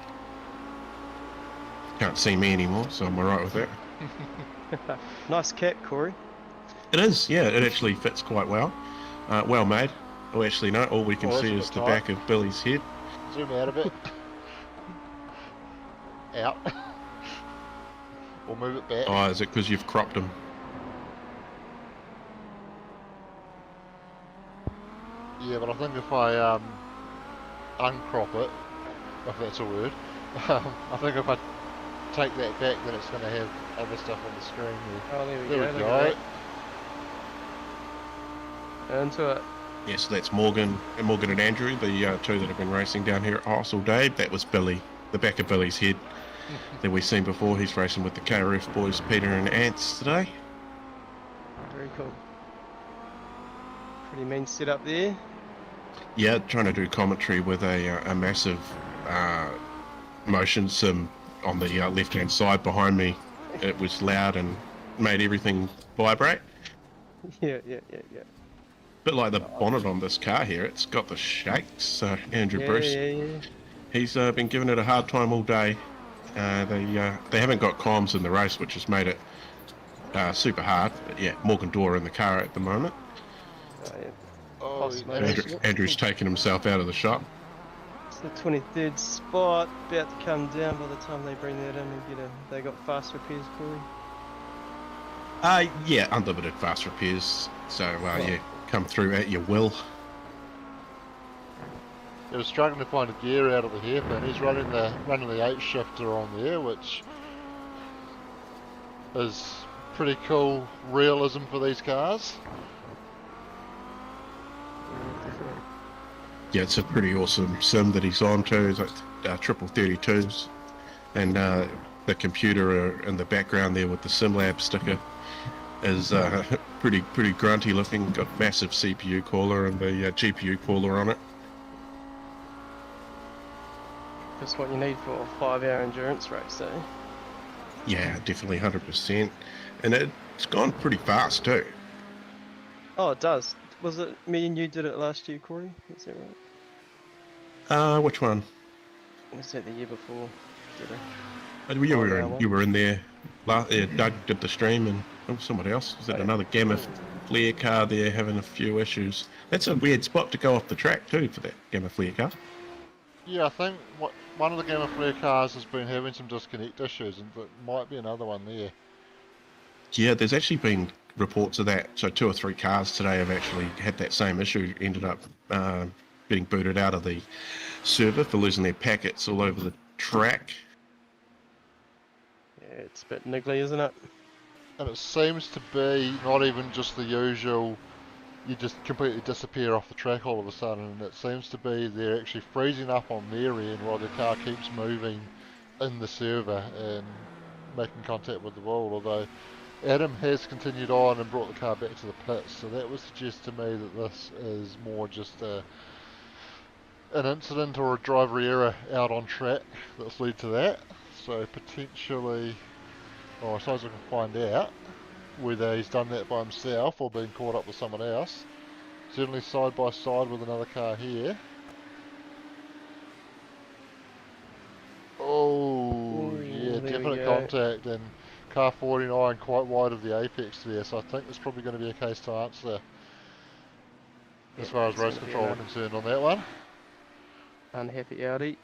Can't see me anymore, so I'm alright with that. Nice cap, Corey. It is, yeah, it actually fits quite well. Well made. Oh, actually, no, all we can see is the back of Billy's head. Zoom out a bit. Out. Or move it back. Oh, is it because you've cropped him? Yeah, but I think if I uncrop it, if that's a word, I think if I take that back, then it's going to have other stuff on the screen there. Oh, there we There go. we go. Into it. Yes, so that's Morgan and Andrew, the two that have been racing down here at House all day. That was Billy, the back of Billy's head that we've seen before. He's racing with the KRF boys, Peter and Ants today. Very cool. Pretty mean setup there. Yeah, trying to do commentary with a massive motion sim on the left-hand side behind me. It was loud and made everything vibrate. Yeah. Bit like the bonnet on this car here, it's got the shakes. Andrew Bruce, he's been giving it a hard time all day. They haven't got comms in the race, which has made it super hard. But yeah, Morgan Dora in the car at the moment. Andrew's taken himself out of the shot. It's the 23rd spot, about to come down by the time they bring that in and they got fast repairs, Corey? Yeah, unlimited fast repairs. So yeah, come through at your will. He was struggling to find a gear out of the hairpin. He's running the 8 shifter on there, which is pretty cool realism for these cars. Yeah, it's a pretty awesome sim that he's on too. It's like triple 32s, and the computer in the background there with the SimLab sticker is pretty grunty looking. Got massive CPU cooler and the GPU cooler on it. Just what you need for a 5-hour endurance race, eh? Yeah, definitely 100%, and it's gone pretty fast too. Oh, it does. Was it me and you did it last year, Corey? Is that Which one? Was that the year before? Did I? You were in there. Doug did the stream, and somebody else. Was it another Gamma Flare car there having a few issues? That's a weird spot to go off the track too for that Gamma Flare car. Yeah, I think one of the Gamma Flare cars has been having some disconnect issues, and there might be another one there. Yeah, there's actually been reports of that. So 2 or 3 cars today have actually had that same issue. Ended up getting booted out of the server for losing their packets all over the track. Yeah, it's a bit niggly, isn't it? And it seems to be not even just the usual, you just completely disappear off the track all of a sudden, and it seems to be they're actually freezing up on their end while the car keeps moving in the server and making contact with the wall, although Adam has continued on and brought the car back to the pits, so that would suggest to me that this is more just an incident or a driver error out on track that's led to that. So potentially, well, I suppose I can find out whether he's done that by himself or been caught up with someone else. Certainly side by side with another car here. Oh, yeah, definite contact, and car 49 quite wide of the apex there, so I think there's probably going to be a case to answer as far as race control are concerned on that one. Unhappy Audi.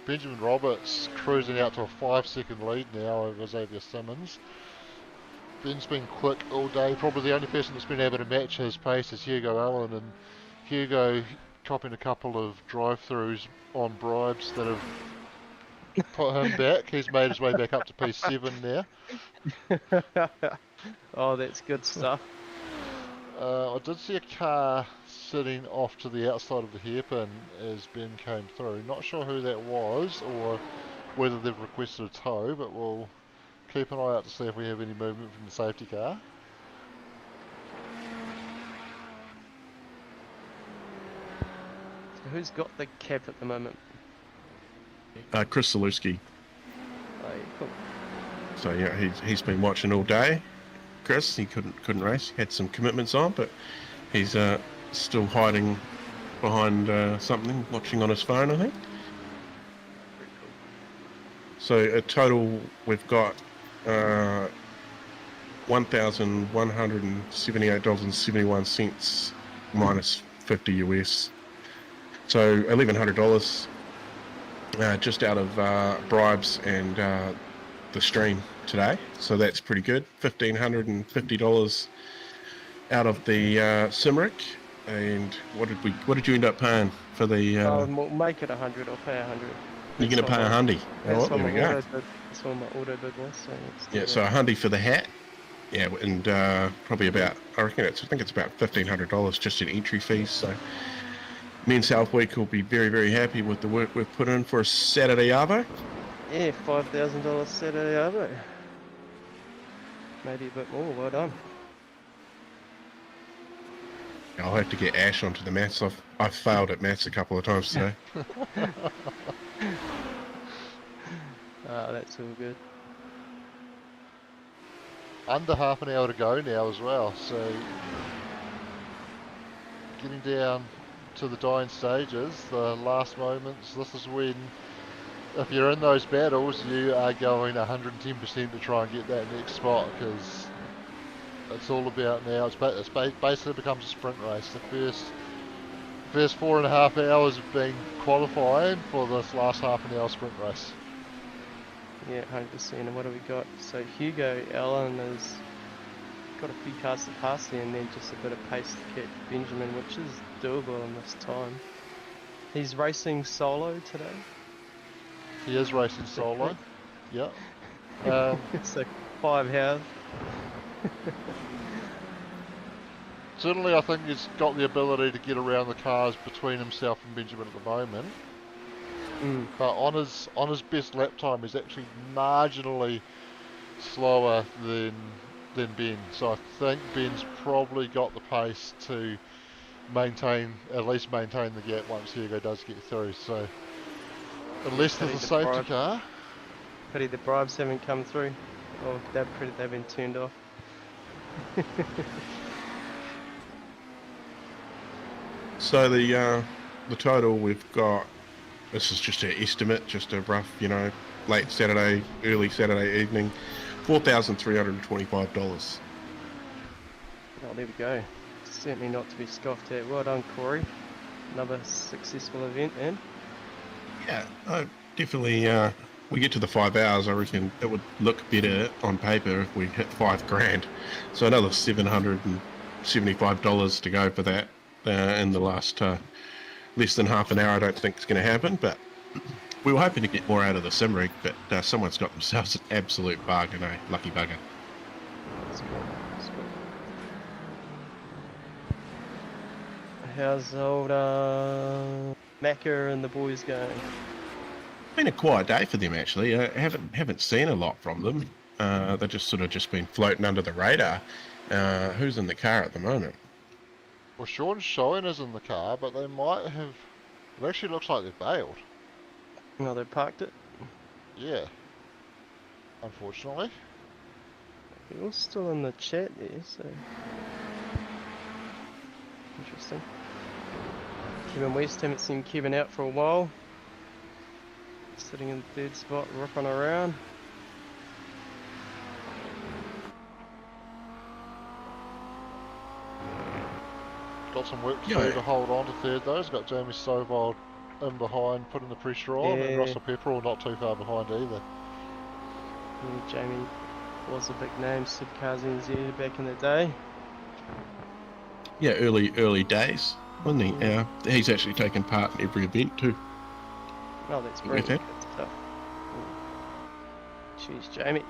Benjamin Roberts cruising out to a 5-second lead now over Xavier Simmons. Ben's been quick all day. Probably the only person that's been able to match his pace is Hugo Allen, and Hugo copping a couple of drive-throughs on bribes that have put him back. He's made his way back up to P7 now. Oh, that's good stuff. I did see a car sitting off to the outside of the hairpin as Ben came through. Not sure who that was or whether they've requested a tow, but we'll keep an eye out to see if we have any movement from the safety car. So who's got the cap at the moment? Chris Zalewski. Oh, yeah, cool. So yeah, he's been watching all day. Chris, he couldn't race. He had some commitments on, but he's still hiding behind something, watching on his phone, I think. So a total we've got $1,178.71 minus 50 US. So $1,100 just out of bribes and the stream today. So that's pretty good. $1,550 out of the Cymric. And what did you end up paying for the? I'll make it 100. I'll pay 100. You're going to pay $100. Oh, there we go. That's what my auto bid was. So yeah, so $100 for the hat. Yeah, and probably about, I think it's about $1,500 just in entry fees. So Men's Health Week will be very, very happy with the work we've put in for a Saturday Arvo. Yeah, $5,000 Saturday Arvo. Maybe a bit more. Well done. I'll have to get Ash onto the maths. I've failed at maths a couple of times today. That's all good. Under half an hour to go now as well, so getting down to the dying stages, the last moments. This is when, if you're in those battles, you are going 110% to try and get that next spot, because it's all about now. It basically becomes a sprint race. The first 4.5 hours have been qualifying for this last half an hour sprint race. Yeah, 100%. And what have we got? So Hugo Allen has got a few cars to pass there, and then just a bit of pace to catch Benjamin, which is doable in this time. He's racing solo today. He is racing solo. Yeah. So 5 hours. Certainly, I think he's got the ability to get around the cars between himself and Benjamin at the moment. But on his best lap time, he's actually marginally slower than Ben. So I think Ben's probably got the pace to at least maintain the gap once Hugo does get through. So unless there's a safety car. Pity the bribes haven't come through. Oh, they've been turned off. So the total we've got, this is just an estimate, just a rough, late Saturday, early Saturday evening, $4,325. Oh, there we go. Certainly not to be scoffed at. Well done, Corey. Another successful event, and Yeah, definitely. We get to the 5 hours. I reckon it would look better on paper if we hit $5,000. So another $775 to go for that in the last less than half an hour. I don't think it's going to happen, but we were hoping to get more out of the sim rig. But someone's got themselves an absolute bargain, lucky bugger. that's good. That's good. How's old Macca and the boys going? Been a quiet day for them actually. I haven't seen a lot from them. They've just been floating under the radar. Who's in the car at the moment? Well, Sean's showing us in the car, but they might have. It actually looks like they've bailed. No, they parked it. Yeah. Unfortunately. You're all still in the chat there, so interesting. Kevin West, haven't seen Kevin out for a while. Sitting in the third spot, ripping around. Got some work to do to hold on to third though. He's got Jamie Stovall in behind, putting the pressure on, and Russell Pepperell not too far behind either. Yeah, Jamie was a big name, Supercars NZ back in the day. Yeah, early days, wasn't he? He's actually taken part in every event too. Oh, that's brilliant. Good stuff. Cheers, Jamie.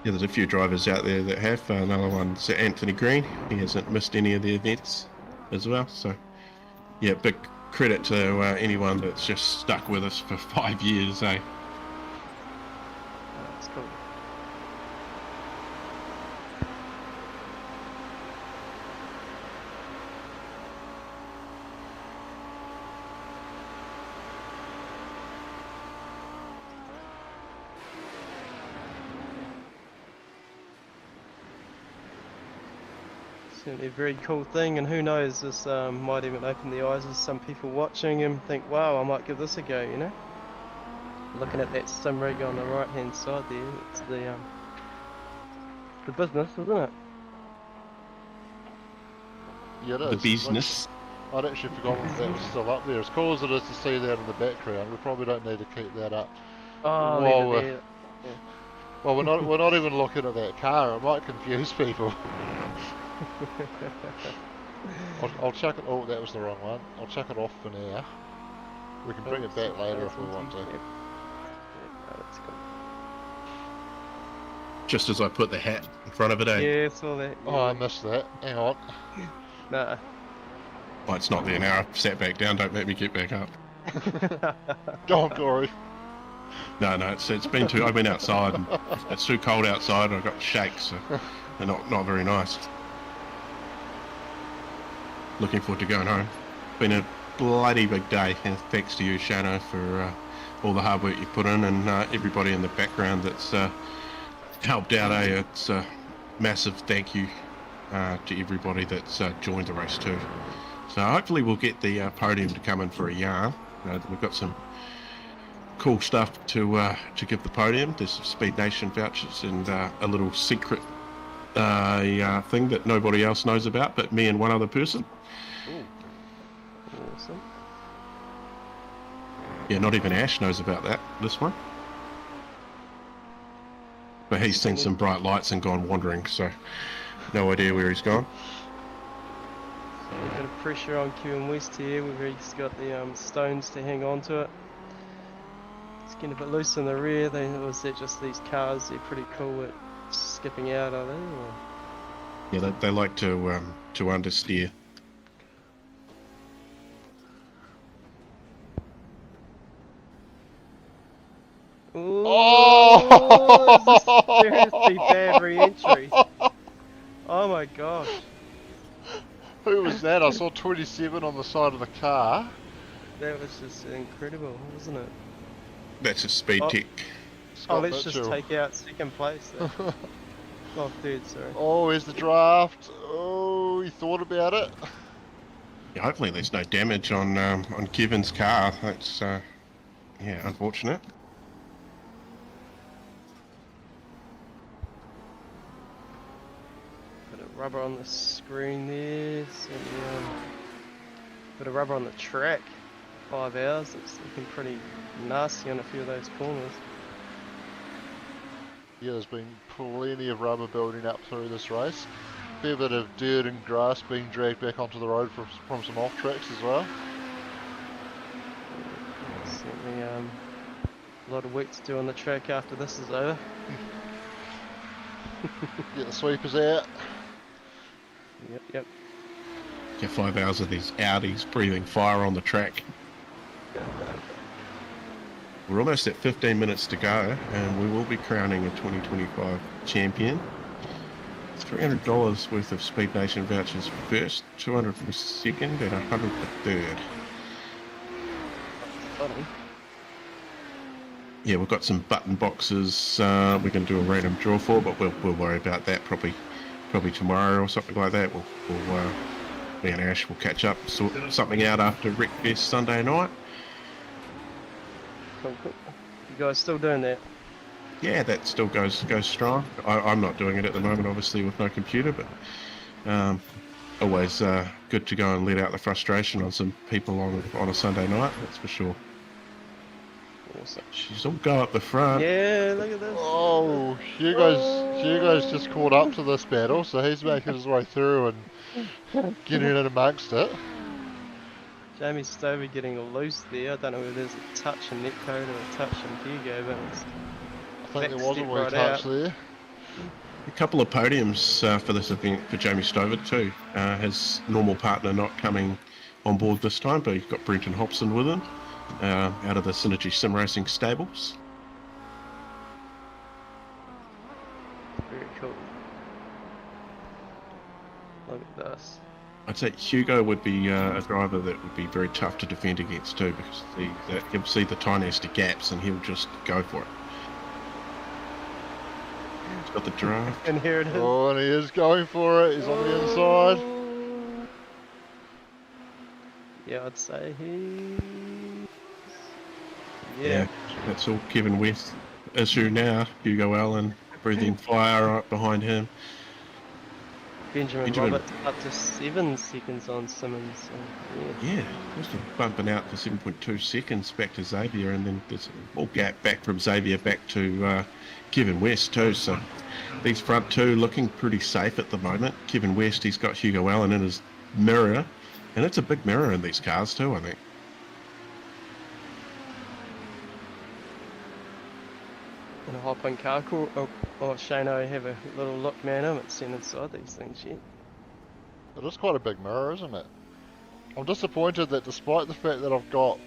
Yeah, there's a few drivers out there that have. Another one's Anthony Green. He hasn't missed any of the events as well. So, yeah, big credit to anyone that's just stuck with us for 5 years, eh? That's cool. Certainly a very cool thing, and who knows, this might even open the eyes of some people watching and think, wow, I might give this a go, Looking at that sim rig on the right hand side there, it's the business, isn't it? Yeah, it is. The business. I'd actually forgotten that was still up there. As cool as it is to see that in the background, we probably don't need to keep that up. Oh, Well, we're not even looking at that car. It might confuse people. I'll chuck it. Oh, that was the wrong one. I'll chuck it off for now. We can bring it back later if we want to. That's cool. Just as I put the hat in front of it, eh? Yeah, I saw that. Yeah. Oh, I missed that. Hang on. Nah. Oh, it's not there now. I've sat back down. Don't make me get back up. Go on, Corey. No, it's been too. I've been outside and it's too cold outside. And I've got shakes, so they're not very nice. Looking forward to going home. Been a bloody big day, and thanks to you, Shano, for all the hard work you've put in, and everybody in the background that's helped out. It's a massive thank you to everybody that's joined the race too. So hopefully we'll get the podium to come in for a yarn. We've got some cool stuff to give the podium. There's some Speed Nation vouchers and a little secret thing that nobody else knows about but me and one other person. Ooh. Awesome. Yeah, not even Ash knows about this one. But he's seen some bright lights and gone wandering, so no idea where he's gone. So a bit of pressure on Kevin West here. He's got the stones to hang on to it. It's getting a bit loose in the rear. Was that just these cars? They're pretty cool at skipping out, are they? Or? Yeah, they like to understeer. Ooh, Oh! seriously bad re-entry. Oh my gosh. Who was that? I saw 27 on the side of the car. That was just incredible, wasn't it? That's a speed tech. Oh, let's just take out second place then. Oh, third, sorry. Oh, here's the draft. Oh, he thought about it. Yeah, hopefully there's no damage on Kevin's car. That's yeah, unfortunate. Bit of rubber on the screen there. So, bit of rubber on the track. 5 hours. It's looking pretty nasty on a few of those corners. Yeah, there's been plenty of rubber building up through this race. Fair bit of dirt and grass being dragged back onto the road from some off tracks as well. Certainly a lot of work to do on the track after this is over. Get the sweepers out. Yep. Get 5 hours of these Audis breathing fire on the track. We're almost at 15 minutes to go, and we will be crowning a 2025 champion. $300 worth of Speed Nation vouchers for first, 200 for second, and 100 for third. Funny. Yeah, we've got some button boxes we're going to do a random draw for, but we'll worry about that probably tomorrow or something like that. Me and Ash will catch up, sort something out after Wreckfest Sunday night. Cool. You guys still doing that? Yeah, that still goes strong. I'm not doing it at the moment, obviously, with no computer, but always good to go and let out the frustration on some people on a Sunday night, that's for sure. Awesome. She's all go up the front. Yeah, look at this. Oh, Hugo's just caught up to this battle, so he's making his way through and getting in amongst it. Jamie Stover getting loose there. I don't know whether there's a touch in Netcode or a touch in Hugo, but it's I think there was a wee right touch out. there. A couple of podiums for this event for Jamie Stover too. His normal partner not coming on board this time, but he's got Brenton Hobson with him out of the Synergy Sim Racing stables. Very cool. Look at this. I'd say Hugo would be a driver that would be very tough to defend against too, because he'll see the tiniest of gaps and he'll just go for it. He's got the draft. And here it is. Oh, and he is going for it. He's on the inside. Yeah, I'd say he's... Yeah, that's all Kevin West's issue now. Hugo Allen breathing fire right behind him. Benjamin Roberts up to 7 seconds on Simmons. So, yeah, just bumping out to 7.2 seconds back to Xavier, and then there's a whole gap back from Xavier back to Kevin West too. So these front two looking pretty safe at the moment. Kevin West, he's got Hugo Allen in his mirror, and it's a big mirror in these cars too, I think. And a hop on car call. Oh, Shano, have a little look, man. I haven't seen inside these things yet. It is quite a big mirror, isn't it? I'm disappointed that despite the fact that I've got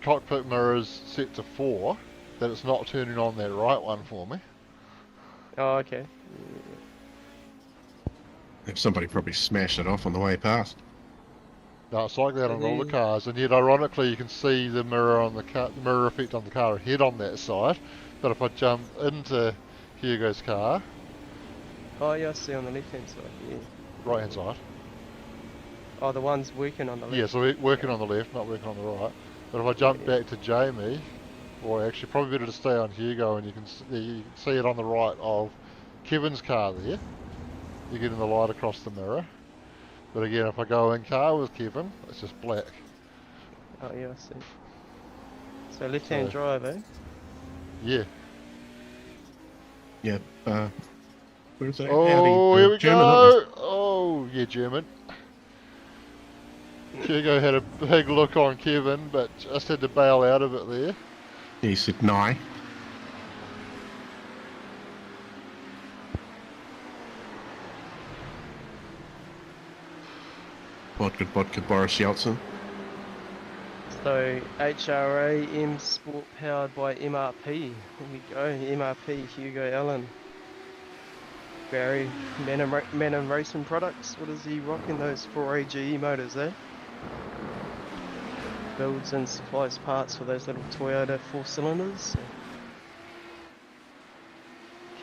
cockpit mirrors set to 4, that it's not turning on that right one for me. Oh, okay. Somebody probably smashed it off on the way past. No, it's like that on all the cars, and yet ironically you can see the mirror on the car, the mirror effect on the car ahead on that side. But if I jump into Hugo's car, Oh, yeah, I see on the left-hand side, yeah. right hand side. Oh, the one's working on the left. Yeah, so we're working on the left, not working on the right. But if I jump back to Jamie, or actually probably better to stay on Hugo, and you can see it on the right of Kevin's car there. You're getting the light across the mirror. But again, if I go in car with Kevin, it's just black. Oh, yeah, I see. So left-hand drive, eh? Yeah. Yeah, where's that? Oh, Audi, here we German, go! Oh, yeah, German. Hugo had a big look on Kevin, but just had to bail out of it there. He said, "Nye." Vodka, Boris Yeltsin. So HRA MoSport powered by MRP. Here we go. MRP Hugo Allen. Barry Man Racing Products. What is he rocking? Those 4AGE motors, eh? Builds and supplies parts for those little Toyota 4-cylinders.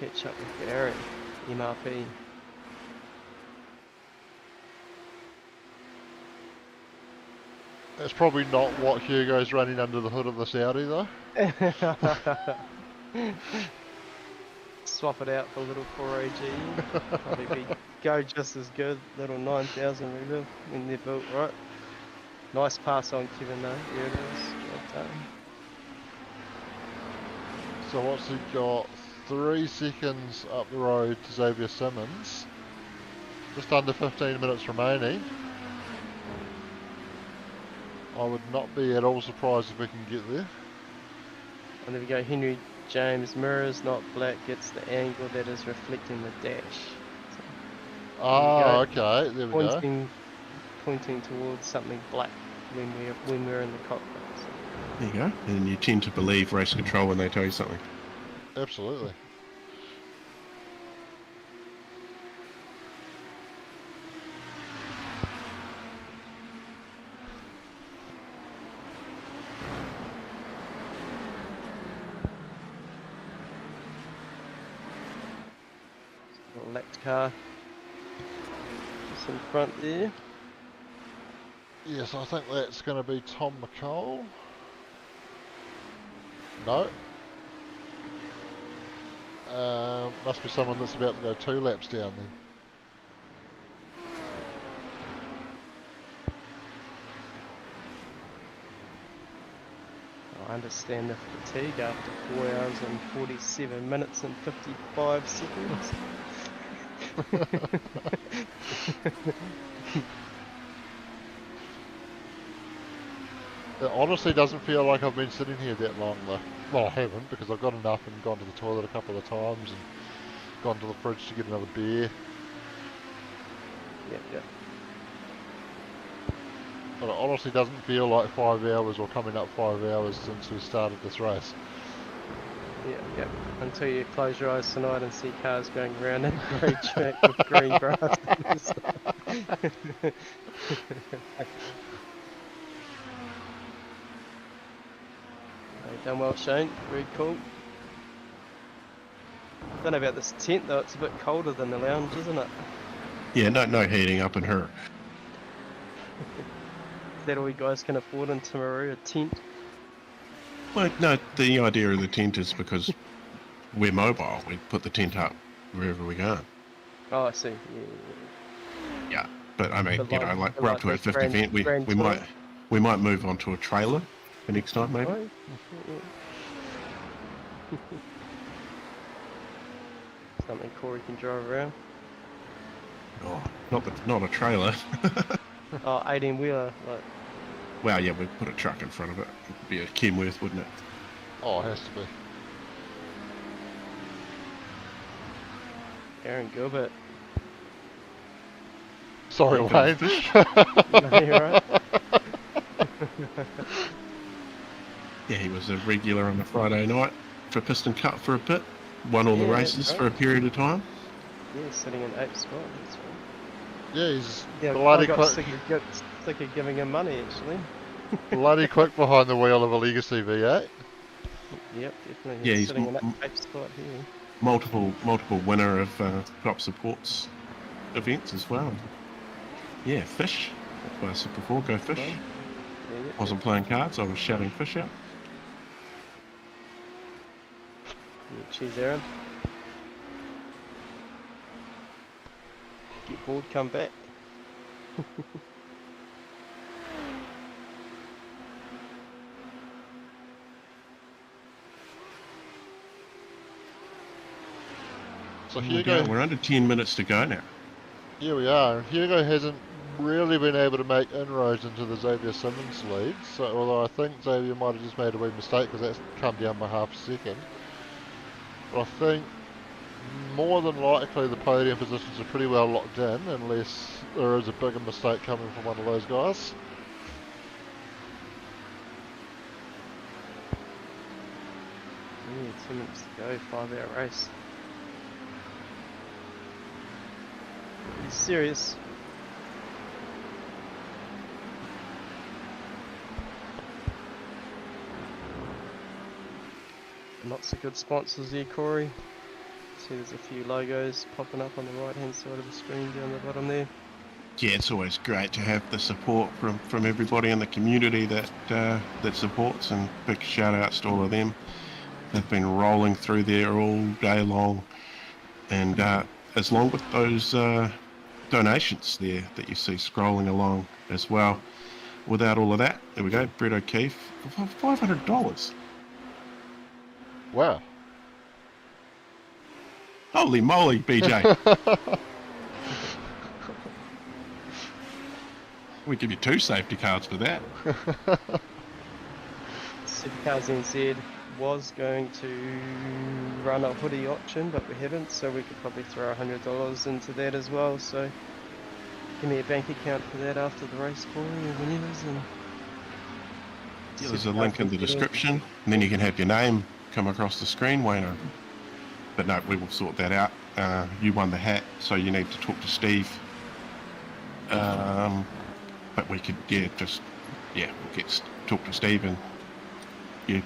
Catch up with Barry. MRP. That's probably not what Hugo's running under the hood of this Audi though. Swap it out for a little 4AG. Probably be go just as good. Little 9000 rebuild when they're built right. Nice pass on Kevin though. There it is. Well done. So what's he got? 3 seconds up the road to Xavier Simmons. Just under 15 minutes remaining. I would not be at all surprised if we can get there. And there we go. Henry James mirrors not black, gets the angle that is reflecting the dash. So, okay, there we go. Pointing towards something black when we're in the cockpit. So. There you go. And you tend to believe race control when they tell you something. Absolutely. Elect car just in front there. Yes, I think that's going to be Tom McCall. No. Must be someone that's about to go 2 laps down then. I understand the fatigue after 4 hours and 47 minutes and 55 seconds. It honestly doesn't feel like I've been sitting here that long though. Well, I haven't, because I've gotten up and gone to the toilet a couple of times and gone to the fridge to get another beer. Yep. But it honestly doesn't feel like 5 hours or coming up 5 hours since we started this race. Yep. Until you close your eyes tonight and see cars going around in a green track with green grass. Done well, Shane. Very cool. Don't know about this tent though. It's a bit colder than the lounge, isn't it? Yeah, no heating up in her. Is that all you guys can afford in Timaru? A tent? Well, no, the idea of the tent is because we're mobile. We put the tent up wherever we go. Oh, I see. Yeah, but I mean, But you know, like we're up to our 50th event. We might move on to a trailer the next time, maybe. Right. Something Corey can drive around. Oh, not a trailer. Oh, 18 wheeler, like. Well, yeah, we'd put a truck in front of it. It'd be a Kenworth, wouldn't it? Oh, it has to be. Aaron Gilbert. Sorry, Wayne. No, you're right. Yeah, he was a regular on a Friday night for Piston Cup for a bit. Won all the races for a period of time. Yeah, sitting in 8th spot. That's right. Yeah, he's bloody quick. Sick of giving him money, actually. Bloody quick behind the wheel of a Legacy V8. Yep, definitely. Yeah, he's sitting in 8th spot here. Multiple winner of crop supports events as well. Yeah, fish. That's what I said before. Go fish. Yeah, I wasn't playing cards. I was shouting fish out. Yeah, cheers, Aaron. Get bored, come back. So Hugo, we're under 10 minutes to go now. Yeah, we are. Hugo hasn't really been able to make inroads into the Xavier Simmons lead. So, although I think Xavier might have just made a wee mistake because that's come down by half a second. But I think more than likely the podium positions are pretty well locked in unless there is a bigger mistake coming from one of those guys. Yeah, 2 minutes to go, 5-hour race. He's serious. Lots of good sponsors here, Corey. See there's a few logos popping up on the right hand side of the screen down the bottom there. yeah, it's always great to have the support from everybody in the community that supports, and big shout outs to all of them. They've been rolling through there all day long, and as long with those donations there that you see scrolling along as well. Without all of that, there we go, Brett O'Keefe, $500. Wow. Holy moly, BJ. We give you 2 safety cards for that. Supercars NZ was going to run a hoodie auction, but we haven't, so we could probably throw $100 into that as well. So give me a bank account for that after the race for you, winners. And Yeah, there's a link in the description, and then you can have your name come across the screen, Wayno. But no, we will sort that out. You won the hat, so you need to talk to Steve. But we could, we'll talk to Steve, and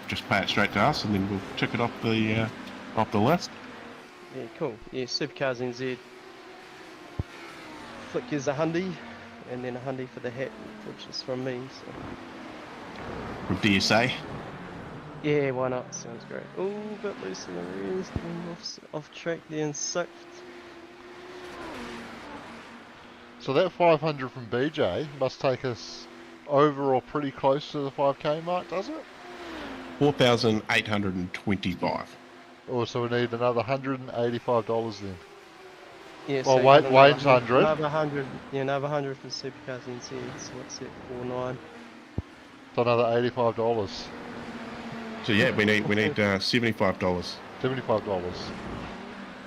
just pay it straight to us, and then we'll tick it off the list. Yeah, cool. Yeah, Supercars NZ. Flick is a $100, and then a $100 for the hat, which is from me. So. From DSA. Yeah, why not? Sounds great. Oh, a bit loose in the rears, getting off track there in 6th. So that 500 from BJ must take us over or pretty close to the 5k mark, does it? 4,825. Oh, so we need another $185 then. Yeah, Well, so Wayne's 100. Another 100, yeah, another 100 for Supercars NZ, so what's that, 49? So another $85. So yeah, we need $75. $75.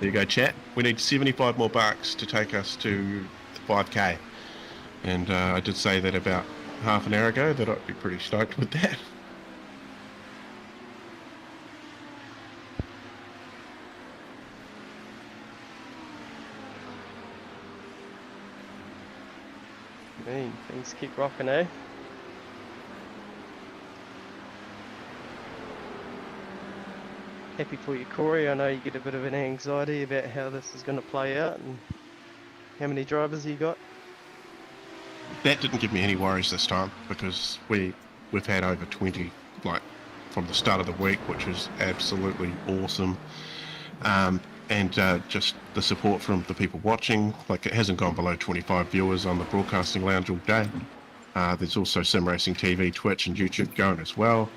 There you go, chat. We need 75 more bucks to take us to 5k. And I did say that about half an hour ago that I'd be pretty stoked with that. Man, things keep rocking, eh? Happy for you, Corey. I know you get a bit of an anxiety about how this is going to play out and how many drivers you got. That didn't give me any worries this time, because we've had over 20 from the start of the week, which is absolutely awesome. And just the support from the people watching, it hasn't gone below 25 viewers on the broadcasting lounge all day. There's also Sim Racing TV, Twitch and YouTube going as well.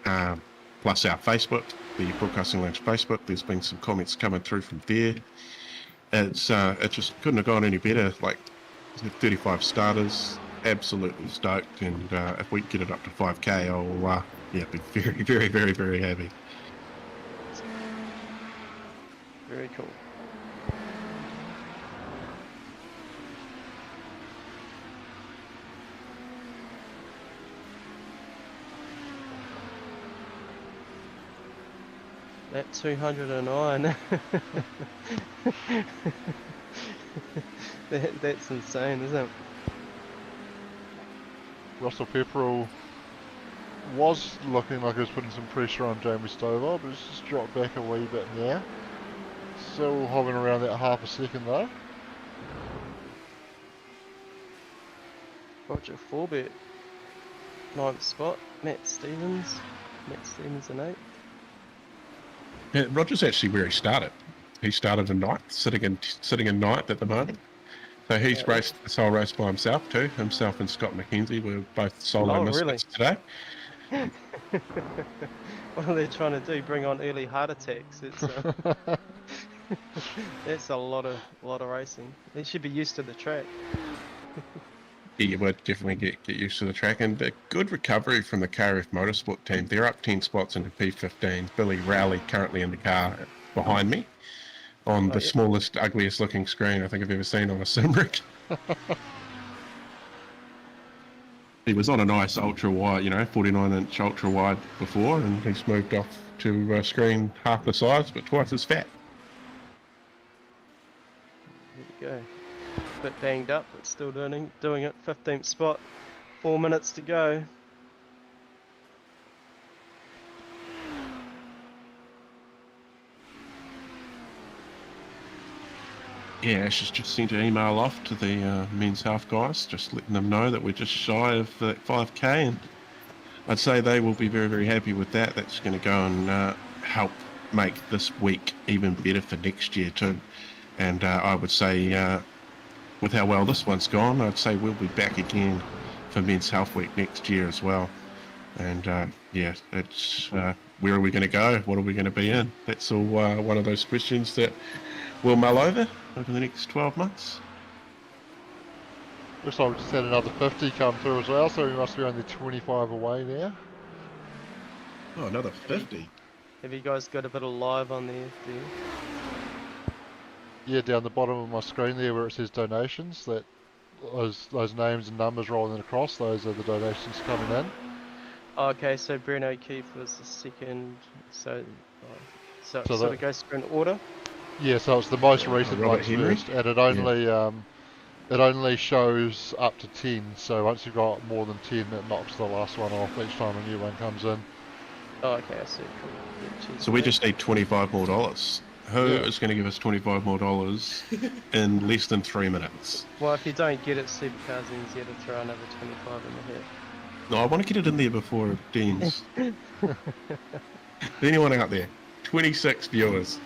Plus our Facebook, the broadcasting lounge Facebook. There's been some comments coming through from there. It just couldn't have gone any better. 35 starters, absolutely stoked. And if we get it up to 5k, I'll be very, very, very, very happy. Very cool. That 209. That's insane, isn't it? Russell Pepperell was looking like he was putting some pressure on Jamie Stovall, but it's just dropped back a wee bit now. Still hovering around that half a second though. Roger Forbett, 9th spot. Matt Stevens in 8th. Yeah, Roger's actually where he started. He started in 9th, sitting in 9th at the moment. So he's raced this whole race by himself too. Himself and Scott McKenzie were both solo misfits today. What are they trying to do? Bring on early heart attacks? It's that's a lot of racing. They should be used to the track. Yeah, you would definitely get used to the track, and a good recovery from the KRF Motorsport team. They're up 10 spots into P15. Billy Rowley currently in the car behind me on the smallest, ugliest looking screen I think I've ever seen on a sim rig. He was on a nice ultra wide, 49-inch ultra wide before, and he's moved off to a screen half the size but twice as fat. There you go. Bit banged up, but still doing it. 15th spot, 4 minutes to go. yeah, Ash has just sent an email off to the Men's Health guys, just letting them know that we're just shy of that 5k, and I'd say they will be very, very happy with that. That's going to go and help make this week even better for next year too. And I would say, with how well this one's gone, I'd say we'll be back again for Men's Health Week next year as well. And yeah, it's where are we going to go? What are we going to be in? That's all one of those questions that we'll mull over the next 12 months. Looks like we just had another 50 come through as well, so we must be only 25 away now. Oh, another 50. Have you guys got a bit of live on there? Do you? Yeah, down the bottom of my screen there where it says donations, that those names and numbers rolling across, those are the donations coming in. Okay, so Breno O'Keefe was the second, so So sort of goes through an order. Yeah, so it's the most recent Robert ones Henry? first, and it only shows up to 10. So once you've got more than 10, it knocks the last one off each time a new one comes in. Oh, okay, I see. Cool. Yeah, cheers So we just need $25 more. Who is going to give us $25 more in less than 3 minutes? Well, if you don't get it, Supercars NZ to throw another 25 in the hat. No, I want to get it in there before it ends. Anyone out there? 26 viewers.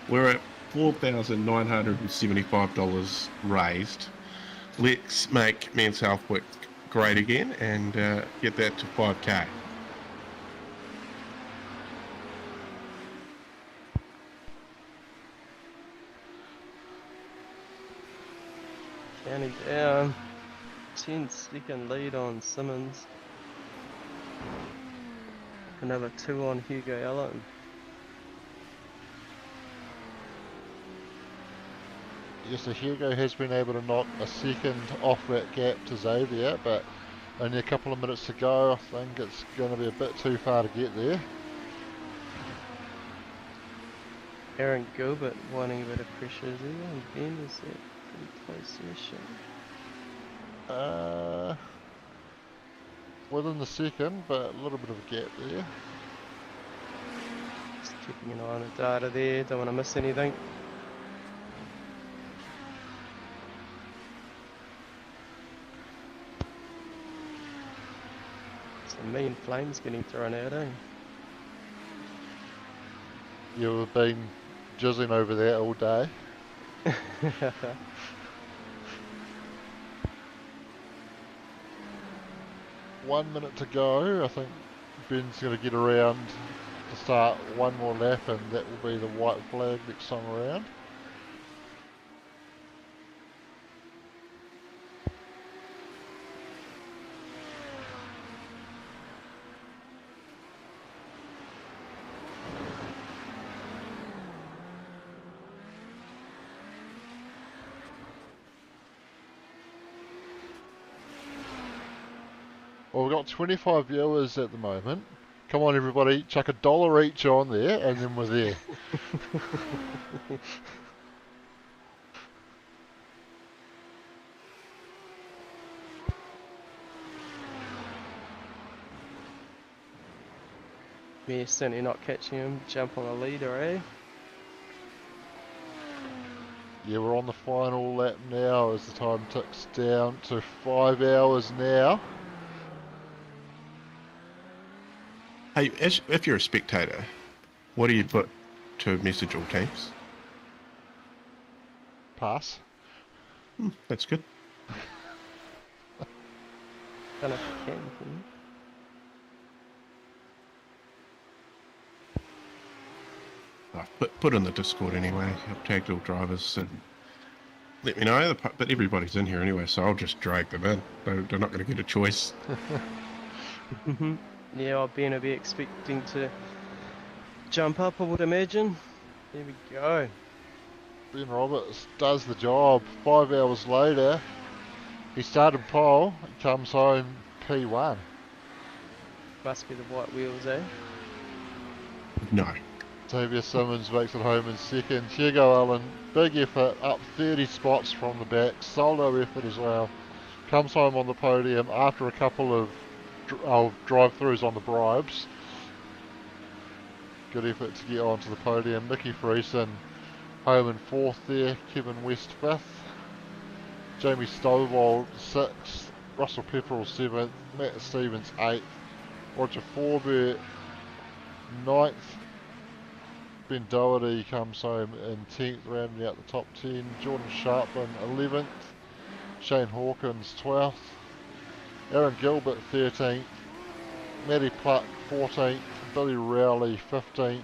We're at $4,975 raised. Let's make Men's Health Week great again and get that to 5k. Counting down. 10-second lead on Simmons. Another 2 on Hugo Allen. Yes, so Hugo has been able to knock a second off that gap to Xavier, but only a couple of minutes to go. I think it's going to be a bit too far to get there. Aaron Gilbert wanting a bit of pressure as well. And Ben, is that pretty close mission? Within the second, but a little bit of a gap there. Just keeping an eye on the data there, don't want to miss anything. Some mean flames getting thrown out, eh? You've been jizzing over that all day. 1 minute to go. I think Ben's going to get around to start one more lap, and that will be the white flag next time around. Well, we've got 25 viewers at the moment. Come on, everybody, chuck $1 each on there, and then we're there. Yeah, certainly not catching him. Jump on the leader, eh? Yeah, we're on the final lap now as the time ticks down to 5 hours now. Hey, if you're a spectator, what do you put to message all teams? Pass. That's good. Don't know if you can Put in the Discord anyway. I've tagged all drivers and let me know. But everybody's in here anyway, so I'll just drag them in. They're not going to get a choice. Yeah, I'll be expecting to jump up, I would imagine. There we go. Ben Roberts does the job. 5 hours later, he started pole, comes home P1. Must be the white wheels, eh? No. Xavier Simmons makes it home in second. Hugo Allen, big effort, up 30 spots from the back. Solo effort as well. Comes home on the podium after a couple of drive-throughs on the bribes. Good effort to get onto the podium. Mickey Friesen Homan 4th there, Kevin West 5th, Jamie Stovall 6th, Russell Pepperell 7th, Matt Stevens 8th, Roger Forbert 9th, Ben Doherty comes home in 10th, rounding out the top 10, Jordan Sharpman 11th, Shane Hawkins 12th, Aaron Gilbert 13th, Matty Pluck 14th, Billy Rowley 15th,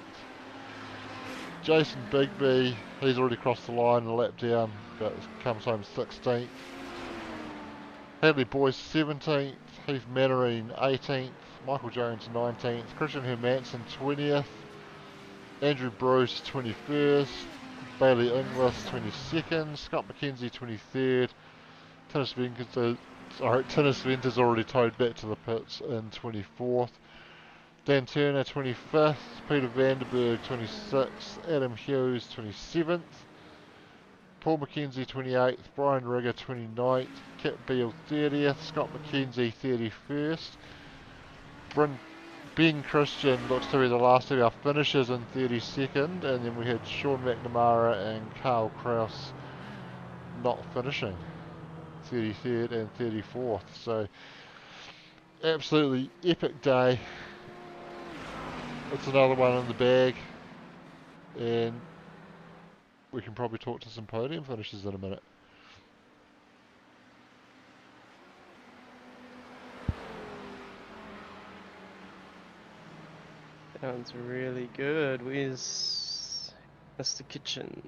Jason Bigby, he's already crossed the line a lap down, but comes home 16th. Hadley Boyce 17th, Heath Mannering 18th, Michael Jones 19th, Christian Hermanson 20th, Andrew Bruce 21st, Bailey Inglis 22nd, Scott McKenzie 23rd, Tinnis Venters already towed back to the pits in 24th, Dan Turner 25th, Peter Vanderberg 26th, Adam Hughes 27th, Paul McKenzie 28th, Brian Rigger 29th, Kip Beale 30th, Scott McKenzie 31st, Ben Christian looks to be the last of our finishers in 32nd, and then we had Sean McNamara and Carl Kraus not finishing 33rd and 34th. So absolutely epic day. It's another one in the bag, and we can probably talk to some podium finishes in a minute. Sounds really good. Where's Mr. Kitchen?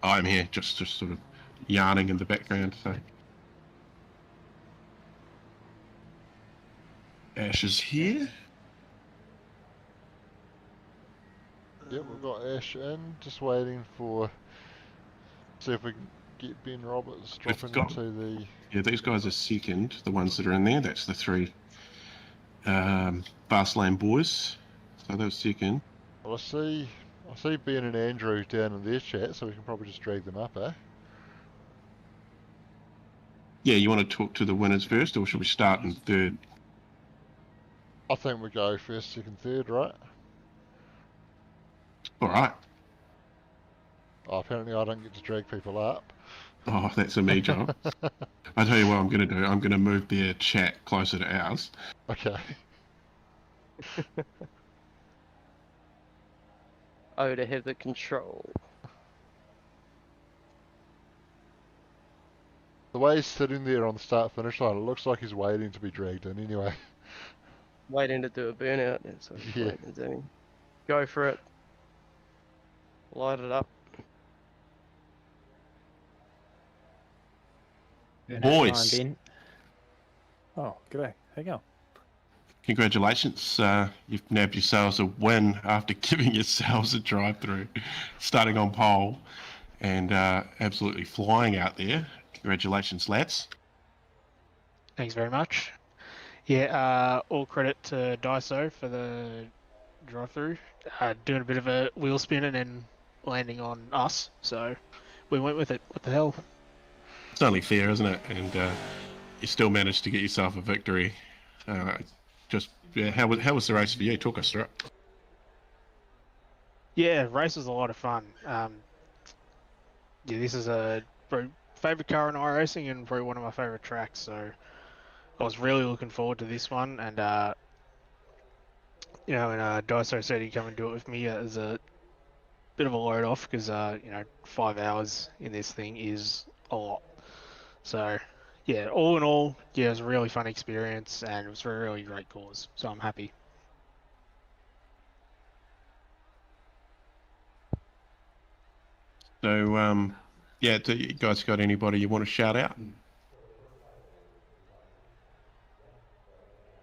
I'm here, just sort of yarning in the background. So Ash is here. Yep, we've got Ash in, just waiting for, see if we can get Ben Roberts dropping into the... Yeah, these guys are second, the ones that are in there. That's the three Fastlane boys. So they're second. Well, I see Ben and Andrew down in their chat, so we can probably just drag them up, eh? Yeah, you want to talk to the winners first, or should we start in third? I think we go first, second, third, right? All right. Oh, apparently I don't get to drag people up. Oh, that's a me job. I tell you what I'm going to do. I'm going to move their chat closer to ours. Okay. Oh, to have the control. The way he's sitting there on the start-finish line, it looks like he's waiting to be dragged in anyway. Waiting to do a burnout, that's what he's waiting to do. Go for it. Light it up. Boys. Oh, g'day. How you going? Congratulations. You've nabbed yourselves a win after giving yourselves a drive-through, starting on pole and absolutely flying out there. Congratulations, lads. Thanks very much. Yeah, all credit to Daiso for the drive-through. Doing a bit of a wheel spin and then landing on us, so we went with it. What the hell? It's only fair, isn't it? And you still managed to get yourself a victory. How was the race for you? Talk us through it. Yeah, race was a lot of fun. Yeah, this is a favourite car in iRacing and probably one of my favourite tracks, so I was really looking forward to this one. And when Daiso said he'd come and do it with me, it was a bit of a load off because 5 hours in this thing is a lot. So yeah, all in all, yeah, it was a really fun experience and it was for a really great cause. So I'm happy. So do you guys got anybody you want to shout out?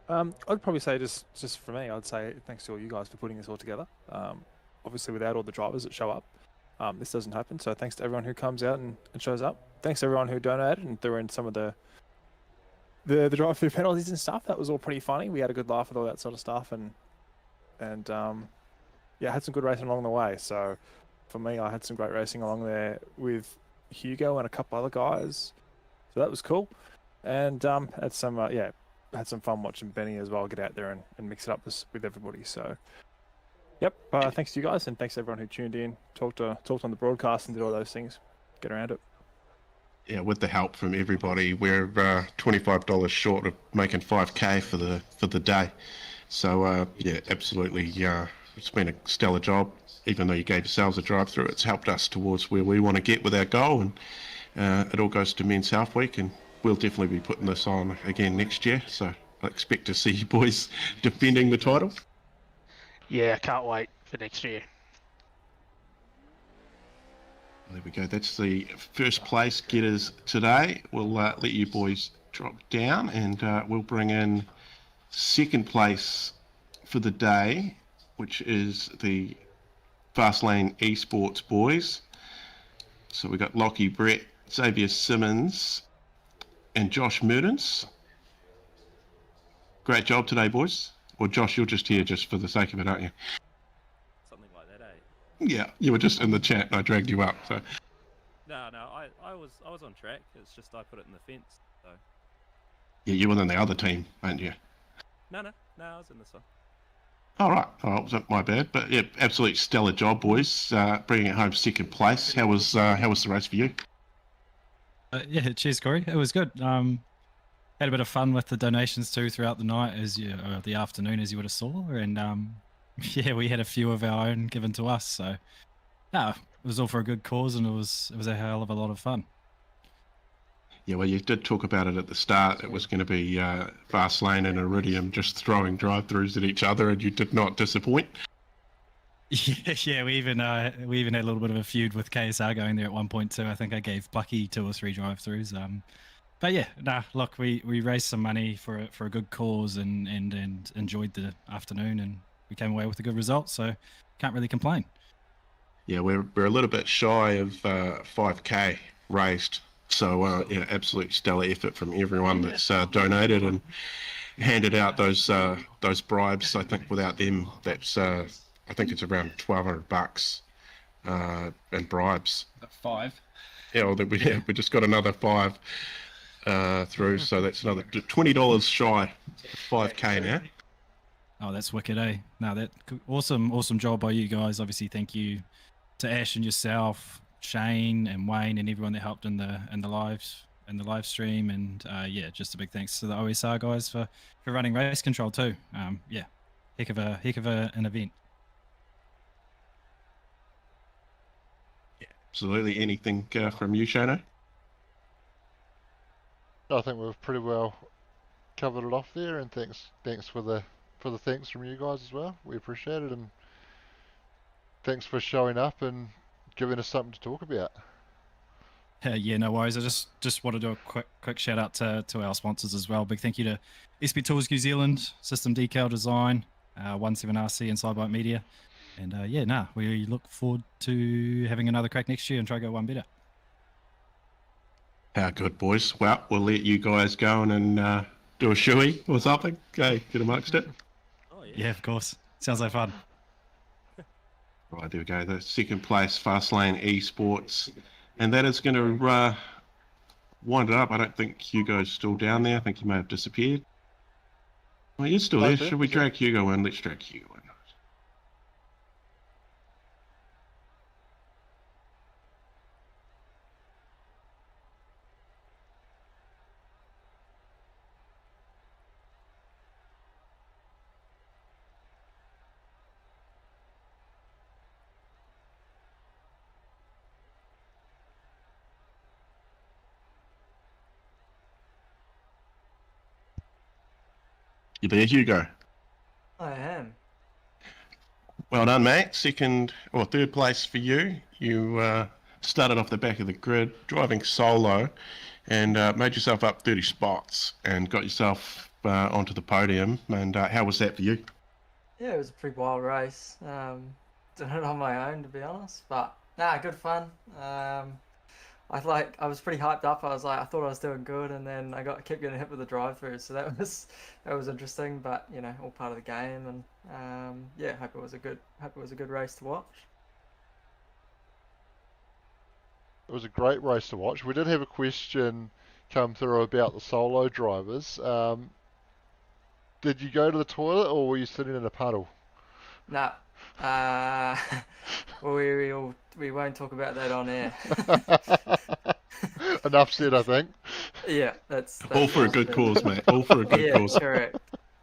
I'd probably say just for me, I'd say thanks to all you guys for putting this all together. Obviously, without all the drivers that show up, this doesn't happen. So thanks to everyone who comes out and shows up. Thanks to everyone who donated and threw in some of the drive-through penalties and stuff. That was all pretty funny. We had a good laugh with all that sort of stuff, and had some good racing along the way. So for me, I had some great racing along there with Hugo and a couple other guys. So that was cool, and had some fun watching Benny as well get out there and mix it up with everybody. So Yep. Thanks to you guys, and thanks to everyone who tuned in, talked on the broadcast, and did all those things. Get around it. Yeah, with the help from everybody, we're $25 short of making 5K for the day. So yeah, absolutely. It's been a stellar job. Even though you gave yourselves a drive-through, it's helped us towards where we want to get with our goal. And it all goes to Men's Health Week, and we'll definitely be putting this on again next year. So I expect to see you boys defending the title. Yeah, I can't wait for next year. There we go. That's the first place getters today. We'll let you boys drop down, and we'll bring in second place for the day, which is the Fastlane Esports boys. So we got Lockie Brett, Xavier Simmons, and Josh Murdens. Great job today, boys. Well, Josh, you're just here just for the sake of it, aren't you? Something like that, eh? Yeah, you were just in the chat and I dragged you up. So. No, I was on track. It's just I put it in the fence. So. Yeah, you were in the other team, aren't you? No, I was in this one. All right. Oh, it wasn't my bad, but yeah, absolute stellar job, boys. Bringing it home second place. How was the race for you? Yeah, cheers, Corey. It was good. Had a bit of fun with the donations too throughout the night, or the afternoon, as you would have saw, and yeah, we had a few of our own given to us. So, no, it was all for a good cause, and it was a hell of a lot of fun. Yeah, well, you did talk about it at the start. It was going to be Fastlane and Iridium just throwing drive-throughs at each other, and you did not disappoint. Yeah, we even had a little bit of a feud with KSR going there at one point too. I think I gave Plucky 2 or 3 drive-throughs. But yeah, look, we raised some money for a good cause and enjoyed the afternoon, and we came away with a good result. So can't really complain. Yeah, we're a little bit shy of 5K raised. So yeah, absolute stellar effort from everyone that's donated and handed out those bribes. I think without them, that's I think it's around $1,200 in bribes. 5. Yeah, well, we just got another 5 through, so that's another $20 shy of 5K now. Oh, that's wicked, eh? No, that awesome job by you guys. Obviously, thank you to Ash and yourself, Shane and Wayne, and everyone that helped in the live stream, and yeah, just a big thanks to the OSR guys for running race control too. Yeah, heck of an event. Yeah, absolutely. Anything from you, Shano? I think we've pretty well covered it off there, and thanks for the thanks from you guys as well. We appreciate it, and thanks for showing up and giving us something to talk about. Yeah, no worries. I just want to do a quick shout out to our sponsors as well. Big thank you to SB Tools New Zealand, System Decal Design, 17RC and Sidebite Media. And yeah, we look forward to having another crack next year and try to go one better. How good, boys. Well, we'll let you guys go and do a shoey or something. Okay, get amongst it. Oh, Yeah, of course. Sounds like fun. Right, there we go. The second place, Fastlane Esports. And that is going to wind it up. I don't think Hugo's still down there. I think he may have disappeared. Well, he's still there. Should we drag Hugo in? Let's drag Hugo in. You there, Hugo? I am. Well done, mate. Second or third place for you. You started off the back of the grid, driving solo, and made yourself up 30 spots and got yourself onto the podium. And how was that for you? Yeah, it was a pretty wild race. Done it on my own, to be honest, but good fun. I was pretty hyped up. I thought I was doing good, and then I kept getting hit with the drive-through, so that was interesting. But all part of the game, and yeah, hope it was a good race to watch. It was a great race to watch. We did have a question come through about the solo drivers. Did you go to the toilet, or were you sitting in a puddle? Nah, Well, we won't talk about that on air. Enough said, I think. Yeah, that's All for a enough good said. cause, mate. All for a good Yeah, cause.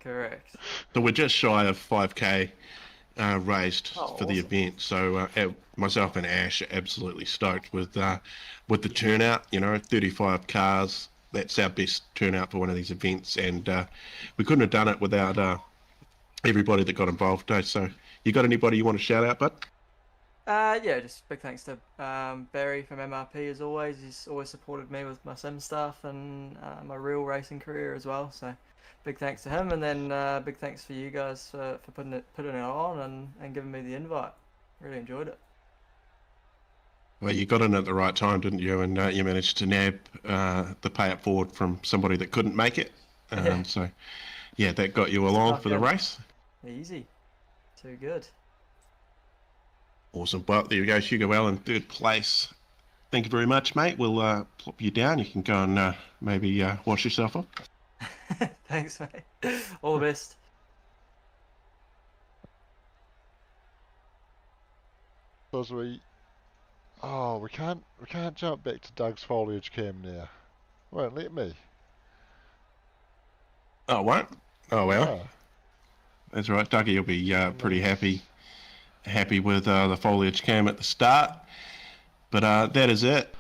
correct. So we're just shy of 5k raised Oh, for the awesome. event. So myself and Ash are absolutely stoked with the turnout. You know, 35 cars. That's our best turnout for one of these events, and we couldn't have done it without everybody that got involved. So, you got anybody you want to shout out, bud? Yeah, just big thanks to Barry from MRP as always. He's always supported me with my sim stuff and my real racing career as well. So big thanks to him, and then big thanks for you guys for putting it on and giving me the invite. Really enjoyed it. Well, you got in at the right time, didn't you? And you managed to nab the pay it forward from somebody that couldn't make it. Yeah. So, yeah, that got you along Snuck for the in. race. Easy. Too good. Awesome. Well, there you go, Hugo Allen, third place. Thank you very much, mate. We'll plop you down. You can go and maybe wash yourself off. Thanks, mate. All the best. Because we can't jump back to Doug's foliage cam now. Won't let me. Oh, what? Oh, well. No. That's right. Dougie will be pretty happy with the foliage cam at the start. But that is it.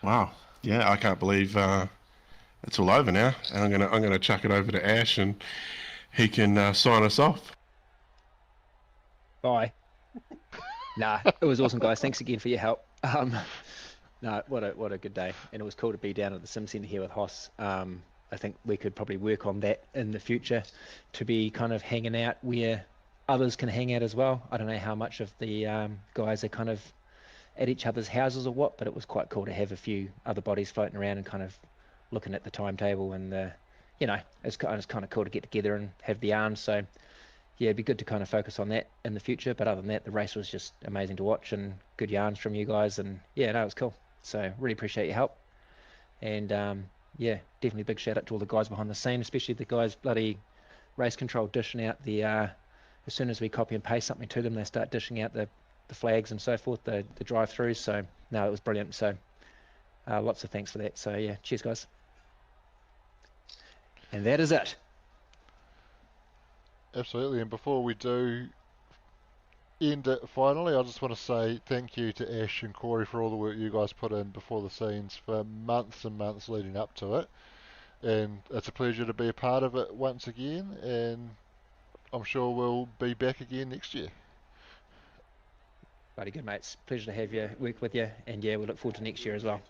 Wow. Yeah, I can't believe it's all over now. And I'm gonna chuck it over to Ash, and he can sign us off. Bye. Nah, it was awesome, guys. Thanks again for your help. No, what a good day, and it was cool to be down at the Sim Centre here with Hoss. I think we could probably work on that in the future, to be kind of hanging out where others can hang out as well. I don't know how much of the guys are kind of at each other's houses or what, but it was quite cool to have a few other bodies floating around and kind of looking at the timetable, and it's kind of cool to get together and have the arms. So yeah, it'd be good to kind of focus on that in the future. But other than that, the race was just amazing to watch, and good yarns from you guys, and yeah, no, it was cool. So really appreciate your help, and yeah, definitely big shout out to all the guys behind the scene, especially the guys bloody race control dishing out the as soon as we copy and paste something to them, they start dishing out the flags and so forth, the drive-throughs. So no, it was brilliant. So lots of thanks for that. So yeah, cheers guys. And that is it. Absolutely. And before we do end it finally, I just want to say thank you to Ash and Corey for all the work you guys put in before the scenes for months and months leading up to it. And it's a pleasure to be a part of it once again, and I'm sure we'll be back again next year. Bloody good, mates. Pleasure to have you, work with you, and yeah, we look forward to next year as well.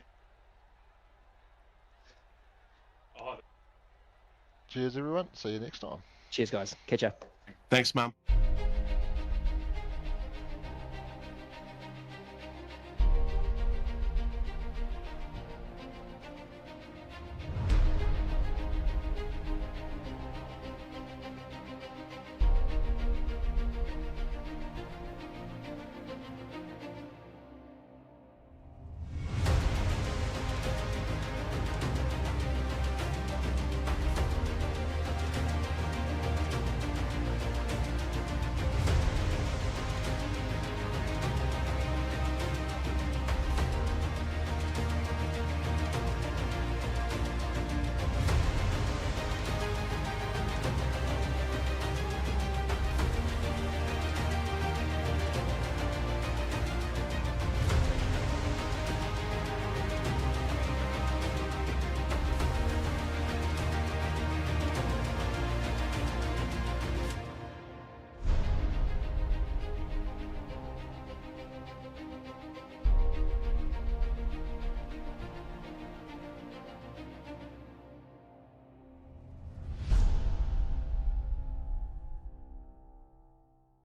Cheers everyone, see you next time. Cheers guys, catch ya. Thanks, Mum.